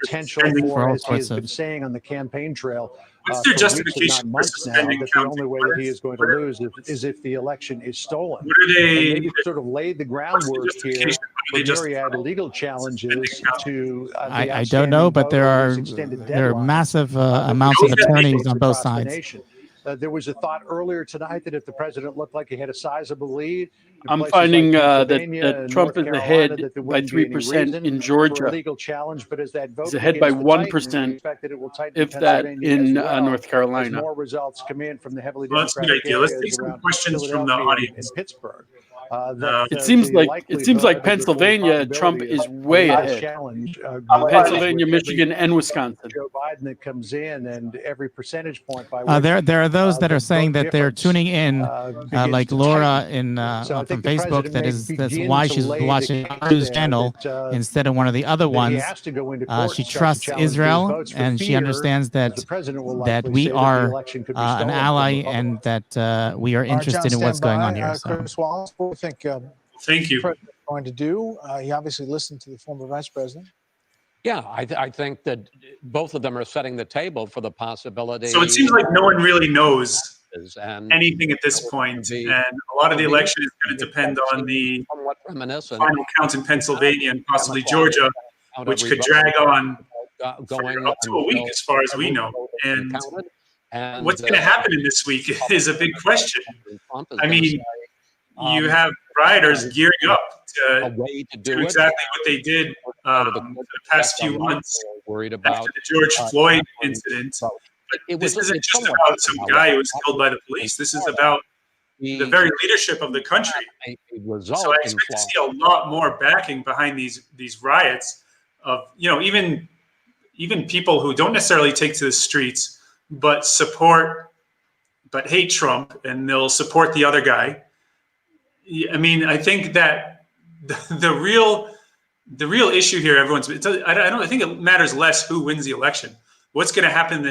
potential for, as he has been saying on the campaign trail. What's their For justification for weeks, if not months now, suspending that the counting? only way that he is going to lose is if the election is stolen. What are they- And they've sort of laid the groundwork here for myriad legal challenges to I don't know, but there are massive amounts of attorneys on both sides. There was a thought earlier tonight that if the president looked like he had a sizable lead, in I'm places finding like that Pennsylvania and Trump North is Carolina, ahead that there by wouldn't be any 3% reason in for a Georgia. legal challenge, but as that vote He's ahead by begins to tighten, 1%, we expect that it will tighten if that, Pennsylvania in as well, North Carolina. as more results come in from the heavily Well, that's a good Democratic idea. Let's areas take some around questions from the Philadelphia audience. and Pittsburgh. It seems like Pennsylvania, Trump is way ahead. Pennsylvania, Michigan, and Wisconsin. Joe Biden that comes in, and every percentage point by which There are those that are saying that they're tuning in, like Laura in from Facebook. That's why she's watching a news channel instead of one of the other ones. She trusts Israel, and she understands that we are an ally and that we are interested in what's going on here. So. Chris Wallace, what do you think? Thank you. The president is going to do? He obviously listened to the former vice president. Yeah, I think that both of them are setting the table for the possibility. So it seems like no one really knows anything at this point. And a lot of the election is going to depend on the final count in Pennsylvania and possibly Georgia, which could drag on for up to a week, as far as we know. And what's going to happen in this week is a big question. I mean, you have rioters gearing up to do exactly what they did for the past few months after the George Floyd incident. But this isn't just about some guy who was killed by the police. This is about the very leadership of the country. So I expect to see a lot more backing behind these riots of, you know, even people who don't necessarily take to the streets but hate Trump, and they'll support the other guy. I mean, I think that the real issue here, I think it matters less who wins the election. What's going to happen in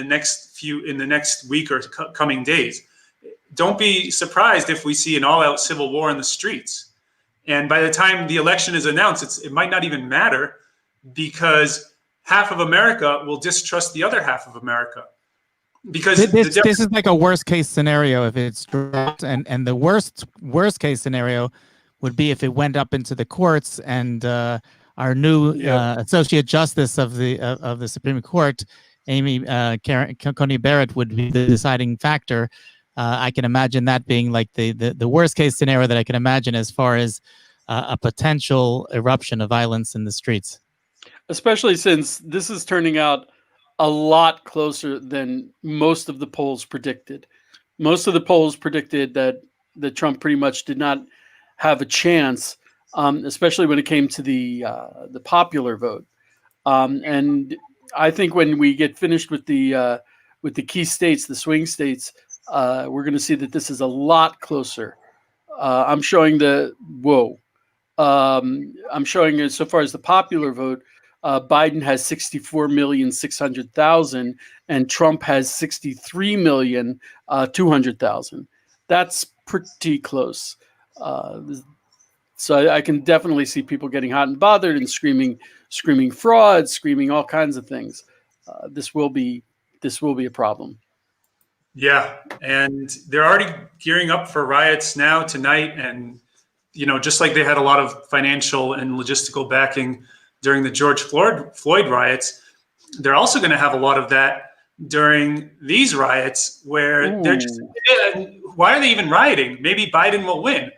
the next week or coming days? Don't be surprised if we see an all-out civil war in the streets. And by the time the election is announced, it might not even matter, because half of America will distrust the other half of America. Because this is like a worst case scenario if it's dropped, and the worst case scenario would be if it went up into the courts, and our new Associate Justice of the Supreme Court, Amy Coney Barrett, would be the deciding factor. I can imagine that being like the worst case scenario that I can imagine as far as a potential eruption of violence in the streets. Especially since this is turning out a lot closer than most of the polls predicted. Most of the polls predicted that Trump pretty much did not have a chance, especially when it came to the popular vote. And I think when we get finished with the key states, the swing states, we're going to see that this is a lot closer. I'm showing I'm showing so far as the popular vote, Biden has 64,600,000 and Trump has 63,200,000. That's pretty close. So I can definitely see people getting hot and bothered and screaming fraud, screaming all kinds of things. This will be a problem. Yeah, and they're already gearing up for riots now tonight, and just like they had a lot of financial and logistical backing during the George Floyd riots, they're also going to have a lot of that during these riots, where they're just, why are they even rioting? Maybe Biden will win.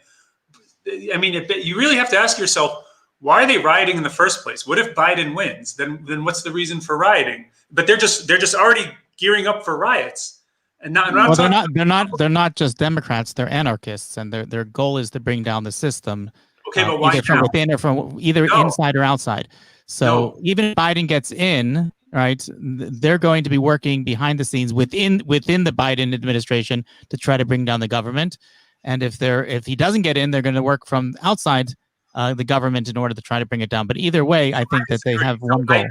I mean, you really have to ask yourself, why are they rioting in the first place? What if Biden wins? Then what's the reason for rioting? But they're just already gearing up for riots. And they're not just Democrats, they're anarchists, and their goal is to bring down the system. Okay, but why either from within or from inside or outside. So even if Biden gets in, right, they're going to be working behind the scenes within the Biden administration to try to bring down the government. And if he doesn't get in, they're going to work from outside the government in order to try to bring it down. But either way, I think that they have one goal.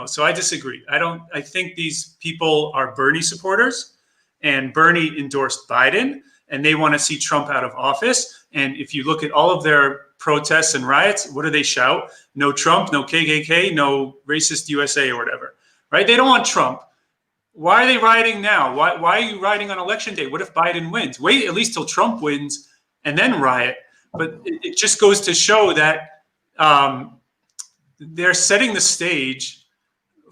So I disagree. I think these people are Bernie supporters, and Bernie endorsed Biden, and they want to see Trump out of office. And if you look at all of their protests and riots, what do they shout? No Trump, no KKK, no racist USA or whatever, right? They don't want Trump. Why are they rioting now? Why are you rioting on election day? What if Biden wins? Wait at least till Trump wins and then riot. But it just goes to show that they're setting the stage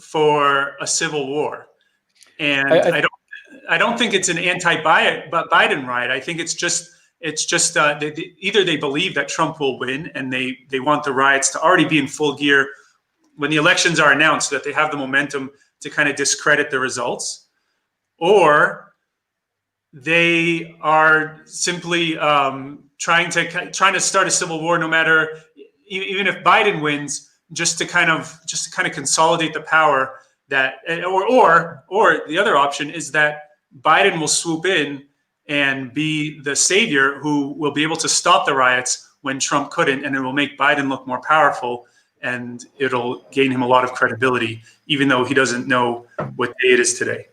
for a civil war. And I don't think it's an anti-Biden riot. I think it's just either they believe that Trump will win, and they want the riots to already be in full gear when the elections are announced, so that they have the momentum to kind of discredit the results, or they are simply trying to start a civil war, no matter, even if Biden wins, just to kind of consolidate the power that, or the other option is that Biden will swoop in and be the savior who will be able to stop the riots when Trump couldn't, and it will make Biden look more powerful, and it'll gain him a lot of credibility, even though he doesn't know what day it is today.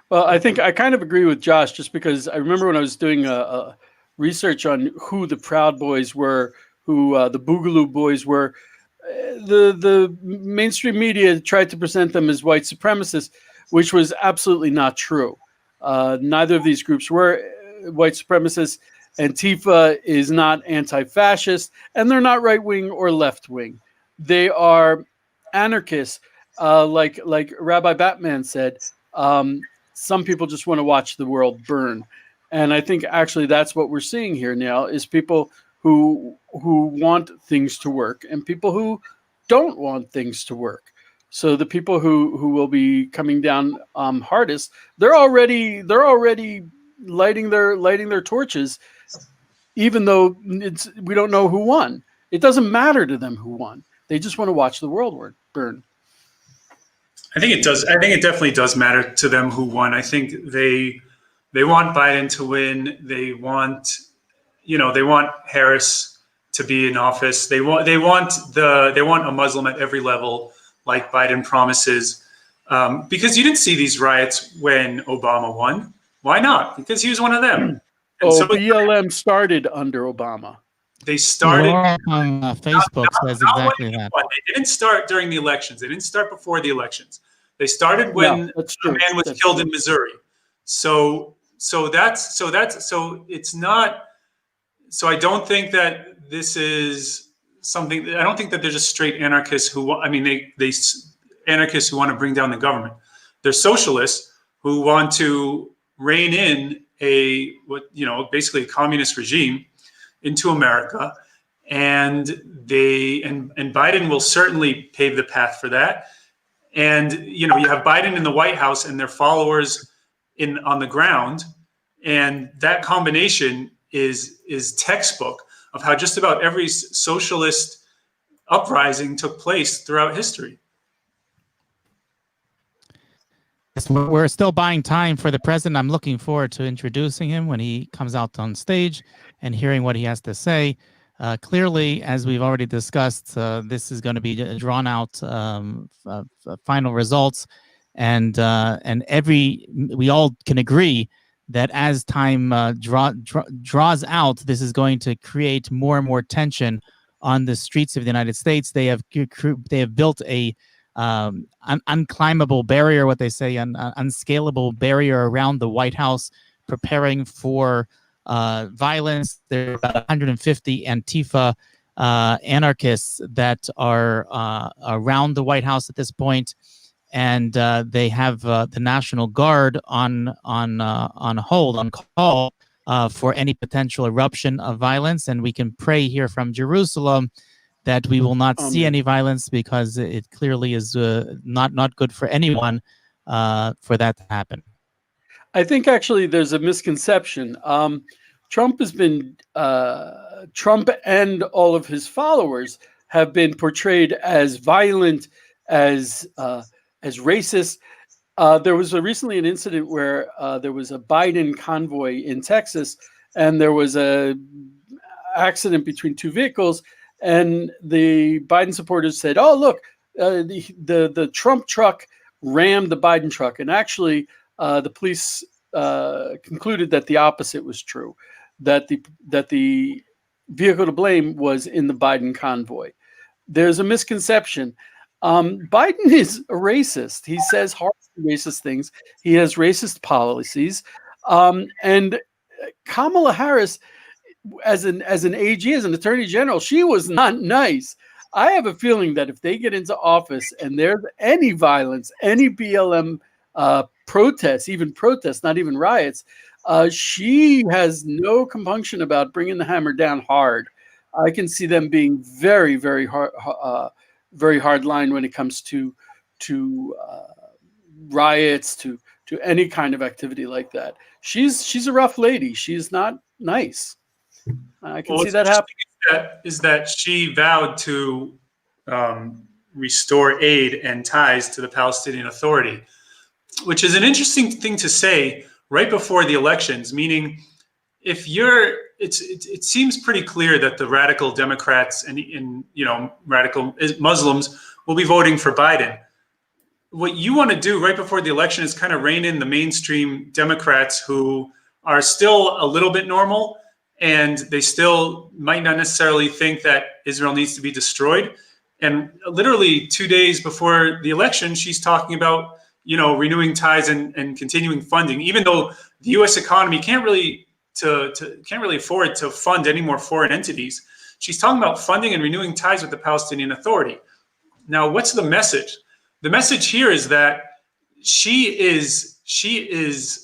Well, I think I kind of agree with Josh, just because I remember when I was doing a research on who the Proud Boys were, who the Boogaloo Boys were, the mainstream media tried to present them as white supremacists, which was absolutely not true. Neither of these groups were white supremacists. Antifa is not anti-fascist, and they're not right-wing or left-wing. They are anarchists, like Rabbi Batman said. Some people just want to watch the world burn, and I think actually that's what we're seeing here now is people who want things to work and people who don't want things to work. So the people who will be coming down hardest, they're already lighting their torches, even though we don't know who won. It doesn't matter to them who won. They just want to watch the world burn. I think it does. I think it definitely does matter to them who won. I think they want Biden to win. They want Harris to be in office. They want a Muslim at every level, like Biden promises. Because you didn't see these riots when Obama won. Why not? Because he was one of them. And BLM started under Obama. They started on Facebook says exactly that. They didn't start during the elections. They didn't start before the elections. They started when a man was killed in Missouri. So it's not. So I don't think that this is something. I don't think that they're just straight anarchists who. They anarchists who want to bring down the government. They're socialists who want to rein in basically a communist regime into America, and Biden will certainly pave the path for that. And you have Biden in the White House and their followers on the ground, and that combination is textbook of how just about every socialist uprising took place throughout history. We're still buying time for the president. I'm looking forward to introducing him when he comes out on stage and hearing what he has to say. Clearly, as we've already discussed, this is going to be drawn out final results, and we all can agree that as time draws out, this is going to create more and more tension on the streets of the United States. They have built a unclimbable barrier, what they say, an unscalable barrier around the White House, preparing for violence. There are about 150 Antifa anarchists that are around the White House at this point, and they have the National Guard on call for any potential eruption of violence. And we can pray here from Jerusalem that we will not see any violence, because it clearly is not good for anyone for that to happen. I think actually there's a misconception. Trump and all of his followers have been portrayed as violent, as racist. There was recently an incident where there was a Biden convoy in Texas, and there was a accident between two vehicles. And the Biden supporters said, "Oh, look, the Trump truck rammed the Biden truck." And actually, the police concluded that the opposite was true, that the vehicle to blame was in the Biden convoy. There's a misconception. Biden is a racist. He says harsh racist things. He has racist policies. And Kamala Harris, as an AG, as an attorney general, she was not nice. I have a feeling that if they get into office and there's any violence, any BLM protests, not even riots, she has no compunction about bringing the hammer down hard. I can see them being very, very hard line when it comes to riots, to any kind of activity like that. She's a rough lady. She's not nice. I can see that happen. Is that she vowed to restore aid and ties to the Palestinian Authority, which is an interesting thing to say right before the elections. Meaning, it seems pretty clear that the radical Democrats and radical Muslims will be voting for Biden. What you want to do right before the election is kind of rein in the mainstream Democrats who are still a little bit normal, and they still might not necessarily think that Israel needs to be destroyed. And literally 2 days before the election, she's talking about, renewing ties and continuing funding, even though the U.S. economy can't really afford to fund any more foreign entities. She's talking about funding and renewing ties with the Palestinian Authority. Now, what's the message? The message here is that she is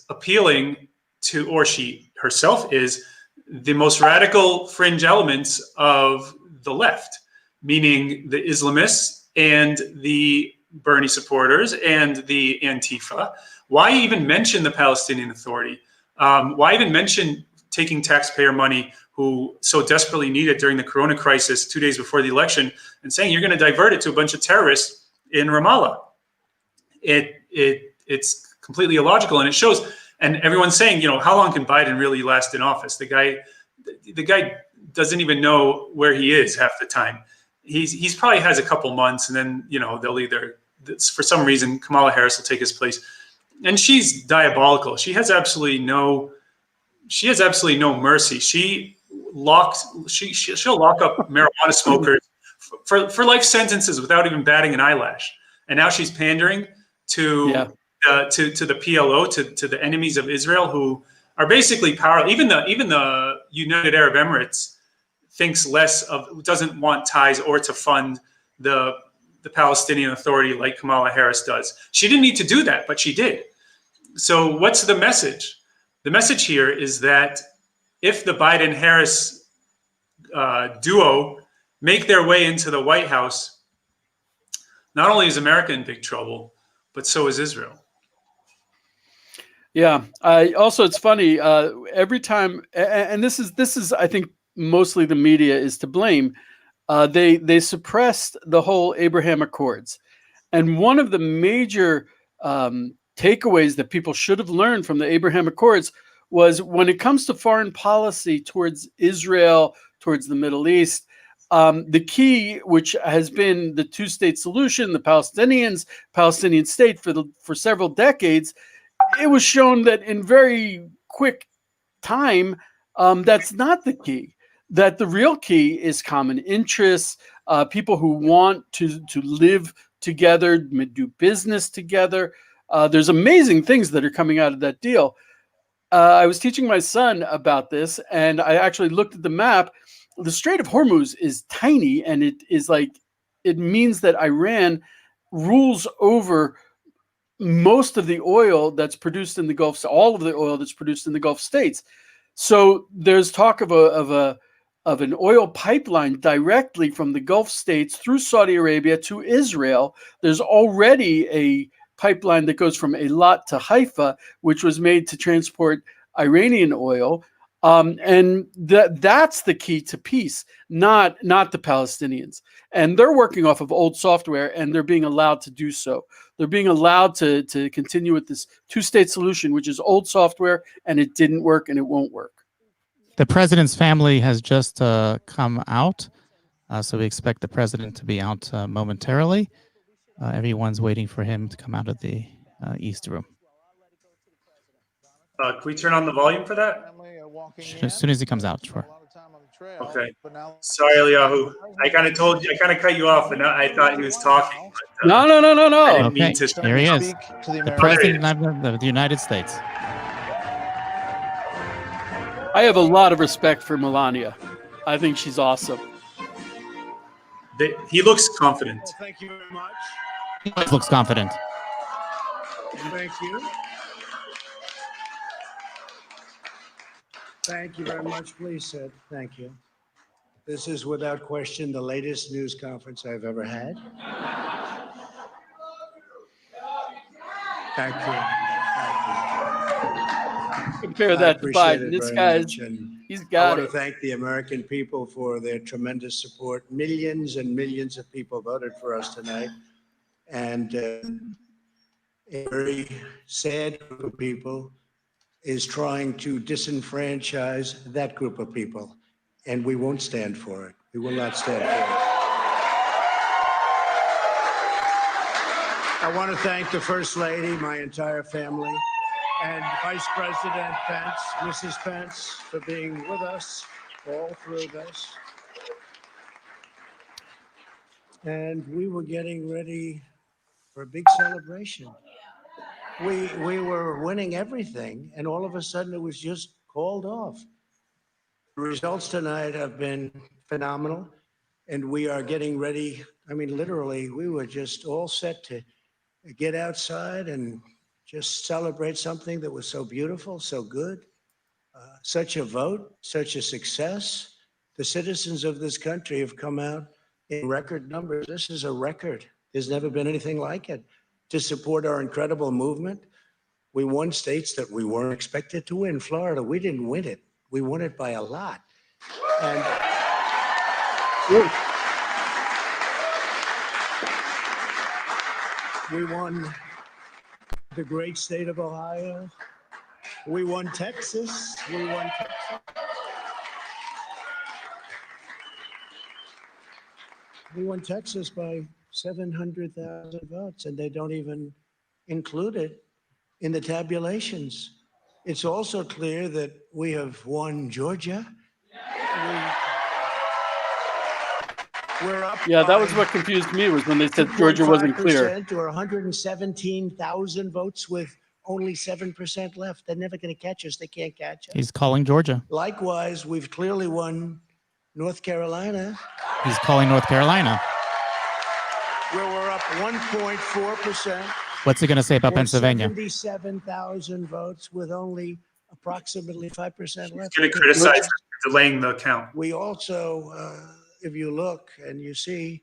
appealing to, or she herself is, the most radical fringe elements of the left, meaning the Islamists and the Bernie supporters and the Antifa. Why even mention the Palestinian Authority? Why even mention taking taxpayer money, who so desperately need it during the Corona crisis 2 days before the election, and saying you're going to divert it to a bunch of terrorists in Ramallah? It's completely illogical, and it shows. And everyone's saying, how long can Biden really last in office? The guy doesn't even know where he is half the time. He's probably has a couple months, and then they'll either, for some reason, Kamala Harris will take his place, and she's diabolical. She'll absolutely no mercy. She'll lock up marijuana smokers for life sentences without even batting an eyelash. And now she's pandering to the PLO, to the enemies of Israel, who are basically powerless. Even the United Arab Emirates doesn't want ties or to fund the Palestinian Authority like Kamala Harris does. She didn't need to do that, but she did. So what's the message? The message here is that if the Biden-Harris duo make their way into the White House, not only is America in big trouble, but so is Israel. Yeah. Also, it's funny. Every time, and this is, I think, mostly the media is to blame. They suppressed the whole Abraham Accords, and one of the major takeaways that people should have learned from the Abraham Accords was, when it comes to foreign policy towards Israel, towards the Middle East, the key, which has been the two-state solution, the Palestinian state for several decades, it was shown that in very quick time, that's not the key. That the real key is common interests, people who want to live together, do business together. There's amazing things that are coming out of that deal. I was teaching my son about this, and I actually looked at the map. The Strait of Hormuz is tiny, and it means that Iran rules over most of the oil that's produced in the Gulf, all of the oil that's produced in the Gulf states. So there's talk of an oil pipeline directly from the Gulf states through Saudi Arabia to Israel. There's already a pipeline that goes from Eilat to Haifa, which was made to transport Iranian oil. And that's the key to peace, not the Palestinians. And they're working off of old software, and they're being allowed to do so. They're being allowed to continue with this two-state solution, which is old software, and it didn't work, and it won't work. The president's family has just come out, so we expect the president to be out momentarily. Everyone's waiting for him to come out of the East Room. Can we turn on the volume for that? As soon as he comes out, sure. Okay. Sorry, Eliyahu. I kind of cut you off, and I thought he was talking. But, No. I didn't mean to. Here he is, the president of the United States. I have a lot of respect for Melania. I think she's awesome. He looks confident. Well, thank you very much. He looks confident. Thank you. Thank you very much. Please sit. Thank you. This is without question the latest news conference I've ever had. Thank you. Compare that to Biden. This guy's, he's got I want it. to thank the American people for their tremendous support. Millions and millions of people voted for us tonight. And a very sad group of people is trying to disenfranchise that group of people. And we won't stand for it. We will not stand for it. I want to thank the First Lady, my entire family, and Vice President Pence, Mrs. Pence, for being with us all through this. And we were getting ready for a big celebration. we were winning everything, and all of a sudden it was just called off. The results tonight have been phenomenal, and we are getting ready. I mean, literally, we were just all set to get outside and just celebrate something that was so beautiful, so good. Such a vote, such a success. The citizens of this country have come out in record numbers. This is a record. There's never been anything like it. To support our incredible movement, we won states that we weren't expected to win. Florida, we didn't win it. We won it by a lot. And we won the great state of Ohio. We won Texas. We won Texas. We won Texas by 700,000 votes, and they don't even include it in the tabulations. It's also clear that we have won Georgia. We're up. Yeah, that was what confused me, was when they said Georgia wasn't clear. Or 117,000 votes with only 7% left. They're never going to catch us. They can't catch us. He's calling Georgia. Likewise, we've clearly won North Carolina. He's calling North Carolina. Where we're up 1.4%. What's he going to say about Pennsylvania? 77,000 votes with only approximately 5% left. He's going to criticize for delaying the count. We also, if you look and you see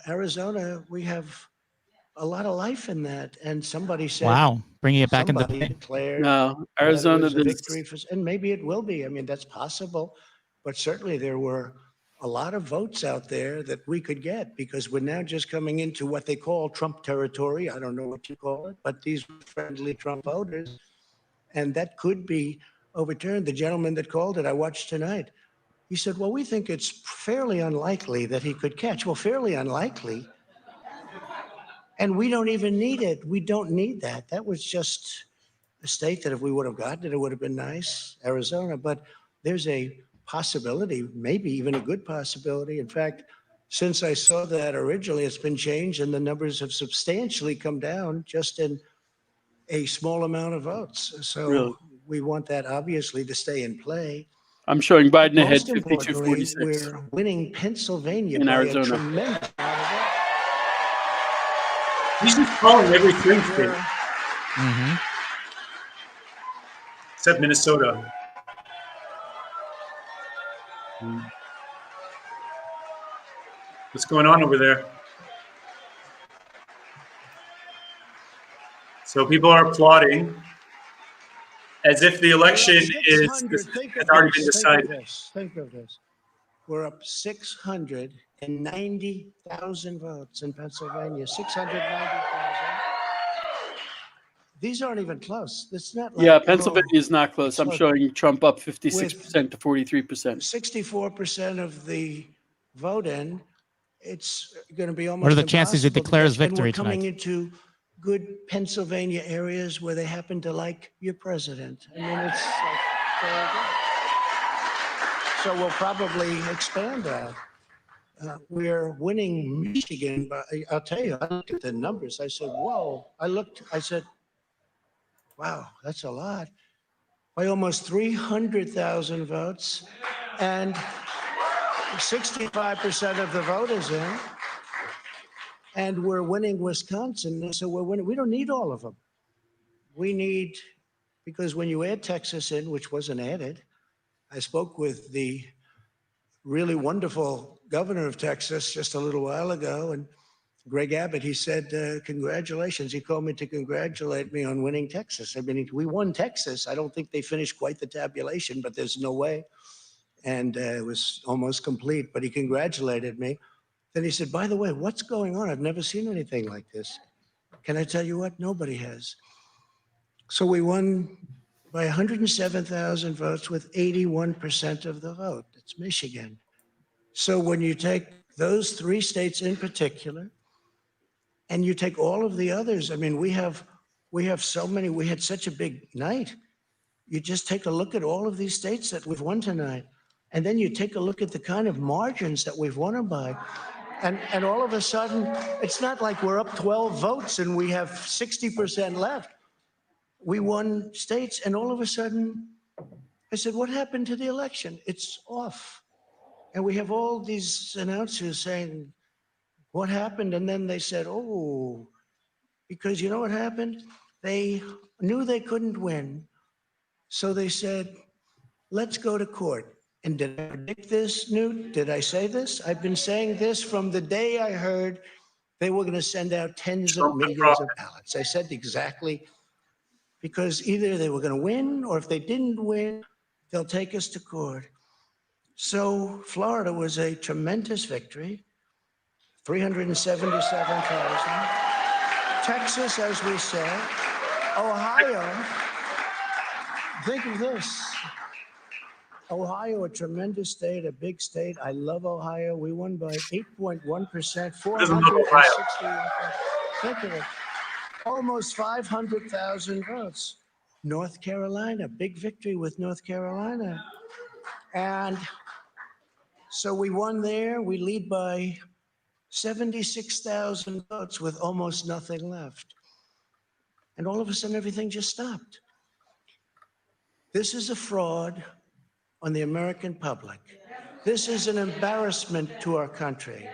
Arizona, we have a lot of life in that. And somebody said, wow, bringing it back into somebody declared No, Arizona, that it was a this- victory for, and maybe it will be. I mean, that's possible. But certainly there were a lot of votes out there that we could get, because we're now just coming into what they call Trump territory. I don't know what you call it, but these were friendly Trump voters. And that could be overturned. The gentleman that called it, I watched tonight, he said, well, we think it's fairly unlikely that he could catch. Well, fairly unlikely. And we don't even need it. We don't need that. That was just a state that if we would have gotten it, it would have been nice, Arizona. But there's a possibility, maybe even a good possibility. In fact, since I saw that originally, it's been changed and the numbers have substantially come down just in a small amount of votes. So Really? we want that obviously to stay in play. I'm showing Biden ahead Most importantly, 52-46 we're winning Pennsylvania in by Arizona. a tremendous amount of votes. He's just calling every swing state. Mm-hmm. Except Minnesota. What's going on over there? So people are applauding as if the election has already been decided. Think of this. We're up 690,000 votes in Pennsylvania. 690,000. These aren't even close. It's not like, Yeah, oh, Pennsylvania is not close. I'm look, showing Trump up 56% to 43%. 64% of the vote in. It's going to be almost What are the chances he impossible to declares catch. And victory we're coming tonight? into good Pennsylvania areas where they happen to like your president. I mean, it's like, there you go. So we'll probably expand that. We're winning Michigan, but I'll tell you, I looked at the numbers. I said, whoa. I said, wow, that's a lot. By almost 300,000 votes, and 65% of the vote is in. And we're winning Wisconsin, so we're winning. We don't need all of them. We need, because when you add Texas in, which wasn't added, I spoke with the really wonderful governor of Texas just a little while ago, and Greg Abbott, he said, congratulations. He called me to congratulate me on winning Texas. I mean, we won Texas. I don't think they finished quite the tabulation, but there's no way. And it was almost complete, but he congratulated me. Then he said, by the way, what's going on? I've never seen anything like this. Can I tell you what? Nobody has. So we won by 107,000 votes with 81% of the vote. It's Michigan. So when you take those three states in particular, and you take all of the others, I mean, we have so many, we had such a big night. You just take a look at all of these states that we've won tonight, and then you take a look at the kind of margins that we've won them by. And all of a sudden, it's not like we're up 12 votes and we have 60% left. we won states, and all of a sudden, I said, what happened to the election? It's off. And we have all these announcers saying, what happened? And then they said, oh, because you know what happened? They knew they couldn't win. So they said, let's go to court. And did I predict this, Newt? Did I say this? I've been saying this from the day I heard they were going to send out tens of millions of ballots. I said exactly, because either they were going to win, or if they didn't win, they'll take us to court. So Florida was a tremendous victory, 377,000. Texas, as we said. Ohio, think of this. Ohio, a tremendous state, a big state. I love Ohio. We won by 8.1%, 461. Think of it. Almost 500,000 votes. North Carolina, big victory with North Carolina. And so we won there. We lead by 76,000 votes with almost nothing left. And all of a sudden, everything just stopped. This is a fraud on the American public. This is an embarrassment to our country.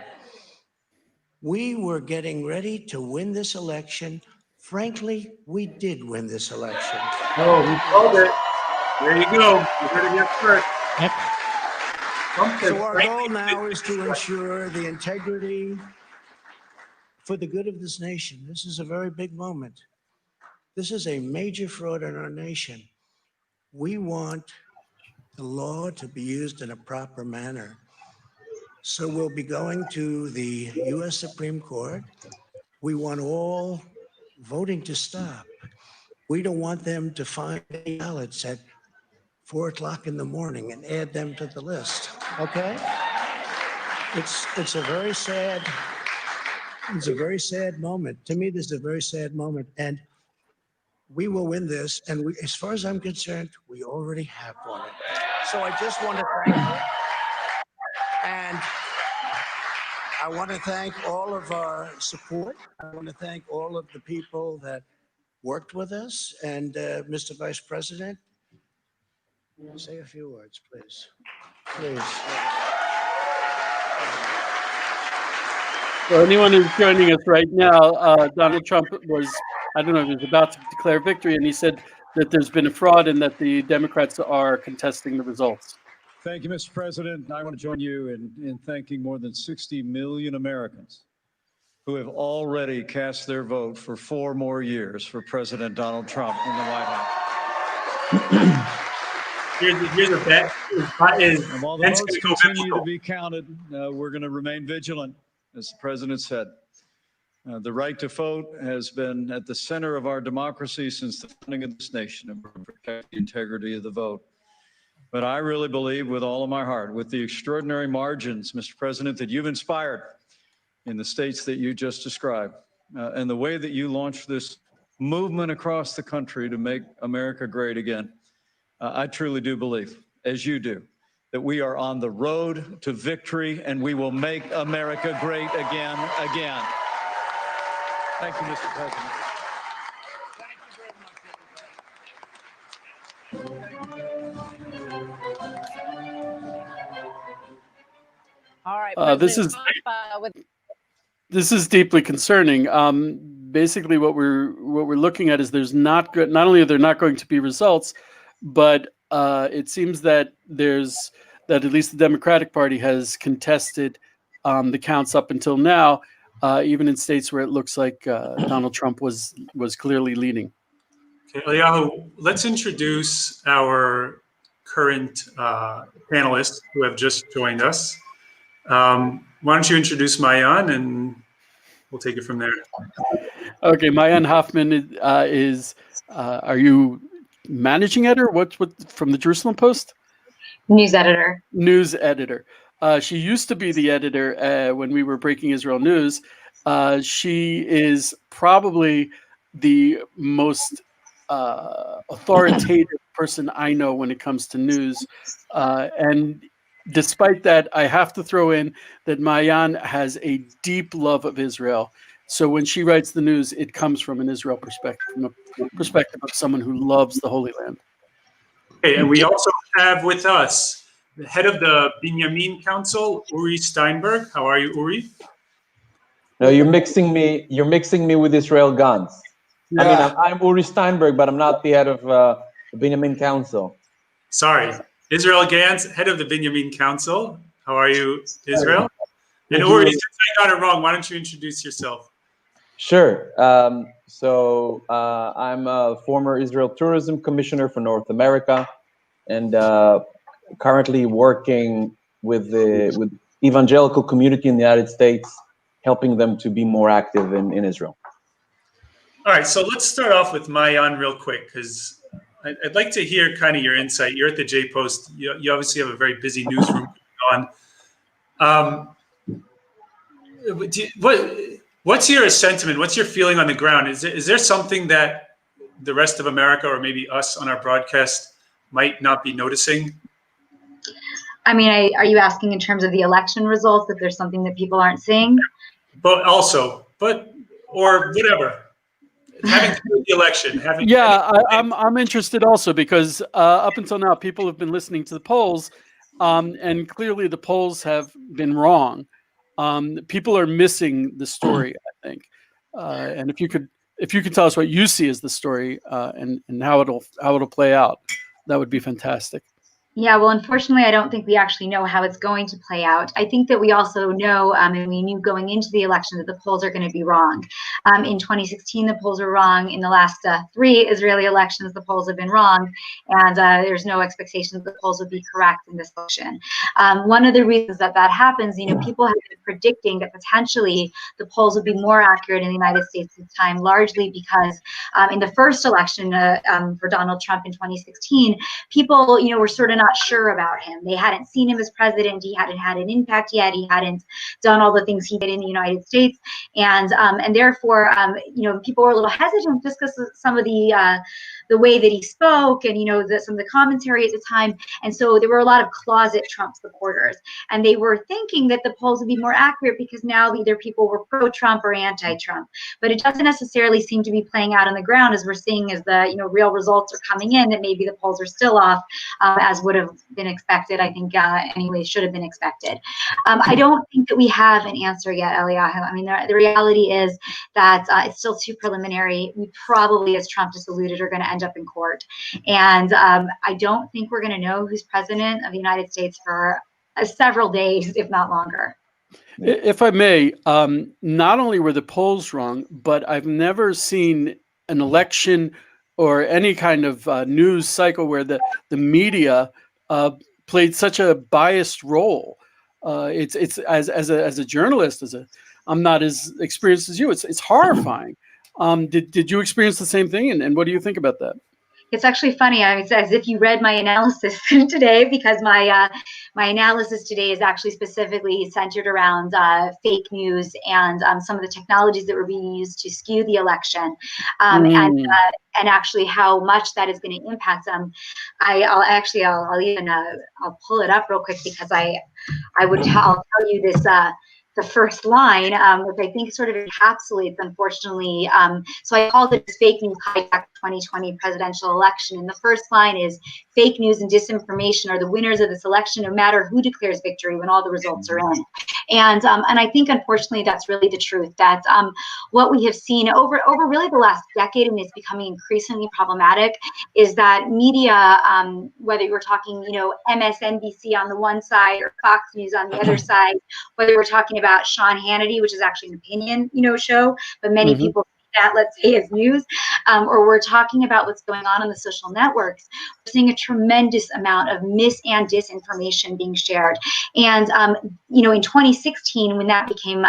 We were getting ready to win this election. Frankly, we did win this election. Oh, we called it. There you go. You heard it here first. Yep. So our goal now is to ensure the integrity for the good of this nation. This is a very big moment. This is a major fraud in our nation. We want the law to be used in a proper manner. So we'll be going to the U.S. Supreme Court. We want all voting to stop. We don't want them to find ballots at 4 o'clock in the morning and add them to the list, okay? It's a very sad moment. To me, this is a very sad moment. And we will win this. And we, as far as I'm concerned, we already have won it. So I just want to thank you. And I want to thank all of our support. I want to thank all of the people that worked with us. And Mr. Vice President, say a few words, please. Please. For anyone who's joining us right now, Donald Trump was, I don't know, he was about to declare victory, and he said that there's been a fraud and that the Democrats are contesting the results. Thank you, Mr. President. I want to join you in thanking more than 60 million Americans who have already cast their vote for 4 more years for President Donald Trump in the White House. Here's a bet. And while the votes continue to be counted, we're going to remain vigilant, as the president said. The right to vote has been at the center of our democracy since the founding of this nation, and we're going to protect the integrity of the vote. But I really believe with all of my heart, with the extraordinary margins, Mr. President, that you've inspired in the states that you just described, and the way that you launched this movement across the country to make America great again, I truly do believe, as you do, that we are on the road to victory and we will make America great again. Thank you, Mr. President. All right. This is deeply concerning. Basically, what we're looking at is there's not good. Not only are there not going to be results, but it seems that at least the Democratic Party has contested the counts up until now, even in states where it looks like Donald Trump was clearly leading. Okay, Eliyahu, let's introduce our current panelists who have just joined us. Why don't you introduce Maayan, and we'll take it from there. Okay, Maayan Hoffman is are you managing editor? What from the Jerusalem Post? News editor. News editor. She used to be the editor when we were breaking Israel news. She is probably the most authoritative person I know when it comes to news. And despite that, I have to throw in that Maayan has a deep love of Israel. So when she writes the news, it comes from an Israel perspective, from a perspective of someone who loves the Holy Land. Okay, and we also have with us the head of the Binyamin Council, Uri Steinberg. How are you, Uri? No, you're mixing me. You're mixing me with Israel Gantz. I mean, I'm Uri Steinberg, but I'm not the head of the Binyamin Council. Sorry, Israel Gantz, head of the Binyamin Council. How are you, Israel? And Uri, since I got it wrong, why don't you introduce yourself? Sure. So I'm a former Israel Tourism Commissioner for North America, and currently working with the evangelical community in the United States, helping them to be more active in Israel. All right, so let's start off with Maayan real quick, because I'd like to hear kind of your insight. You're at the J Post. You obviously have a very busy newsroom going on. What's your sentiment? What's your feeling on the ground? Is there something that the rest of America, or maybe us on our broadcast, might not be noticing? I mean, are you asking in terms of the election results, if there's something that people aren't seeing? But also, or whatever. Having to do with the election. I'm interested also, because up until now, people have been listening to the polls, and clearly the polls have been wrong. People are missing the story, I think. And if you could tell us what you see as the story, and how it'll play out, that would be fantastic. Yeah, well, unfortunately, I don't think we actually know how it's going to play out. I think that we also know, and we knew going into the election, that the polls are going to be wrong. In 2016, the polls were wrong. In the last 3 Israeli elections, the polls have been wrong. And there's no expectation that the polls would be correct in this election. One of the reasons that happens, people have been predicting that potentially the polls would be more accurate in the United States this time, largely because in the first election for Donald Trump in 2016, people, were sort of not sure about him. They hadn't seen him as president. He hadn't had an impact yet. He hadn't done all the things he did in the United States, and therefore, people were a little hesitant just because of some of the way that he spoke, and some of the commentary at the time. And so there were a lot of closet Trump supporters, and they were thinking that the polls would be more accurate because now either people were pro-Trump or anti-Trump. But it doesn't necessarily seem to be playing out on the ground, as we're seeing as the real results are coming in, that maybe the polls are still off, as would have been expected. I think anyway, should have been expected. I don't think that we have an answer yet, Eliyahu. I mean, the reality is that it's still too preliminary. We probably, as Trump just alluded, are going to end up in court. And I don't think we're going to know who's president of the United States for several days, if not longer. If I may, not only were the polls wrong, but I've never seen an election or any kind of news cycle where the media played such a biased role. It's as a journalist, I'm not as experienced as you. It's horrifying. Did you experience the same thing? And what do you think about that? It's actually funny. It's as if you read my analysis today, because my analysis today is actually specifically centered around fake news and some of the technologies that were being used to skew the election, and actually how much that is going to impact them. I'll pull it up real quick, because I'll tell you this. The first line, which I think sort of encapsulates, unfortunately. So I called it fake news hijack 2020 presidential election. And the first line is, fake news and disinformation are the winners of this election, no matter who declares victory when all the results are in. And I think, unfortunately, that's really the truth, that what we have seen over really the last decade, and it's becoming increasingly problematic, is that media, whether you're talking, MSNBC on the one side or Fox News on the other side, whether we're talking about Sean Hannity, which is actually an opinion, show, but many people that, let's say, as news, or we're talking about what's going on the social networks, we're seeing a tremendous amount of mis and disinformation being shared. And, in 2016, when that became,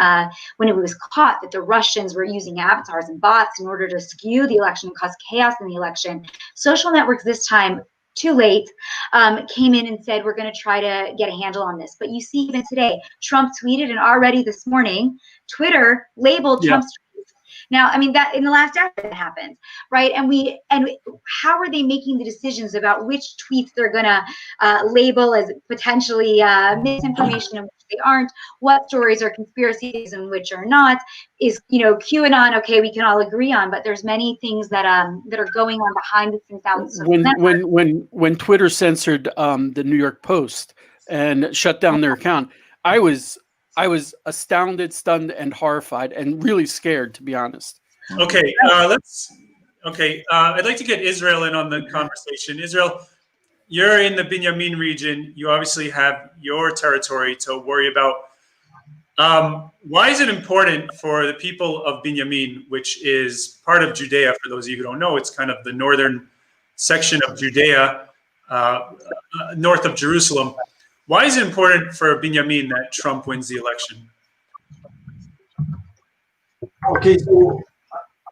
when it was caught that the Russians were using avatars and bots in order to skew the election and cause chaos in the election, social networks this time, too late, came in and said, we're going to try to get a handle on this. But you see, even today, Trump tweeted, and already this morning, Twitter labeled Trump's tweets Now, I mean, that in the last hour that happened, right? And how are they making the decisions about which tweets they're going to label as potentially misinformation and which they aren't? What stories are conspiracies and which are not? Is, you know, QAnon, okay, we can all agree on, but there's many things that are going on behind the scenes out. When Twitter censored the New York Post and shut down their account, I was astounded, stunned, and horrified, and really scared, to be honest. Okay, I'd like to get Israel in on the conversation. Israel, you're in the Binyamin region. You obviously have your territory to worry about. Why is it important for the people of Binyamin, which is part of Judea, for those of you who don't know, it's kind of the northern section of Judea, north of Jerusalem. Why is it important for Binyamin that Trump wins the election? Okay, so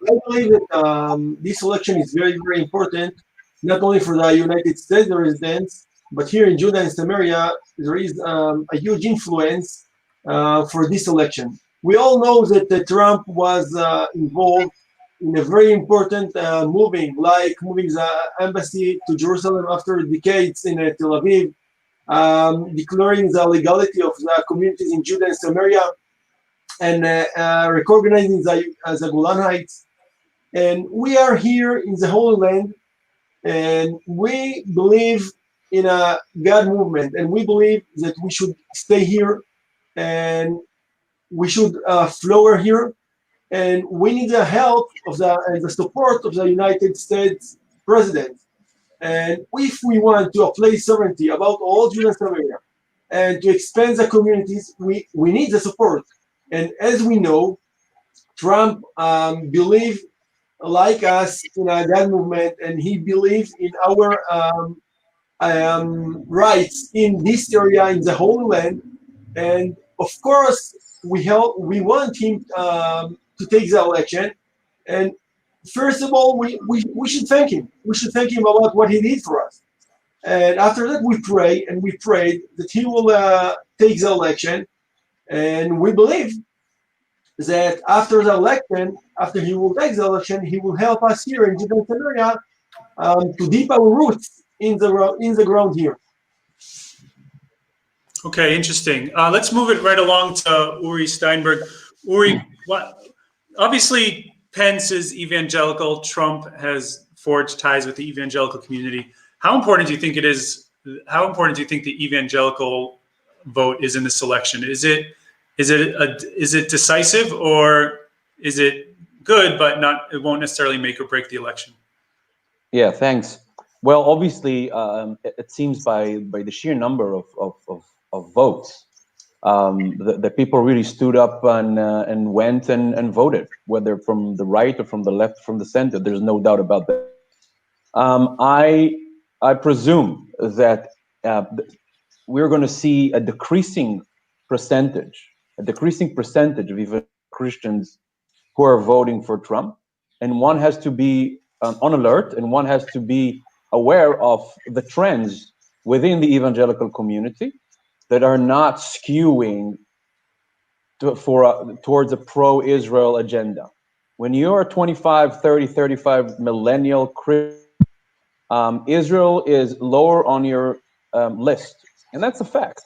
I believe that this election is very, very important, not only for the United States residents, but here in Judah and Samaria, there is a huge influence for this election. We all know that Trump was involved in a very important moving the embassy to Jerusalem after decades in Tel Aviv, declaring the legality of the communities in Judah and Samaria, and recognizing the Golan Heights. And we are here in the Holy Land, and we believe in a God movement, and we believe that we should stay here, and we should flower here, and we need the help of and the support of the United States president. And if we want to apply sovereignty about all Judah and Samaria and to expand the communities, we need the support. And as we know, Trump believes like us in a God movement, and he believes in our rights in this area, in the Holy Land. And of course, we want him to take the election. And first of all, we should thank him. We should thank him about what he did for us. And after that, we pray, and we prayed that he will take the election. And we believe that after the election, after he will take the election, he will help us here in Judah and Samaria to deep our roots in the ground here. Okay, interesting. Let's move it right along to Uri Steinberg. Uri, obviously Pence is evangelical. Trump has forged ties with the evangelical community. How important do you think it is? How important do you think the evangelical vote is in this election? Is it decisive, or is it good but not? It won't necessarily make or break the election. Yeah, thanks. Well, obviously, it seems by the sheer number of votes, the people really stood up and went and voted, whether from the right or from the left, from the center. There's no doubt about that. I presume that we're going to see a decreasing percentage of even Christians who are voting for Trump, and one has to be on alert, and one has to be aware of the trends within the evangelical community that are not skewing towards a pro-Israel agenda. When you're 25, 30, 35 millennial Christian, Israel is lower on your list, and that's a fact.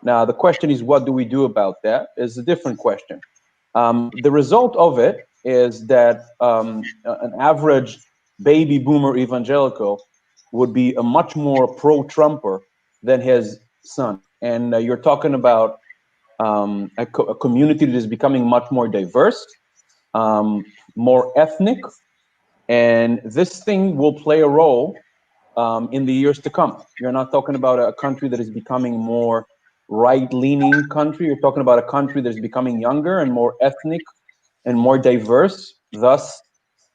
Now, the question is, what do we do about that? Is a different question. The result of it is that an average baby boomer evangelical would be a much more pro-Trumper than his son. And you're talking about a community that is becoming much more diverse, more ethnic, and this thing will play a role in the years to come. You're not talking about a country that is becoming more right-leaning country. You're talking about a country that is becoming younger and more ethnic and more diverse, thus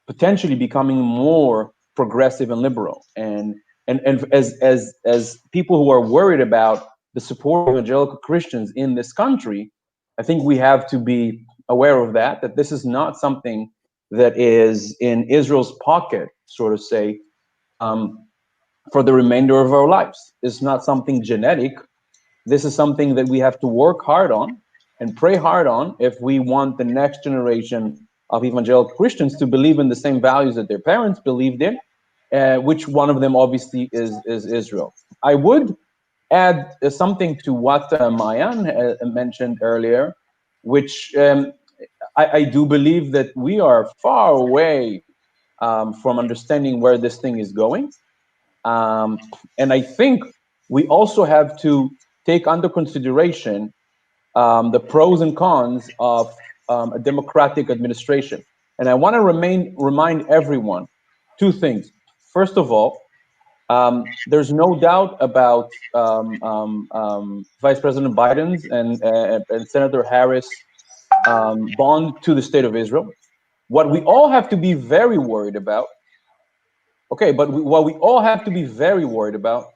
potentially becoming more progressive and liberal. And as people who are worried about the support of evangelical Christians in this country, I think we have to be aware of that this is not something that is in Israel's pocket, sort of say, for the remainder of our lives. It's not something genetic. This is something that we have to work hard on and pray hard on if we want the next generation of evangelical Christians to believe in the same values that their parents believed in, which one of them obviously is Israel. I would add something to what Maayan mentioned earlier, which I do believe that we are far away from understanding where this thing is going. And I think we also have to take under consideration the pros and cons of a democratic administration. And I want to remind everyone two things. First of all, there's no doubt about Vice President Biden's and Senator Harris' bond to the state of Israel. What we all have to be very worried about, what we all have to be very worried about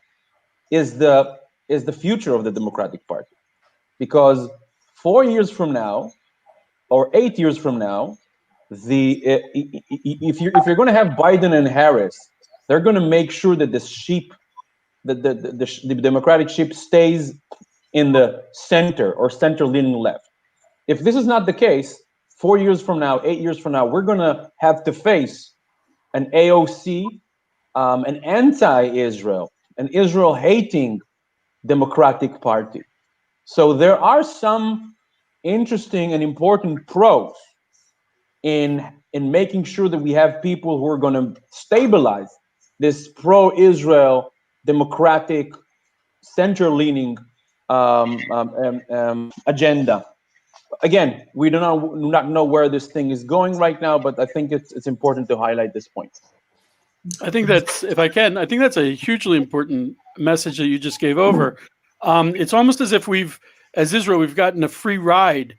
is the future of the Democratic Party. Because 4 years from now, or 8 years from now, if you're going to have Biden and Harris, they're going to make sure that the Democratic ship stays in the center or center-leaning left. If this is not the case, 4 years from now, 8 years from now, we're going to have to face an AOC, an anti-Israel, an Israel-hating Democratic Party. So there are some interesting and important pros in making sure that we have people who are going to stabilize this pro-Israel, democratic, center-leaning agenda. Again, we do not know where this thing is going right now, but I think it's important to highlight this point. I think that's, if I can, I think that's a hugely important message that you just gave over. It's almost as if as Israel, we've gotten a free ride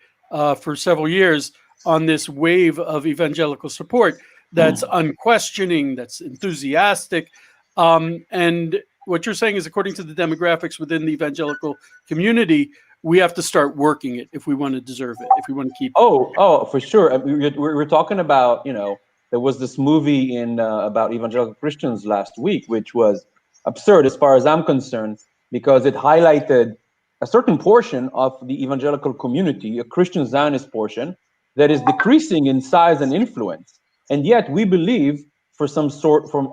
for several years on this wave of evangelical support that's unquestioning, that's enthusiastic. And what you're saying is, according to the demographics within the evangelical community, we have to start working it if we want to deserve it, if we want to keep it. Oh, for sure. We're talking about, there was this movie about evangelical Christians last week, which was absurd as far as I'm concerned, because it highlighted a certain portion of the evangelical community, a Christian Zionist portion, that is decreasing in size and influence. And yet we believe, for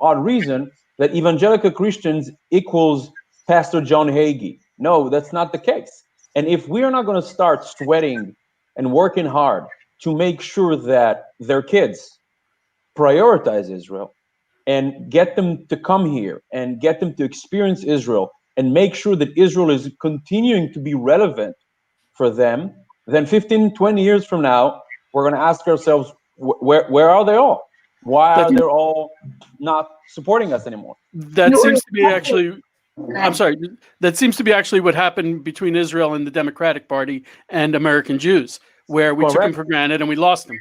odd reason, that evangelical Christians equals Pastor John Hagee. No, that's not the case. And if we are not going to start sweating and working hard to make sure that their kids prioritize Israel and get them to come here and get them to experience Israel and make sure that Israel is continuing to be relevant for them, then 15, 20 years from now, we're going to ask ourselves, where are they all? Why are they all not supporting us anymore? That seems to be actually, I'm sorry, that seems to be actually what happened between Israel and the Democratic Party and American Jews, where we took them for granted and we lost them.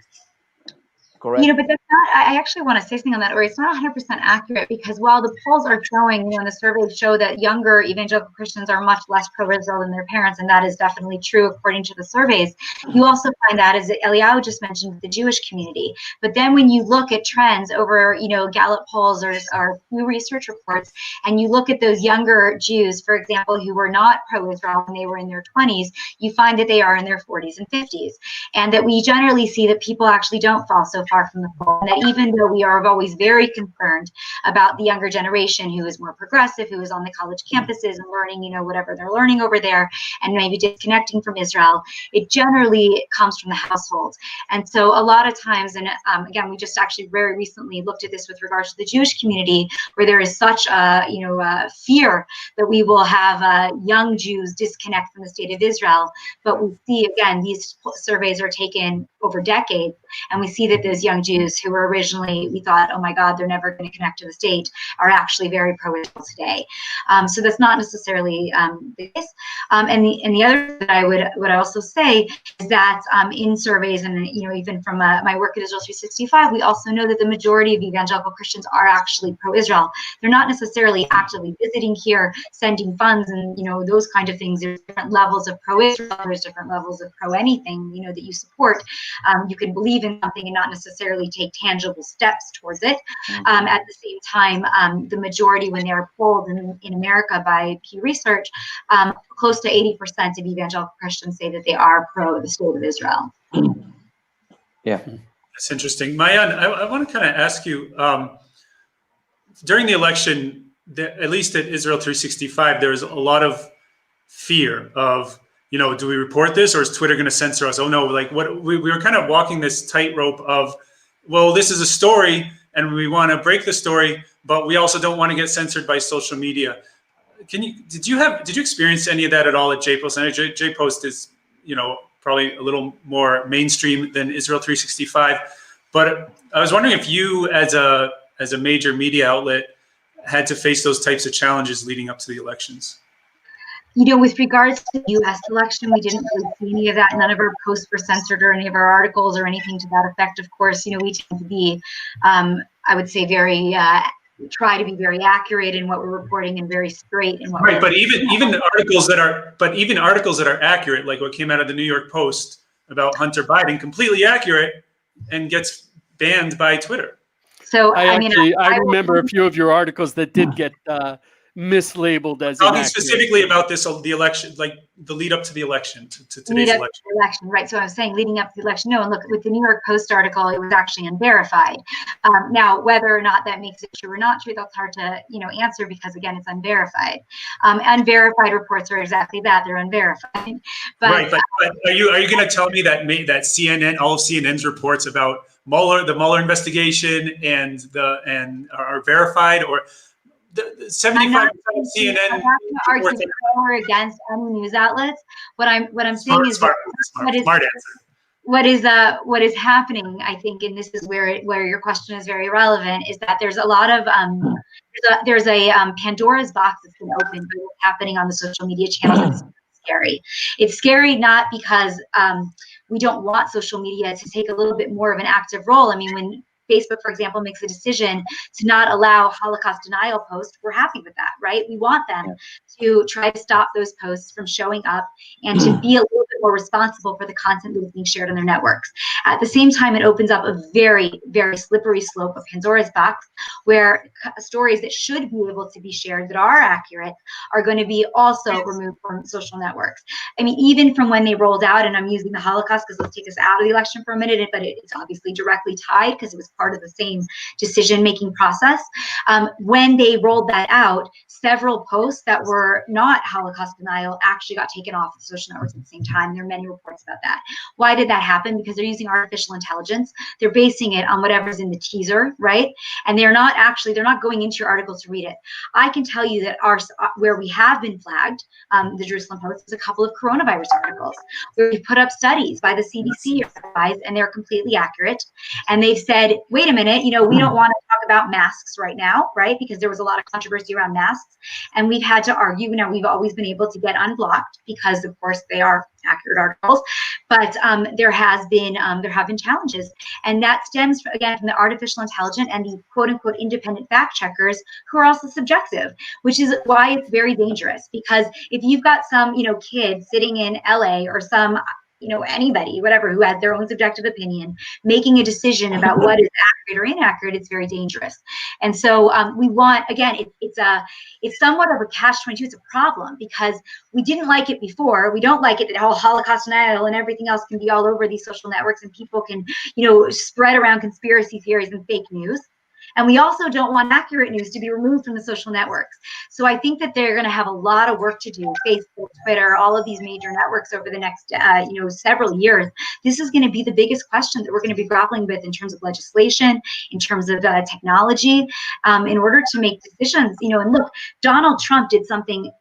Correct. But that's not, I actually want to say something on that, or it's not 100% accurate, because while the polls are showing, and the surveys show that younger evangelical Christians are much less pro-Israel than their parents, and that is definitely true according to the surveys, you also find that, as Eliyahu just mentioned, the Jewish community. But then when you look at trends over, Gallup polls or Pew Research reports, and you look at those younger Jews, for example, who were not pro-Israel when they were in their 20s, you find that they are in their 40s and 50s, and that we generally see that people actually don't fall so far from the poll, and that even though we are always very concerned about the younger generation who is more progressive, who is on the college campuses and learning, whatever they're learning over there, and maybe disconnecting from Israel, it generally comes from the household. And so a lot of times, and again, we just actually very recently looked at this with regards to the Jewish community, where there is such a fear that we will have young Jews disconnect from the state of Israel. But we see, again, these surveys are taken over decades, and we see that those young Jews who were originally, we thought, oh my God, they're never going to connect to the state, are actually very pro-Israel today. So that's not necessarily the case. And the other that I would also say is that in surveys, and even from my work at Israel 365, we also know that the majority of evangelical Christians are actually pro-Israel. They're not necessarily actively visiting here, sending funds, and those kind of things. There's different levels of pro-Israel. There's different levels of pro-anything that you support. You can believe in something and not necessarily take tangible steps towards it. At the same time, the majority, when they are polled in America by Pew Research, close to 80% of evangelical Christians say that they are pro the state of Israel. Yeah. That's interesting. Maayan, I want to kind of ask you, during the election, at least at Israel 365, there was a lot of fear of, do we report this, or is Twitter going to censor us? Oh no, like we were kind of walking this tightrope of, well, this is a story and we want to break the story, but we also don't want to get censored by social media. Did you experience any of that at all at JPost? I know JPost is, probably a little more mainstream than Israel 365, but I was wondering if you, as a major media outlet, had to face those types of challenges leading up to the elections. With regards to the U.S. election, we didn't really see any of that. None of our posts were censored or any of our articles or anything to that effect. Of course, we tend to be, I would say, very try to be very accurate in what we're reporting and very straight in what. Right, but even articles that are accurate, like what came out of the New York Post about Hunter Biden, completely accurate, and gets banned by Twitter. So I remember a few of your articles that did get mislabeled as talking specifically about the election, like the lead up to the election, to today's election. Right. So I was saying leading up to the election. No, and look, with the New York Post article, it was actually unverified. Now, whether or not that makes it true or not true, that's hard to answer, because again, it's unverified. Unverified reports are exactly that; they're unverified. But, right. But are you going to tell me that CNN, all of CNN's reports about the Mueller investigation and are verified, or 75% of CNN? I'm not going to argue for or against any news outlets. What I'm saying is what is happening, I think, and this is where your question is very relevant, is that there's a lot of there's a Pandora's box that's been opened by what's happening on the social media channels. It's scary. It's scary not because we don't want social media to take a little bit more of an active role. I mean, when Facebook, for example, makes a decision to not allow Holocaust denial posts, we're happy with that, right? We want them to try to stop those posts from showing up and to be a little bit more responsible for the content that is being shared on their networks. At the same time, it opens up a very, very slippery slope of Pandora's box, where stories that should be able to be shared that are accurate are going to be also removed from social networks. I mean, even from when they rolled out, and I'm using the Holocaust because let's take us out of the election for a minute, but it's obviously directly tied because it was part of the same decision-making process. When they rolled that out, several posts that were not Holocaust denial actually got taken off the social networks at the same time. There are many reports about that. Why did that happen? Because they're using artificial intelligence. They're basing it on whatever's in the teaser, right? And they're not going into your article to read it. I can tell you that where we have been flagged, the Jerusalem Post, is a couple of coronavirus articles where we put up studies by the CDC and they're completely accurate. And they've said, wait a minute, we don't want to talk about masks right now, right? Because there was a lot of controversy around masks. And we've had to argue. Now, we've always been able to get unblocked because, of course, they are accurate articles. But there have been challenges. And that stems, again, from the artificial intelligence and the quote-unquote independent fact checkers who are also subjective, which is why it's very dangerous. Because if you've got some, kid sitting in LA or some anybody, whatever, who has their own subjective opinion, making a decision about what is accurate or inaccurate, it's very dangerous. And so we want, again, it's somewhat of a catch-22. It's a problem because we didn't like it before. We don't like it that whole Holocaust denial and everything else can be all over these social networks and people can, spread around conspiracy theories and fake news. And we also don't want accurate news to be removed from the social networks. So I think that they're going to have a lot of work to do. Facebook, Twitter, all of these major networks over the next, several years. This is going to be the biggest question that we're going to be grappling with in terms of legislation, in terms of technology, in order to make decisions. And look, Donald Trump did something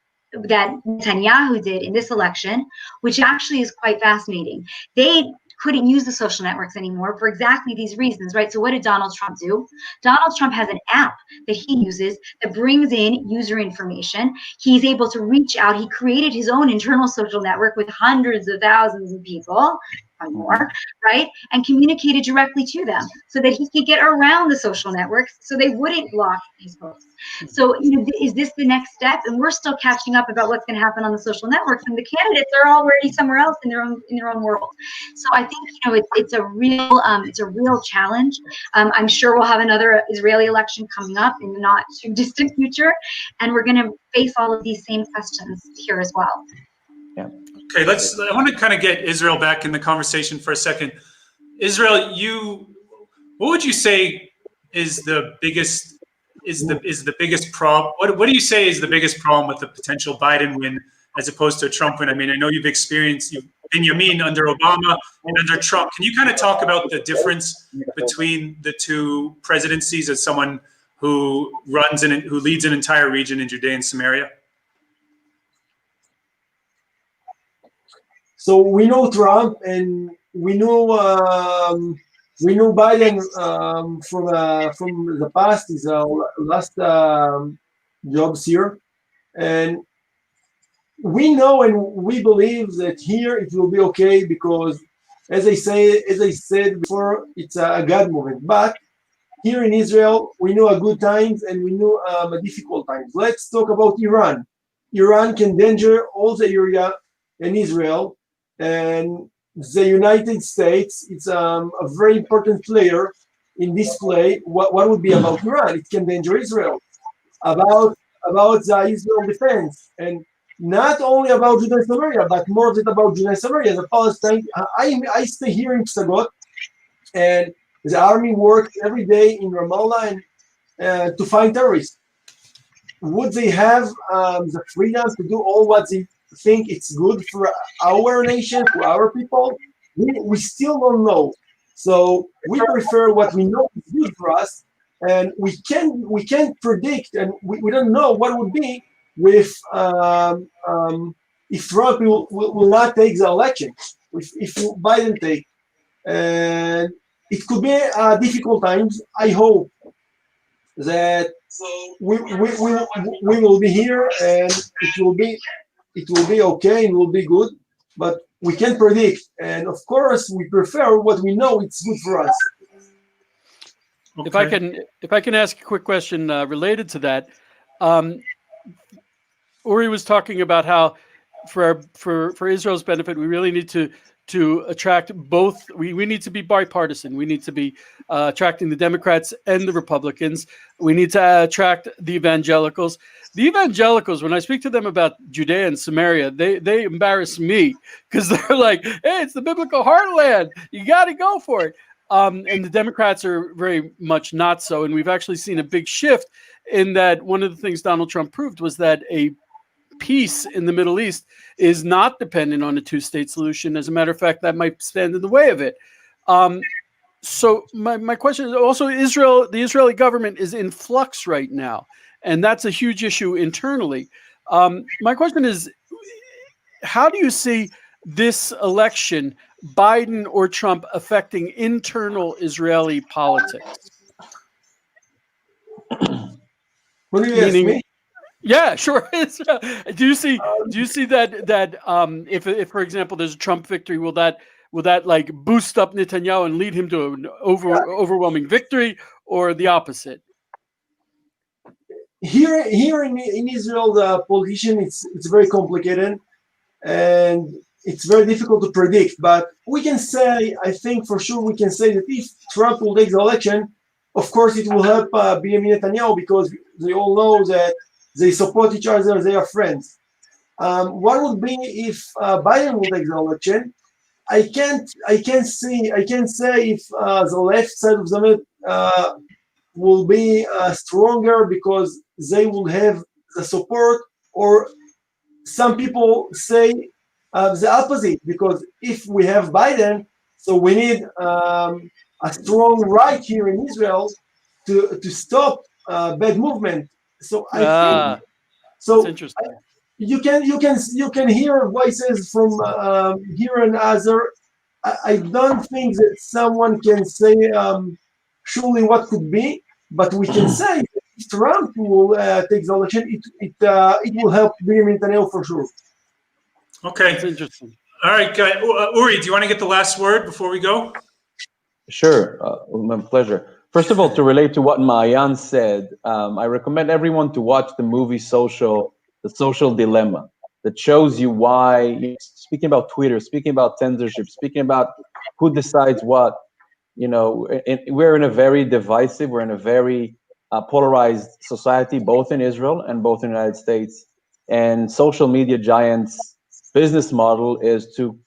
that Netanyahu did in this election, which actually is quite fascinating. They couldn't use the social networks anymore for exactly these reasons, right? So what did Donald Trump do? Donald Trump has an app that he uses that brings in user information. He's able to reach out. He created his own internal social network with hundreds of thousands of people, or more, right? And communicated directly to them so that he could get around the social networks so they wouldn't block his posts. So, is this the next step? And we're still catching up about what's going to happen on the social networks, and the candidates are already somewhere else in their own world. So I think it's a real challenge. I'm sure we'll have another Israeli election coming up in the not too distant future, and we're going to face all of these same questions here as well. Yeah. Okay, I want to kind of get Israel back in the conversation for a second. Israel, what would you say is the biggest problem? What do you say is the biggest problem with the potential Biden win as opposed to a Trump win? I mean, I know you've been Yamin under Obama and under Trump. Can you kind of talk about the difference between the two presidencies as someone who leads an entire region in Judea and Samaria? So we know Trump, and we know Biden from the past. His last jobs here, and we know and we believe that here it will be okay because, as I said before, it's a God moment. But here in Israel, we know a good times and we know a difficult times. Let's talk about Iran. Iran can endanger all the area in Israel, and the United States. It's a very important player in this play. What would be about Iran? It can endanger Israel. About the Israel defense, and not only about Judea and Samaria, but more than about Judea and Samaria, the Palestine. I stay here in Psagot, and the army works every day in Ramallah and to find terrorists. Would they have the freedom to do all what they think it's good for our nation, for our people? We still don't know. So we prefer what we know is good for us, and we can't predict, and we don't know what would be with if Trump will not take the election, if Biden take, and it could be difficult times. I hope that we will be here, and it will be okay, and will be good, but we can't predict, and of course we prefer what we know it's good for us. Okay. If I can ask a quick question related to that, Uri was talking about how for Israel's benefit, we really need to attract both. We need to be bipartisan. We need to be attracting the Democrats and the Republicans. We need to attract the evangelicals. The evangelicals, when I speak to them about Judea and Samaria, they embarrass me because they're like, hey, it's the biblical heartland. You got to go for it. And the Democrats are very much not so. And we've actually seen a big shift in that. One of the things Donald Trump proved was that a peace in the Middle East is not dependent on a two-state solution. As a matter of fact, that might stand in the way of it. So my question is also, the Israeli government is in flux right now, and that's a huge issue internally. My question is, how do you see this election, Biden or Trump, affecting internal Israeli politics? What do you ask me? Yeah, sure. Do you see that if for example there's a Trump victory, will that like boost up Netanyahu and lead him to an overwhelming victory, or the opposite? Here in Israel, the politician it's very complicated and it's very difficult to predict. But we can say, I think for sure we can say that if Trump will take the election, of course it will help Benjamin Netanyahu, because they all know that they support each other, they are friends. What would be if Biden will take the election? I can't say if the left side of the will be stronger because they will have the support, or some people say the opposite, because if we have Biden, so we need a strong right here in Israel to stop bad movement. So I think so. That's interesting. You can hear voices from here and other. I don't think that someone can say surely what could be, but we can say if Trump will take the election, it will help Benjamin Netanyahu for sure. Okay, that's interesting. All right, Uri, do you want to get the last word before we go? Sure, my pleasure. First of all, to relate to what Maayan said, I recommend everyone to watch the movie The Social Dilemma, that shows you why, speaking about Twitter, speaking about censorship, speaking about who decides what, we're in a very divisive, we're in a very polarized society, both in Israel and both in the United States. And social media giants' business model is to,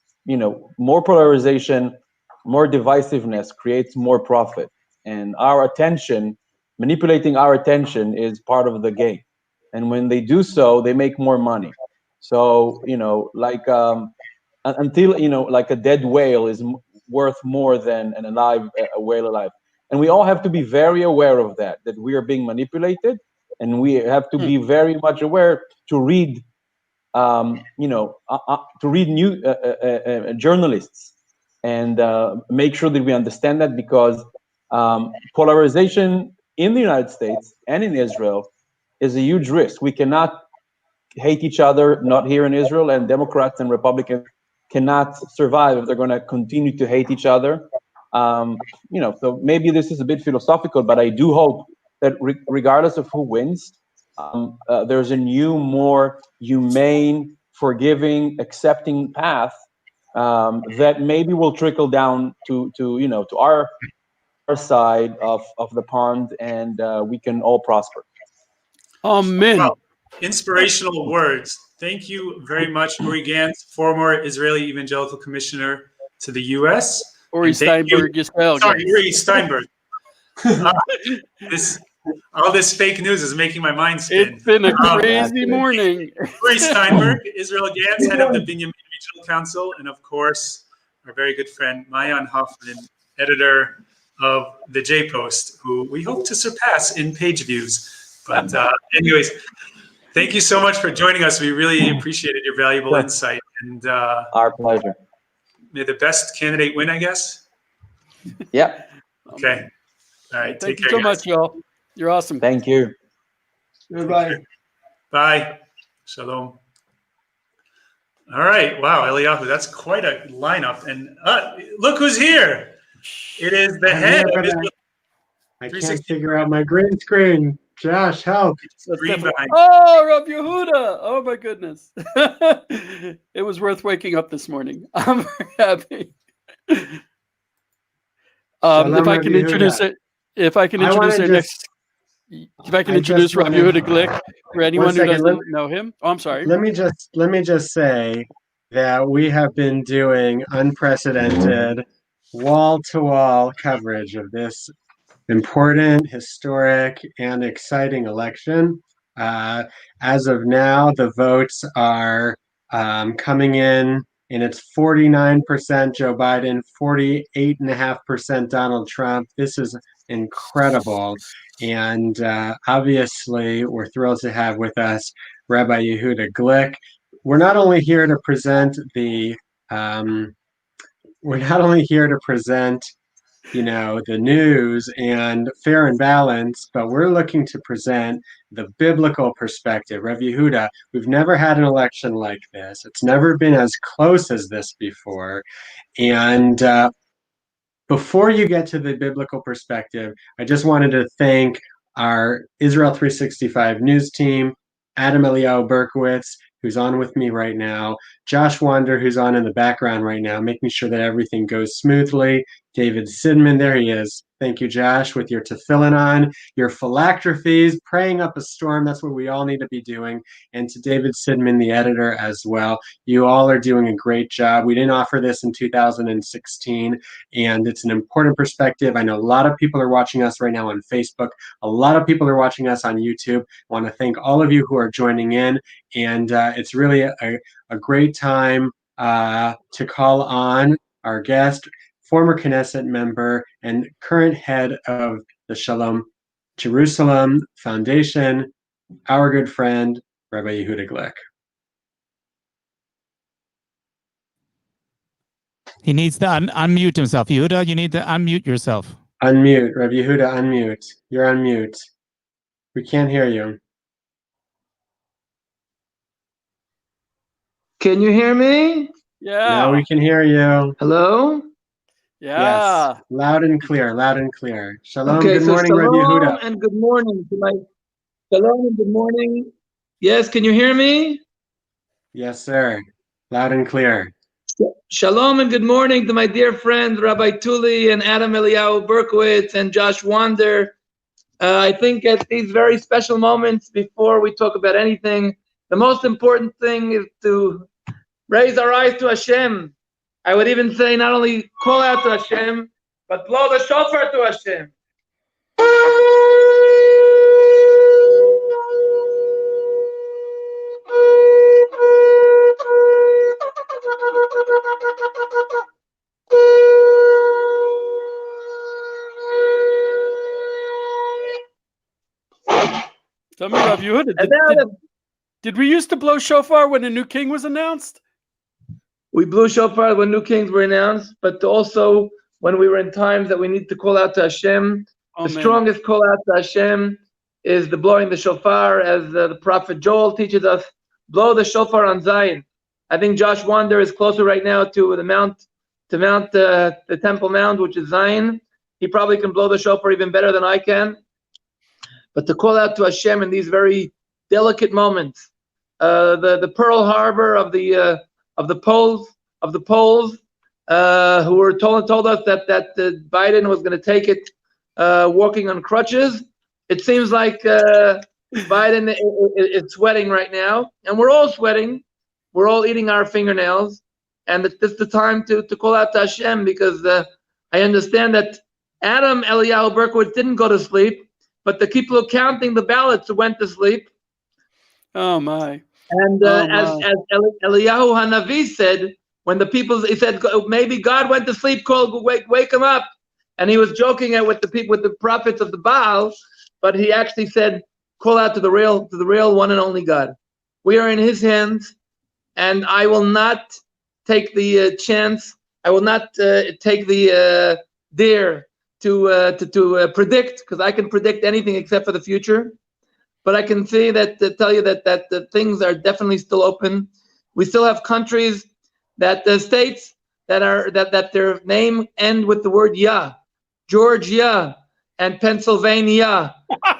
more polarization, more divisiveness creates more profit. and our attention, manipulating our attention is part of the game. And when they do so, they make more money. So, like until, like a dead whale is worth more than a whale alive. And we all have to be very aware of that we are being manipulated, and we have to be very much aware to read, new journalists, and make sure that we understand that, because polarization in the United States and in Israel is a huge risk. We cannot hate each other, not here in Israel, and Democrats and Republicans cannot survive if they're going to continue to hate each other. So maybe this is a bit philosophical, but I do hope that regardless of who wins, there's a new, more humane, forgiving, accepting path that maybe will trickle down to our side of the pond, and we can all prosper. Amen. Well, inspirational words. Thank you very much, Uri Gantz, former Israeli Evangelical Commissioner to the U.S. Uri Steinberg as well. Sorry, Uri Steinberg. All this fake news is making my mind spin. It's been a crazy morning. Uri Steinberg, Israel Gantz, head of the Binyamin Regional Council, and of course, our very good friend Maayan Hoffman, editor of the J-Post, who we hope to surpass in page views. But anyways, thank you so much for joining us. We really appreciated your valuable insight. And our pleasure. May the best candidate win, I guess. Yep. Okay. All right. Thank Take you care, so guys. much, y'all. You're awesome. Thank you. Goodbye. Bye. Shalom. All right. Wow, Eliyahu, that's quite a lineup. And look who's here. It is the head of Israel. I can't figure out my green screen. Josh, help. Oh, Rav Yehuda. Oh, my goodness. It was worth waking up this morning. I'm very happy. If I can introduce it, if I can introduce Rav Yehuda Glick for anyone who doesn't know him. Oh, I'm sorry. Let me just say that we have been doing unprecedented wall-to-wall coverage of this important, historic, and exciting election. As of now, the votes are coming in, and it's 49% Joe Biden, 48.5% Donald Trump. This is incredible. And obviously, we're thrilled to have with us Rabbi Yehuda Glick. We're not only here to present the the news and fair and balanced, but we're looking to present the biblical perspective. Rav Yehuda, we've never had an election like this. It's never been as close as this before. And before you get to the biblical perspective, I just wanted to thank our Israel 365 news team, Adam Eliyahu Berkowitz, who's on with me right now, Josh Wander, who's on in the background right now, making sure that everything goes smoothly, David Sidman, there he is. Thank you, Josh, with your tefillin on, your phylacteries, praying up a storm. That's what we all need to be doing. And to David Sidman, the editor, as well. You all are doing a great job. We didn't offer this in 2016, and it's an important perspective. I know a lot of people are watching us right now on Facebook. A lot of people are watching us on YouTube. I want to thank all of you who are joining in, and it's really a great time to call on our guest, former Knesset member and current head of the Shalom Jerusalem Foundation, our good friend, Rabbi Yehuda Glick. He needs to unmute himself. Yehuda, you need to unmute yourself. Unmute, Rabbi Yehuda, unmute. You're on mute. We can't hear you. Can you hear me? Yeah. Now we can hear you. Hello? Yeah. Yes, loud and clear, loud and clear. Shalom, Okay, good morning, Rabbi shalom Yehuda. and good morning to my shalom and good morning. Yes, can you hear me? Yes, sir. Loud and clear. Shalom and good morning to my dear friend Rabbi Tuli and Adam Eliyahu Berkowitz and Josh Wander. I think at these very special moments before we talk about anything, the most important thing is to raise our eyes to Hashem. I would even say not only call out to Hashem, but blow the shofar to Hashem. Tell me, Rav Yehuda, And now did we used to blow shofar when a new king was announced? we blew shofar when new kings were announced, but also when we were in times that we need to call out to Hashem. The Amen. strongest call out to Hashem is the blowing the shofar, as the prophet Joel teaches us. Blow the shofar on Zion. I think Josh Wander is closer right now to the Temple Mount, which is Zion. He probably can blow the shofar even better than I can. But to call out to Hashem in these very delicate moments, the Pearl Harbor of the Poles, who were told us that Biden was going to take it walking on crutches. It seems like Biden is sweating right now, and we're all sweating. We're all eating our fingernails, and this is the time to call out to Hashem, because I understand that Adam Eliyahu Berkowitz didn't go to sleep, but the people counting the ballots went to sleep. Oh my! And as Eliyahu Hanavi said, when the people, he said, maybe God went to sleep, wake him up, and he was joking with the prophets of the Baal, but he actually said, call out to the real one and only God. We are in His hands, and I will not take the chance. I will not take the dare to predict, because I can predict anything except for the future. But I can see tell you that the things are definitely still open. We still have countries states that their name end with the word Yah, Georgia and Pennsylvania,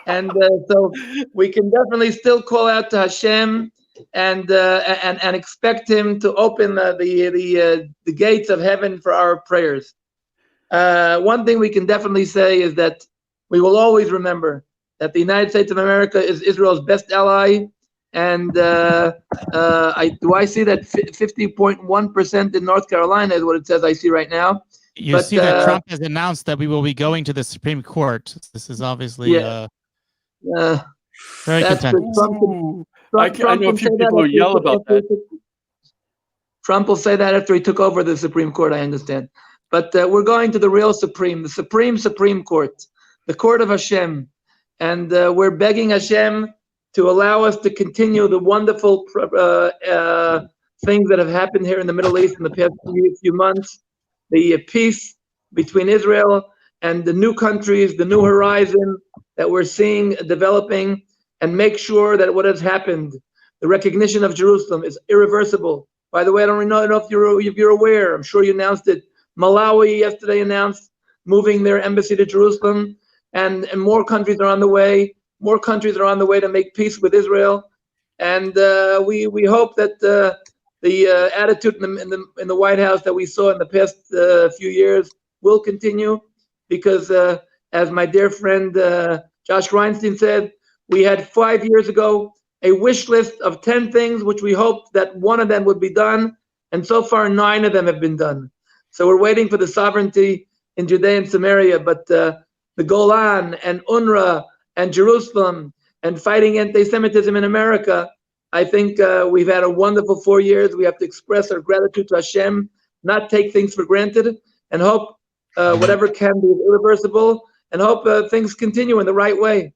and so we can definitely still call out to Hashem and expect Him to open the gates of heaven for our prayers. One thing we can definitely say is that we will always remember that the United States of America is Israel's best ally, and I see that 50.1% in North Carolina is what it says I see right now. You see that Trump has announced that we will be going to the Supreme Court. This is obviously very content. I know a few people who yell about that. Trump will say that after he took over the Supreme Court, I understand. But we're going to the real Supreme, the Supreme Court, the Court of Hashem. And we're begging Hashem to allow us to continue the wonderful things that have happened here in the Middle East in the past few months, the peace between Israel and the new countries, the new horizon that we're seeing developing, and make sure that what has happened, the recognition of Jerusalem, is irreversible. By the way, I don't know if you're aware, I'm sure you announced it. Malawi yesterday announced moving their embassy to Jerusalem, and more countries are on the way. More countries are on the way to make peace with Israel, and we hope that the attitude in the White House that we saw in the past few years will continue, because as my dear friend Josh Reinstein said, we had 5 years ago a wish list of 10 things which we hoped that one of them would be done, and so far 9 of them have been done. So we're waiting for the sovereignty in Judea and Samaria, but the Golan and UNRWA and Jerusalem and fighting anti-Semitism in America, I think we've had a wonderful 4 years. We have to express our gratitude to Hashem, not take things for granted, and hope whatever can be is irreversible, and hope things continue in the right way.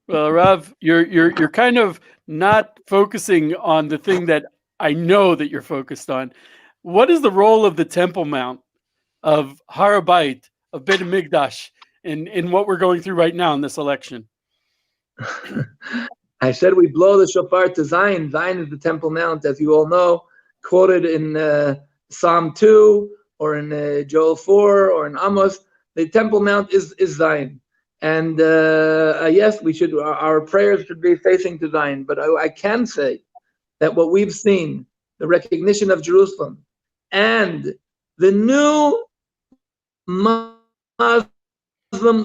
Well, Rav, you're kind of not focusing on the thing that I know that you're focused on. What is the role of the Temple Mount, of Har HaBayit, of Beit HaMikdash in what we're going through right now in this election? I said we blow the shofar to Zion. Zion is the Temple Mount, as you all know, quoted in Psalm 2 or in Joel 4 or in Amos. The Temple Mount is Zion. And yes, we should. Our prayers should be facing to Zion. But I can say that what we've seen, the recognition of Jerusalem, and the new Muslim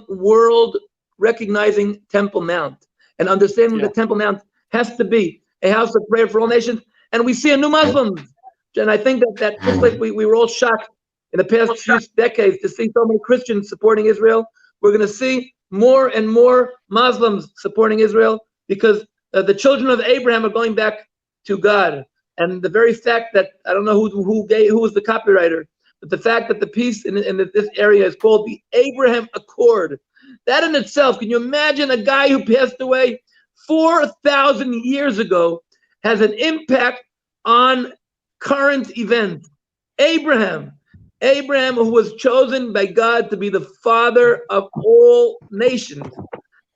world recognizing Temple Mount and understanding the Temple Mount has to be a house of prayer for all nations. And we see a new Muslims. And I think that just like we were all shocked in the past few decades to see so many Christians supporting Israel, we're going to see more and more Muslims supporting Israel, because the children of Abraham are going back to God. And the very fact that, I don't know who was the copywriter, but the fact that the peace in this area is called the Abraham Accord, that in itself, can you imagine a guy who passed away 4,000 years ago has an impact on current events. Abraham, who was chosen by God to be the father of all nations,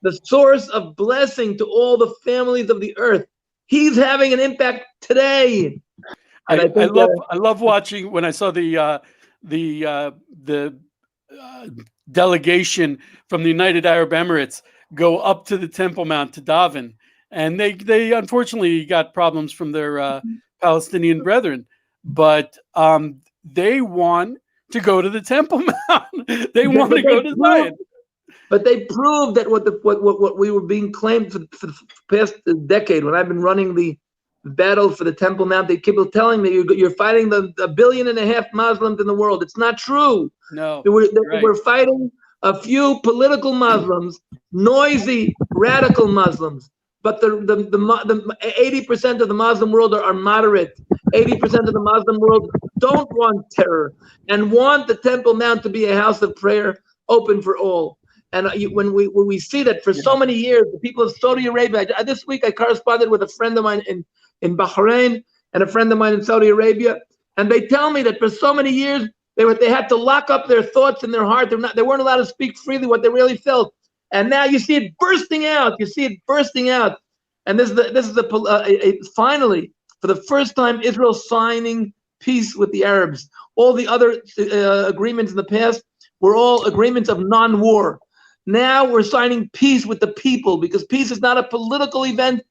the source of blessing to all the families of the earth. He's having an impact today. And I love watching when I saw the delegation from the United Arab Emirates go up to the Temple Mount to daven, and they unfortunately got problems from their Palestinian brethren, but they want to go to the Temple Mount. They want to go to Zion. But they proved that what we were being claimed for the past decade, when I've been running the battle for the Temple Mount, they keep telling me you're fighting the 1.5 billion Muslims in the world. It's not true. No, we're fighting a few political Muslims, noisy, radical Muslims. But the 80% of the Muslim world are moderate. 80% of the Muslim world don't want terror and want the Temple Mount to be a house of prayer open for all. And when we see that for so many years, the people of Saudi Arabia, this week I corresponded with a friend of mine in Bahrain and a friend of mine in Saudi Arabia, and they tell me that for so many years, they had to lock up their thoughts in their heart. They weren't allowed to speak freely what they really felt. And now you see it bursting out. And this is finally, for the first time, Israel signing peace with the Arabs. All the other agreements in the past were all agreements of non-war. Now we're signing peace with the people, because peace is not a political event.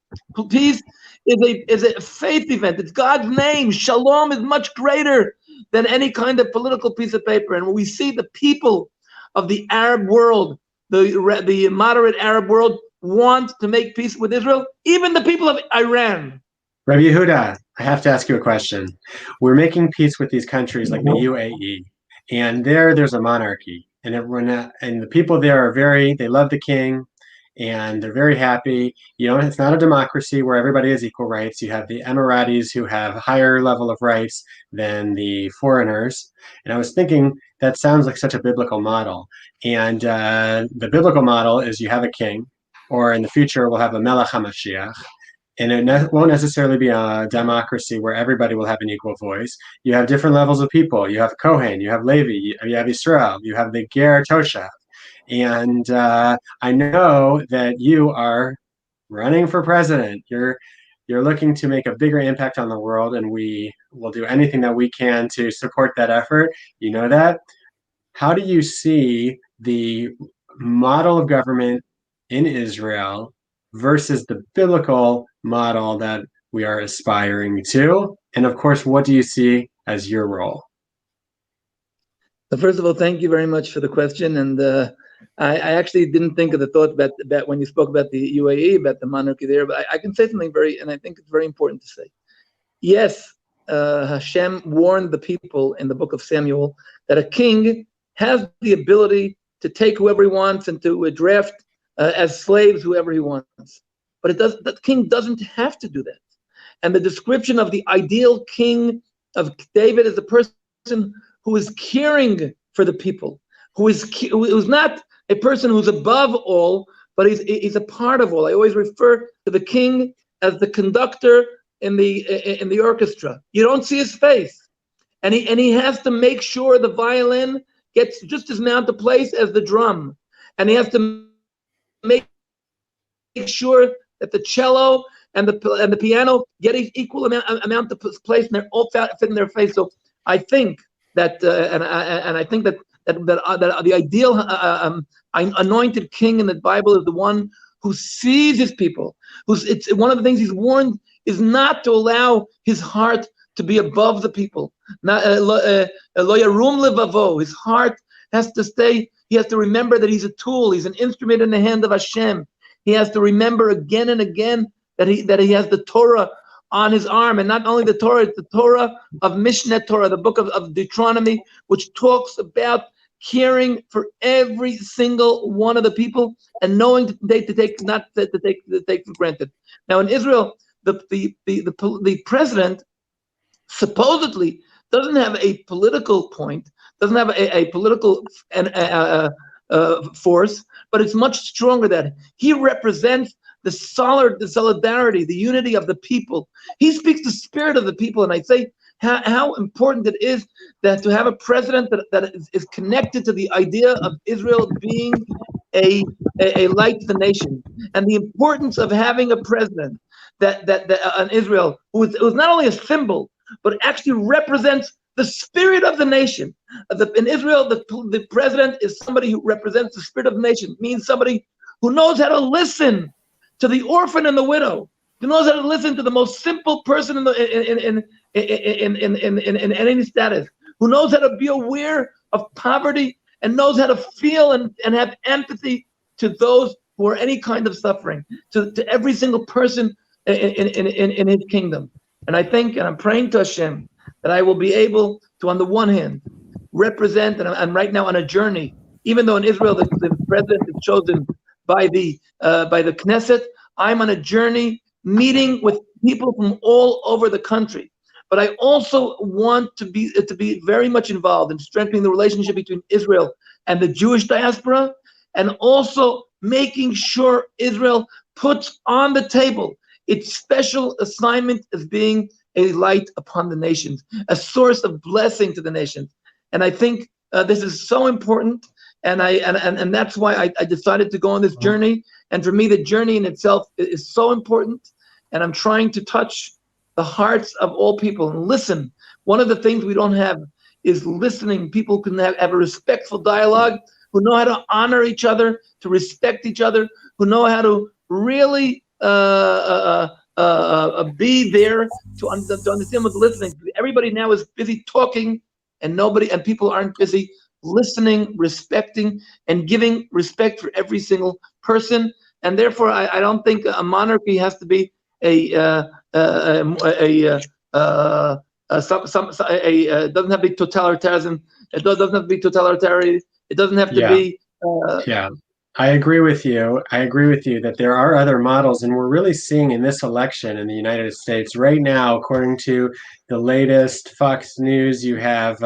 Peace is a faith event. It's God's name. Shalom is much greater than any kind of political piece of paper. And when we see the people of the Arab world, the moderate Arab world, want to make peace with Israel, even the people of Iran. Rabbi Yehuda, I have to ask you a question. We're making peace with these countries like the UAE, and there's a monarchy. And the people there they love the king, and they're very happy. It's not a democracy where everybody has equal rights. You have the Emiratis who have a higher level of rights than the foreigners. And I was thinking, that sounds like such a biblical model. And the biblical model is you have a king, or in the future we'll have a Melech HaMashiach. And it won't necessarily be a democracy where everybody will have an equal voice. You have different levels of people. You have Kohen, you have Levi, you have Israel, you have the Ger Toshav. And I know that you are running for president. You're looking to make a bigger impact on the world, and we will do anything that we can to support that effort. You know that. How do you see the model of government in Israel versus the biblical model that we are aspiring to? And of course, what do you see as your role? So first of all, thank you very much for the question. And I actually didn't think of the thought about when you spoke about the UAE, about the monarchy there, but I can say something and I think it's very important to say. Yes, Hashem warned the people in the book of Samuel that a king has the ability to take whoever he wants and to draft as slaves whoever he wants. But the king doesn't have to do that. And the description of the ideal king of David is a person who is caring for the people, who's not a person who's above all, but he's a part of all. I always refer to the king as the conductor in the orchestra. You don't see his face, and he has to make sure the violin gets just as amount of place as the drum, and he has to make sure that the cello and the piano get equal amount of place, and they're all fit in their face. So I think that, and I think that the ideal anointed king in the Bible is the one who sees his people. It's one of the things he's warned is not to allow his heart to be above the people. Lo yarum levavo. His heart has to stay. He has to remember that he's a tool. He's an instrument in the hand of Hashem. He has to remember again and again that he has the Torah on his arm, and not only the Torah, it's the Torah of Mishneh Torah, the book of Deuteronomy, which talks about caring for every single one of the people and knowing to take for granted. Now in Israel, the president supposedly doesn't have a political point, doesn't have a political force, but it's much stronger than he represents the solidarity, the unity of the people. He speaks the spirit of the people. And I say how important it is that to have a president that is connected to the idea of Israel being a light to the nation, and the importance of having a president that on Israel who is not only a symbol, but actually represents the spirit of the nation. In Israel, the president is somebody who represents the spirit of the nation, means somebody who knows how to listen to the orphan and the widow, who knows how to listen to the most simple person in any status, who knows how to be aware of poverty and knows how to feel and have empathy to those who are any kind of suffering, to every single person in his kingdom. And I think, and I'm praying to Hashem, that I will be able to, on the one hand, represent, and I'm right now on a journey, even though in Israel the president is chosen by the Knesset, I'm on a journey meeting with people from all over the country. But I also want to be very much involved in strengthening the relationship between Israel and the Jewish diaspora, and also making sure Israel puts on the table its special assignment as being a light upon the nations, a source of blessing to the nations. And I think this is so important, and that's why I decided to go on this journey. And for me, the journey in itself is so important, and I'm trying to touch the hearts of all people and listen. One of the things we don't have is listening. People can have a respectful dialogue, who know how to honor each other, to respect each other, who know how to really be there to understand what's listening. Everybody now is busy talking, and people aren't busy listening, respecting, and giving respect for every single person. And therefore, I don't think a monarchy has to be doesn't have to be totalitarianism. It doesn't have to be totalitarian. It doesn't have to be. I agree with you. I agree with you that there are other models, and we're really seeing in this election in the United States right now, according to the latest Fox News, you have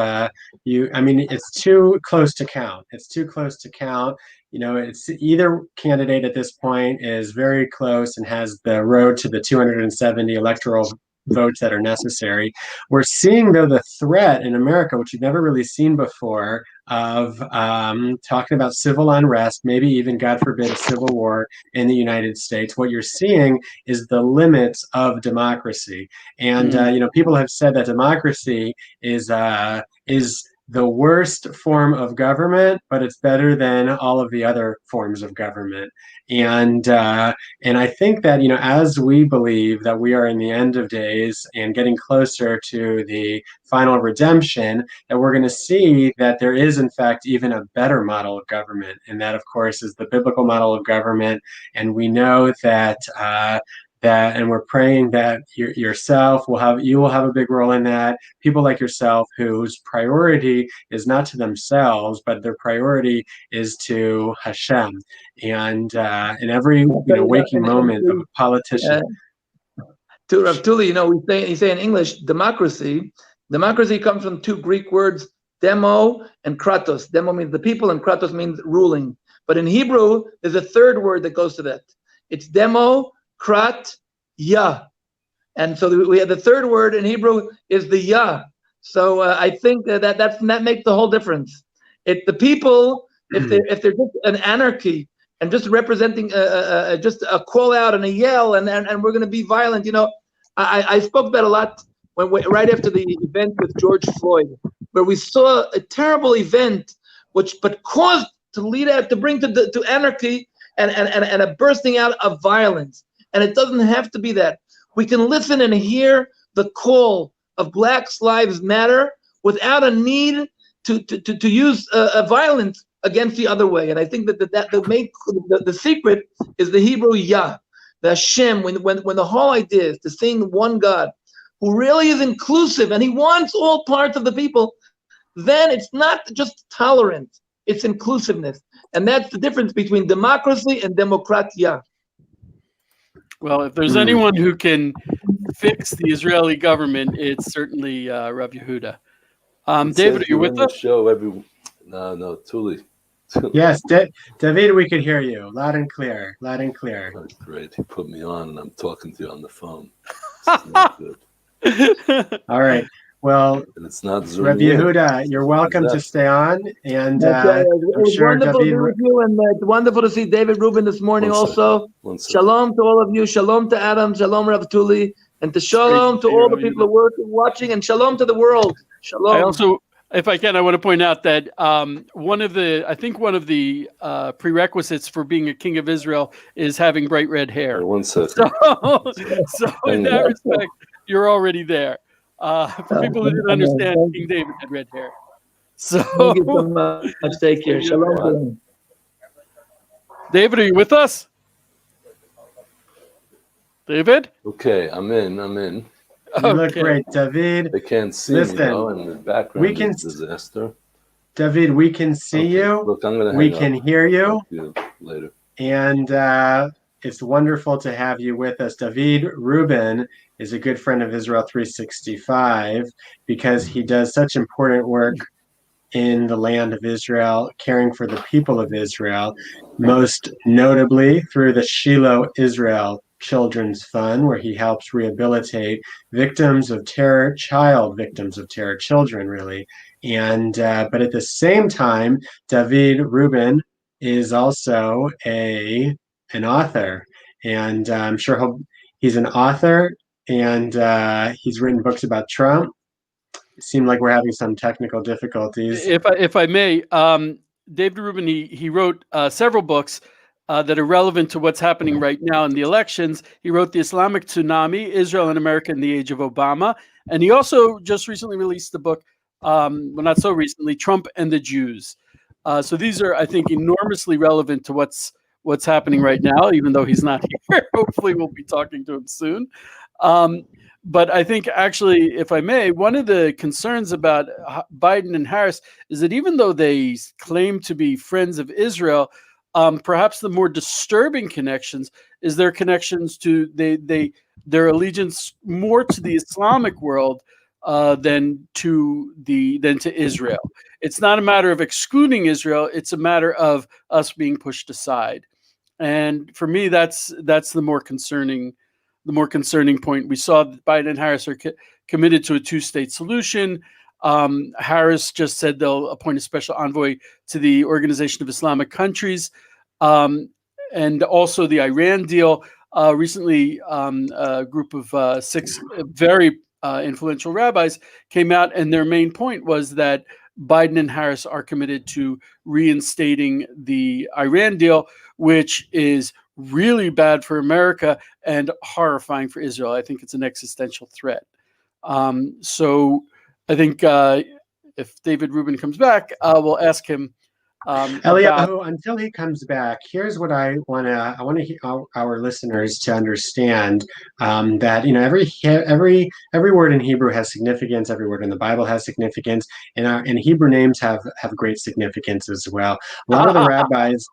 it's too close to count. It's too close to count. It's either candidate at this point is very close and has the road to the 270 electoral votes that are necessary. We're seeing, though, the threat in America, which we've never really seen before, of talking about civil unrest, maybe even, God forbid, a civil war in the United States. What you're seeing is the limits of democracy. And, people have said that democracy is the worst form of government, but it's better than all of the other forms of government. And I think that, as we believe that we are in the end of days and getting closer to the final redemption, that we're going to see that there is, in fact, even a better model of government. And that, of course, is the biblical model of government. And we know that and we're praying that you will have a big role in that. People like yourself, whose priority is not to themselves, but their priority is to Hashem, and in every waking moment of a politician. To Rav Tuli, we say in English, democracy. Democracy comes from two Greek words, demo and kratos. Demo means the people, and kratos means ruling. But in Hebrew, there's a third word that goes to that. It's demo. Krat, Yah. And so we have the third word in Hebrew is the Yah. So I think that makes the whole difference. If the people, if they're just an anarchy and just representing just a call out and a yell and we're going to be violent, I spoke about a lot right after the event with George Floyd, where we saw a terrible event, but caused to bring to anarchy and a bursting out of violence. And it doesn't have to be that. We can listen and hear the call of Black Lives Matter without a need to use violence against the other way. And I think that the secret is the Hebrew Yah, the Hashem. When the whole idea is to sing one God who really is inclusive and he wants all parts of the people, then it's not just tolerance, it's inclusiveness. And that's the difference between democracy and demokratia. Well, if there's anyone who can fix the Israeli government, it's certainly Rav Yehuda. David, are you with us? Show every no, Tuli. Yes, David, we could hear you loud and clear, loud and clear. Oh, great. He put me on and I'm talking to you on the phone. It's not good. All right. Well, And it's not Zoom. Rabbi Yehuda, you're welcome to stay on. And It I'm was sure wonderful to David. be with you, and it's wonderful to see David Rubin this morning also. Shalom to all of you. Shalom to Adam. Shalom, Rav Tuli. And to shalom to all the people who are watching, and shalom to the world. Shalom. I also, if I can, I want to point out that one of the prerequisites for being a king of Israel is having bright red hair. One second. So in that respect, you're already there. For people who didn't understand, King David had red hair. So Thank you so much. Take care. Shalom. David, are you with us? David? Okay, I'm in. You look great, David. They can't see Listen, me, though, and the background we can- is disaster. David, we can see you. Look, I'm going to We can hear you. Talk to you later. And it's wonderful to have you with us. David Rubin is a good friend of Israel 365 because he does such important work in the land of Israel, caring for the people of Israel, most notably through the Shiloh Israel Children's Fund, where he helps rehabilitate victims of terror, child victims of terror, children really. And but at the same time, David Rubin is also an author, and I'm sure he's an author, and he's written books about Trump. It seemed like we're having some technical difficulties. If I may, David Rubin, he wrote several books that are relevant to what's happening right now in the elections. He wrote The Islamic Tsunami, Israel and America in the Age of Obama. And he also just recently released the book, well, not so recently, Trump and the Jews. So these are, I think, enormously relevant to what's happening right now, even though he's not here. Hopefully we'll be talking to him soon. But I think actually, if I may, one of the concerns about Biden and Harris is that even though they claim to be friends of Israel, perhaps the more disturbing connections is their connections to their allegiance more to the Islamic world than to Israel. It's not a matter of excluding Israel; it's a matter of us being pushed aside. And for me, that's the more concerning point. We saw that Biden and Harris are committed to a two-state solution. Harris just said they'll appoint a special envoy to the Organization of Islamic Countries, and also the Iran deal. Recently, a group of 6 very influential rabbis came out, and their main point was that Biden and Harris are committed to reinstating the Iran deal, which is really bad for America and horrifying for Israel. I think it's an existential threat. So I think if David Rubin comes back, we'll ask him. Eliyahu, until he comes back, here's what I want to our listeners to understand, that every word in Hebrew has significance. Every word in the Bible has significance, and Hebrew names have great significance as well. A lot of the rabbis.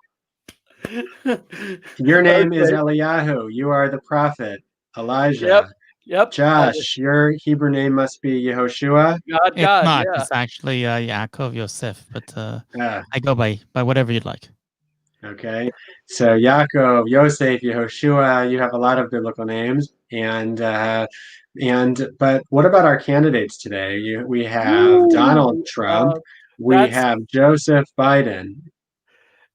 Your name is Eliyahu. You are the prophet Elijah. Yep. Josh, your Hebrew name must be Yehoshua. It's not. It's actually Yaakov Yosef, but I go by whatever you'd like. Okay, so Yaakov, Yosef, Yehoshua. You have a lot of biblical names, but what about our candidates today? We have Donald Trump. We have Joseph Biden.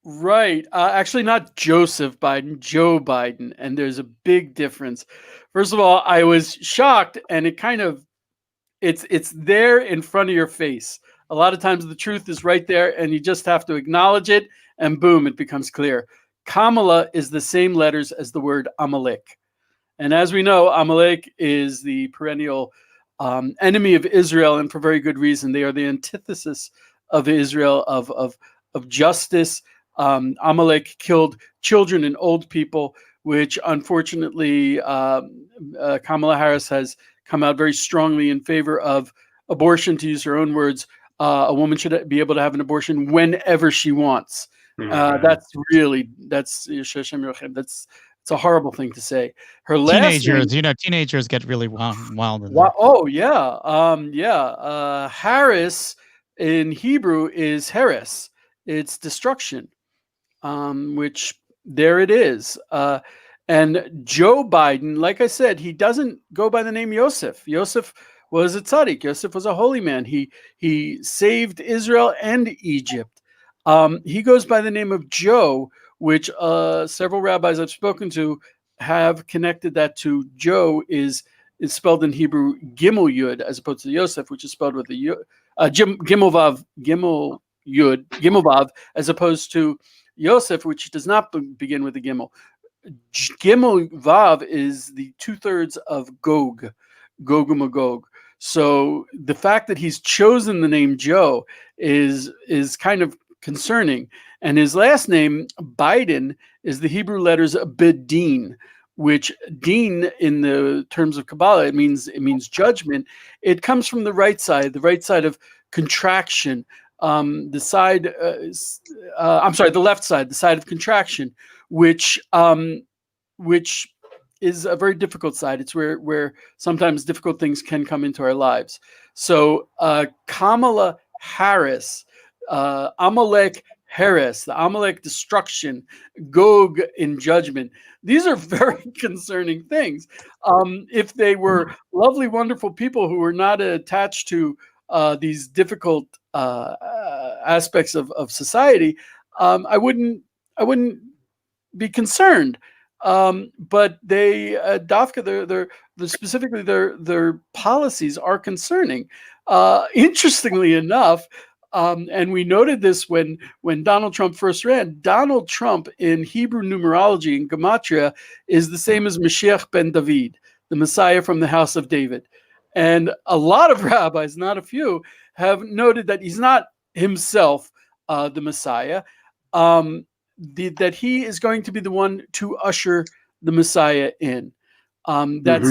Right. Actually, not Joseph Biden, Joe Biden. And there's a big difference. First of all, I was shocked, and it's there in front of your face. A lot of times the truth is right there, and you just have to acknowledge it, and boom, it becomes clear. Kamala is the same letters as the word Amalek. And as we know, Amalek is the perennial enemy of Israel, and for very good reason. They are the antithesis of Israel, of justice. Amalek killed children and old people, which unfortunately Kamala Harris has come out very strongly in favor of abortion, to use her own words. A woman should be able to have an abortion whenever she wants. That's it's a horrible thing to say. Her last teenagers get really wild. Oh yeah. Harris in Hebrew is Harris. it's destruction, which there it is. And Joe Biden, like I said, he doesn't go by the name Yosef. Yosef was a tzaddik. Yosef was a holy man. He saved Israel and Egypt. He goes by the name of Joe, which several rabbis I've spoken to have connected that to Joe is spelled in Hebrew Gimel Yud, as opposed to Yosef, which is spelled with a Yud, Gimel Vav, Gimel Yud, Gimel Vav, as opposed to Yosef, which does not begin with a Gimel. Gimel Vav is the 2/3 of Gog, Gog and Magog. So the fact that he's chosen the name Joe is kind of concerning. And his last name, Biden, is the Hebrew letters Bedin, which din in the terms of Kabbalah, it means judgment. It comes from the right side of contraction. The left side, the side of contraction, which is a very difficult side. It's where sometimes difficult things can come into our lives. So Kamala Harris, Amalek Harris, the Amalek destruction, Gog in judgment. These are very concerning things. If they were lovely, wonderful people who were not attached to these difficult aspects of society, I wouldn't be concerned. But they Dafka, specifically their policies are concerning. Interestingly enough, and we noted this when Donald Trump first ran. Donald Trump in Hebrew numerology in Gematria is the same as Mashiach ben David, the Messiah from the house of David. And a lot of rabbis, not a few, have noted that he's not himself the Messiah. That he is going to be the one to usher the Messiah in. That's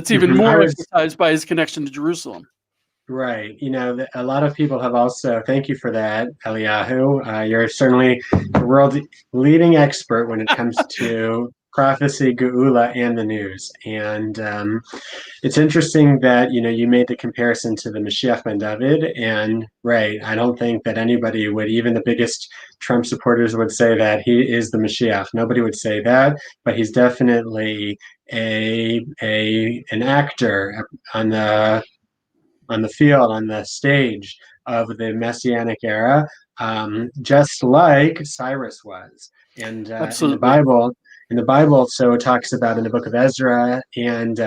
even more emphasized by his connection to Jerusalem. Right. A lot of people have also, thank you for that, Eliyahu. You're certainly the world's leading expert when it comes to prophecy, Geula, and the news. And it's interesting that, you made the comparison to the Mashiach ben David. And right, I don't think that anybody would, even the biggest Trump supporters would say that he is the Mashiach. Nobody would say that, but he's definitely an actor on the field, on the stage of the Messianic era, just like Cyrus was. And in the Bible, so it talks about in the book of Ezra and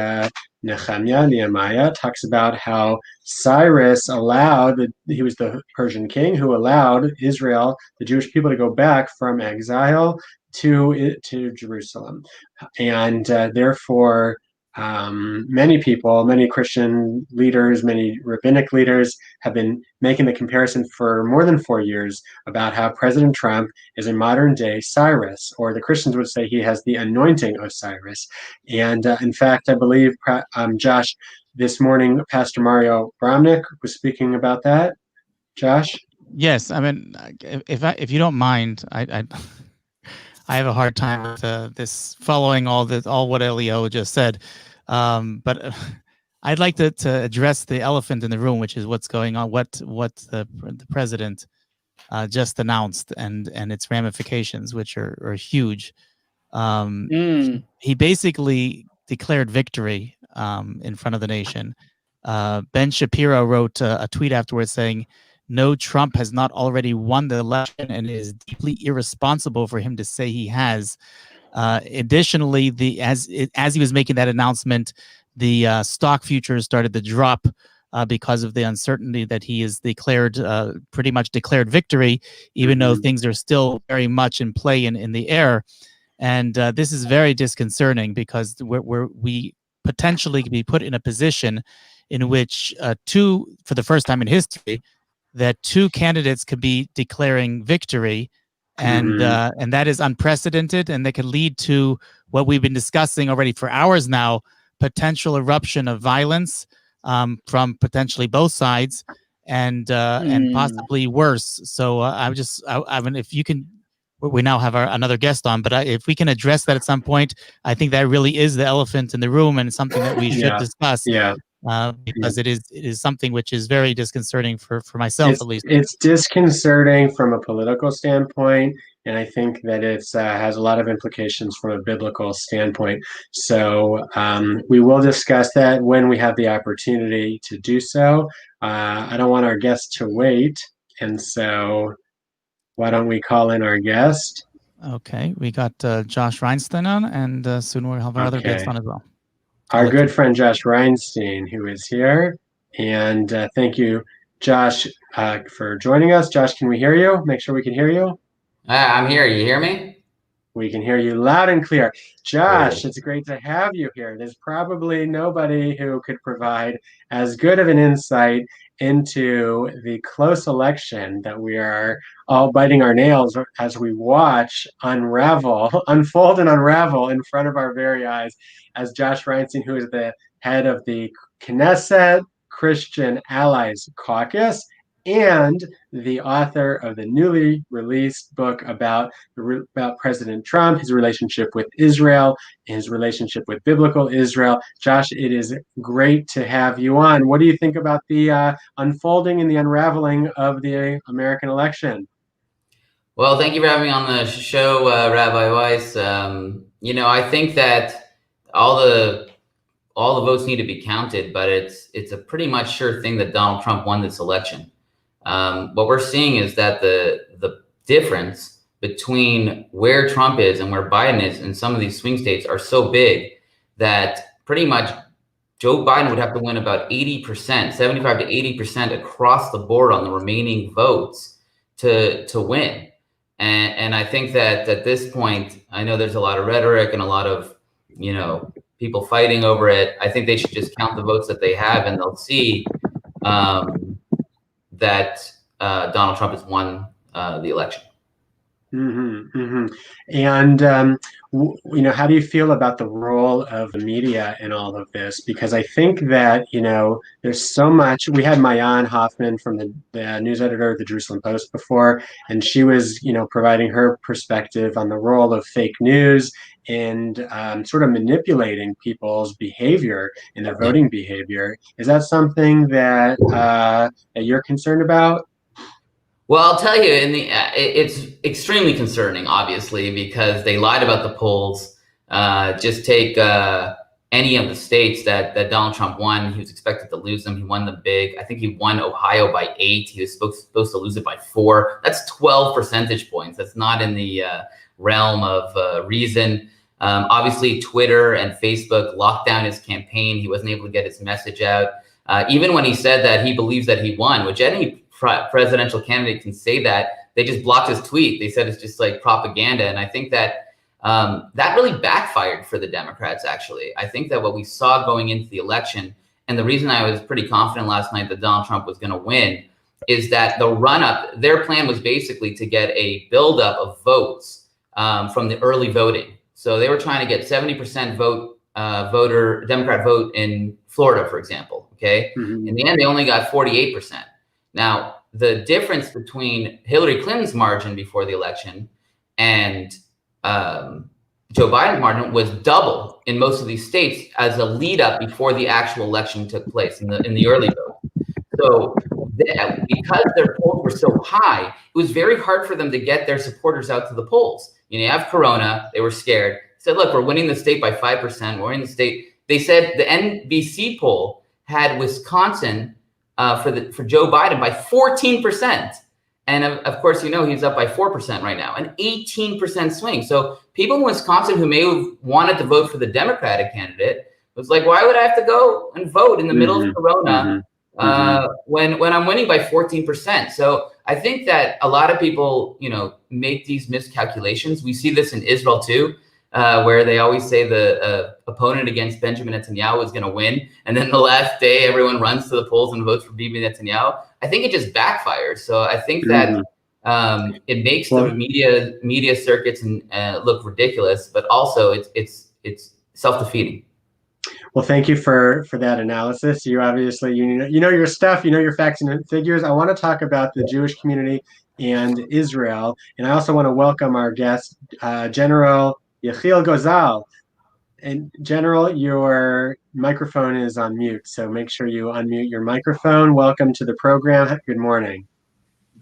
Nehemiah talks about how Cyrus he was the Persian king who allowed Israel, the Jewish people, to go back from exile to Jerusalem. And therefore, many people, many Christian leaders, many rabbinic leaders have been making the comparison for more than 4 years about how President Trump is a modern day Cyrus, or the Christians would say he has the anointing of Cyrus. And in fact, I believe, Josh, this morning, Pastor Mario Bramnick was speaking about that. Josh? Yes, I mean, if you don't mind, I have a hard time with this following all what Elio just said, but I'd like to address the elephant in the room, which is what's going on, what the president just announced, and its ramifications, which are huge. He basically declared victory in front of the nation. Ben Shapiro wrote a tweet afterwards saying, "No, Trump has not already won the election, and it is deeply irresponsible for him to say he has." Additionally, as he was making that announcement, the stock futures started to drop because of the uncertainty that he has pretty much declared victory, even though things are still very much in play in the air. And this is very disconcerting because we potentially could be put in a position in which for the first time in history, that two candidates could be declaring victory, and that is unprecedented, and that could lead to what we've been discussing already for hours now: potential eruption of violence from potentially both sides, and possibly worse. So I mean, if you can, we now have another guest on, but if we can address that at some point, I think that really is the elephant in the room and something that we should discuss. Yeah. because it is something which is very disconcerting for myself, at least. It's disconcerting from a political standpoint, and I think that it's has a lot of implications from a biblical standpoint. So we will discuss that when we have the opportunity to do so. I don't want our guest to wait, and so why don't we call in our guest? Okay, we got Josh Reinstein on, and soon we'll have our other guest on as well. Our good friend Josh Reinstein, who is here. And thank you, Josh, for joining us. Josh, can we hear you? Make sure we can hear you. I'm here. You hear me? We can hear you loud and clear. Josh, it's great to have you here. There's probably nobody who could provide as good of an insight into the close election that we are all biting our nails as we watch unfold and unravel in front of our very eyes, as Josh Reinstein, who is the head of the Knesset Christian Allies Caucus and the author of the newly released book about President Trump, his relationship with Israel, his relationship with biblical Israel. Josh, it is great to have you on. What do you think about the unfolding and the unraveling of the American election? Well, thank you for having me on the show, Rabbi Weiss. I think that all the votes need to be counted, but it's a pretty much sure thing that Donald Trump won this election. What we're seeing is that the difference between where Trump is and where Biden is in some of these swing states are so big that pretty much Joe Biden would have to win about 80%, 75 to 80% across the board on the remaining votes to win. And I think that at this point, I know there's a lot of rhetoric and a lot of, people fighting over it. I think they should just count the votes that they have, and they'll see that Donald Trump has won the election. Mm-hmm, mm-hmm. And, how do you feel about the role of the media in all of this? Because I think that, there's so much. We had Mayan Hoffman from the news editor of the Jerusalem Post before, and she was, providing her perspective on the role of fake news and sort of manipulating people's behavior and their voting behavior. Is that something that you're concerned about? Well, I'll tell you, it's extremely concerning, obviously, because they lied about the polls. Just take any of the states that Donald Trump won. He was expected to lose them. He won them big. I think he won Ohio by 8. He was supposed to lose it by 4. That's 12 percentage points. That's not in the realm of reason. Obviously, Twitter and Facebook locked down his campaign. He wasn't able to get his message out. Even when he said that he believes that he won, which any presidential candidate can say that, they just blocked his tweet. They said it's just like propaganda. And I think that that really backfired for the Democrats, actually. I think that what we saw going into the election, and the reason I was pretty confident last night that Donald Trump was going to win, is that the run-up, their plan was basically to get a buildup of votes from the early voting. So they were trying to get 70% Democrat vote in Florida, for example. Okay. Mm-hmm. In the end, they only got 48%. Now, the difference between Hillary Clinton's margin before the election and Joe Biden's margin was double in most of these states as a lead up before the actual election took place in the early vote. So because their polls were so high, it was very hard for them to get their supporters out to the polls. You have Corona, they were scared. Said, look, we're winning the state by 5%. We're in the state. They said the NBC poll had Wisconsin for Joe Biden by 14%. And of course, he's up by 4% right now, an 18% swing. So people in Wisconsin who may have wanted to vote for the Democratic candidate was like, why would I have to go and vote in the middle of Corona when I'm winning by 14%? So I think that a lot of people, make these miscalculations. We see this in Israel too. Where they always say the opponent against Benjamin Netanyahu is going to win. And then the last day, everyone runs to the polls and votes for Bibi Netanyahu. I think it just backfires. So I think that it makes the media circuits look ridiculous, but also it's self-defeating. Well, thank you for that analysis. You obviously, you know your stuff, your facts and figures. I want to talk about the Jewish community and Israel. And I also want to welcome our guest, General Yechiel Gozal. And General, your microphone is on mute, so make sure you unmute your microphone. Welcome to the program. Good morning.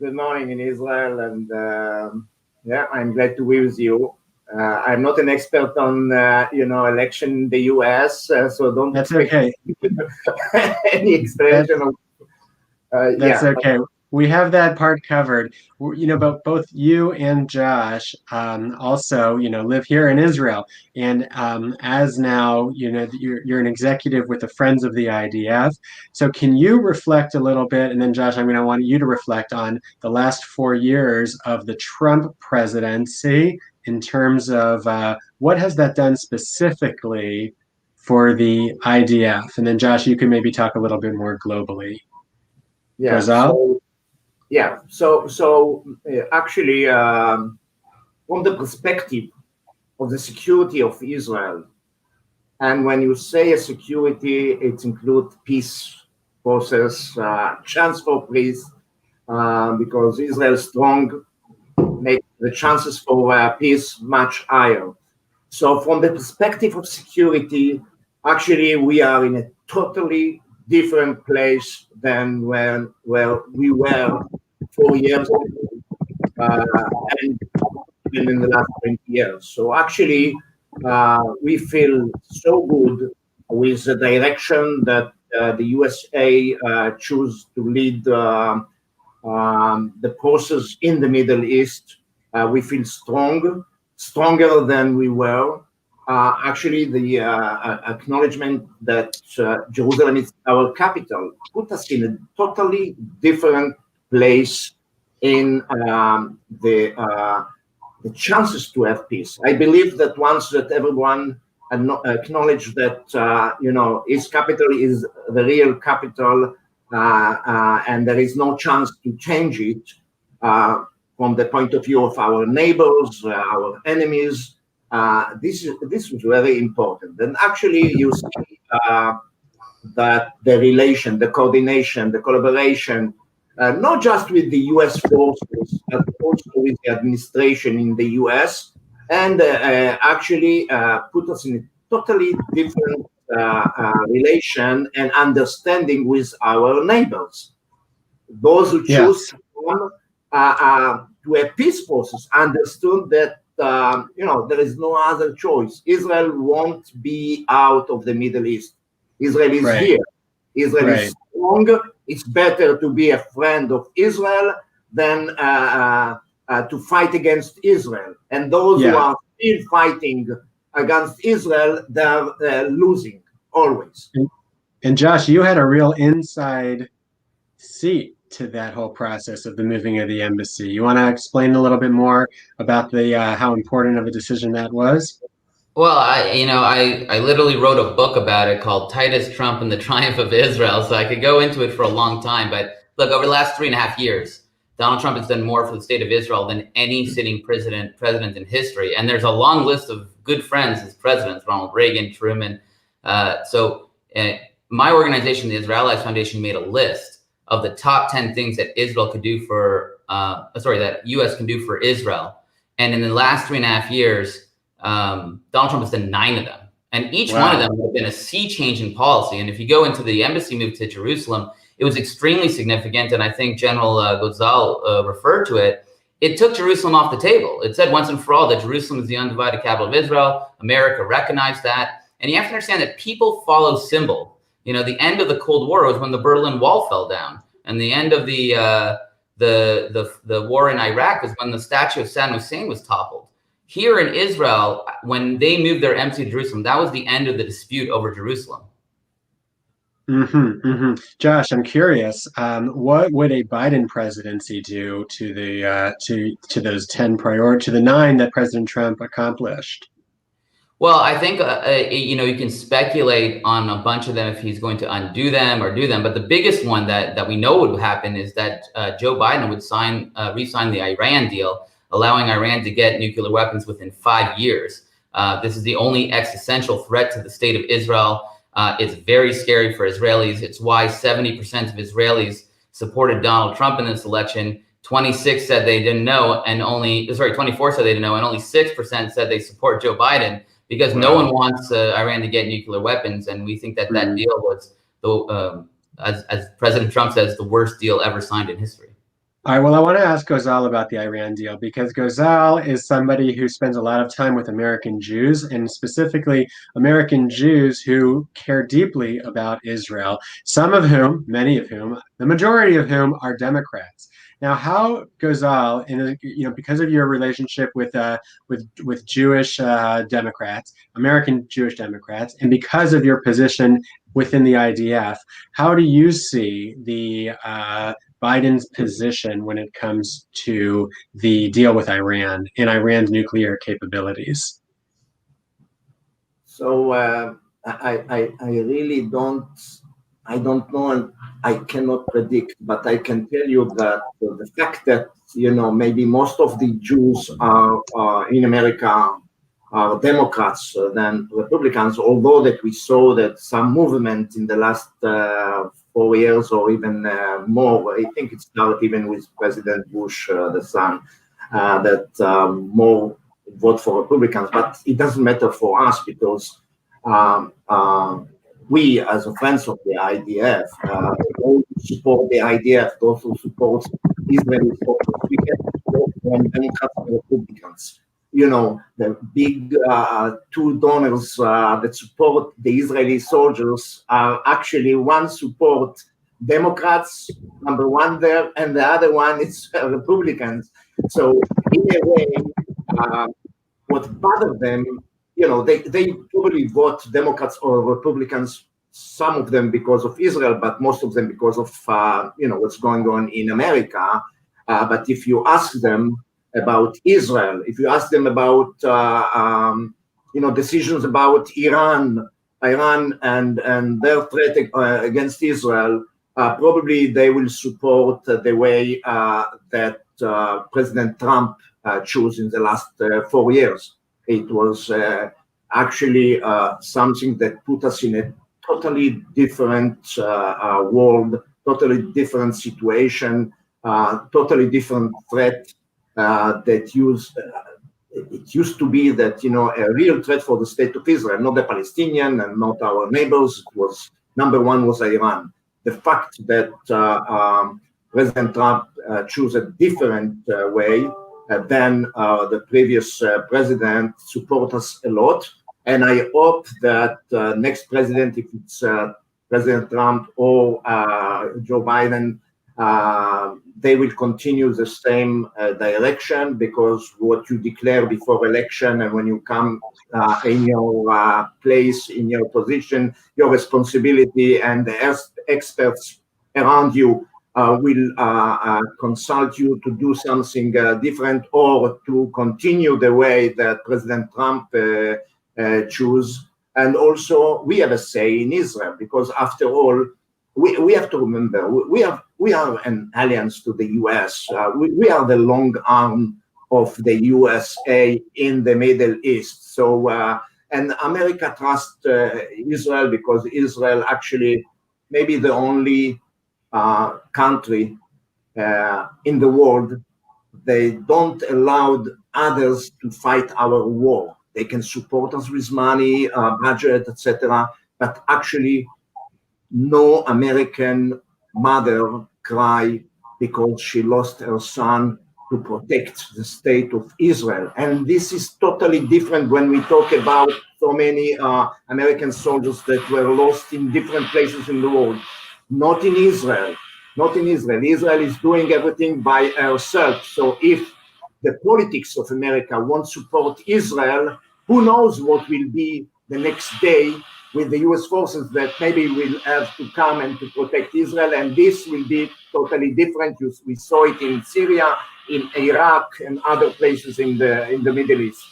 Good morning in Israel, and yeah, I'm glad to be with you. I'm not an expert on election in the U.S., so don't. That's okay. Any explanation of. That's yeah. okay. We have that part covered. But both you and Josh also, live here in Israel. And as now, you're an executive with the Friends of the IDF. So can you reflect a little bit? And then, Josh, I'm going to want you to reflect on the last 4 years of the Trump presidency in terms of what has that done specifically for the IDF? And then, Josh, you can maybe talk a little bit more globally. Yeah. Actually, from the perspective of the security of Israel, and when you say a security, it includes peace process, chance for peace, because Israel is strong, make the chances for peace much higher. So from the perspective of security, actually, we are in a totally different place than where we were 4 years ago, and even in the last 20 years. So actually, we feel so good with the direction that the USA choose to lead the process in the Middle East. We feel stronger than we were. Actually, the acknowledgement that Jerusalem is our capital put us in a totally different place in the chances to have peace. I believe that once that everyone acknowledge that his capital is the real capital, and there is no chance to change it from the point of view of our neighbors, our enemies. This is very important. And actually, you see that the relation, the coordination, the collaboration, not just with the U.S. forces, but also with the administration in the U.S., and actually put us in a totally different relation and understanding with our neighbors. Those who choose to come to a peace process understood that there is no other choice. Israel won't be out of the Middle East. Israel is here. Israel is strong. It's better to be a friend of Israel than to fight against Israel. And those who are still fighting against Israel, they're losing always. And Josh, you had a real inside seat to that whole process of the moving of the embassy. You want to explain a little bit more about the how important of a decision that was? Well, I literally wrote a book about it called Titus Trump and the Triumph of Israel, so I could go into it for a long time. But look, over the last 3.5 years, Donald Trump has done more for the state of Israel than any sitting president in history. And there's a long list of good friends as presidents: Ronald Reagan, Truman. My organization, the Israelites Foundation, made a list of the top 10 things that Israel could do for, that U.S. can do for Israel. And in the last 3.5 years, Donald Trump has done 9 of them. And each one of them would have been a sea change in policy. And if you go into the embassy move to Jerusalem, it was extremely significant. And I think General Gozal referred to it. It took Jerusalem off the table. It said once and for all that Jerusalem is the undivided capital of Israel. America recognized that. And you have to understand that people follow symbol. The end of the Cold War was when the Berlin Wall fell down, and the end of the war in Iraq was when the statue of Saddam Hussein was toppled. Here in Israel, when they moved their embassy to Jerusalem, that was the end of the dispute over Jerusalem. Josh, I'm curious. What would a Biden presidency do to the to those 10 priorities, to the 9 that President Trump accomplished? Well, I think, you can speculate on a bunch of them if he's going to undo them or do them. But the biggest one that we know would happen is that Joe Biden would re-sign the Iran deal, allowing Iran to get nuclear weapons within 5 years. This is the only existential threat to the state of Israel. It's very scary for Israelis. It's why 70% of Israelis supported Donald Trump in this election. 26 said they didn't know, and 24 said they didn't know, and only 6% said they support Joe Biden. because no one wants Iran to get nuclear weapons, and we think that that deal was, as President Trump says, the worst deal ever signed in history. All right, well, I want to ask Gozal about the Iran deal because Gozal is somebody who spends a lot of time with American Jews, and specifically American Jews who care deeply about Israel, some of whom, many of whom, the majority of whom are Democrats. Now, how Gozal, because of your relationship with Jewish Democrats, American Jewish Democrats, and because of your position within the IDF, how do you see the Biden's position when it comes to the deal with Iran and Iran's nuclear capabilities? So I really don't know, and I cannot predict, but I can tell you that the fact that maybe most of the Jews are in America are Democrats than Republicans, although that we saw that some movement in the last 4 years or even more. I think it started even with President Bush, the son, that more vote for Republicans. But it doesn't matter for us because we, as friends of the IDF, those who support the IDF, those who support Israeli soldiers, we can support Democrats and Republicans. The big two donors that support the Israeli soldiers are actually one support Democrats, number one there, and the other one is Republicans. So in a way, what bothers them, they probably vote Democrats or Republicans, some of them because of Israel, but most of them because of, what's going on in America. But if you ask them about Israel, if you ask them about, decisions about Iran and their threat against Israel, probably they will support the way that President Trump chose in the last 4 years. It was actually something that put us in a totally different world, totally different situation, totally different threat. It used to be that a real threat for the state of Israel, not the Palestinian and not our neighbors. It was number one was Iran. The fact that President Trump chose a different way than the previous president support us a lot, and I hope that next president, if it's President Trump or Joe Biden, they will continue the same direction, because what you declare before election and when you come in your place, in your position, your responsibility and the experts around you will consult you to do something different or to continue the way that President Trump chose. And also we have a say in Israel, because after all, we have to remember, we are an alliance to the US. We are the long arm of the USA in the Middle East. So, and America trusts Israel, because Israel actually maybe the only country in the world, they don't allow others to fight our war. They can support us with money, budget, etc. But actually, no American mother cry because she lost her son to protect the state of Israel. And this is totally different when we talk about so many American soldiers that were lost in different places in the world. Not in Israel. Not in Israel. Israel is doing everything by herself. So if the politics of America won't support Israel, who knows what will be the next day with the US forces that maybe will have to come and to protect Israel. And this will be totally different. We saw it in Syria, in Iraq, and other places in the Middle East.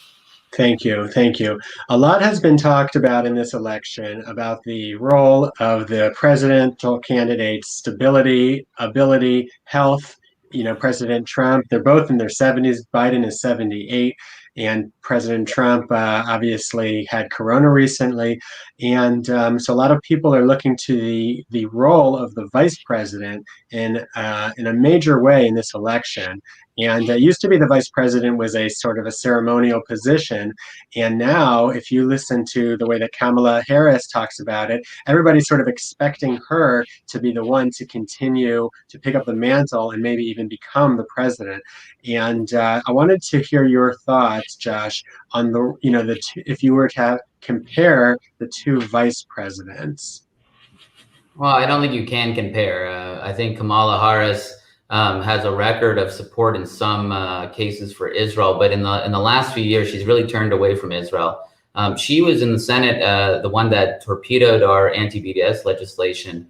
Thank you. Thank you. A lot has been talked about in this election about the role of the presidential candidates' stability, ability, health. President Trump, they're both in their 70s. Biden is 78. And President Trump obviously had corona recently. And so a lot of people are looking to the role of the vice president in a major way in this election. And it used to be the vice president was a sort of a ceremonial position. And now, if you listen to the way that Kamala Harris talks about it, everybody's sort of expecting her to be the one to continue to pick up the mantle and maybe even become the president. And I wanted to hear your thoughts, Josh, on the, if you were to compare the two vice presidents. Well, I don't think you can compare. I think Kamala Harris has a record of support in some cases for Israel, but in the last few years, she's really turned away from Israel. She was in the Senate, the one that torpedoed our anti-BDS legislation.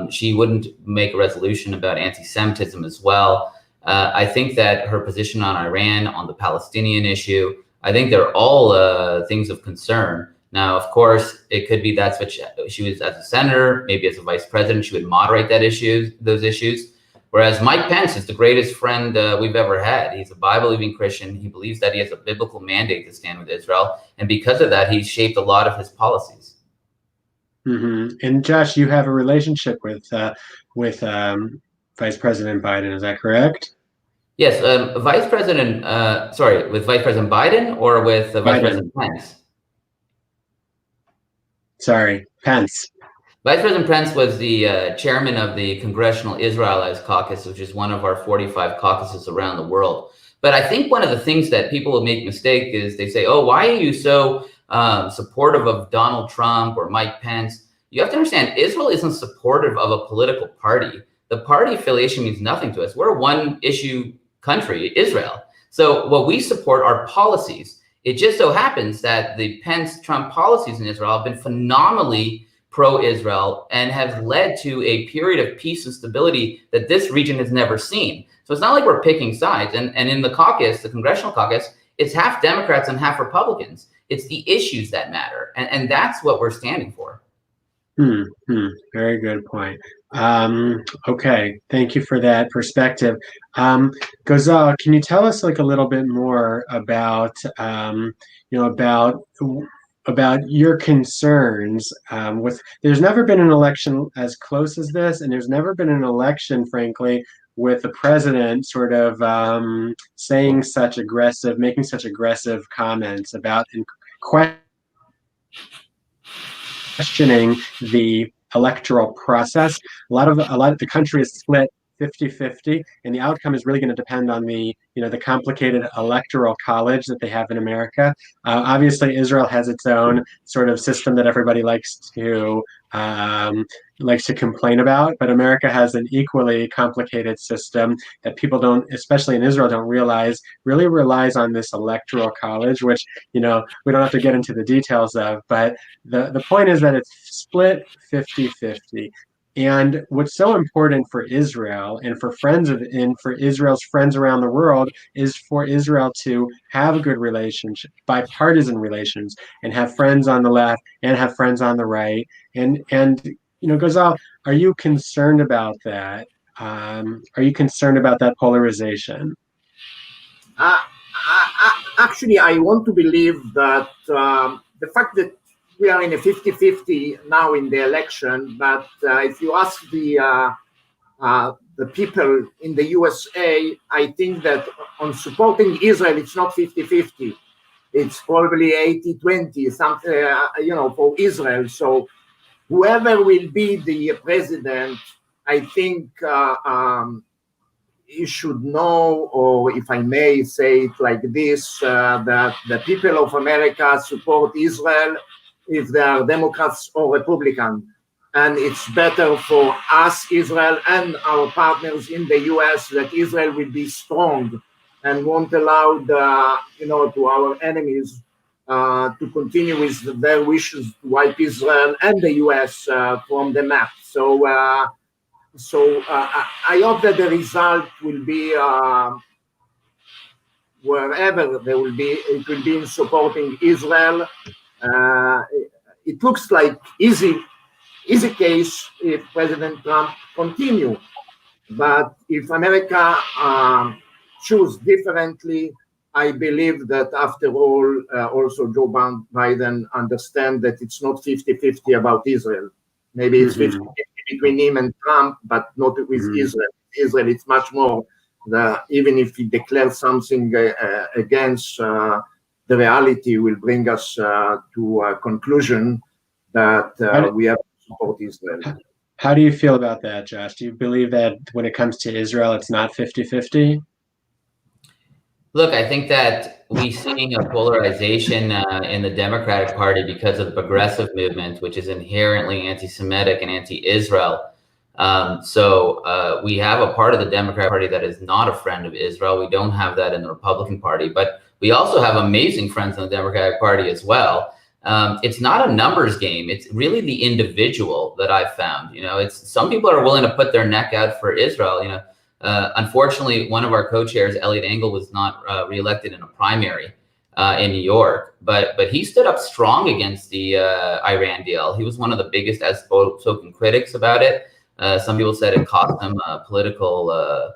She wouldn't make a resolution about anti-Semitism as well. I think that her position on Iran, on the Palestinian issue, I think they're all things of concern. Now, of course, it could be that's what she was as a senator, maybe as a vice president, she would moderate those issues. Whereas Mike Pence is the greatest friend we've ever had. He's a Bible-believing Christian. He believes that he has a biblical mandate to stand with Israel. And because of that, he's shaped a lot of his policies. Mm-hmm. And Josh, you have a relationship with Vice President Biden, is that correct? Yes, with Vice President Biden or with Vice President Pence? Sorry, Pence. Vice President Pence was the chairman of the Congressional Israelites Caucus, which is one of our 45 caucuses around the world. But I think one of the things that people will make mistake is they say, oh, why are you so supportive of Donald Trump or Mike Pence? You have to understand, Israel isn't supportive of a political party. The party affiliation means nothing to us. We're a one-issue country, Israel. So what we support are policies. It just so happens that the Pence-Trump policies in Israel have been phenomenally pro-Israel and have led to a period of peace and stability that this region has never seen. So it's not like we're picking sides. And in the caucus, the Congressional Caucus, it's half Democrats and half Republicans. It's the issues that matter. And that's what we're standing for. Very good point. Okay, thank you for that perspective. Gozal, can you tell us like a little bit more about about your concerns with? There's never been an election as close as this, and there's never been an election, frankly, with the president sort of making such aggressive comments about questioning the electoral process. A lot of the country is split 50-50, and the outcome is really going to depend on the complicated electoral college that they have in America. Obviously, Israel has its own sort of system that everybody likes to complain about, but America has an equally complicated system that people don't, especially in Israel, don't realize really relies on this electoral college, which we don't have to get into the details of, but the point is that it's split 50-50. And what's so important for Israel and for Israel's friends around the world is for Israel to have a good relationship, bipartisan relations, and have friends on the left and have friends on the right. And Gozal, are you concerned about that? Are you concerned about that polarization? Actually, I want to believe that the fact that we are in a 50-50 now in the election, but if you ask the people in the USA, I think that on supporting Israel, it's not 50-50. It's probably 80-20, something, for Israel. So whoever will be the president, I think he should know, or if I may say it like this, that the people of America support Israel if they are Democrats or Republican. And it's better for us, Israel, and our partners in the US that Israel will be strong and won't allow to our enemies to continue with their wishes to wipe Israel and the US from the map. So I hope that the result will be wherever there will be, it will be in supporting Israel. It looks like easy case if President Trump continue, but if America choose differently, I believe that after all, also Joe Biden understand that it's not 50-50 about Israel. Maybe it's 50-50 between him and Trump, but not with Israel. Israel, it's much more even if he declares something against the reality, will bring us to a conclusion that we have to support Israel. How do you feel about that, Josh? Do you believe that when it comes to Israel, it's not 50-50? Look, I think that we're seeing a polarization in the Democratic Party because of the progressive movement, which is inherently anti-Semitic and anti-Israel. So we have a part of the Democratic Party that is not a friend of Israel. We don't have that in the Republican Party, but we also have amazing friends in the Democratic Party as well. It's not a numbers game. It's really the individual that I've found. You know, it's some people are willing to put their neck out for Israel. You know, unfortunately, one of our co-chairs, Elliot Engel, was not reelected in a primary in New York, but he stood up strong against the Iran deal. He was one of the biggest outspoken critics about it. Some people said it cost him political,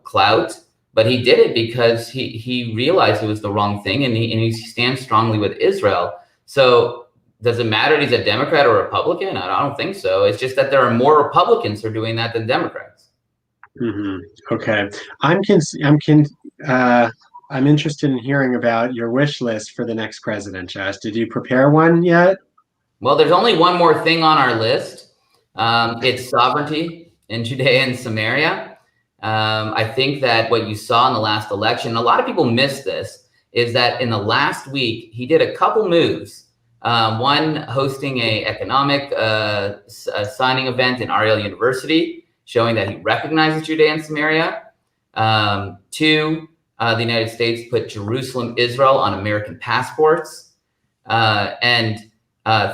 clout. But he did it because he realized it was the wrong thing, and he stands strongly with Israel. So does it matter if he's a Democrat or Republican? I don't think so. It's just that there are more Republicans who are doing that than Democrats. Mm-hmm. Okay, I'm interested in hearing about your wish list for the next president, Josh. Did you prepare one yet? Well, there's only one more thing on our list. It's sovereignty in Judea and Samaria. I think that what you saw in the last election, a lot of people miss this, is that in the last week, he did a couple moves. One, hosting a economic signing event in Ariel University, showing that he recognizes Judea and Samaria. Two, the United States put Jerusalem, Israel on American passports. And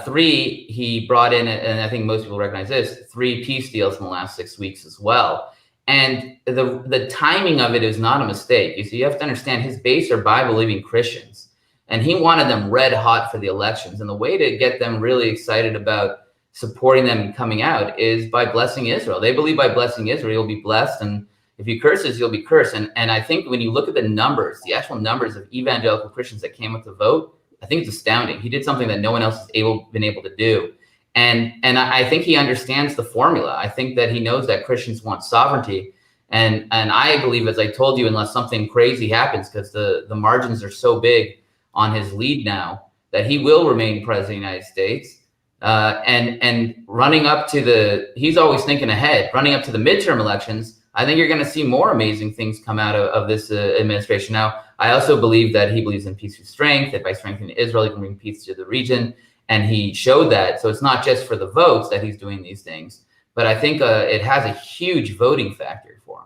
three, he brought in, and I think most people recognize this, 3 peace deals in the last 6 weeks as well. And the timing of it is not a mistake. You see, you have to understand his base are Bible-believing Christians, and he wanted them red hot for the elections. And the way to get them really excited about supporting them and coming out is by blessing Israel. They believe by blessing Israel, you'll be blessed. And if you curse us, you'll be cursed. And I think when you look at the numbers, the actual numbers of evangelical Christians that came up to vote, I think it's astounding. He did something that no one else has been able to do. And I think he understands the formula. I think that he knows that Christians want sovereignty. And I believe, as I told you, unless something crazy happens, because the margins are so big on his lead now, that he will remain president of the United States. And running up to he's always thinking ahead, running up to the midterm elections, I think you're going to see more amazing things come out of this administration. Now, I also believe that he believes in peace through strength, that by strengthening Israel, he can bring peace to the region. And he showed that. So it's not just for the votes that he's doing these things, but I think it has a huge voting factor for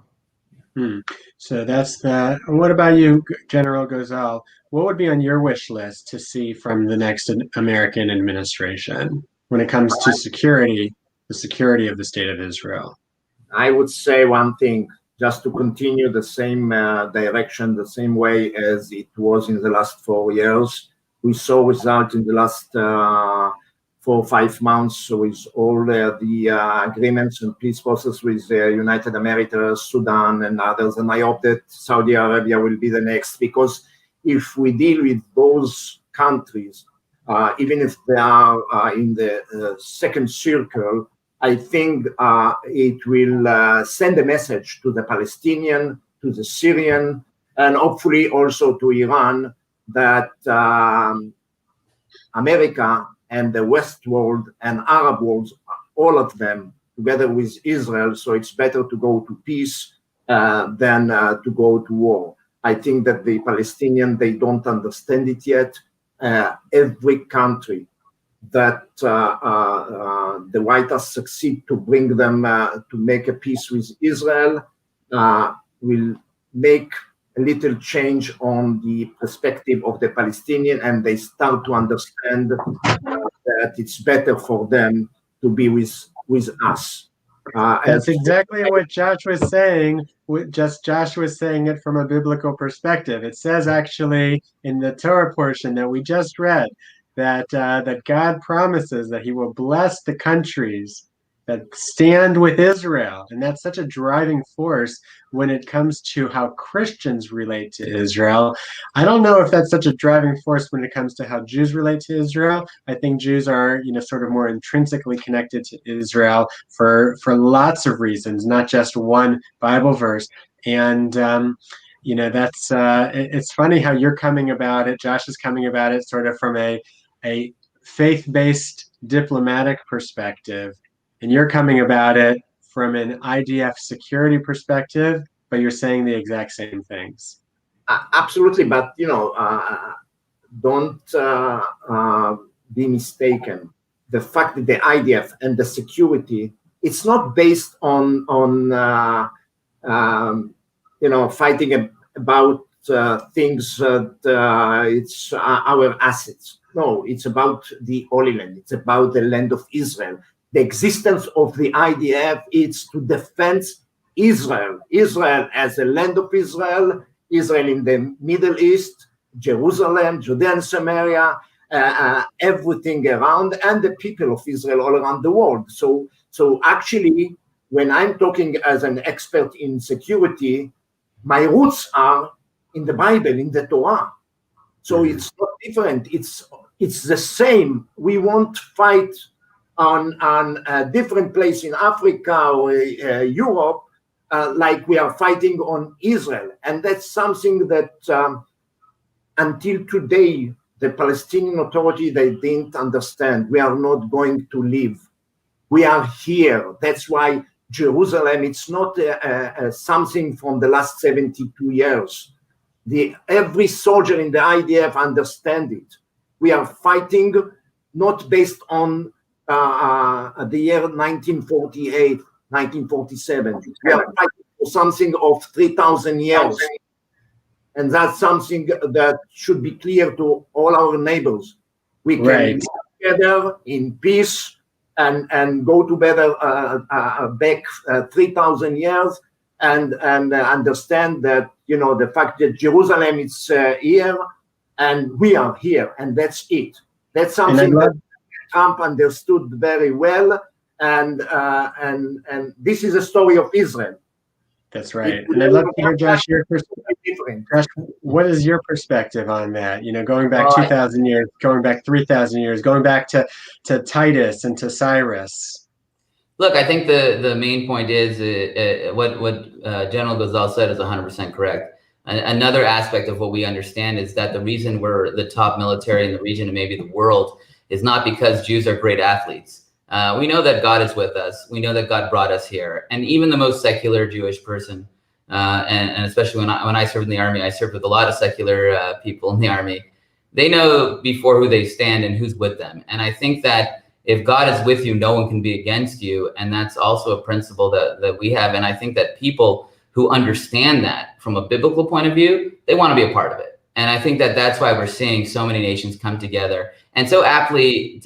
him. So that's that. What about you, General Gozal? What would be on your wish list to see from the next American administration when it comes to security, the security of the state of Israel? I would say one thing, just to continue the same direction, the same way as it was in the last 4 years. We saw results in the last 4 or 5 months with all the agreements and peace process with the United Arab Emirates, Sudan, and others. And I hope that Saudi Arabia will be the next, because if we deal with those countries, even if they are in the second circle, I think it will send a message to the Palestinian, to the Syrian, and hopefully also to Iran, that America and the West world and Arab world, all of them together with Israel, so it's better to go to peace than to go to war. I think that the Palestinians, they don't understand it yet. Every country that the White House succeed to bring them to make a peace with Israel will make a little change on the perspective of the Palestinian, and they start to understand that it's better for them to be with us. That's exactly what Josh was saying. Josh was saying it from a biblical perspective. It says actually in the Torah portion that we just read that God promises that he will bless the countries that stand with Israel. And that's such a driving force when it comes to how Christians relate to Israel. I don't know if that's such a driving force when it comes to how Jews relate to Israel. I think Jews are, sort of more intrinsically connected to Israel for lots of reasons, not just one Bible verse. And that's it's funny how you're coming about it. Josh is coming about it sort of from a faith-based diplomatic perspective, and you're coming about it from an IDF security perspective, but you're saying the exact same things. Absolutely, but don't be mistaken. The fact that the IDF and the security, it's not based on fighting about things that it's our assets. No, it's about the Holy Land. It's about the land of Israel. The existence of the IDF is to defend Israel. Israel as a land of Israel, Israel in the Middle East, Jerusalem, Judea and Samaria, everything around, and the people of Israel all around the world. So actually, when I'm talking as an expert in security, my roots are in the Bible, in the Torah. So it's not different. It's the same. We won't fight on a different place in Africa or Europe like we are fighting on Israel. And that's something that until today, the Palestinian Authority, they didn't understand. We are not going to leave. We are here. That's why Jerusalem, it's not something from the last 72 years. Every soldier in the IDF understands it. We are fighting not based on the year 1948, 1947. We are fighting for something of 3,000 years. And that's something that should be clear to all our neighbors. We can live together in peace and go together back 3,000 years and understand that, the fact that Jerusalem is here and we are here, and that's it. That's something that Trump understood very well, and this is a story of Israel. That's right. And I'd love to hear, Josh, your perspective. Josh, what is your perspective on that? Going back 2,000 years, going back 3,000 years, going back to Titus and to Cyrus. Look, I think the main point is what General Gazal said is 100% correct. Another aspect of what we understand is that the reason we're the top military in the region and maybe the world is not because Jews are great athletes. We know that God is with us. We know that God brought us here. And even the most secular Jewish person, and especially when I served in the army, I served with a lot of secular people in the army. They know before who they stand and who's with them. And I think that if God is with you, no one can be against you. And that's also a principle that we have. And I think that people who understand that from a biblical point of view, they want to be a part of it. And I think that that's why we're seeing so many nations come together, and so aptly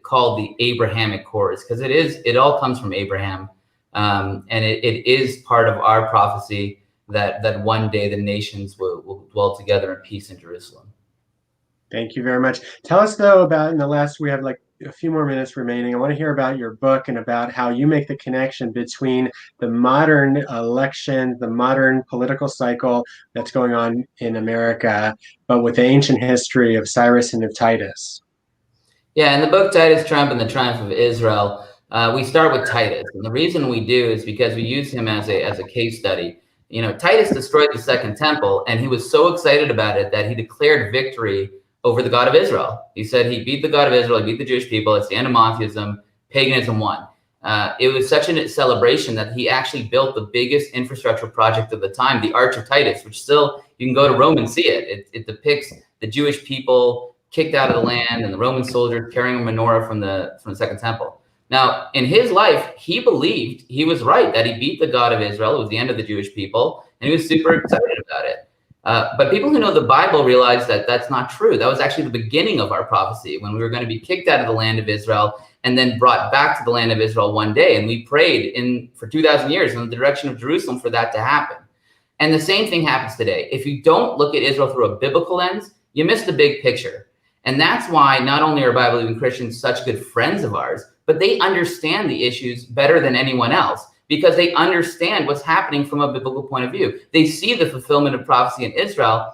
called the Abrahamic Accords, because it all comes from Abraham, and it is part of our prophecy that one day the nations will dwell together in peace in Jerusalem. Thank you very much. Tell us though about, we have like a few more minutes remaining. I want to hear about your book and about how you make the connection between the modern election, the modern political cycle that's going on in America, but with the ancient history of Cyrus and of Titus. Yeah, in the book Titus Trump and the Triumph of Israel, we start with Titus. And the reason we do is because we use him as a case study. Titus destroyed the Second Temple, and he was so excited about it that he declared victory over the God of Israel. He said he beat the God of Israel, he beat the Jewish people. It's the end of monotheism. Paganism won. It was such a celebration that he actually built the biggest infrastructure project of the time, the Arch of Titus, which still, you can go to Rome and see it. It depicts the Jewish people kicked out of the land and the Roman soldiers carrying a menorah from the Second Temple. Now, in his life, he believed he was right, that he beat the God of Israel. It was the end of the Jewish people, and he was super excited about it. But people who know the Bible realize that that's not true. That was actually the beginning of our prophecy, when we were going to be kicked out of the land of Israel and then brought back to the land of Israel one day. And we prayed for 2,000 years in the direction of Jerusalem for that to happen. And the same thing happens today. If you don't look at Israel through a biblical lens, you miss the big picture. And that's why not only are Bible-believing Christians such good friends of ours, but they understand the issues better than anyone else, because they understand what's happening from a biblical point of view. They see the fulfillment of prophecy in Israel.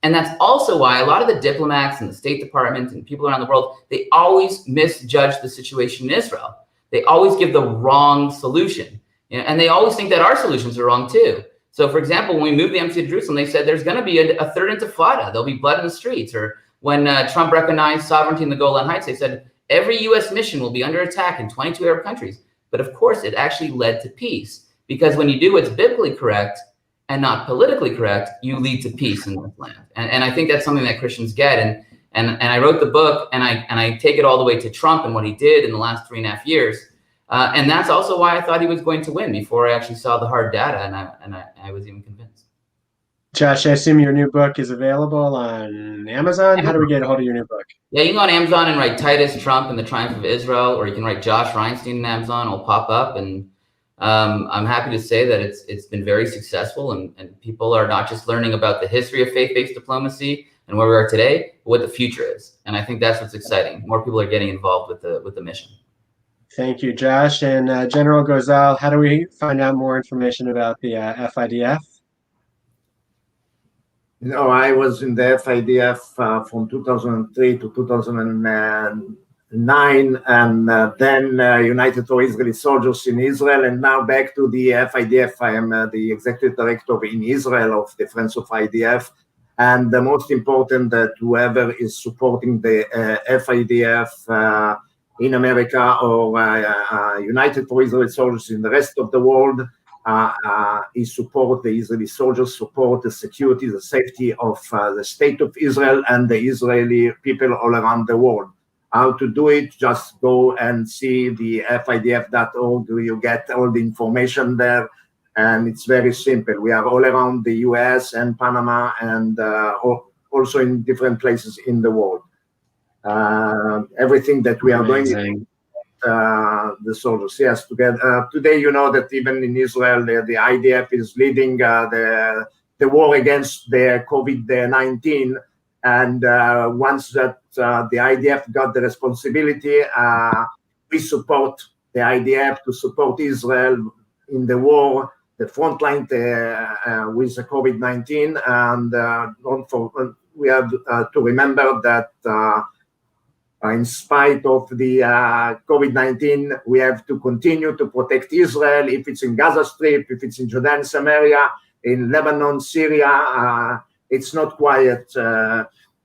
And that's also why a lot of the diplomats and the State Department and people around the world, they always misjudge the situation in Israel. They always give the wrong solution. And they always think that our solutions are wrong too. So, for example, when we moved the embassy to Jerusalem, they said there's going to be a third intifada. There'll be blood in the streets. Or when Trump recognized sovereignty in the Golan Heights, they said every U.S. mission will be under attack in 22 Arab countries. But of course, it actually led to peace, because when you do what's biblically correct and not politically correct, you lead to peace in this land. And I think that's something that Christians get. And I wrote the book, and I take it all the way to Trump and what he did in the last 3.5 years. And that's also why I thought he was going to win before I actually saw the hard data, and I was even convinced. Josh, I assume your new book is available on Amazon. How do we get a hold of your new book? Yeah, you can go on Amazon and write Titus, Trump, and the Triumph of Israel, or you can write Josh Reinstein in Amazon. It'll pop up, and I'm happy to say that it's been very successful, and people are not just learning about the history of faith-based diplomacy and where we are today, but what the future is. And I think that's what's exciting. More people are getting involved with the mission. Thank you, Josh. And General Gozal, how do we find out more information about the FIDF? I was in the FIDF from 2003 to 2009, and then United for Israeli Soldiers in Israel, and now back to the FIDF. I am the executive director in Israel of the Friends of IDF. And the most important, that whoever is supporting the FIDF in America or United for Israeli Soldiers in the rest of the world, is support the Israeli soldiers, support the security, the safety of the state of Israel and the Israeli people all around the world. How to do it? Just go and see the FIDF.org. You get all the information there. And it's very simple. We are all around the US and Panama, and also in different places in the world. Everything that we are doing, the soldiers, yes, together. Today, you know that even in Israel, the IDF is leading the war against the COVID-19. And once that the IDF got the responsibility, we support the IDF to support Israel in the war, the front line with the COVID-19. And we have to remember that in spite of the COVID-19, we have to continue to protect Israel. If it's in Gaza Strip, if it's in Jordan and Samaria, in Lebanon, Syria, it's not quiet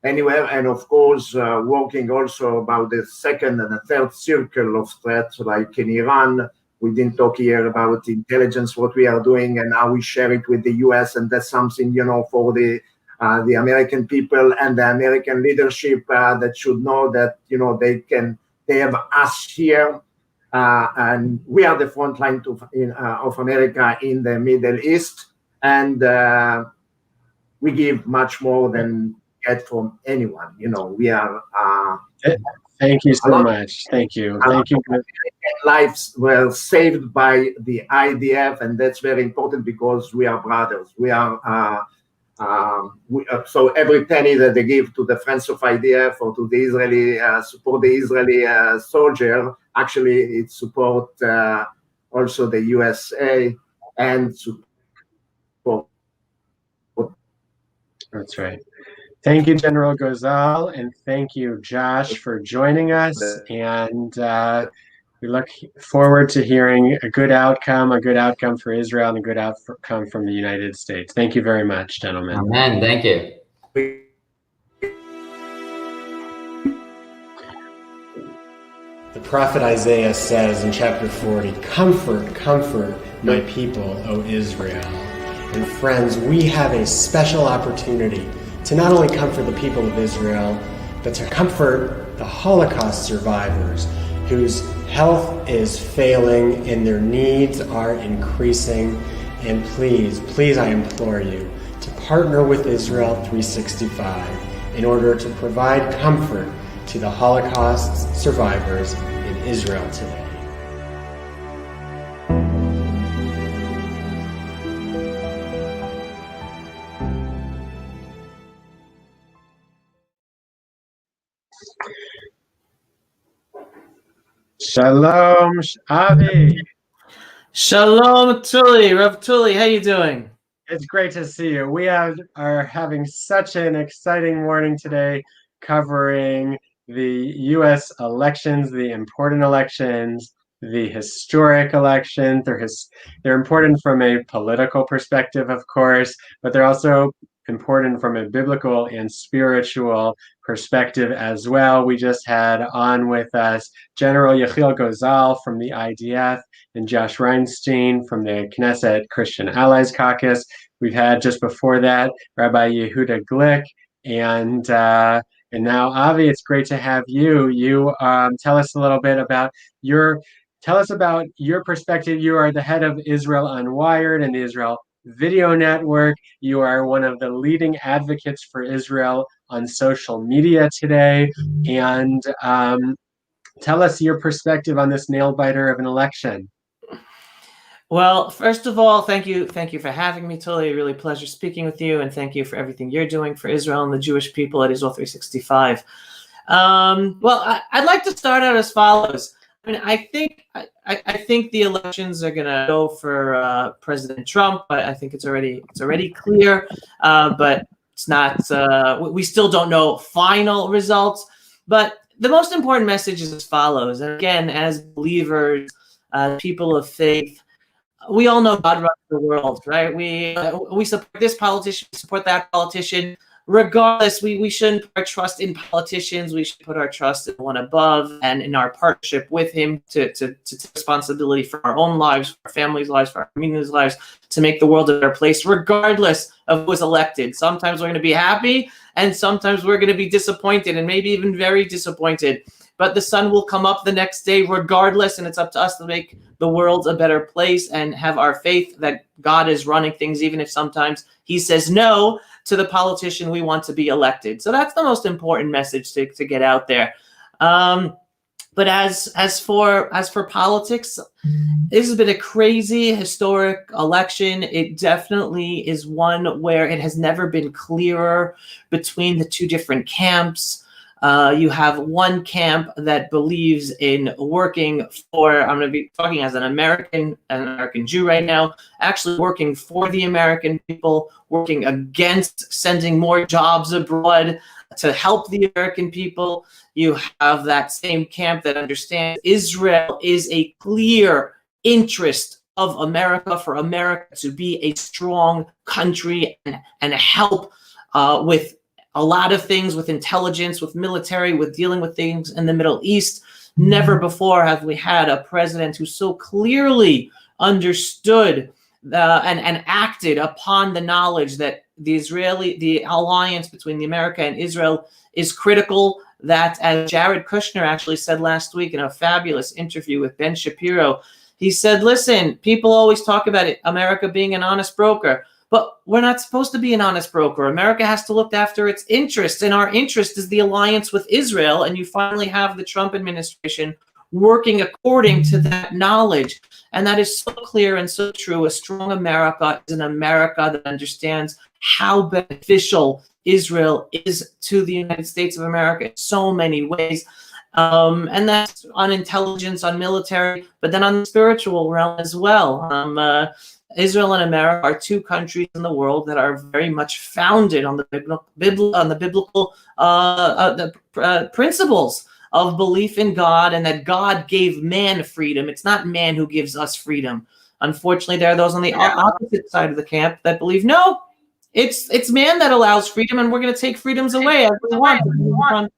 anywhere. And of course, working also about the second and the third circle of threats, like in Iran. We didn't talk here about intelligence, what we are doing and how we share it with the US. And that's something, for the American people and the American leadership that should know that, they have us here. And we are the front line of America in the Middle East. And we give much more than get from anyone. We are. Thank you so much. Thank you. Thank you. Lives were saved by the IDF, and that's very important because we are brothers. We are. So every penny that they give to the Friends of IDF or to the Israeli support the Israeli soldier, actually it support also the USA and support. That's right. Thank you, General Gozal, and thank you, Josh, for joining us. And we look forward to hearing a good outcome for Israel and a good outcome from the United States. Thank you very much, gentlemen. Amen. Thank you. The prophet Isaiah says in chapter 40, "Comfort, comfort my people, O Israel." And friends, we have a special opportunity to not only comfort the people of Israel, but to comfort the Holocaust survivors whose health is failing and their needs are increasing. And please, please, I implore you to partner with Israel 365 in order to provide comfort to the Holocaust survivors in Israel today. Shalom, Avi. Shalom, Tuli. Rav Tuli, how you doing? It's great to see you. We are having such an exciting morning today, covering the U.S. elections, the important elections the historic elections. They're important from a political perspective, of course, but they're also important from a biblical and spiritual perspective as well. We just had on with us General Yechiel Gozal from the IDF and Josh Reinstein from the Knesset Christian Allies Caucus. We've had just before that Rabbi Yehuda Glick, and now Avi, it's great to have you. You tell us a little bit about your perspective. You are the head of Israel Unwired and the Israel Video Network. You are one of the leading advocates for Israel on social media today. And tell us your perspective on this nail biter of an election. Well, first of all, thank you for having me, Tully. Really pleasure speaking with you, and thank you for everything you're doing for Israel and the Jewish people at Israel 365. Well, I'd like to start out as follows. I mean, I think the elections are going to go for President Trump. I think it's already clear, but it's not. We still don't know final results. But the most important message is as follows. And again, as believers, people of faith, we all know God runs the world, right? We support this politician, we support that politician. Regardless, we shouldn't put our trust in politicians. We should put our trust in one above and in our partnership with him to take responsibility for our own lives, for our families' lives, for our communities' lives, to make the world a better place, regardless of who is elected. Sometimes we're going to be happy, and sometimes we're going to be disappointed, and maybe even very disappointed. But the sun will come up the next day regardless, and it's up to us to make the world a better place and have our faith that God is running things, even if sometimes he says no to the politician we want to be elected. So that's the most important message to get out there. But as for politics, this has been a crazy historic election. It definitely is one where it has never been clearer between the two different camps. You have one camp that believes in working for, I'm going to be talking as an American Jew right now, actually working for the American people, working against sending more jobs abroad to help the American people. You have that same camp that understands Israel is a clear interest of America, for America to be a strong country and help with a lot of things, with intelligence, with military, with dealing with things in the Middle East. Never before have we had a president who so clearly understood and acted upon the knowledge that the alliance between America and Israel is critical. That, as Jared Kushner actually said last week in a fabulous interview with Ben Shapiro, he said, listen, people always talk about it, America being an honest broker. But we're not supposed to be an honest broker. America has to look after its interests, and our interest is the alliance with Israel. And you finally have the Trump administration working according to that knowledge. And that is so clear and so true. A strong America is an America that understands how beneficial Israel is to the United States of America in so many ways. And that's on intelligence, on military, but then on the spiritual realm as well. Israel and America are two countries in the world that are very much founded on the biblical principles of belief in God, and that God gave man freedom. It's not man who gives us freedom. Unfortunately, there are those on the opposite side of the camp that believe, no, it's man that allows freedom, and we're going to take freedoms away as we want,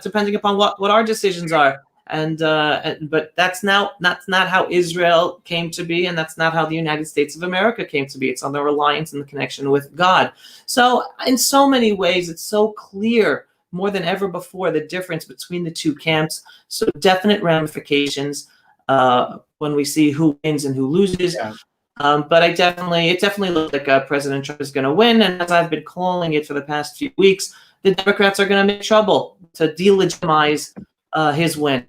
depending upon what our decisions are. But that's not how Israel came to be, and that's not how the United States of America came to be. It's on the reliance and the connection with God. So in so many ways, it's so clear more than ever before the difference between the two camps. So definite ramifications when we see who wins and who loses. Yeah. But it definitely looks like President Trump is going to win. And as I've been calling it for the past few weeks, the Democrats are going to make trouble to delegitimize his win.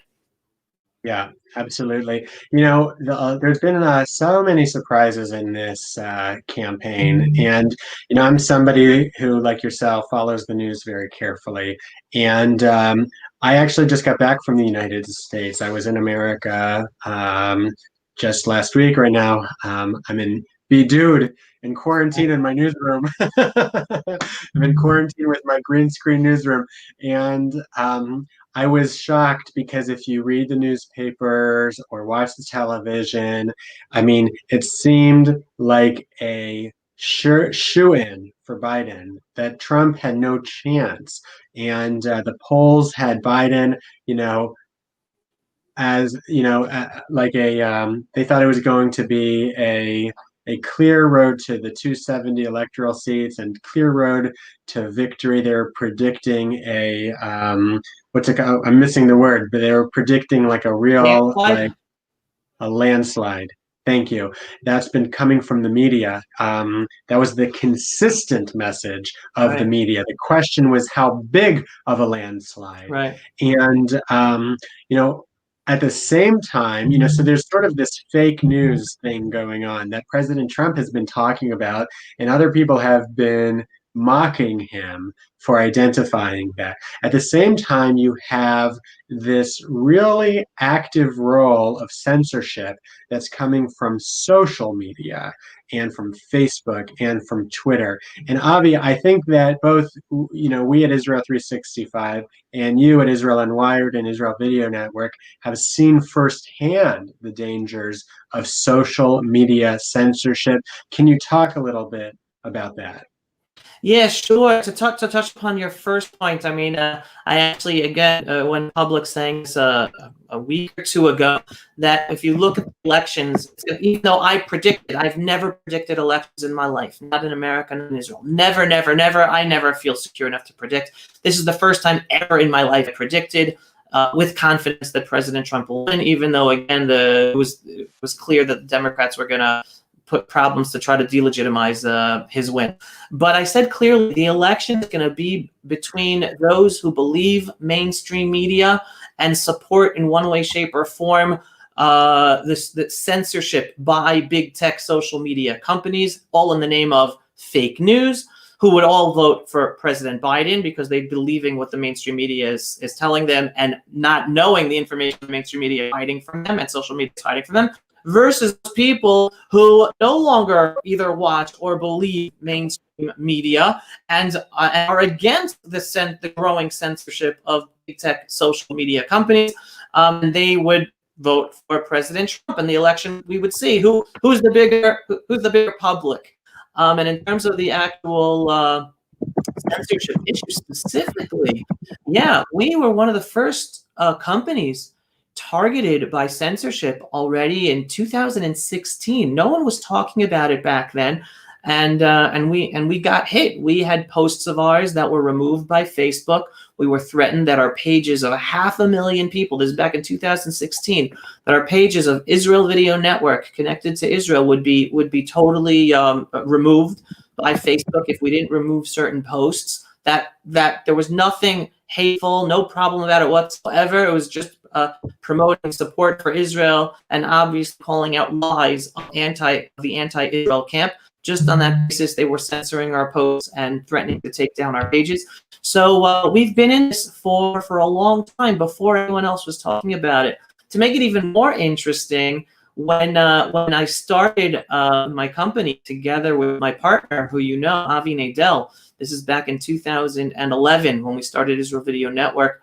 Yeah, absolutely. You know, there's been so many surprises in this campaign. And, you know, I'm somebody who, like yourself, follows the news very carefully. And I actually just got back from the United States. I was in America just last week. Right now, I'm in Bidud, in quarantine in my newsroom. I'm in quarantine with my green screen newsroom. And I was shocked because if you read the newspapers or watch the television, I mean, it seemed like a shoe-in for Biden, that Trump had no chance. And the polls had Biden, you know, as, you know, like they thought it was going to be a clear road to the 270 electoral seats and clear road to victory. They were predicting a what's it called? I'm missing the word, but they were predicting like a real like a landslide. Thank you. That's been coming from the media. That was the consistent message of the media. The question was how big of a landslide. Right. And you know, at the same time, you know, so there's sort of this fake news thing going on that President Trump has been talking about, and other people have been mocking him for identifying that. At the same time, you have this really active role of censorship that's coming from social media and from Facebook and from Twitter. And Avi, I think that both, you know, we at Israel 365 and you at Israel Unwired and Israel Video Network have seen firsthand the dangers of social media censorship. Can you talk a little bit about that? Yeah, sure. To touch upon your first point, I mean, I actually, again, went public saying this a week or two ago, that if you look at elections, even though I've never predicted elections in my life, not in America, not in Israel. Never, never, never. I never feel secure enough to predict. This is the first time ever in my life I predicted with confidence that President Trump will win, even though, again, it was clear that the Democrats were going to put problems to try to delegitimize his win. But I said clearly the election is going to be between those who believe mainstream media and support in one way, shape, or form this censorship by big tech social media companies, all in the name of fake news, who would all vote for President Biden because they're believing what the mainstream media is telling them and not knowing the information the mainstream media is hiding from them and social media is hiding from them, versus people who no longer either watch or believe mainstream media and are against the growing censorship of big tech social media companies. They would vote for President Trump in the election. We would see who's the bigger public. And in terms of the actual censorship issue specifically, yeah, we were one of the first companies targeted by censorship already in 2016. No one was talking about it back then, and we got hit. We had posts of ours that were removed by Facebook. We were threatened that our pages of 500,000 people, this is back in 2016, that our pages of Israel Video Network connected to Israel would be totally removed by Facebook if we didn't remove certain posts. That there was nothing hateful, no problem about it whatsoever. It was just promoting support for Israel and obviously calling out lies of the anti-Israel camp. Just on that basis, they were censoring our posts and threatening to take down our pages. So we've been in this for a long time before anyone else was talking about it. To make it even more interesting, when I started my company together with my partner, who you know, Avi Nadel, this is back in 2011 when we started Israel Video Network.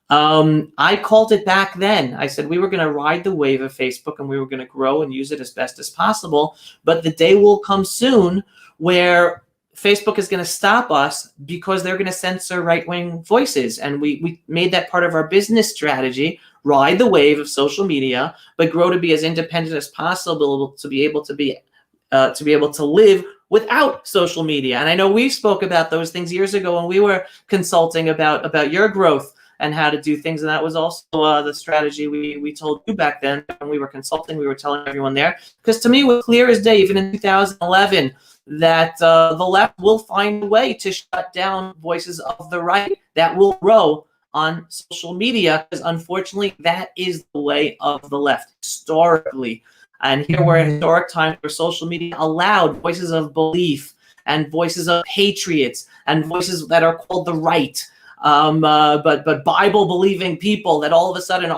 I called it back then. I said we were going to ride the wave of Facebook and we were going to grow and use it as best as possible. But the day will come soon where Facebook is going to stop us because they're going to censor right-wing voices. And we made that part of our business strategy, ride the wave of social media, but grow to be as independent as possible to be able to live without social media. And I know we spoke about those things years ago when we were consulting about your growth and how to do things. And that was also the strategy we told you back then when we were consulting. We were telling everyone there, because to me, it was clear as day, even in 2011, that the left will find a way to shut down voices of the right that will grow on social media, because unfortunately, that is the way of the left historically. And here we're in historic times where social media allowed voices of belief and voices of patriots and voices that are called the right, but Bible-believing people that all of a sudden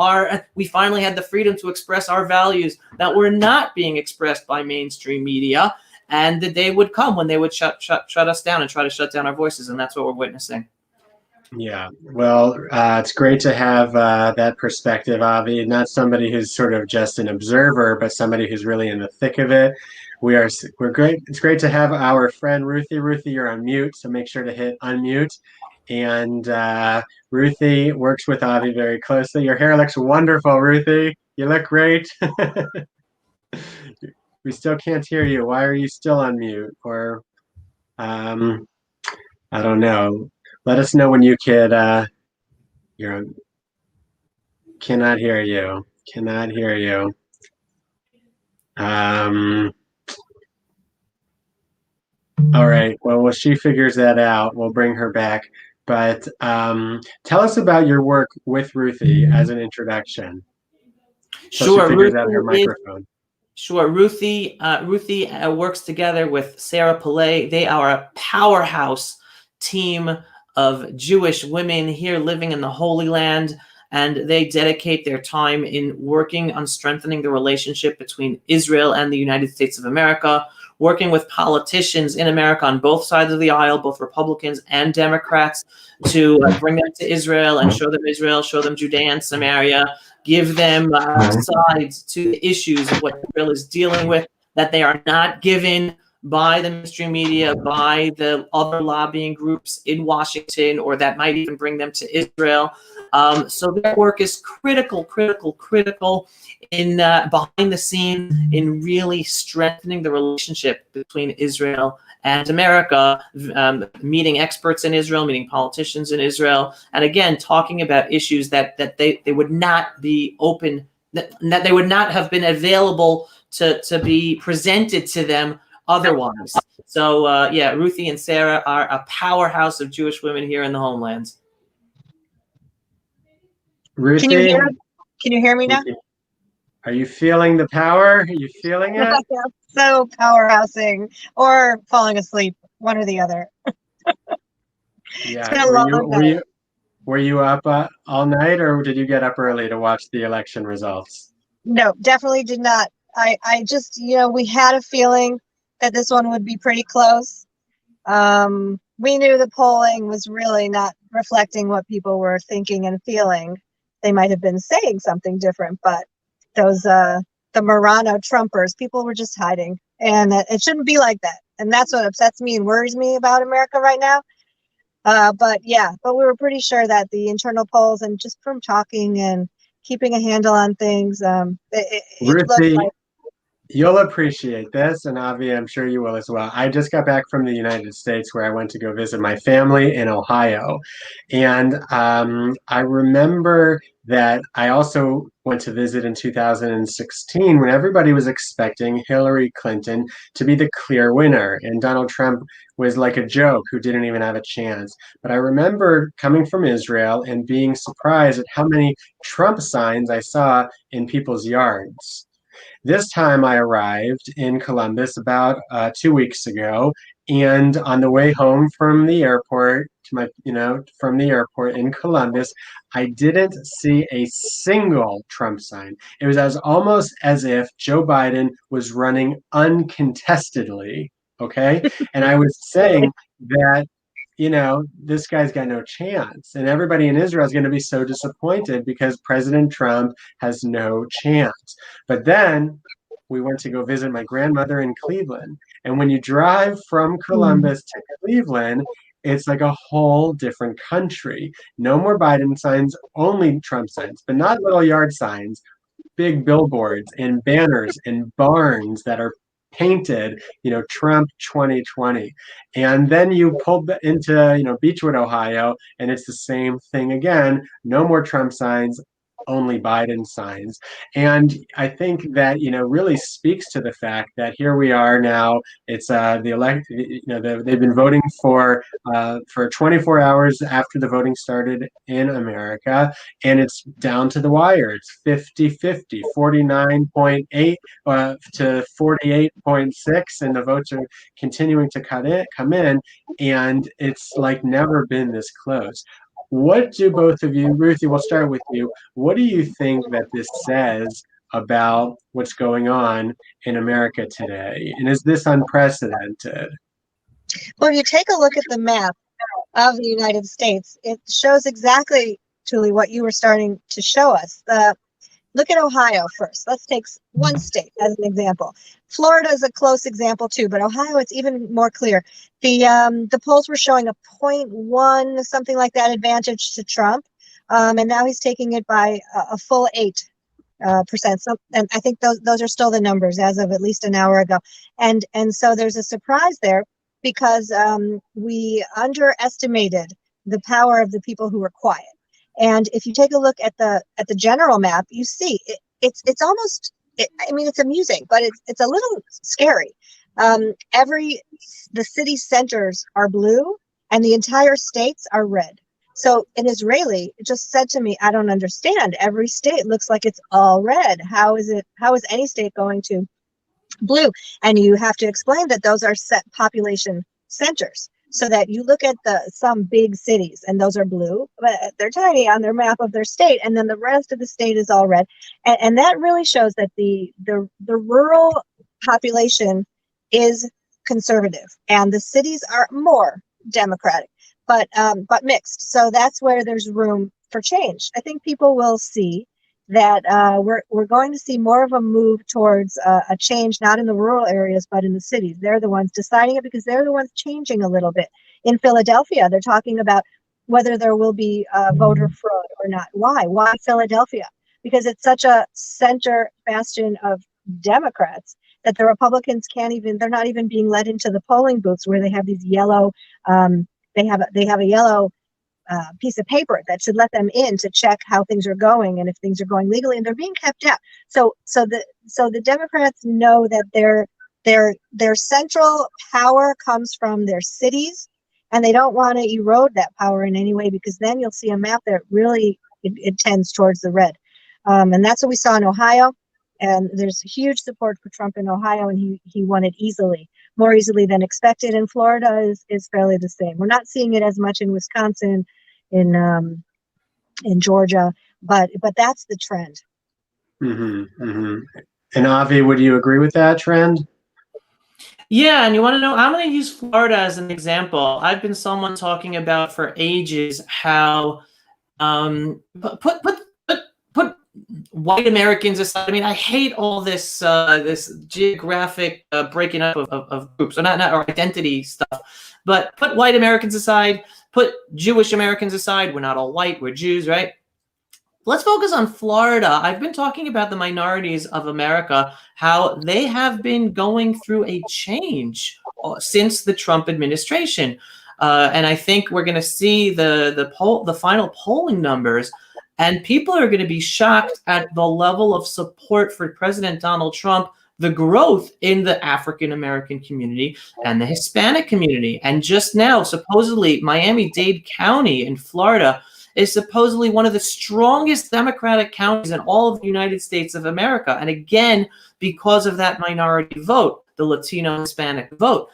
we finally had the freedom to express our values that were not being expressed by mainstream media. And the day would come when they would shut us down and try to shut down our voices, and that's what we're witnessing. Yeah, well, it's great to have that perspective, Avi. Not somebody who's sort of just an observer, but somebody who's really in the thick of it. We're great. It's great to have our friend Ruthie. Ruthie, you're on mute, so make sure to hit unmute. And Ruthie works with Avi very closely. Your hair looks wonderful, Ruthie. You look great. We still can't hear you. Why are you still on mute? Or I don't know. Let us know when you could. Cannot hear you. Cannot hear you. All right. Well, when she figures that out, we'll bring her back. But tell us about your work with Ruthie as an introduction. So Sure. she figures out her microphone. Sure. Ruthie works together with Sarah Pillay. They are a powerhouse team of Jewish women here living in the Holy Land, and they dedicate their time in working on strengthening the relationship between Israel and the United States of America, working with politicians in America on both sides of the aisle, both Republicans and Democrats, to bring them to Israel and show them Judea and Samaria, give them sides to the issues of what Israel is dealing with that they are not given by the mainstream media, by the other lobbying groups in Washington, or that might even bring them to Israel. So their work is critical in behind the scenes in really strengthening the relationship between Israel and America, meeting experts in Israel, meeting politicians in Israel, and again, talking about issues that they would not be open, that they would not have been available to be presented to them otherwise. So yeah, Ruthie and Sarah are a powerhouse of Jewish women here in the homelands. Ruthie, Can you hear me now? are you feeling the power? Are you feeling it? So powerhousing or falling asleep, one or the other. Yeah. It's been a long night. Were you up all night, or did you get up early to watch the election results? No, definitely did not. I just, we had a feeling that this one would be pretty close. We knew the polling was really not reflecting what people were thinking and feeling. They might have been saying something different, but those the Marano Trumpers, people were just hiding, and it shouldn't be like that. And that's what upsets me and worries me about America right now. But we were pretty sure that the internal polls, and just from talking and keeping a handle on things, it looked Ruthie, like. you'll appreciate this, and Avi, I'm sure you will as well. I just got back from the United States, where I went to go visit my family in Ohio. And I remember that I also went to visit in 2016 when everybody was expecting Hillary Clinton to be the clear winner, and Donald Trump was like a joke who didn't even have a chance. But I remember coming from Israel and being surprised at how many Trump signs I saw in people's yards. This time I arrived in Columbus about 2 weeks ago, and on the way home from the airport from the airport in Columbus, I didn't see a single Trump sign. It was almost as if Joe Biden was running uncontestedly. Okay, and I was saying that, this guy's got no chance. And everybody in Israel is going to be so disappointed because President Trump has no chance. But then we went to go visit my grandmother in Cleveland. And when you drive from Columbus to Cleveland, it's like a whole different country. No more Biden signs, only Trump signs, but not little yard signs, big billboards and banners and barns that are painted, Trump 2020. And then you pull into, Beechwood, Ohio, and it's the same thing again. No more Trump signs, only Biden signs. And I think that, really speaks to the fact that here we are now. It's they've been voting for 24 hours after the voting started in America, and it's down to the wire. It's 50-50, 49.8 to 48.6, and the votes are continuing to come in, and it's like never been this close. What do both of you, Ruthie, we'll start with you. What do you think that this says about what's going on in America today? And is this unprecedented? Well, if you take a look at the map, of the United States, it shows exactly, Julie, what you were starting to show us. Look at Ohio first. Let's take one state as an example. Florida is a close example too, but Ohio, it's even more clear. The polls were showing a 0.1, something like that, advantage to Trump, and now he's taking it by a full 8%. So, and I think those are still the numbers as of at least an hour ago. And so there's a surprise there because we underestimated the power of the people who were quiet. And if you take a look at the general map, you see it's almost, I mean, it's amusing, but it's a little scary. The city centers are blue and the entire states are red. So an Israeli just said to me, I don't understand. Every state looks like it's all red. How is any state going to blue? And you have to explain that those are set population centers. So that you look at some big cities and those are blue, but they're tiny on their map of their state, and then the rest of the state is all red. And that really shows that the rural population is conservative and the cities are more democratic, but mixed. So that's where there's room for change. I think people will see that we're going to see more of a move towards a change, not in the rural areas, but in the cities. They're the ones deciding it because they're the ones changing a little bit. In Philadelphia, they're talking about whether there will be voter fraud or not. Why? Why Philadelphia? Because it's such a center bastion of Democrats that the Republicans they're not even being let into the polling booths where they have these yellow, they have a yellow piece of paper that should let them in to check how things are going and if things are going legally, and they're being kept out. So the Democrats know that their central power comes from their cities, and they don't want to erode that power in any way, because then you'll see a map that really it tends towards the red, and that's what we saw in Ohio. And there's huge support for Trump in Ohio, and he won it easily, more easily than expected. And Florida is fairly the same. We're not seeing it as much in Wisconsin, in Georgia, but that's the trend. Mm-hmm, mm-hmm. And Avi, would you agree with that trend? Yeah, and you want to know, I'm going to use Florida as an example. I've been someone talking about for ages how put white Americans aside. I mean, I hate all this this geographic breaking up of groups, or not or identity stuff. But put white Americans aside, put Jewish Americans aside. We're not all white, we're Jews, right? Let's focus on Florida. I've been talking about the minorities of America, how they have been going through a change since the Trump administration. And I think we're going to see the final polling numbers, and people are going to be shocked at the level of support for President Donald Trump, the growth in the African American community and the Hispanic community. And just now, supposedly, Miami-Dade County in Florida is supposedly one of the strongest Democratic counties in all of the United States of America. And again, because of that minority vote, the Latino Hispanic vote.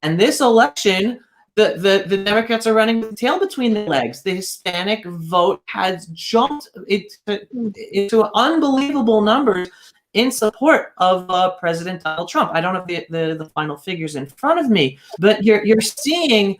And this election, the Democrats are running with the tail between their legs. The Hispanic vote has jumped into unbelievable numbers in support of President Donald Trump. I don't have the final figures in front of me, but you're seeing,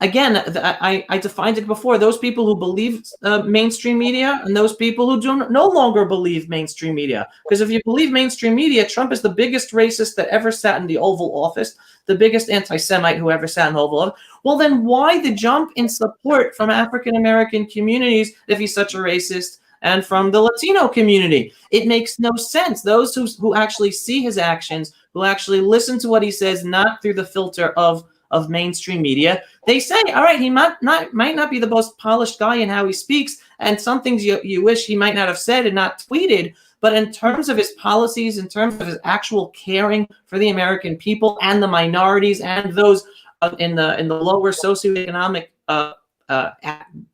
again, I defined it before, those people who believe mainstream media and those people who no longer believe mainstream media. Because if you believe mainstream media, Trump is the biggest racist that ever sat in the Oval Office, the biggest anti-Semite who ever sat in the Oval Office. Well, then why the jump in support from African-American communities if he's such a racist, and from the Latino community? It makes no sense. Those who actually see his actions, who actually listen to what he says, not through the filter of mainstream media, they say, all right, he might not be the most polished guy in how he speaks, and some things you wish he might not have said and not tweeted, but in terms of his policies, in terms of his actual caring for the American people and the minorities and those in the lower socioeconomic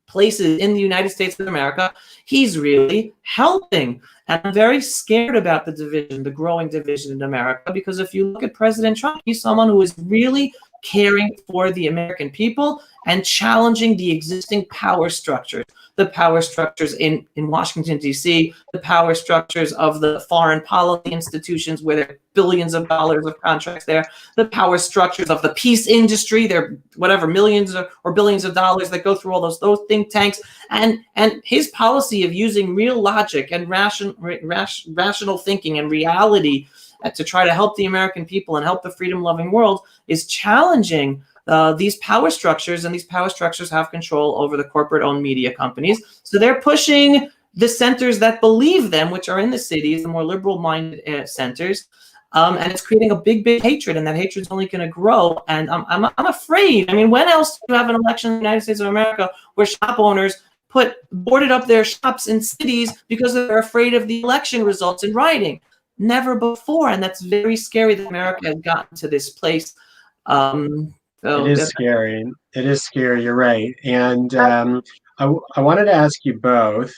places in the United States of America, he's really helping. And I'm very scared about the growing division in America, because if you look at President Trump, he's someone who is really caring for the American people and challenging the existing power structures, the power structures in Washington, D.C., the power structures of the foreign policy institutions where there are billions of dollars of contracts there, the power structures of the peace industry, there are whatever millions or billions of dollars that go through all those think tanks, and his policy of using real logic and rational thinking and reality to try to help the American people and help the freedom-loving world is challenging these power structures, and these power structures have control over the corporate-owned media companies. So they're pushing the centers that believe them, which are in the cities, the more liberal-minded centers, and it's creating a big hatred, and that hatred's only going to grow. And I'm afraid. I mean, when else do you have an election in the United States of America where shop owners boarded up their shops in cities because they're afraid of the election results in writing? Never before, and that's very scary that America has gotten to this place. It is scary. It is scary. You're right. And I wanted to ask you both,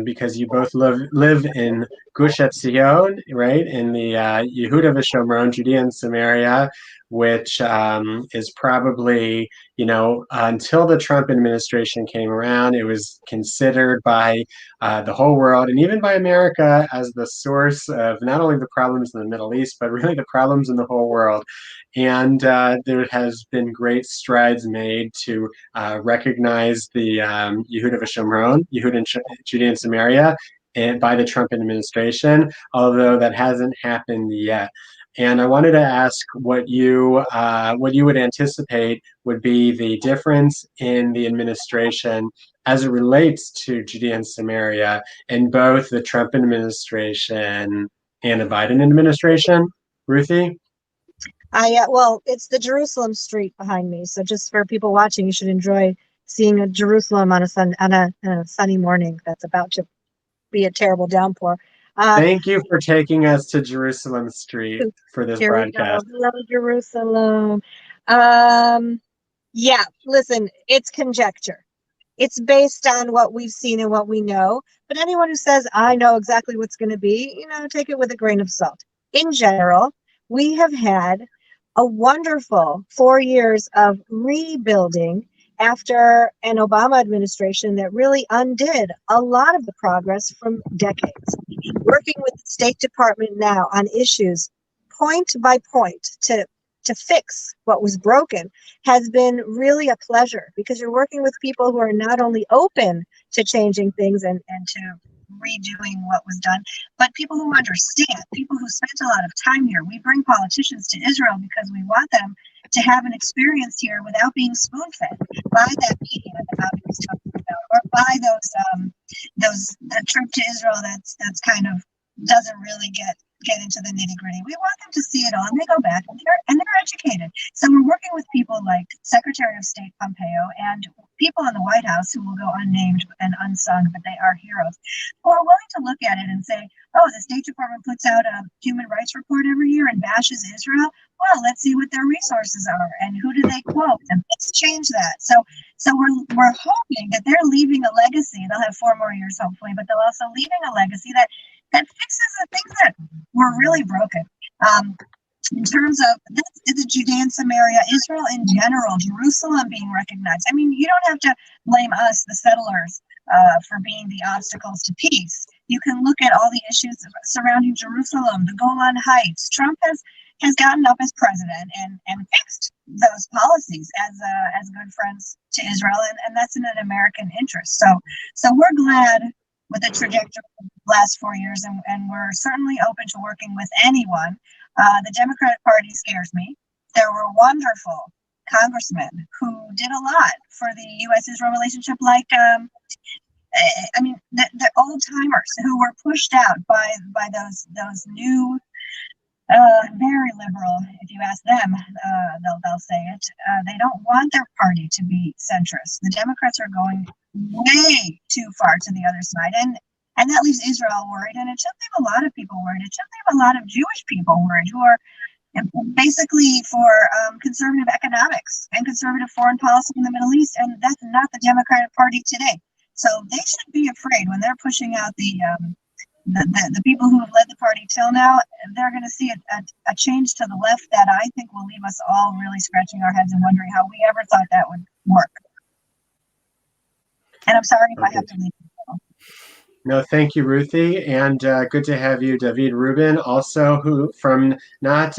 because you both live in Gush Etzion, right, in the Yehuda v'Shomron, Judea and Samaria, which is probably, until the Trump administration came around, it was considered by the whole world and even by America as the source of not only the problems in the Middle East, but really the problems in the whole world. And there has been great strides made to recognize the Yehuda v'Shomron, Yehuda and Judea and Samaria, and by the Trump administration, although that hasn't happened yet. And I wanted to ask what you would anticipate would be the difference in the administration as it relates to Judea and Samaria in both the Trump administration and the Biden administration. Ruthie? Well, it's the Jerusalem street behind me. So just for people watching, you should enjoy seeing a Jerusalem on a sunny morning that's about to be a terrible downpour. Thank you for taking us to Jerusalem Street for this broadcast. Hello, Jerusalem. Yeah, listen, it's conjecture. It's based on what we've seen and what we know. But anyone who says, I know exactly what's going to be, take it with a grain of salt. In general, we have had a wonderful 4 years of rebuilding after an Obama administration that really undid a lot of the progress from decades. Working with the State Department now on issues point by point to fix what was broken has been really a pleasure, because you're working with people who are not only open to changing things and to redoing what was done, but people who understand, people who spent a lot of time here. We bring politicians to Israel because we want them to have an experience here without being spoon-fed by that media that Bobby was talking about, or by the trip to Israel that's kind of doesn't really get into the nitty-gritty. We want them to see it all, and they go back and they're educated. So we're working with people like Secretary of State Pompeo and people in the White House who will go unnamed and unsung, but they are heroes, who are willing to look at it and say, oh, the State Department puts out a human rights report every year and bashes Israel. Well, let's see what their resources are and who do they quote, and let's change that. So we're hoping that they're leaving a legacy. They'll have 4 more years, hopefully, but they're also leaving a legacy that fixes the things that were really broken. In terms of the Judea and Samaria, Israel in general, Jerusalem being recognized. I mean, you don't have to blame us, the settlers, for being the obstacles to peace. You can look at all the issues surrounding Jerusalem, the Golan Heights. Trump has gotten up as president and fixed those policies as good friends to Israel, and that's in an American interest. So we're glad with the trajectory of the last 4 years, and we're certainly open to working with anyone. The Democratic Party scares me. There were wonderful congressmen who did a lot for the U.S.-Israel relationship, like, the old-timers who were pushed out by those new, very liberal, if you ask them, they'll say it. They don't want their party to be centrist. The Democrats are going way too far to the other side, and that leaves Israel worried, and it should leave a lot of people worried. It should leave a lot of Jewish people worried who are basically for conservative economics and conservative foreign policy in the Middle East, and that's not the Democratic Party today. So they should be afraid when they're pushing out the the people who have led the party till now, they're going to see a change to the left that I think will leave us all really scratching our heads and wondering how we ever thought that would work. And I'm sorry if I have to leave. No, thank you, Ruthie, and good to have you, David Rubin, also who from not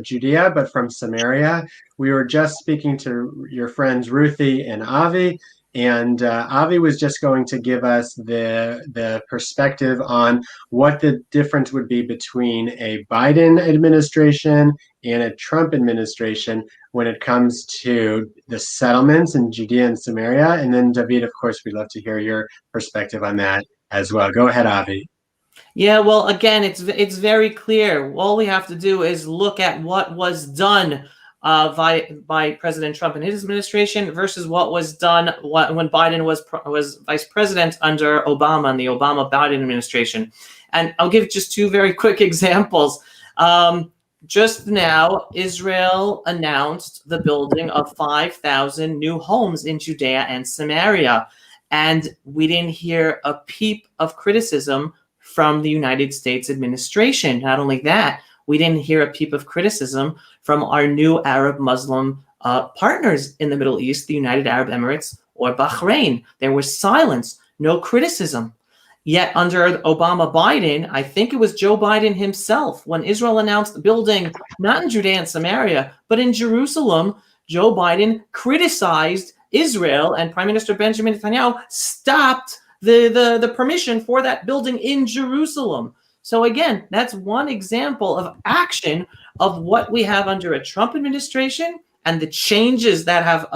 Judea, but from Samaria. We were just speaking to your friends Ruthie and Avi, and Avi was just going to give us the perspective on what the difference would be between a Biden administration and a Trump administration when it comes to the settlements in Judea and Samaria. And then David, of course, we'd love to hear your perspective on that as well. Go ahead, Avi. Yeah, well, again, it's very clear. All we have to do is look at what was done by President Trump and his administration versus what was done when Biden was vice president under Obama and the Obama-Biden administration. And I'll give just two very quick examples. Just now, Israel announced the building of 5,000 new homes in Judea and Samaria. And we didn't hear a peep of criticism from the United States administration. Not only that, we didn't hear a peep of criticism from our new Arab Muslim partners in the Middle East, the United Arab Emirates or Bahrain. There was silence, no criticism. Yet under Obama-Biden, I think it was Joe Biden himself, when Israel announced the building, not in Judea and Samaria, but in Jerusalem, Joe Biden criticized Israel, and Prime Minister Benjamin Netanyahu stopped the permission for that building in Jerusalem. So again, that's one example of action of what we have under a Trump administration and the changes that have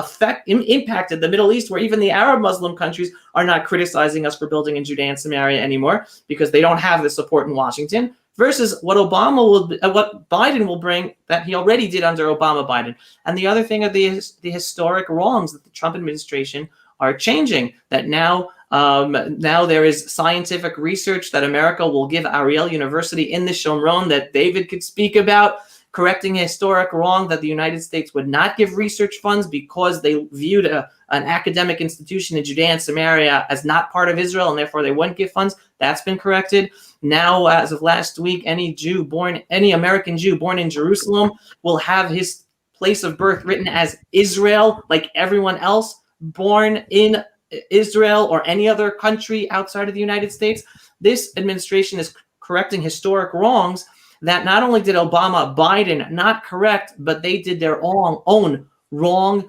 impacted the Middle East, where even the Arab Muslim countries are not criticizing us for building in Judea and Samaria anymore because they don't have the support in Washington, versus what what Biden will bring that he already did under Obama-Biden. And the other thing are the historic wrongs that the Trump administration are changing, that now there is scientific research that America will give Ariel University in the Shomron that David could speak about, correcting a historic wrong that the United States would not give research funds because they viewed an academic institution in Judea and Samaria as not part of Israel, and therefore they wouldn't give funds. That's been corrected. Now, as of last week, any American Jew born in Jerusalem will have his place of birth written as Israel, like everyone else born in Israel or any other country outside of the United States. This administration is correcting historic wrongs that not only did Obama-Biden not correct, but they did their own wrong,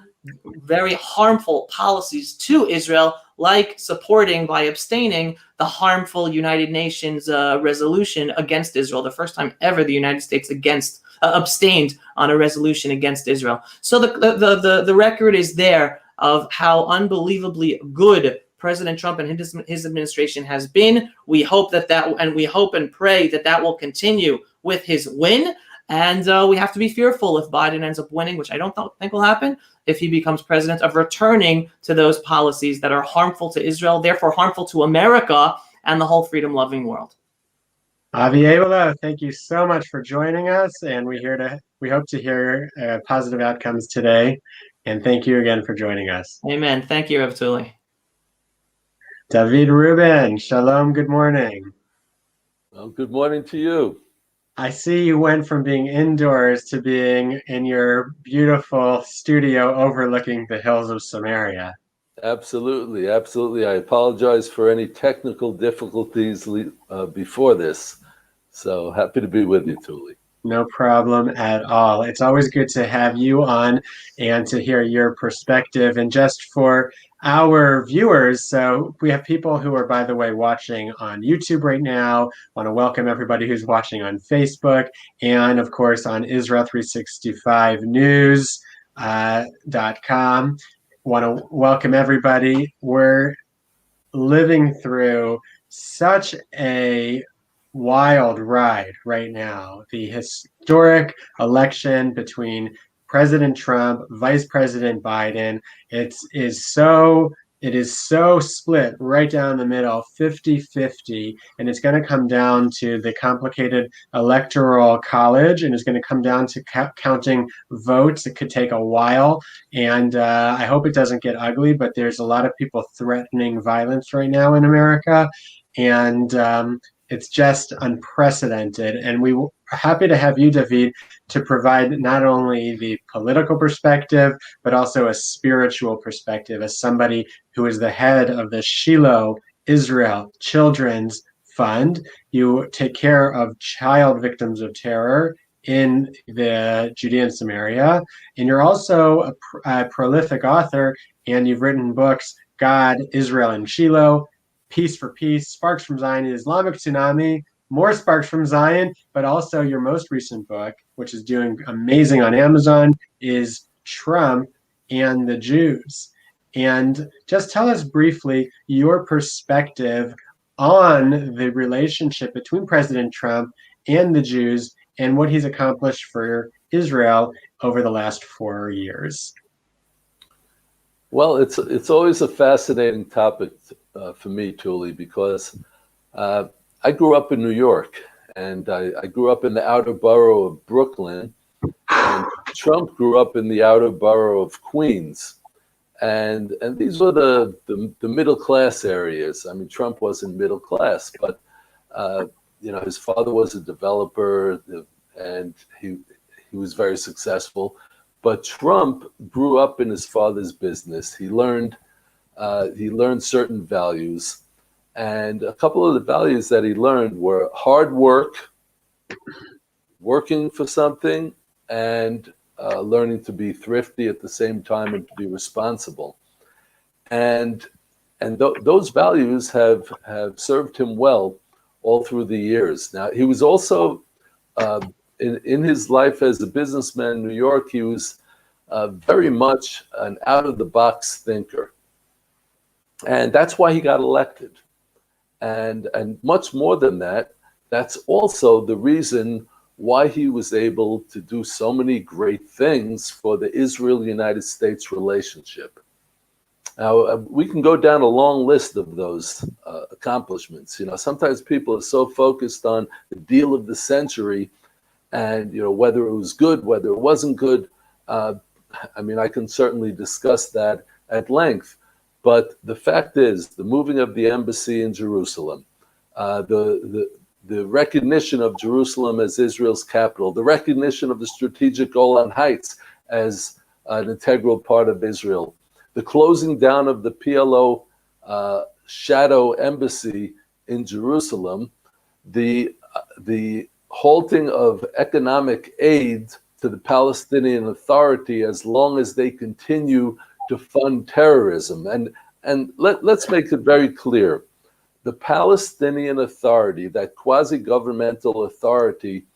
very harmful policies to Israel, like supporting by abstaining the harmful United Nations resolution against Israel, the first time ever the United States abstained on a resolution against Israel. So the record is there of how unbelievably good President Trump and his administration has been. We hope and we hope and pray that will continue with his win. And we have to be fearful if Biden ends up winning, which I don't think will happen, if he becomes president, of returning to those policies that are harmful to Israel, therefore harmful to America and the whole freedom-loving world. Avi Abela, thank you so much for joining us, and we hope to hear positive outcomes today. And thank you again for joining us. Amen. Thank you, Avtuli. David Rubin, shalom, good morning. Well, good morning to you. I see you went from being indoors to being in your beautiful studio overlooking the hills of Samaria. Absolutely, absolutely. I apologize for any technical difficulties before this. So happy to be with you, Tuli. No problem at all. It's always good to have you on and to hear your perspective. And just for our viewers, so we have people who are, by the way, watching on YouTube right now. I want to welcome everybody who's watching on Facebook and, of course, on Israel365news.com. Want to welcome everybody. We're living through such a wild ride right now. The historic election between President Trump, Vice President Biden, it is so split right down the middle, 50-50, and it's going to come down to the complicated electoral college, and it's going to come down to counting votes. It could take a while, and I hope it doesn't get ugly, but there's a lot of people threatening violence right now in America, and it's just unprecedented. And we are happy to have you, David, to provide not only the political perspective, but also a spiritual perspective as somebody who is the head of the Shiloh Israel Children's Fund. You take care of child victims of terror in the Judea and Samaria. And you're also a prolific author, and you've written books, God, Israel, and Shiloh, Peace for Peace, Sparks from Zion, Islamic Tsunami, more Sparks from Zion, but also your most recent book, which is doing amazing on Amazon, is Trump and the Jews. And just tell us briefly your perspective on the relationship between President Trump and the Jews and what he's accomplished for Israel over the last 4 years. Well, it's always a fascinating topic for me, Tuli, because I grew up in New York, and I grew up in the outer borough of Brooklyn, and Trump grew up in the outer borough of Queens. And these were the middle class areas. I mean, Trump wasn't middle class, but his father was a developer, and he was very successful. But Trump grew up in his father's business. He learned certain values, and a couple of the values that he learned were hard work, working for something, and learning to be thrifty at the same time and to be responsible. And those values have served him well all through the years. Now, he was also in his life as a businessman in New York, he was very much an out-of-the-box thinker. And that's why he got elected. And much more than that, that's also the reason why he was able to do so many great things for the Israel-United States relationship. Now, we can go down a long list of those accomplishments. Sometimes people are so focused on the deal of the century and, whether it was good, whether it wasn't good. I can certainly discuss that at length. But the fact is, the moving of the embassy in Jerusalem, the recognition of Jerusalem as Israel's capital, the recognition of the strategic Golan Heights as an integral part of Israel, the closing down of the PLO shadow embassy in Jerusalem, the halting of economic aid to the Palestinian Authority as long as they continue to fund terrorism. And let's make it very clear. The Palestinian Authority, that quasi-governmental authority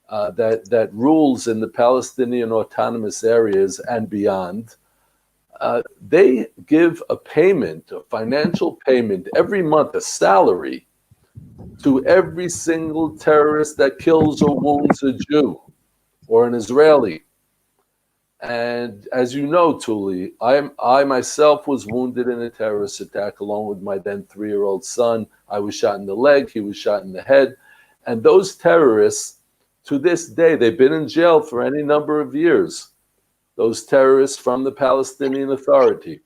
that rules in the Palestinian autonomous areas and beyond, they give a payment, a financial payment every month, a salary, to every single terrorist that kills or wounds a Jew or an Israeli. And as you know, Tuli, I myself was wounded in a terrorist attack along with my then 3-year-old son. I was shot in the leg, he was shot in the head. And those terrorists, to this day, they've been in jail for any number of years. Those terrorists from the Palestinian Authority.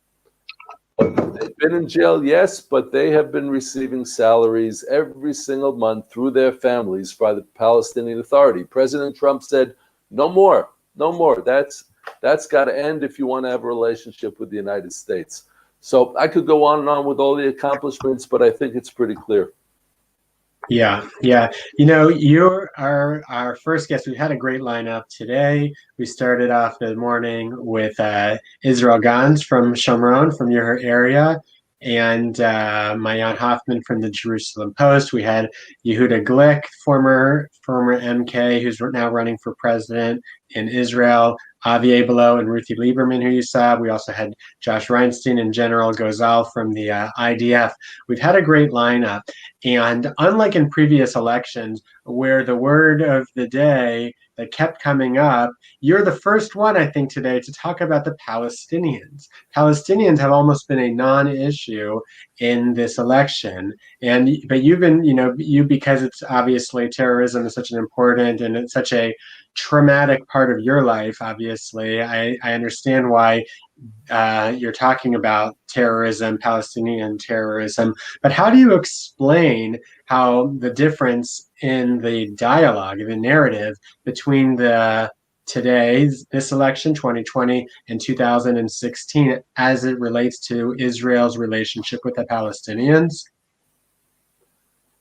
They've been in jail, yes, but they have been receiving salaries every single month through their families by the Palestinian Authority. President Trump said, no more, no more. That's got to end if you want to have a relationship with the United States. So I could go on and on with all the accomplishments, but I think it's pretty clear. Yeah. You're our first guest. We had a great lineup today. We started off the morning with Israel Gans from Shomron, from your area, and Mayan Hoffman from the Jerusalem Post. We had Yehuda Glick, former MK, who's now running for president in Israel, Avi Abelo and Ruthie Lieberman, who you saw. We also had Josh Reinstein and General Gozal from the IDF. We've had a great lineup. And unlike in previous elections, where the word of the day that kept coming up, you're the first one, I think, today to talk about the Palestinians. Palestinians have almost been a non-issue in this election. But you've been, because it's obviously terrorism is such an important and it's such a traumatic part of your life, obviously. I understand why you're talking about terrorism, Palestinian terrorism, but how do you explain how the difference in the dialogue, the narrative between this election, 2020, and 2016, as it relates to Israel's relationship with the Palestinians?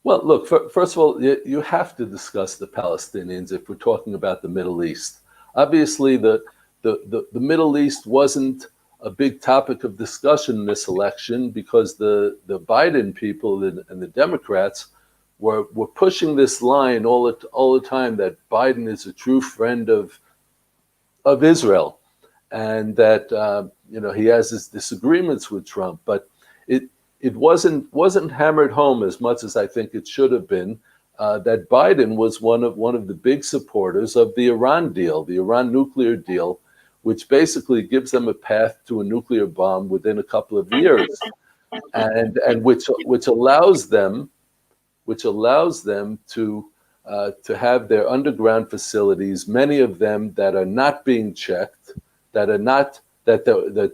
Well, look, first of all, you have to discuss the Palestinians if we're talking about the Middle East. Obviously, the Middle East wasn't a big topic of discussion in this election because the Biden people and the Democrats were pushing this line all the time that Biden is a true friend of Israel, and that he has his disagreements with Trump, but it wasn't hammered home as much as I think it should have been that Biden was one of the big supporters of the Iran deal, the Iran nuclear deal, which basically gives them a path to a nuclear bomb within a couple of years, and which allows them to have their underground facilities, many of them that are not being checked, that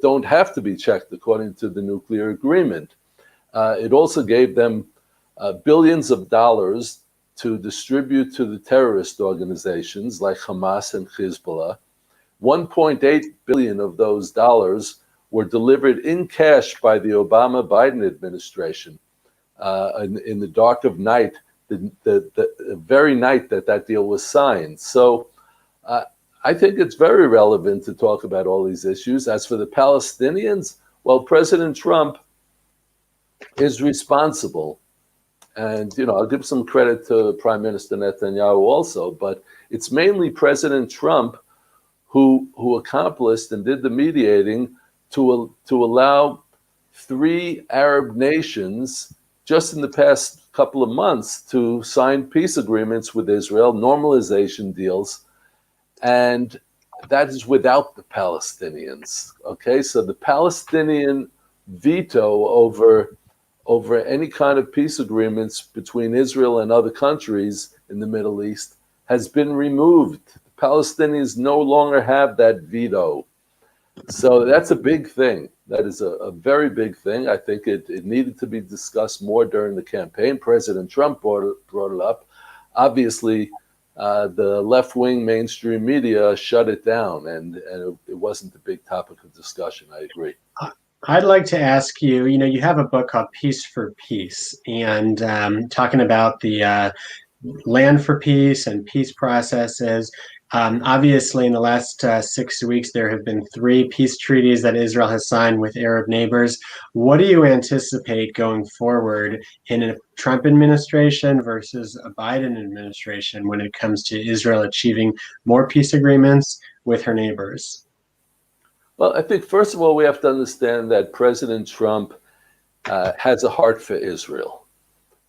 don't have to be checked according to the nuclear agreement. It also gave them billions of dollars to distribute to the terrorist organizations like Hamas and Hezbollah. 1.8 billion of those dollars were delivered in cash by the Obama-Biden administration in the dark of night, the very night that deal was signed. So I think it's very relevant to talk about all these issues. As for the Palestinians, well, President Trump is responsible. And, I'll give some credit to Prime Minister Netanyahu also, but it's mainly President Trump who accomplished and did the mediating to allow 3 Arab nations just in the past couple of months to sign peace agreements with Israel, normalization deals, and that is without the Palestinians. Okay, so the Palestinian veto over any kind of peace agreements between Israel and other countries in the Middle East has been removed. The Palestinians no longer have that veto. So that's a big thing. That is a very big thing. I think it needed to be discussed more during the campaign. President Trump brought it up. Obviously, the left-wing mainstream media shut it down, and it wasn't a big topic of discussion. I agree. I'd like to ask you, you have a book called Peace for Peace, and talking about the land for peace and peace processes. Obviously, in the last 6 weeks, there have been 3 peace treaties that Israel has signed with Arab neighbors. What do you anticipate going forward in a Trump administration versus a Biden administration when it comes to Israel achieving more peace agreements with her neighbors? Well, I think, first of all, we have to understand that President Trump has a heart for Israel.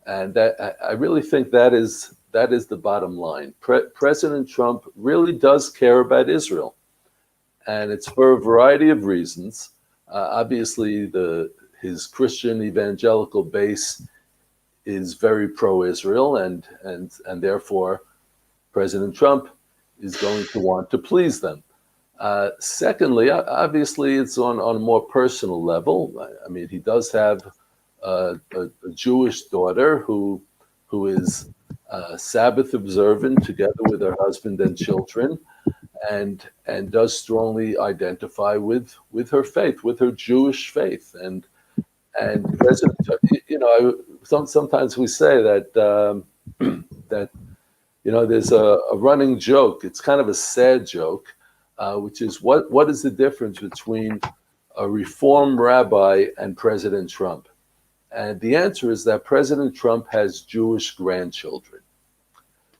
And that I really think that is the bottom line. President Trump really does care about Israel. And it's for a variety of reasons. Obviously, his Christian evangelical base is very pro-Israel, and therefore President Trump is going to want to please them. Secondly, obviously, it's on a more personal level. I mean, he does have a Jewish daughter who is Sabbath observant together with her husband and children, and does strongly identify with her faith, with her Jewish faith. And President, sometimes we say that there's a running joke. It's kind of a sad joke. Which is what is the difference between a Reform rabbi and President Trump? And the answer is that President Trump has Jewish grandchildren.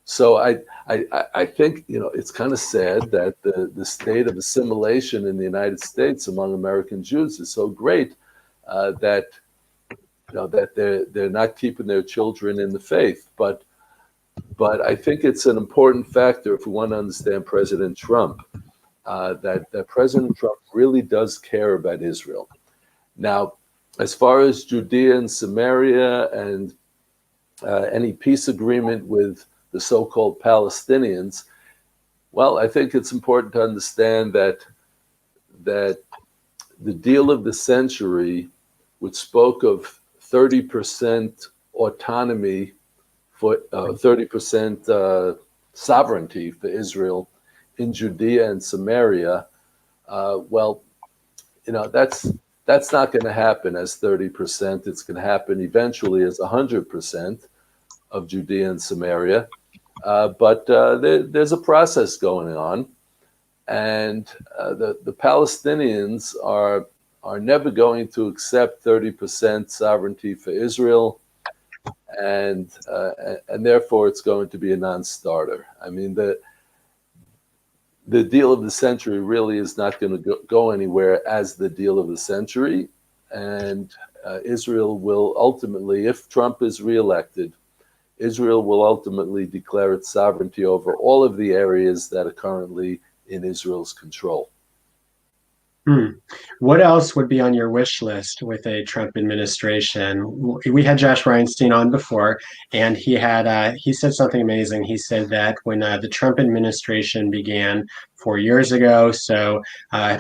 So I think it's kind of sad that the state of assimilation in the United States among American Jews is so great that they're not keeping their children in the faith. But I think it's an important factor if we want to understand President Trump. That President Trump really does care about Israel. Now, as far as Judea and Samaria and any peace agreement with the so-called Palestinians, Well, I think it's important to understand that the deal of the century, which spoke of 30% autonomy for 30% sovereignty for Israel in Judea and Samaria, well, that's not going to happen as 30%. It's going to happen eventually as 100% of Judea and Samaria. But there's a process going on, and the Palestinians are never going to accept 30% sovereignty for Israel, and therefore it's going to be a non-starter. I mean, the deal of the century really is not going to go anywhere as the deal of the century, and Israel will ultimately, if Trump is reelected, Israel will ultimately declare its sovereignty over all of the areas that are currently in Israel's control. What else would be on your wish list with a Trump administration? We had Josh Weinstein on before, and he said something amazing. He said that when the Trump administration began 4 years ago, so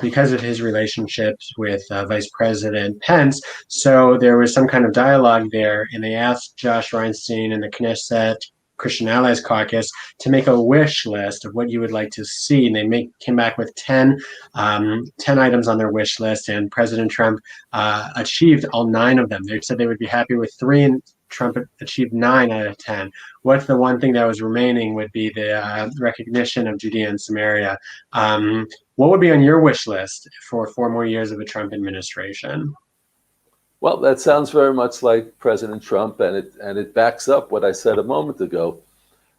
because of his relationships with Vice President Pence, so there was some kind of dialogue there, and they asked Josh Weinstein and the Knesset Christian Allies Caucus to make a wish list of what you would like to see, and they came back with 10 items on their wish list, and President Trump achieved all 9 of them. They said they would be happy with 3, and Trump achieved 9 out of 10. What's the one thing that was remaining would be the recognition of Judea and Samaria. What would be on your wish list for 4 more years of a Trump administration? Well, that sounds very much like President Trump, and it backs up what I said a moment ago,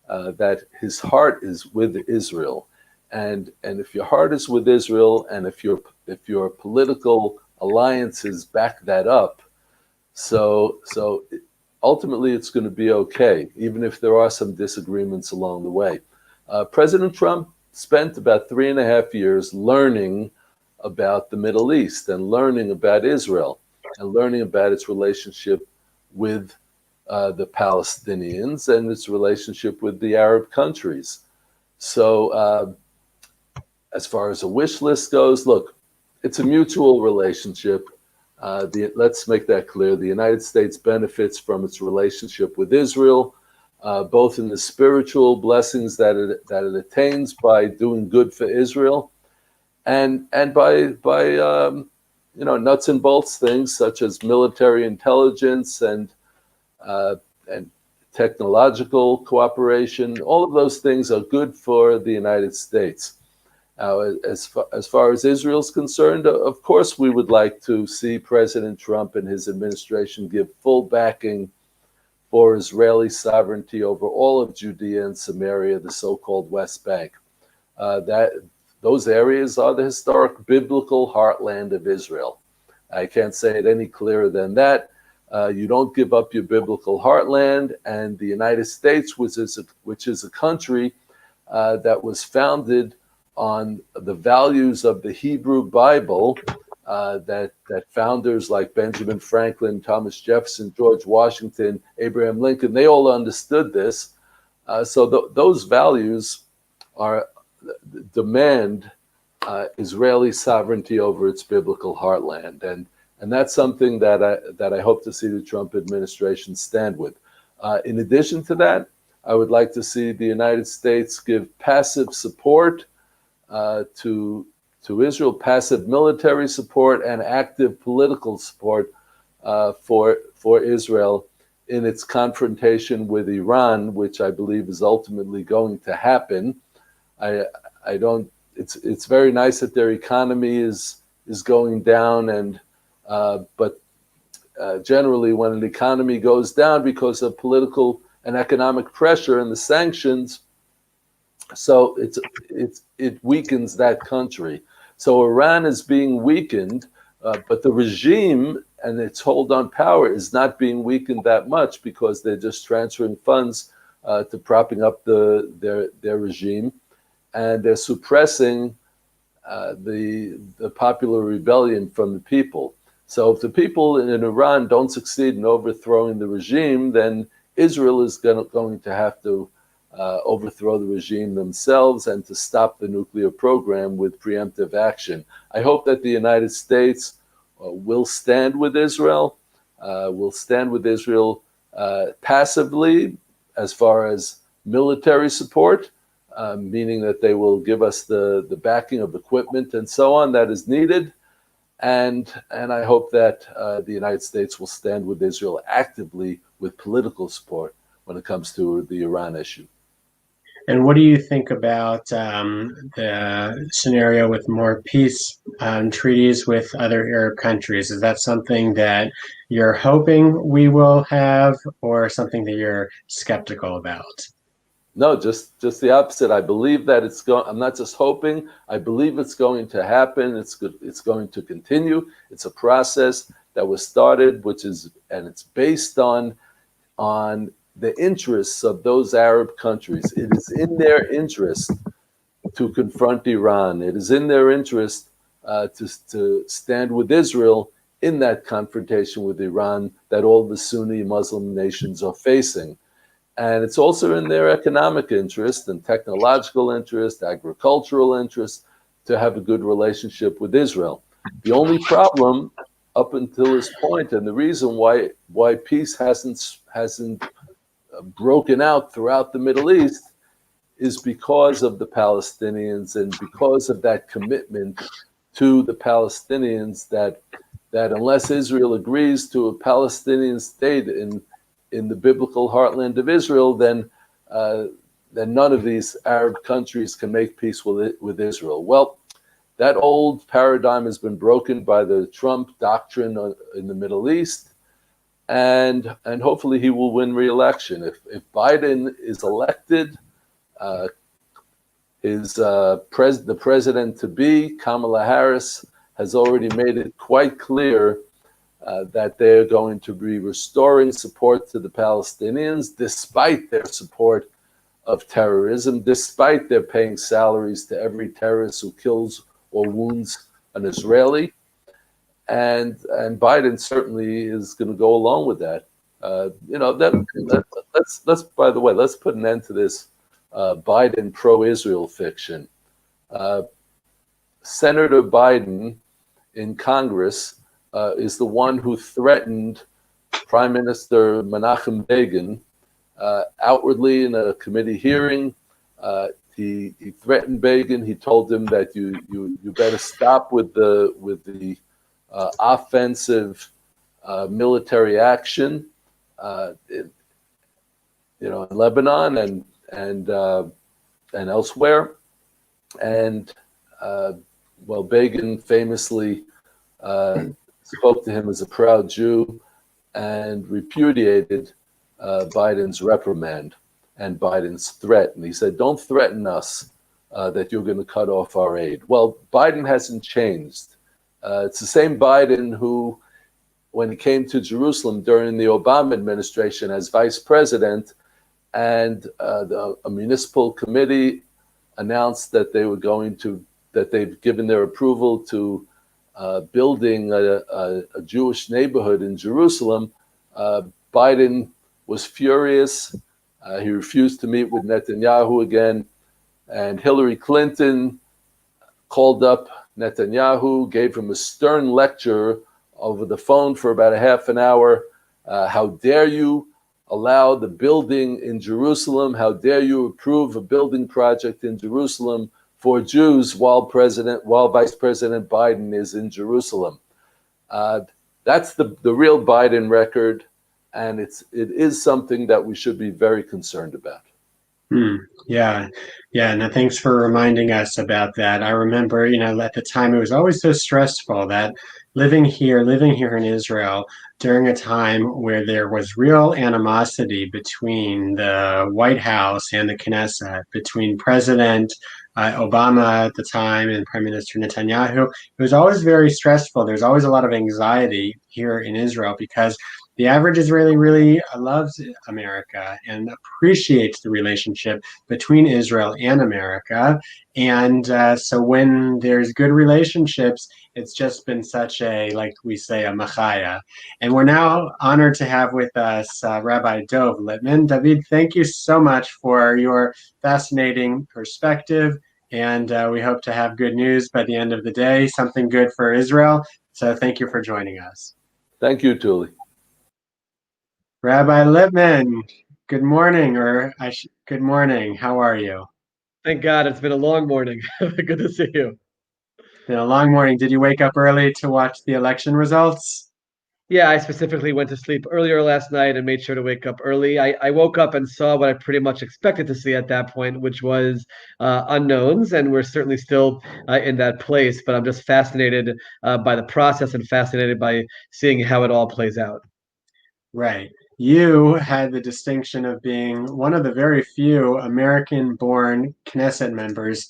that his heart is with Israel, and if your heart is with Israel, and if your political alliances back that up, so ultimately it's going to be okay, even if there are some disagreements along the way. President Trump spent about 3.5 years learning about the Middle East and learning about Israel, and learning about its relationship with the Palestinians and its relationship with the Arab countries. So as far as a wish list goes, look, it's a mutual relationship. Let's make that clear. The United States benefits from its relationship with Israel, both in the spiritual blessings that it attains by doing good for Israel, and by nuts and bolts things such as military intelligence and technological cooperation. All of those things are good for the United States. Now, as far as Israel's concerned, of course, we would like to see President Trump and his administration give full backing for Israeli sovereignty over all of Judea and Samaria, the so-called West Bank. Those areas are the historic biblical heartland of Israel. I can't say it any clearer than that. You don't give up your biblical heartland, and the United States, which is a country that was founded on the values of the Hebrew Bible, that founders like Benjamin Franklin, Thomas Jefferson, George Washington, Abraham Lincoln, they all understood this. So those values demand Israeli sovereignty over its biblical heartland, and that's something that I hope to see the Trump administration stand with. In addition to that, I would like to see the United States give passive support to Israel, passive military support and active political support for Israel in its confrontation with Iran, which I believe is ultimately going to happen. It's very nice that their economy is going down, but generally when an economy goes down because of political and economic pressure and the sanctions, so it weakens that country. So Iran is being weakened, but the regime and its hold on power is not being weakened that much because they're just transferring funds to propping up their regime, and they're suppressing the popular rebellion from the people. So if the people in Iran don't succeed in overthrowing the regime, then Israel is going to have to overthrow the regime themselves and to stop the nuclear program with preemptive action. I hope that the United States will stand with Israel, passively as far as military support, meaning that they will give us the backing of equipment and so on that is needed. And I hope that the United States will stand with Israel actively with political support when it comes to the Iran issue. And what do you think about the scenario with more peace treaties with other Arab countries? Is that something that you're hoping we will have, or something that you're skeptical about? No, just the opposite. I believe that it's going. I'm not just hoping. I believe it's going to happen. It's good. It's going to continue. It's a process that was started, and it's based on the interests of those Arab countries. It is in their interest to confront Iran. It is in their interest to stand with Israel in that confrontation with Iran that all the Sunni Muslim nations are facing. And it's also in their economic interest and technological interest, agricultural interest, to have a good relationship with Israel. The only problem up until this point, and the reason why peace hasn't broken out throughout the Middle East, is because of the Palestinians and because of that commitment to the Palestinians that unless Israel agrees to a Palestinian state in the biblical heartland of Israel, then none of these Arab countries can make peace with Israel. Well, that old paradigm has been broken by the Trump doctrine in the Middle East, and hopefully he will win re-election. If Biden is elected, the president-to-be, Kamala Harris, has already made it quite clear that they're going to be restoring support to the Palestinians, despite their support of terrorism, despite their paying salaries to every terrorist who kills or wounds an Israeli. And Biden certainly is going to go along with that. Let's by the way, let's put an end to this Biden pro-Israel fiction. Senator Biden in Congress is the one who threatened Prime Minister Menachem Begin outwardly in a committee hearing. He threatened Begin. He told him that you better stop with the offensive military action in Lebanon and elsewhere. And Begin famously spoke to him as a proud Jew and repudiated Biden's reprimand and Biden's threat. And he said, don't threaten us that you're going to cut off our aid. Well, Biden hasn't changed. It's the same Biden who, when he came to Jerusalem during the Obama administration as vice president, and a municipal committee announced that they've given their approval to building a Jewish neighborhood in Jerusalem, Biden was furious. He refused to meet with Netanyahu again. And Hillary Clinton called up Netanyahu, gave him a stern lecture over the phone for about a half an hour. How dare you allow the building in Jerusalem? How dare you approve a building project in Jerusalem for Jews while Vice President Biden is in Jerusalem? That's the real Biden record, and it is something that we should be very concerned about. Yeah. No, thanks for reminding us about that. I remember, at the time it was always so stressful that living here in Israel during a time where there was real animosity between the White House and the Knesset, between President Obama at the time and Prime Minister Netanyahu. It was always very stressful. There's always a lot of anxiety here in Israel because The average Israeli really loves America and appreciates the relationship between Israel and America. And so when there's good relationships, it's just been such a, like we say, a machaya. And we're now honored to have with us Rabbi Dov Lipman. David, thank you so much for your fascinating perspective. And we hope to have good news by the end of the day, something good for Israel. So thank you for joining us. Thank you, Tuli. Rabbi Lipman, good morning, good morning. How are you? Thank God, it's been a long morning. Good to see you. Been a long morning. Did you wake up early to watch the election results? Yeah, I specifically went to sleep earlier last night and made sure to wake up early. I woke up and saw what I pretty much expected to see at that point, which was unknowns, and we're certainly still in that place. But I'm just fascinated by the process and fascinated by seeing how it all plays out. Right. You had the distinction of being one of the very few American-born Knesset members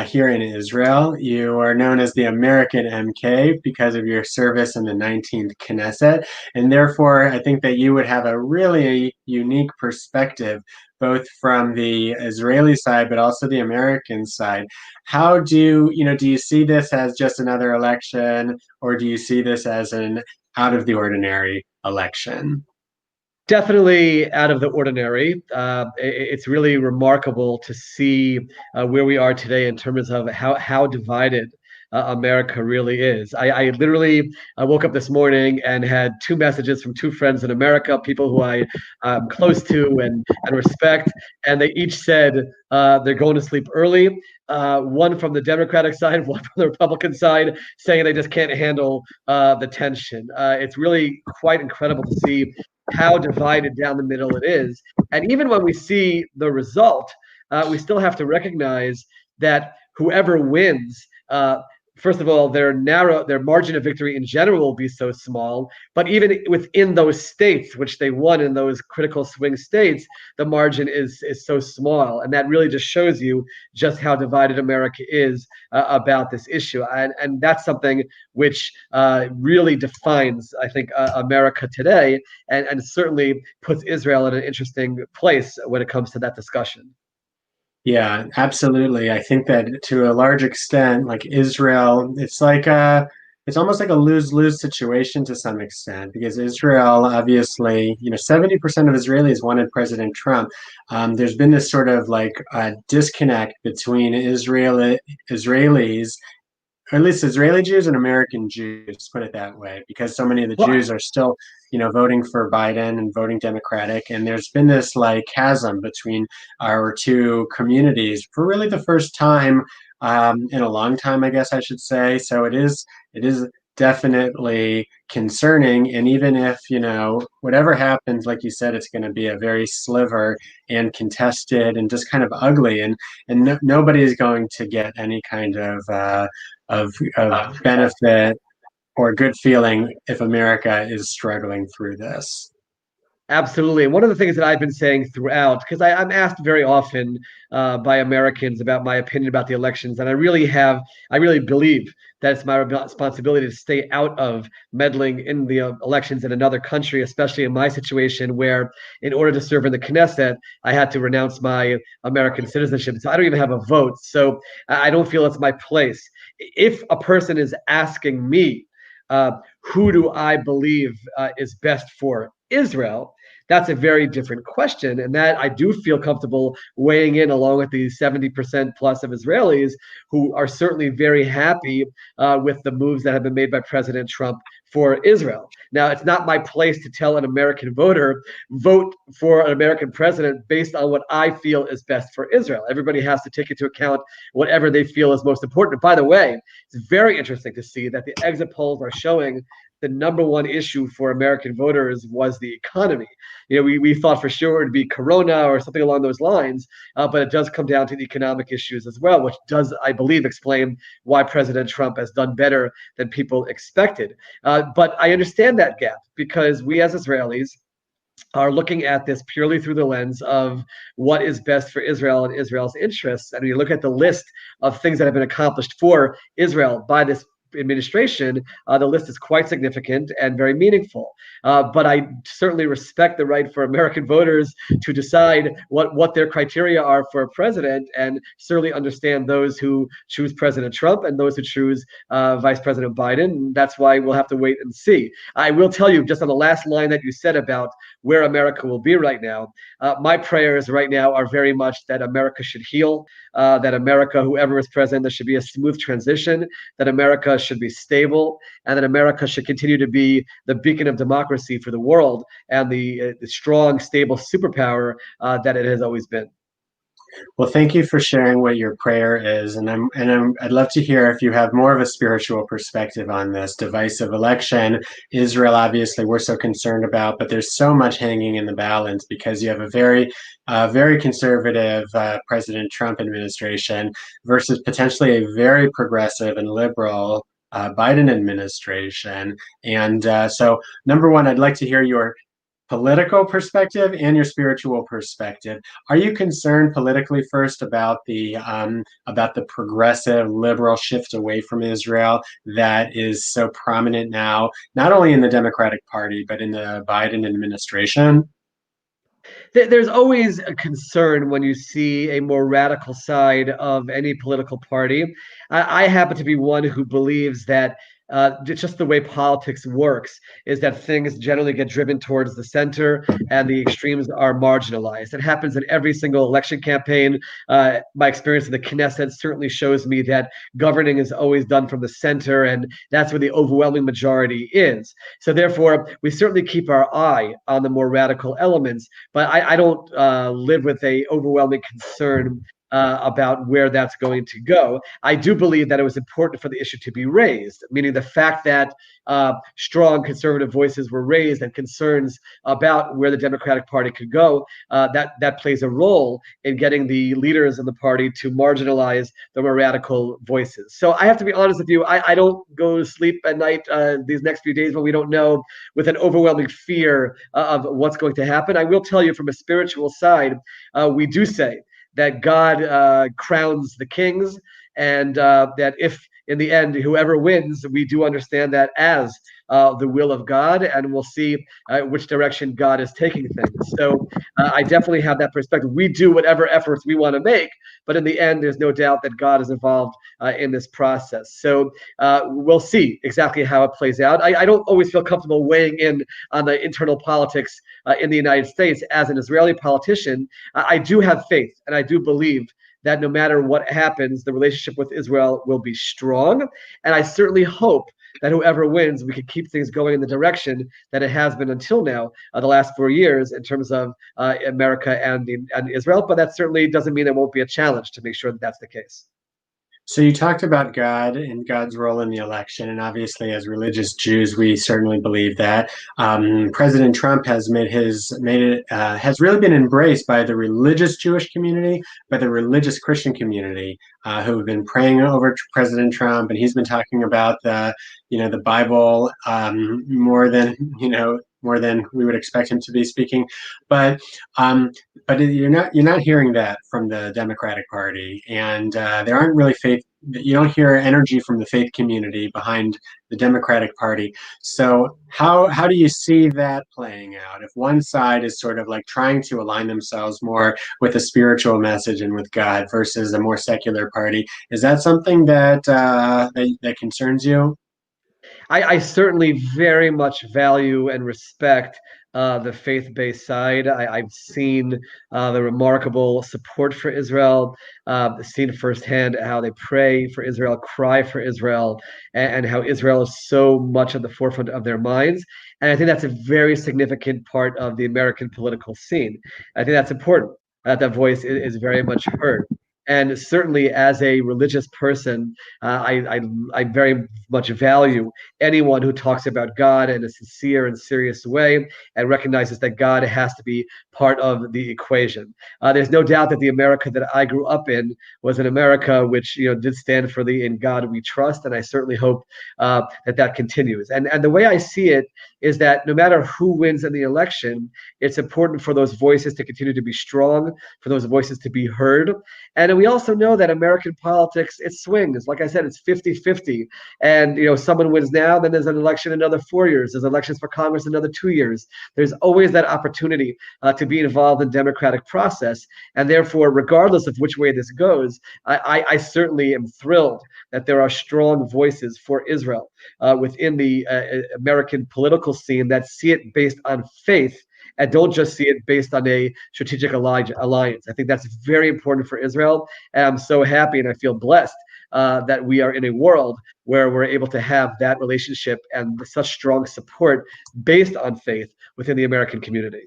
here in Israel. You are known as the American MK because of your service in the 19th Knesset, and therefore I think that you would have a really unique perspective, both from the Israeli side but also the American side. How do you see this as just another election, or do you see this as an out of the ordinary election? Definitely out of the ordinary. It's really remarkable to see where we are today in terms of how divided America really is. I literally woke up this morning and had 2 messages from 2 friends in America, people who I'm close to and respect, and they each said they're going to sleep early. One from the Democratic side, one from the Republican side, saying they just can't handle the tension. It's really quite incredible to see how divided down the middle it is. And even when we see the result, we still have to recognize that whoever wins, first of all, their margin of victory in general will be so small, but even within those states, which they won in those critical swing states, the margin is so small. And that really just shows you just how divided America is about this issue. And that's something which really defines, I think, America today, and certainly puts Israel in an interesting place when it comes to that discussion. Yeah, absolutely. I think that to a large extent, like Israel, it's almost like a lose-lose situation to some extent, because Israel, obviously, 70% of Israelis wanted President Trump. There's been this sort of disconnect between Israelis, or at least Israeli Jews and American Jews, put it that way, because so many of the Jews are still, voting for Biden and voting Democratic. And there's been this chasm between our 2 communities for really the first time in a long time, I guess I should say. So it is definitely concerning. And even if, whatever happens, like you said, it's going to be a very sliver and contested and just kind of ugly. And nobody is going to get any kind of benefit or good feeling if America is struggling through this. Absolutely. And one of the things that I've been saying throughout, because I'm asked very often by Americans about my opinion about the elections, and I really believe that it's my responsibility to stay out of meddling in the elections in another country, especially in my situation where, in order to serve in the Knesset, I had to renounce my American citizenship. So I don't even have a vote. So I don't feel it's my place. If a person is asking me, who do I believe is best for Israel, that's a very different question. And that I do feel comfortable weighing in along with the 70% plus of Israelis who are certainly very happy with the moves that have been made by President Trump for Israel. Now, it's not my place to tell an American voter, vote for an American president based on what I feel is best for Israel. Everybody has to take into account whatever they feel is most important. By the way, it's very interesting to see that the exit polls are showing the number one issue for American voters was the economy. We thought for sure it'd be Corona or something along those lines, but it does come down to the economic issues as well, which does, I believe, explain why President Trump has done better than people expected. But I understand that gap because we as Israelis are looking at this purely through the lens of what is best for Israel and Israel's interests. And when you look at the list of things that have been accomplished for Israel by this administration, the list is quite significant and very meaningful. But I certainly respect the right for American voters to decide what their criteria are for a president, and certainly understand those who choose President Trump and those who choose Vice President Biden. That's why we'll have to wait and see. I will tell you, just on the last line that you said about where America will be right now, my prayers right now are very much that America should heal, that America, whoever is president, there should be a smooth transition, that America should be stable, and that America should continue to be the beacon of democracy for the world and the strong, stable superpower that it has always been. Well, thank you for sharing what your prayer is, and I'd love to hear if you have more of a spiritual perspective on this divisive election. Israel, obviously, we're so concerned about, but there's so much hanging in the balance because you have a very conservative President Trump administration versus potentially a very progressive and liberal Biden administration. And so, number one, I'd like to hear your political perspective and your spiritual perspective. Are you concerned politically first about the progressive liberal shift away from Israel that is so prominent now, not only in the Democratic Party, but in the Biden administration? There's always a concern when you see a more radical side of any political party. I happen to be one who believes that just the way politics works is that things generally get driven towards the center and the extremes are marginalized. It happens in every single election campaign. My experience in the Knesset certainly shows me that governing is always done from the center, and that's where the overwhelming majority is. So therefore, we certainly keep our eye on the more radical elements, but I don't live with a overwhelming concern about where that's going to go. I do believe that it was important for the issue to be raised, meaning the fact that strong conservative voices were raised and concerns about where the Democratic Party could go, that plays a role in getting the leaders in the party to marginalize the more radical voices. So I have to be honest with you, I don't go to sleep at night these next few days when we don't know, with an overwhelming fear of what's going to happen. I will tell you from a spiritual side, we do say that God crowns the kings, and that if in the end whoever wins, we do understand that as the will of God, and we'll see which direction God is taking things. So I definitely have that perspective. We do whatever efforts we want to make, but in the end, there's no doubt that God is involved in this process. So we'll see exactly how it plays out. I don't always feel comfortable weighing in on the internal politics in the United States. As an Israeli politician, I do have faith, and I do believe that no matter what happens, the relationship with Israel will be strong. And I certainly hope that whoever wins, we can keep things going in the direction that it has been until now, the last 4 years, in terms of America and Israel. But that certainly doesn't mean there won't be a challenge to make sure that that's the case. So you talked about God and God's role in the election, and obviously, as religious Jews, we certainly believe that. President Trump has has really been embraced by the religious Jewish community, by the religious Christian community, who have been praying over President Trump, and he's been talking about the Bible more than we would expect him to be speaking, but you're not hearing that from the Democratic Party, and there aren't really you don't hear energy from the faith community behind the Democratic Party. So how do you see that playing out? If one side is sort of like trying to align themselves more with a spiritual message and with God versus a more secular party, is that something that that concerns you? I certainly very much value and respect the faith-based side. I've seen the remarkable support for Israel, seen firsthand how they pray for Israel, cry for Israel, and how Israel is so much at the forefront of their minds. And I think that's a very significant part of the American political scene. I think that's important, that voice is very much heard. And certainly, as a religious person, I very much value anyone who talks about God in a sincere and serious way and recognizes that God has to be part of the equation. There's no doubt that the America that I grew up in was an America which did stand for the "In God We Trust," and I certainly hope that continues. And the way I see it is that no matter who wins in the election, it's important for those voices to continue to be strong, for those voices to be heard. And we also know that American politics, it swings. Like I said, it's 50-50. And someone wins now, then there's an election in another 4 years. There's elections for Congress in another 2 years. There's always that opportunity to be involved in the democratic process. And therefore, regardless of which way this goes, I certainly am thrilled that there are strong voices for Israel within the American political scene that see it based on faith and don't just see it based on a strategic alliance. I think that's very important for Israel. And I'm so happy and I feel blessed that we are in a world where we're able to have that relationship and such strong support based on faith within the American community.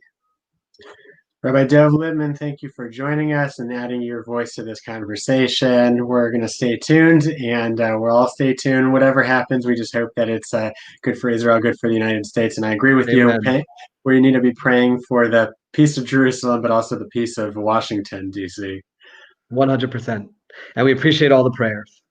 Rabbi Dov Lippman, thank you for joining us and adding your voice to this conversation. We're going to stay tuned, and we'll all stay tuned. Whatever happens, we just hope that it's good for Israel, good for the United States. And I agree with you. We need to be praying for the peace of Jerusalem, but also the peace of Washington, D.C. 100%. And we appreciate all the prayers.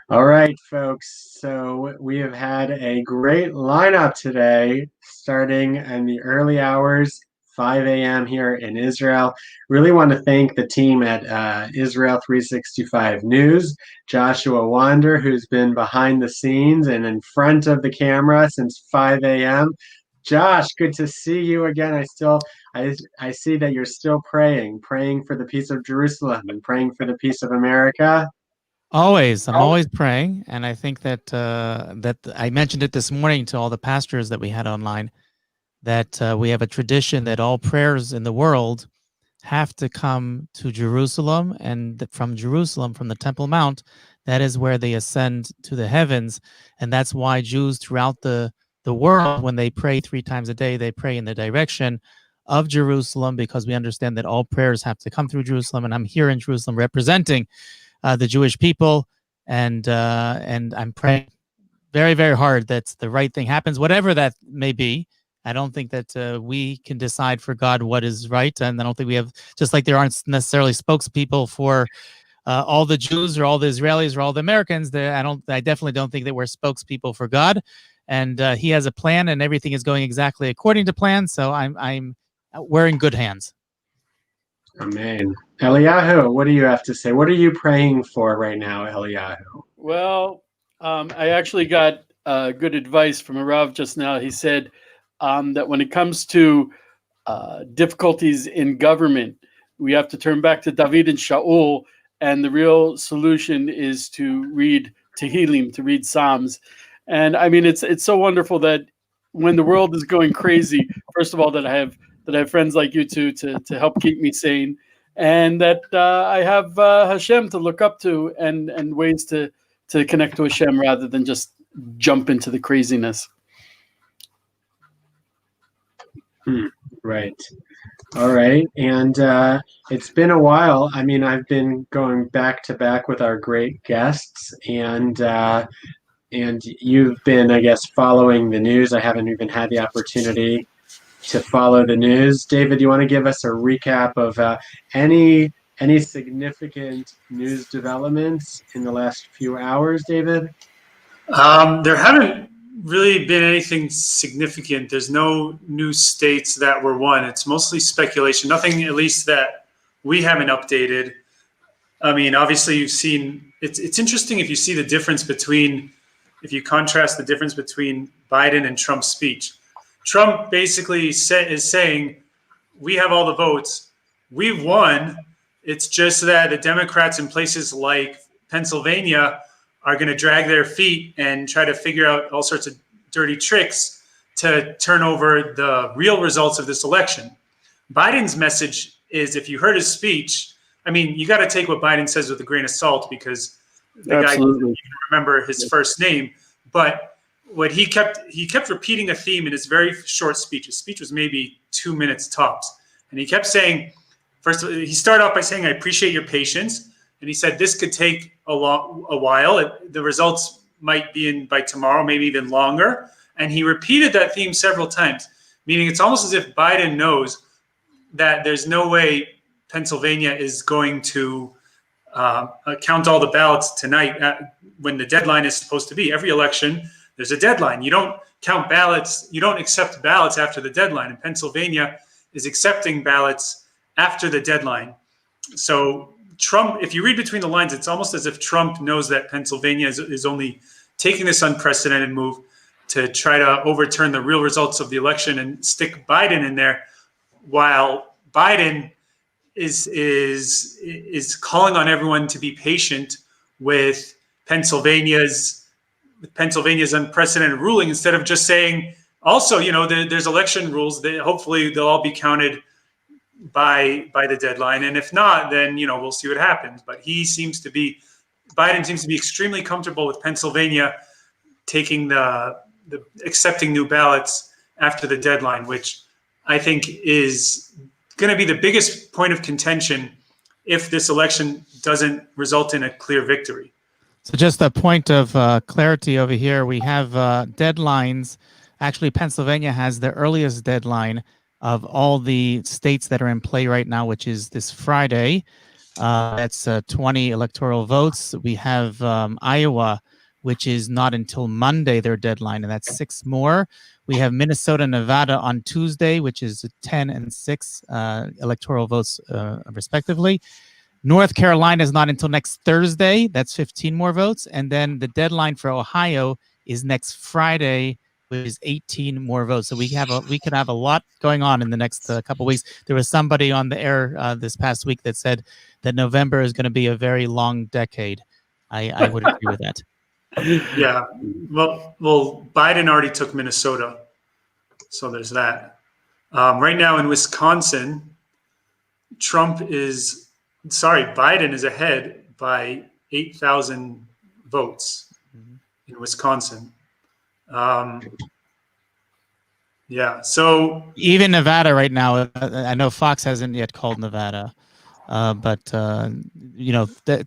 All right, folks. So we have had a great lineup today, starting in the early hours, 5 a.m. here in Israel. Really want to thank the team at Israel 365 News, Joshua Wander, who's been behind the scenes and in front of the camera since 5 a.m. Josh, good to see you again. I see that you're still praying for the peace of Jerusalem and praying for the peace of America. Always. I'm always praying. And I think that that I mentioned it this morning to all the pastors that we had online, that we have a tradition that all prayers in the world have to come to Jerusalem, and from Jerusalem, from the Temple Mount, that is where they ascend to the heavens. And that's why Jews throughout the world, when they pray 3 times a day, they pray in the direction of Jerusalem, because we understand that all prayers have to come through Jerusalem. And I'm here in Jerusalem representing the Jewish people, and I'm praying very, very hard that the right thing happens, whatever that may be. I don't think that we can decide for God what is right, and I don't think we have, just like there aren't necessarily spokespeople for all the Jews or all the Israelis or all the Americans. I definitely don't think that we're spokespeople for God, and He has a plan, and everything is going exactly according to plan. So we're in good hands. Amen. Eliyahu, what do you have to say? What are you praying for right now, Eliyahu? Well, I actually got good advice from a Rav just now. He said that when it comes to difficulties in government, we have to turn back to David and Shaul, and the real solution is to read Tehillim, to read Psalms. And I mean, it's so wonderful that when the world is going crazy, first of all, that I have friends like you two to help keep me sane, and that I have Hashem to look up to, and ways to connect to Hashem rather than just jump into the craziness. Right. All right. And it's been a while. I mean, I've been going back to back with our great guests, and you've been, I guess, following the news. I haven't even had the opportunity to follow the news. David, do you want to give us a recap of any significant news developments in the last few hours, David? There haven't really been anything significant. There's no new states that were won. It's mostly speculation. Nothing, at least that we haven't updated. I mean, obviously you've seen, it's interesting if you see the difference between, if you contrast the difference between Biden and Trump's speech. Trump basically is saying, we have all the votes, we've won. It's just that the Democrats in places like Pennsylvania are going to drag their feet and try to figure out all sorts of dirty tricks to turn over the real results of this election. Biden's message is, if you heard his speech, I mean, you got to take what Biden says with a grain of salt, because the guy doesn't even remember his first name. But what he kept repeating a theme in his very short speech. His speech was maybe 2 minutes tops. And he kept saying, first, he started off by saying, I appreciate your patience. And he said, this could take a while. The results might be in by tomorrow, maybe even longer. And he repeated that theme several times, meaning it's almost as if Biden knows that there's no way Pennsylvania is going to count all the ballots tonight when the deadline is supposed to be. Every election, there's a deadline. You don't count ballots. You don't accept ballots after the deadline. And Pennsylvania is accepting ballots after the deadline. So Trump, if you read between the lines, it's almost as if Trump knows that Pennsylvania is only taking this unprecedented move to try to overturn the real results of the election and stick Biden in there, while Biden is calling on everyone to be patient with Pennsylvania's unprecedented ruling, instead of just saying, also, there's election rules that hopefully they'll all be counted by the deadline, and if not, then we'll see what happens. But Biden seems to be extremely comfortable with Pennsylvania taking the accepting new ballots after the deadline, which I think is going to be the biggest point of contention if this election doesn't result in a clear victory. So just a point of clarity over here, we have deadlines. Actually, Pennsylvania has the earliest deadline of all the states that are in play right now, which is this Friday. That's 20 electoral votes. We have Iowa, which is not until Monday, their deadline, and that's 6 more. We have Minnesota, Nevada on Tuesday, which is 10 and 6 electoral votes respectively. North Carolina is not until next Thursday. That's 15 more votes. And then the deadline for Ohio is next Friday, which is 18 more votes. So we could have a lot going on in the next couple of weeks. There was somebody on the air this past week that said that November is going to be a very long decade. I would agree with that. Yeah. Well, Biden already took Minnesota, so there's that. Right now in Wisconsin, Biden is ahead by 8,000 votes in Wisconsin. Yeah, so even Nevada right now, I know Fox hasn't yet called Nevada, but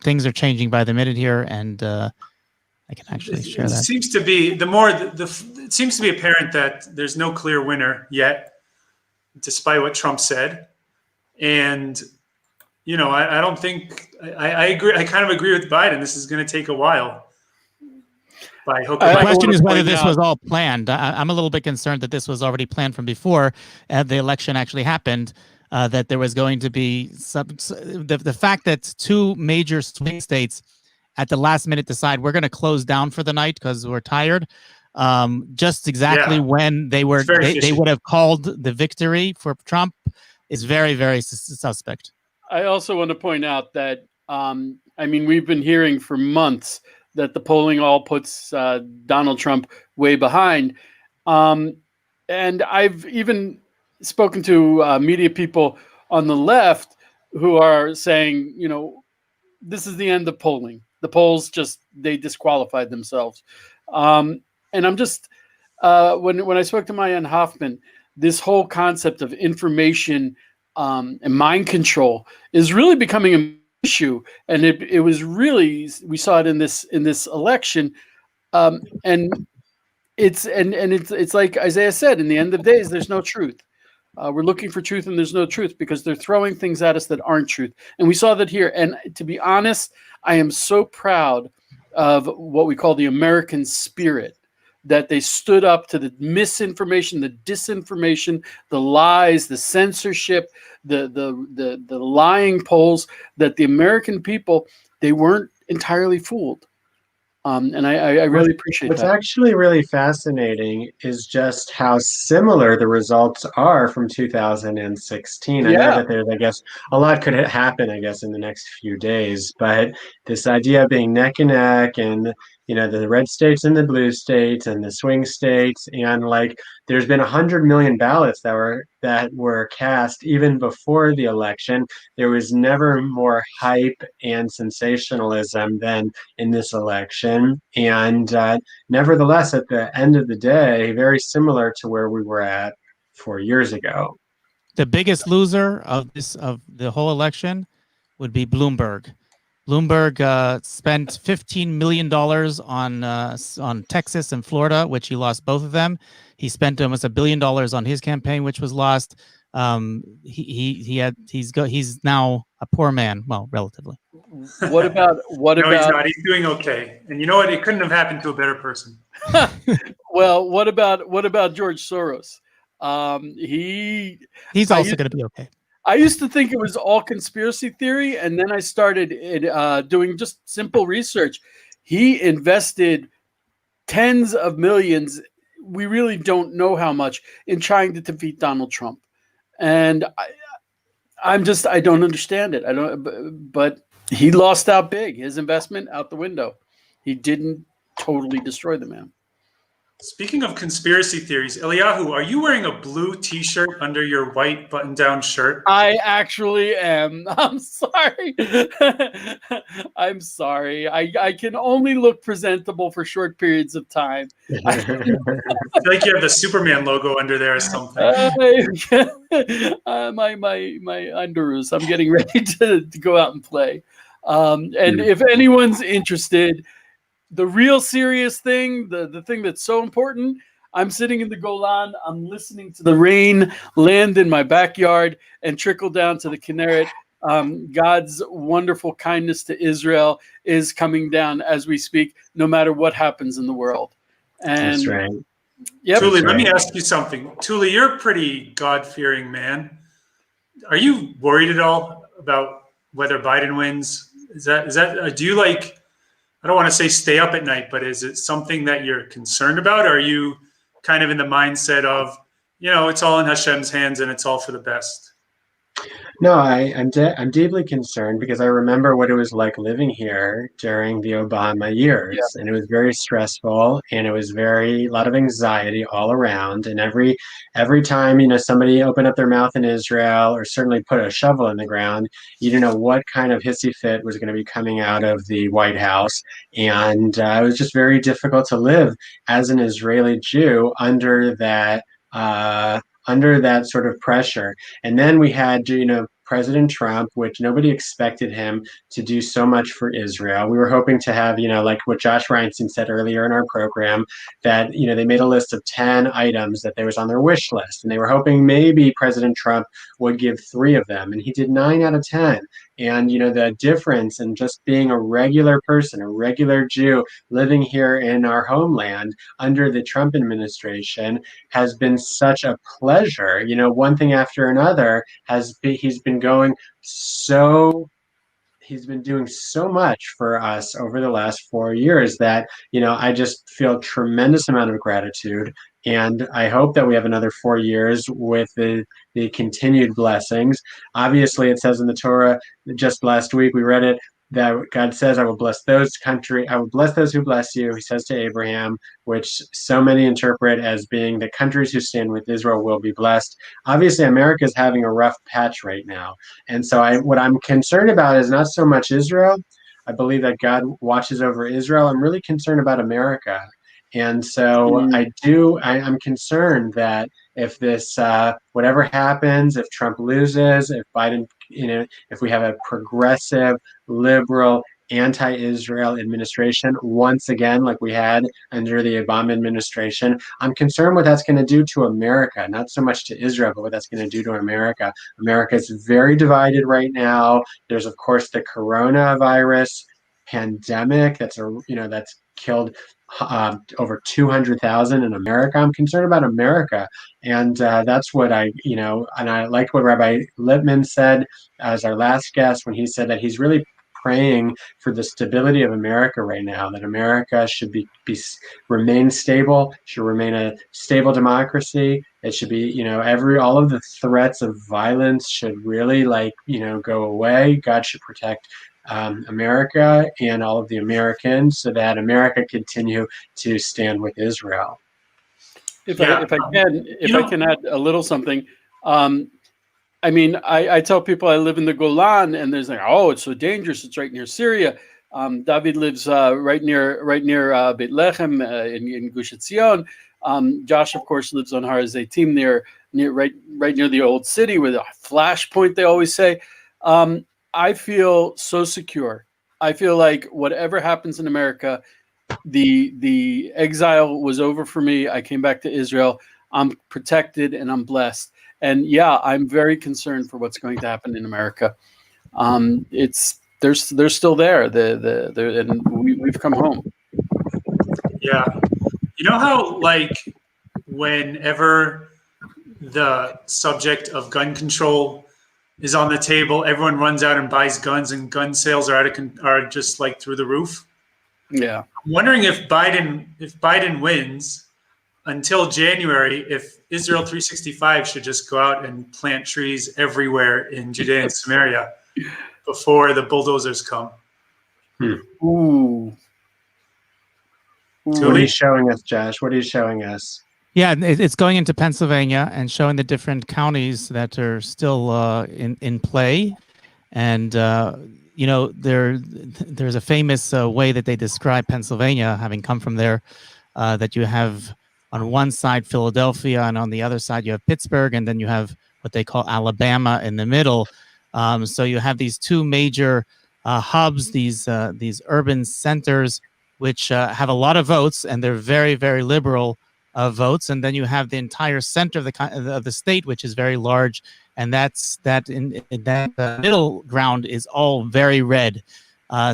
things are changing by the minute here, and I can actually share that. It seems to be it seems to be apparent that there's no clear winner yet, despite what Trump said, and I don't think I agree. I kind of agree with Biden. This is going to take a while. The question is whether this was all planned. I'm a little bit concerned that this was already planned from before the election actually happened. That there was going to be the fact that 2 major swing states at the last minute decide we're going to close down for the night because we're tired. Just exactly when they would have called the victory for Trump is very, very suspect. I also want to point out that, we've been hearing for months that the polling all puts Donald Trump way behind. And I've even spoken to media people on the left who are saying, this is the end of polling. The polls they disqualified themselves. And I'm just, when I spoke to Marianne Hoffman, this whole concept of information and mind control is really becoming an issue, and it was really, we saw it in this election, and it's like Isaiah said, in the end of days there's no truth. We're looking for truth and there's no truth because they're throwing things at us that aren't truth, and we saw that here. And to be honest, I am so proud of what we call the American spirit, that they stood up to the misinformation, the disinformation, the lies, the censorship, the lying polls, that the American people, they weren't entirely fooled. And I really appreciate that. What's actually really fascinating is just how similar the results are from 2016. I know that there's, I guess, a lot could happen, I guess, in the next few days, but this idea of being neck and neck, and the red states and the blue states and the swing states, and there's been 100 million ballots that were cast even before the election. There was never more hype and sensationalism than in this election, and nevertheless, at the end of the day, very similar to where we were at 4 years ago. The biggest loser of the whole election would be Bloomberg. Bloomberg spent $15 million on Texas and Florida, which he lost both of them. He spent almost $1 billion on his campaign, which was lost. he's now a poor man. Well, relatively. What about No, he's not. He's doing okay. And you know what? It couldn't have happened to a better person. Well, what about George Soros? He's also going to be okay. I used to think it was all conspiracy theory, and then I started doing just simple research. He invested tens of millions, we really don't know how much, in trying to defeat Donald Trump. And I don't understand it. But he lost out big. His investment out the window. He didn't totally destroy the man. Speaking of conspiracy theories, Eliyahu, are you wearing a blue T-shirt under your white button-down shirt? I actually am. I'm sorry. I'm sorry. I can only look presentable for short periods of time. I feel like you have the Superman logo under there or something. My underoos. I'm getting ready to go out and play. And if anyone's interested, the real serious thing, the thing that's so important, I'm sitting in the Golan, I'm listening to the rain land in my backyard and trickle down to the Kinneret. God's wonderful kindness to Israel is coming down as we speak, no matter what happens in the world. And That's right. Yep. Tuli, let me ask you something. Tuli, you're a pretty God-fearing man. Are you worried at all about whether Biden wins? Is that do you like, I don't want to say stay up at night, but is it something that you're concerned about? Or are you kind of in the mindset of, it's all in Hashem's hands and it's all for the best? No, I'm deeply concerned because I remember what it was like living here during the Obama years, and it was very stressful, and it was a lot of anxiety all around. And every time somebody opened up their mouth in Israel, or certainly put a shovel in the ground, you didn't know what kind of hissy fit was going to be coming out of the White House, and it was just very difficult to live as an Israeli Jew under that sort of pressure. And then we had, President Trump, which nobody expected him to do so much for Israel. We were hoping to have, like what Josh Reinstein said earlier in our program, that, they made a list of 10 items that there was on their wish list. And they were hoping maybe President Trump would give 3 of them. And he did 9 out of 10. And, the difference in just being a regular person, a regular Jew living here in our homeland under the Trump administration has been such a pleasure. One thing after another he's been doing so much for us over the last 4 years that, I just feel tremendous amount of gratitude. And I hope that we have another 4 years with the continued blessings. Obviously, it says in the Torah, just last week we read it, that God says, I will bless those who bless you, he says to Abraham, which so many interpret as being the countries who stand with Israel will be blessed. Obviously, America is having a rough patch right now. And so what I'm concerned about is not so much Israel. I believe that God watches over Israel. I'm really concerned about America. And so I'm concerned that if this, whatever happens, if Trump loses, if Biden, if we have a progressive, liberal, anti-Israel administration once again, like we had under the Obama administration, I'm concerned what that's going to do to America, not so much to Israel, but what that's going to do to America. America is very divided right now. There's, of course, the coronavirus pandemic that's killed over 200,000 in America. I'm concerned about America. And that's what and I liked what Rabbi Lippman said as our last guest when he said that he's really praying for the stability of America right now, that America should remain stable, should remain a stable democracy. It should be, all of the threats of violence should really go away. God should protect America and all of the Americans so that America continue to stand with Israel. If I can add a little something, I tell people I live in the Golan, and there's oh, it's so dangerous. It's right near Syria. David lives right near Beit Lechem in Gush Etzion. Josh, of course, lives on Har Hazeitim right near the old city with a flashpoint, they always say. I feel so secure. I feel like whatever happens in America, the exile was over for me. I came back to Israel. I'm protected and I'm blessed. And yeah, I'm very concerned for what's going to happen in America. They're still there. And we've come home. Yeah. You know how, like, whenever the subject of gun control is on the table, everyone runs out and buys guns, and gun sales are just like through the roof? Yeah. I'm wondering if Biden wins until January, if Israel 365 should just go out and plant trees everywhere in Judea and Samaria before the bulldozers come. Ooh. What are you showing us, Josh? What are you showing us? Yeah, it's going into Pennsylvania and showing the different counties that are still in play. And, you know, there's a famous way that they describe Pennsylvania, having come from there, that you have on one side Philadelphia, and on the other side you have Pittsburgh, and then you have what they call Alabama in the middle. So you have these two major hubs, these urban centers, which have a lot of votes, and they're very, very liberal votes. And then you have the entire center of the state, which is very large, and that middle ground is all very red.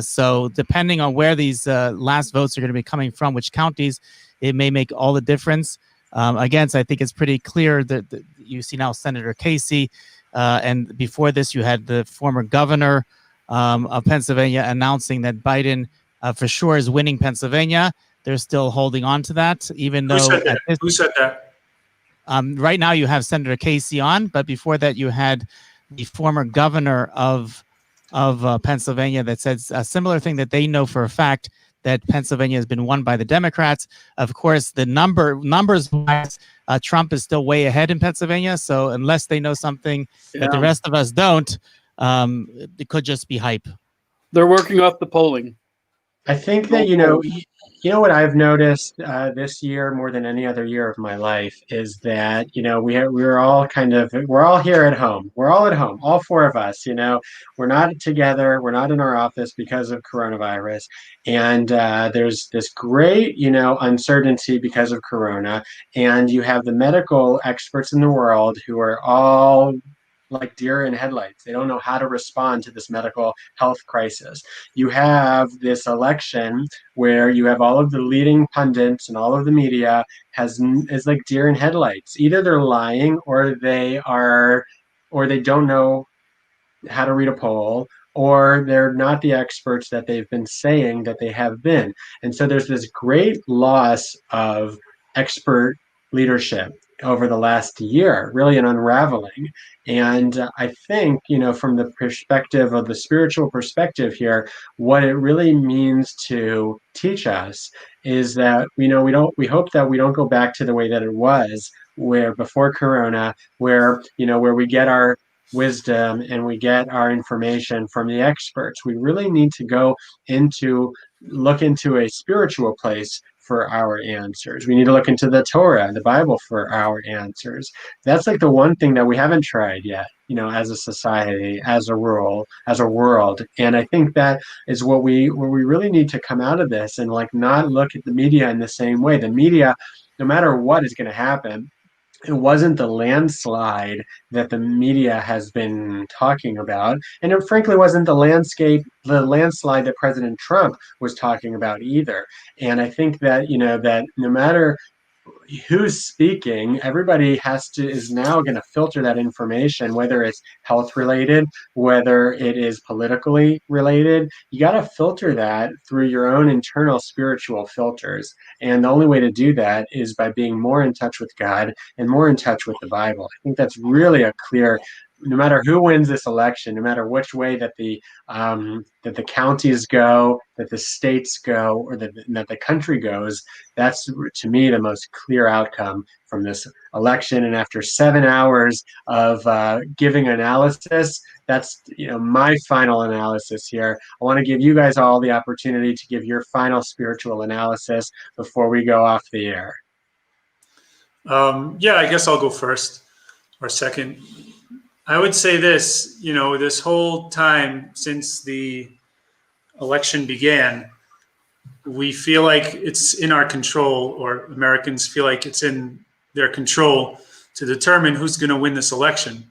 So depending on where these last votes are going to be coming from, which counties, it may make all the difference. Again, so I think it's pretty clear that you see now Senator Casey, and before this you had the former governor of Pennsylvania announcing that Biden for sure is winning Pennsylvania. They're still holding on to that, even though... Who said that? Right now you have Senator Casey on, but before that you had the former governor of Pennsylvania that said a similar thing, that they know for a fact that Pennsylvania has been won by the Democrats. Of course, the numbers-wise, Trump is still way ahead in Pennsylvania. So unless they know something that the rest of us don't, it could just be hype. They're working off the polling. I think that, you know what I've noticed this year more than any other year of my life is that, you know, we're all here at home. We're all at home, all four of us, you know, we're not together. We're not in our office because of coronavirus. And there's this great, you know, uncertainty because of corona. And you have the medical experts in the world who are all like deer in headlights. They don't know how to respond to this medical health crisis. You have this election where you have all of the leading pundits and all of the media is like deer in headlights. Either they're lying or they don't know how to read a poll, or they're not the experts that they've been saying that they have been. And so there's this great loss of expert leadership over the last year, really an unraveling. And I think, you know, from the perspective of the spiritual perspective here, what it really means to teach us is that, you know, we hope that we don't go back to the way that it was, where before Corona, where, you know, where we get our wisdom and we get our information from the experts. We really need to look into a spiritual place for our answers. We need to look into the Torah, the Bible, for our answers. That's like the one thing that we haven't tried yet, you know, as a society, as a world. And I think that is where we really need to come out of this and like not look at the media in the same way. The media, no matter what is going to happen, it wasn't the landslide that the media has been talking about. And it frankly wasn't the landslide that President Trump was talking about either. And I think that, you know, that no matter who's speaking, everybody is now going to filter that information, whether it's health related, whether it is politically related. You got to filter that through your own internal spiritual filters. And the only way to do that is by being more in touch with God and more in touch with the Bible. I think that's really a clear, no matter who wins this election, no matter which way that the counties go, that the states go, or that the country goes, that's to me the most clear outcome from this election. And after 7 hours of giving analysis, that's, you know, my final analysis here. I want to give you guys all the opportunity to give your final spiritual analysis before we go off the air. Yeah, I guess I'll go first or second. I would say this, you know, this whole time since the election began, we feel like it's in our control, or Americans feel like it's in their control to determine who's going to win this election.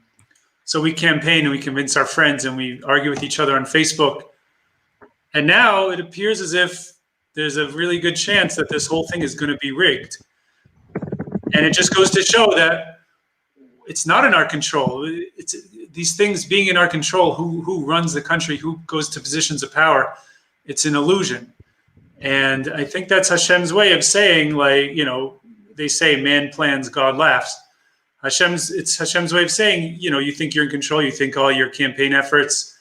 So we campaign and we convince our friends and we argue with each other on Facebook. And now it appears as if there's a really good chance that this whole thing is going to be rigged. And it just goes to show that it's not in our control. It's these things being in our control, who runs the country, who goes to positions of power, it's an illusion. And I think that's Hashem's way of saying, like, you know, they say man plans, God laughs. It's Hashem's way of saying, you know, you think you're in control, you think all your campaign efforts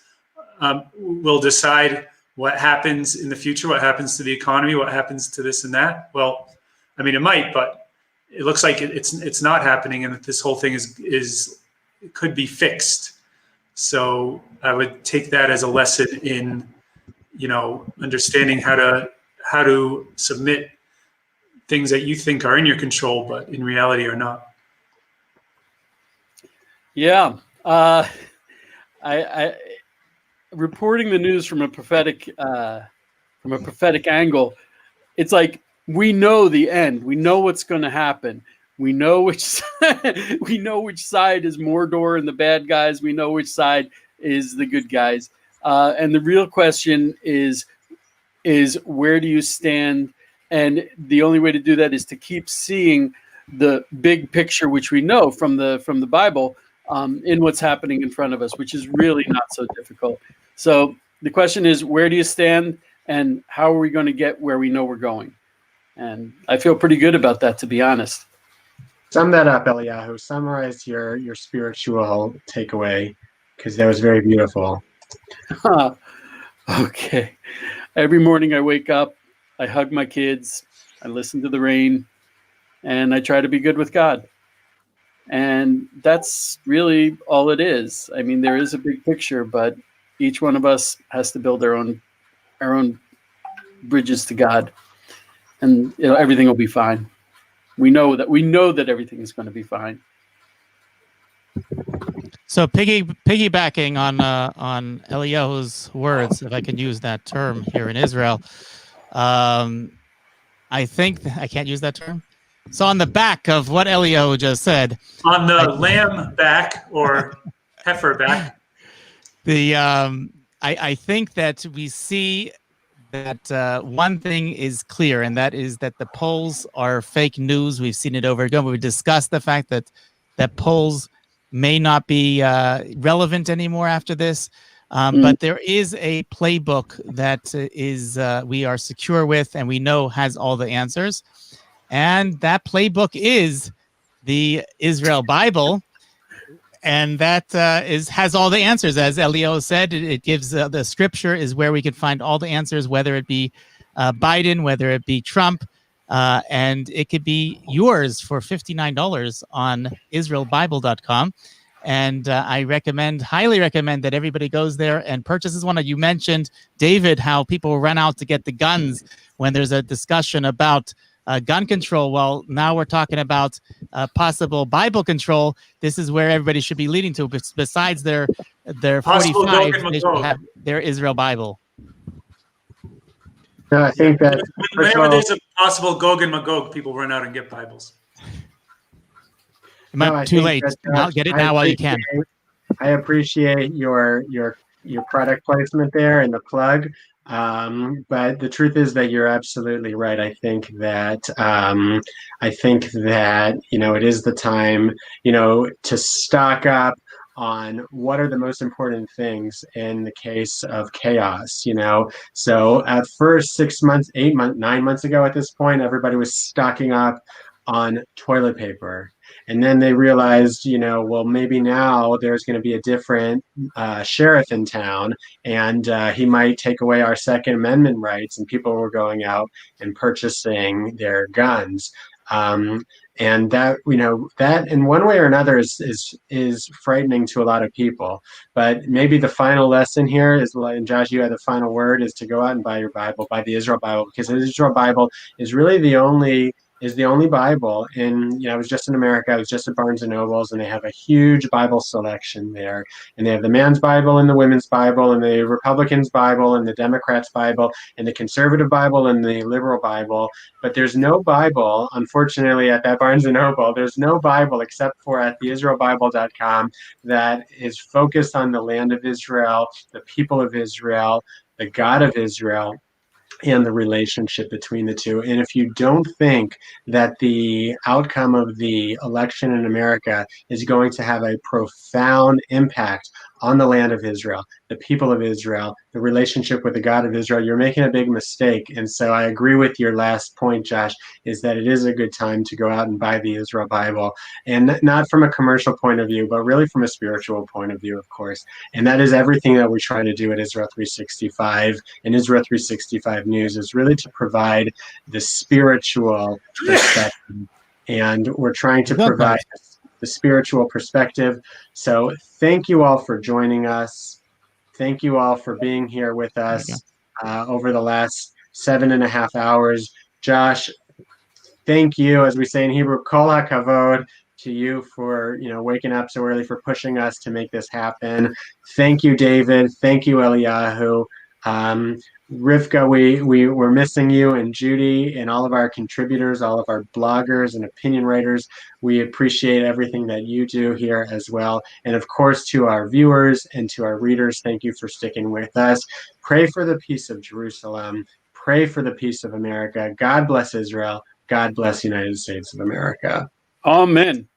will decide what happens in the future, what happens to the economy, what happens to this and that. Well, I mean, it might, but it looks like it's not happening, and that this whole thing it could be fixed. So I would take that as a lesson in, you know, understanding how to submit things that you think are in your control, but in reality are not. Yeah, I reporting the news from a prophetic angle. It's like we know the end. We know what's going to happen. We know which side is Mordor and the bad guys. We know which side is the good guys. And the real question is where do you stand? And the only way to do that is to keep seeing the big picture, which we know from the Bible, in what's happening in front of us, which is really not so difficult. So the question is, where do you stand, and how are we going to get where we know we're going? And I feel pretty good about that, to be honest. Sum that up, Eliyahu. Summarize your spiritual takeaway, because that was very beautiful. Okay. Every morning I wake up, I hug my kids, I listen to the rain, and I try to be good with God. And that's really all it is. I mean, there is a big picture, but each one of us has to build our own bridges to God, and everything will be fine. We know that everything is going to be fine. So piggybacking on Eliyahu's words, if I can use that term here in Israel, I think I can't use that term. So on the back of what Eliyahu just said, on the lamb back or heifer back, I think that we see that one thing is clear, and that is that the polls are fake news. We've seen it over again. We've discussed the fact that polls may not be relevant anymore after this. But there is a playbook that we are secure with, and we know has all the answers. And that playbook is the Israel Bible. And that has all the answers. As Eliyahu said, it gives the scripture is where we can find all the answers, whether it be Biden, whether it be Trump. And it could be yours for $59 on IsraelBible.com. And I highly recommend that everybody goes there and purchases one. You mentioned, David, how people run out to get the guns when there's a discussion about gun control. Well, now we're talking about possible Bible control. This is where everybody should be leading to. Besides their 45, they should have their Israel Bible. No, I think that whenever there's a possible Gog and Magog, people run out and get Bibles. It might be too late. Get it now while you can. I appreciate your product placement there and the plug. But the truth is that you're absolutely right. I think that it is the time, to stock up on what are the most important things in the case of chaos, So at first 6 months, 8 months, 9 months ago at this point, everybody was stocking up on toilet paper. And then they realized, well, maybe now there's going to be a different sheriff in town, and he might take away our Second Amendment rights, and people were going out and purchasing their guns. And that, that in one way or another is frightening to a lot of people. But maybe the final lesson here is, and Josh, you had the final word, is to go out and buy your Bible, buy the Israel Bible, because the Israel Bible is really the only is the only Bible in, I was just in America, I was just at Barnes & Noble's, and they have a huge Bible selection there. And they have the Man's Bible and the Women's Bible and the Republicans' Bible and the Democrats' Bible and the Conservative Bible and the Liberal Bible. But there's no Bible, unfortunately, at that Barnes & Noble. There's no Bible except for at theisraelbible.com that is focused on the land of Israel, the people of Israel, the God of Israel, and the relationship between the two. And if you don't think that the outcome of the election in America is going to have a profound impact on the land of Israel, the people of Israel, the relationship with the God of Israel, you're making a big mistake. And so I agree with your last point, Josh, is that it is a good time to go out and buy the Israel Bible, and not from a commercial point of view, but really from a spiritual point of view, of course. And that is everything that we try to do at Israel 365 and Israel 365 News, is really to provide the spiritual perspective. And we're trying to provide the spiritual perspective. So thank you all for joining us. Thank you all for being here with us over the last 7.5 hours. Josh, thank you, as we say in Hebrew, kol hakavod, to you for waking up so early, for pushing us to make this happen. Thank you, David. Thank you, Eliyahu. Rivka, we're missing you, and Judy, and all of our contributors, all of our bloggers and opinion writers. We appreciate everything that you do here as well. And of course, to our viewers and to our readers, thank you for sticking with us. Pray for the peace of Jerusalem. Pray for the peace of America. God bless Israel. God bless the United States of America. Amen.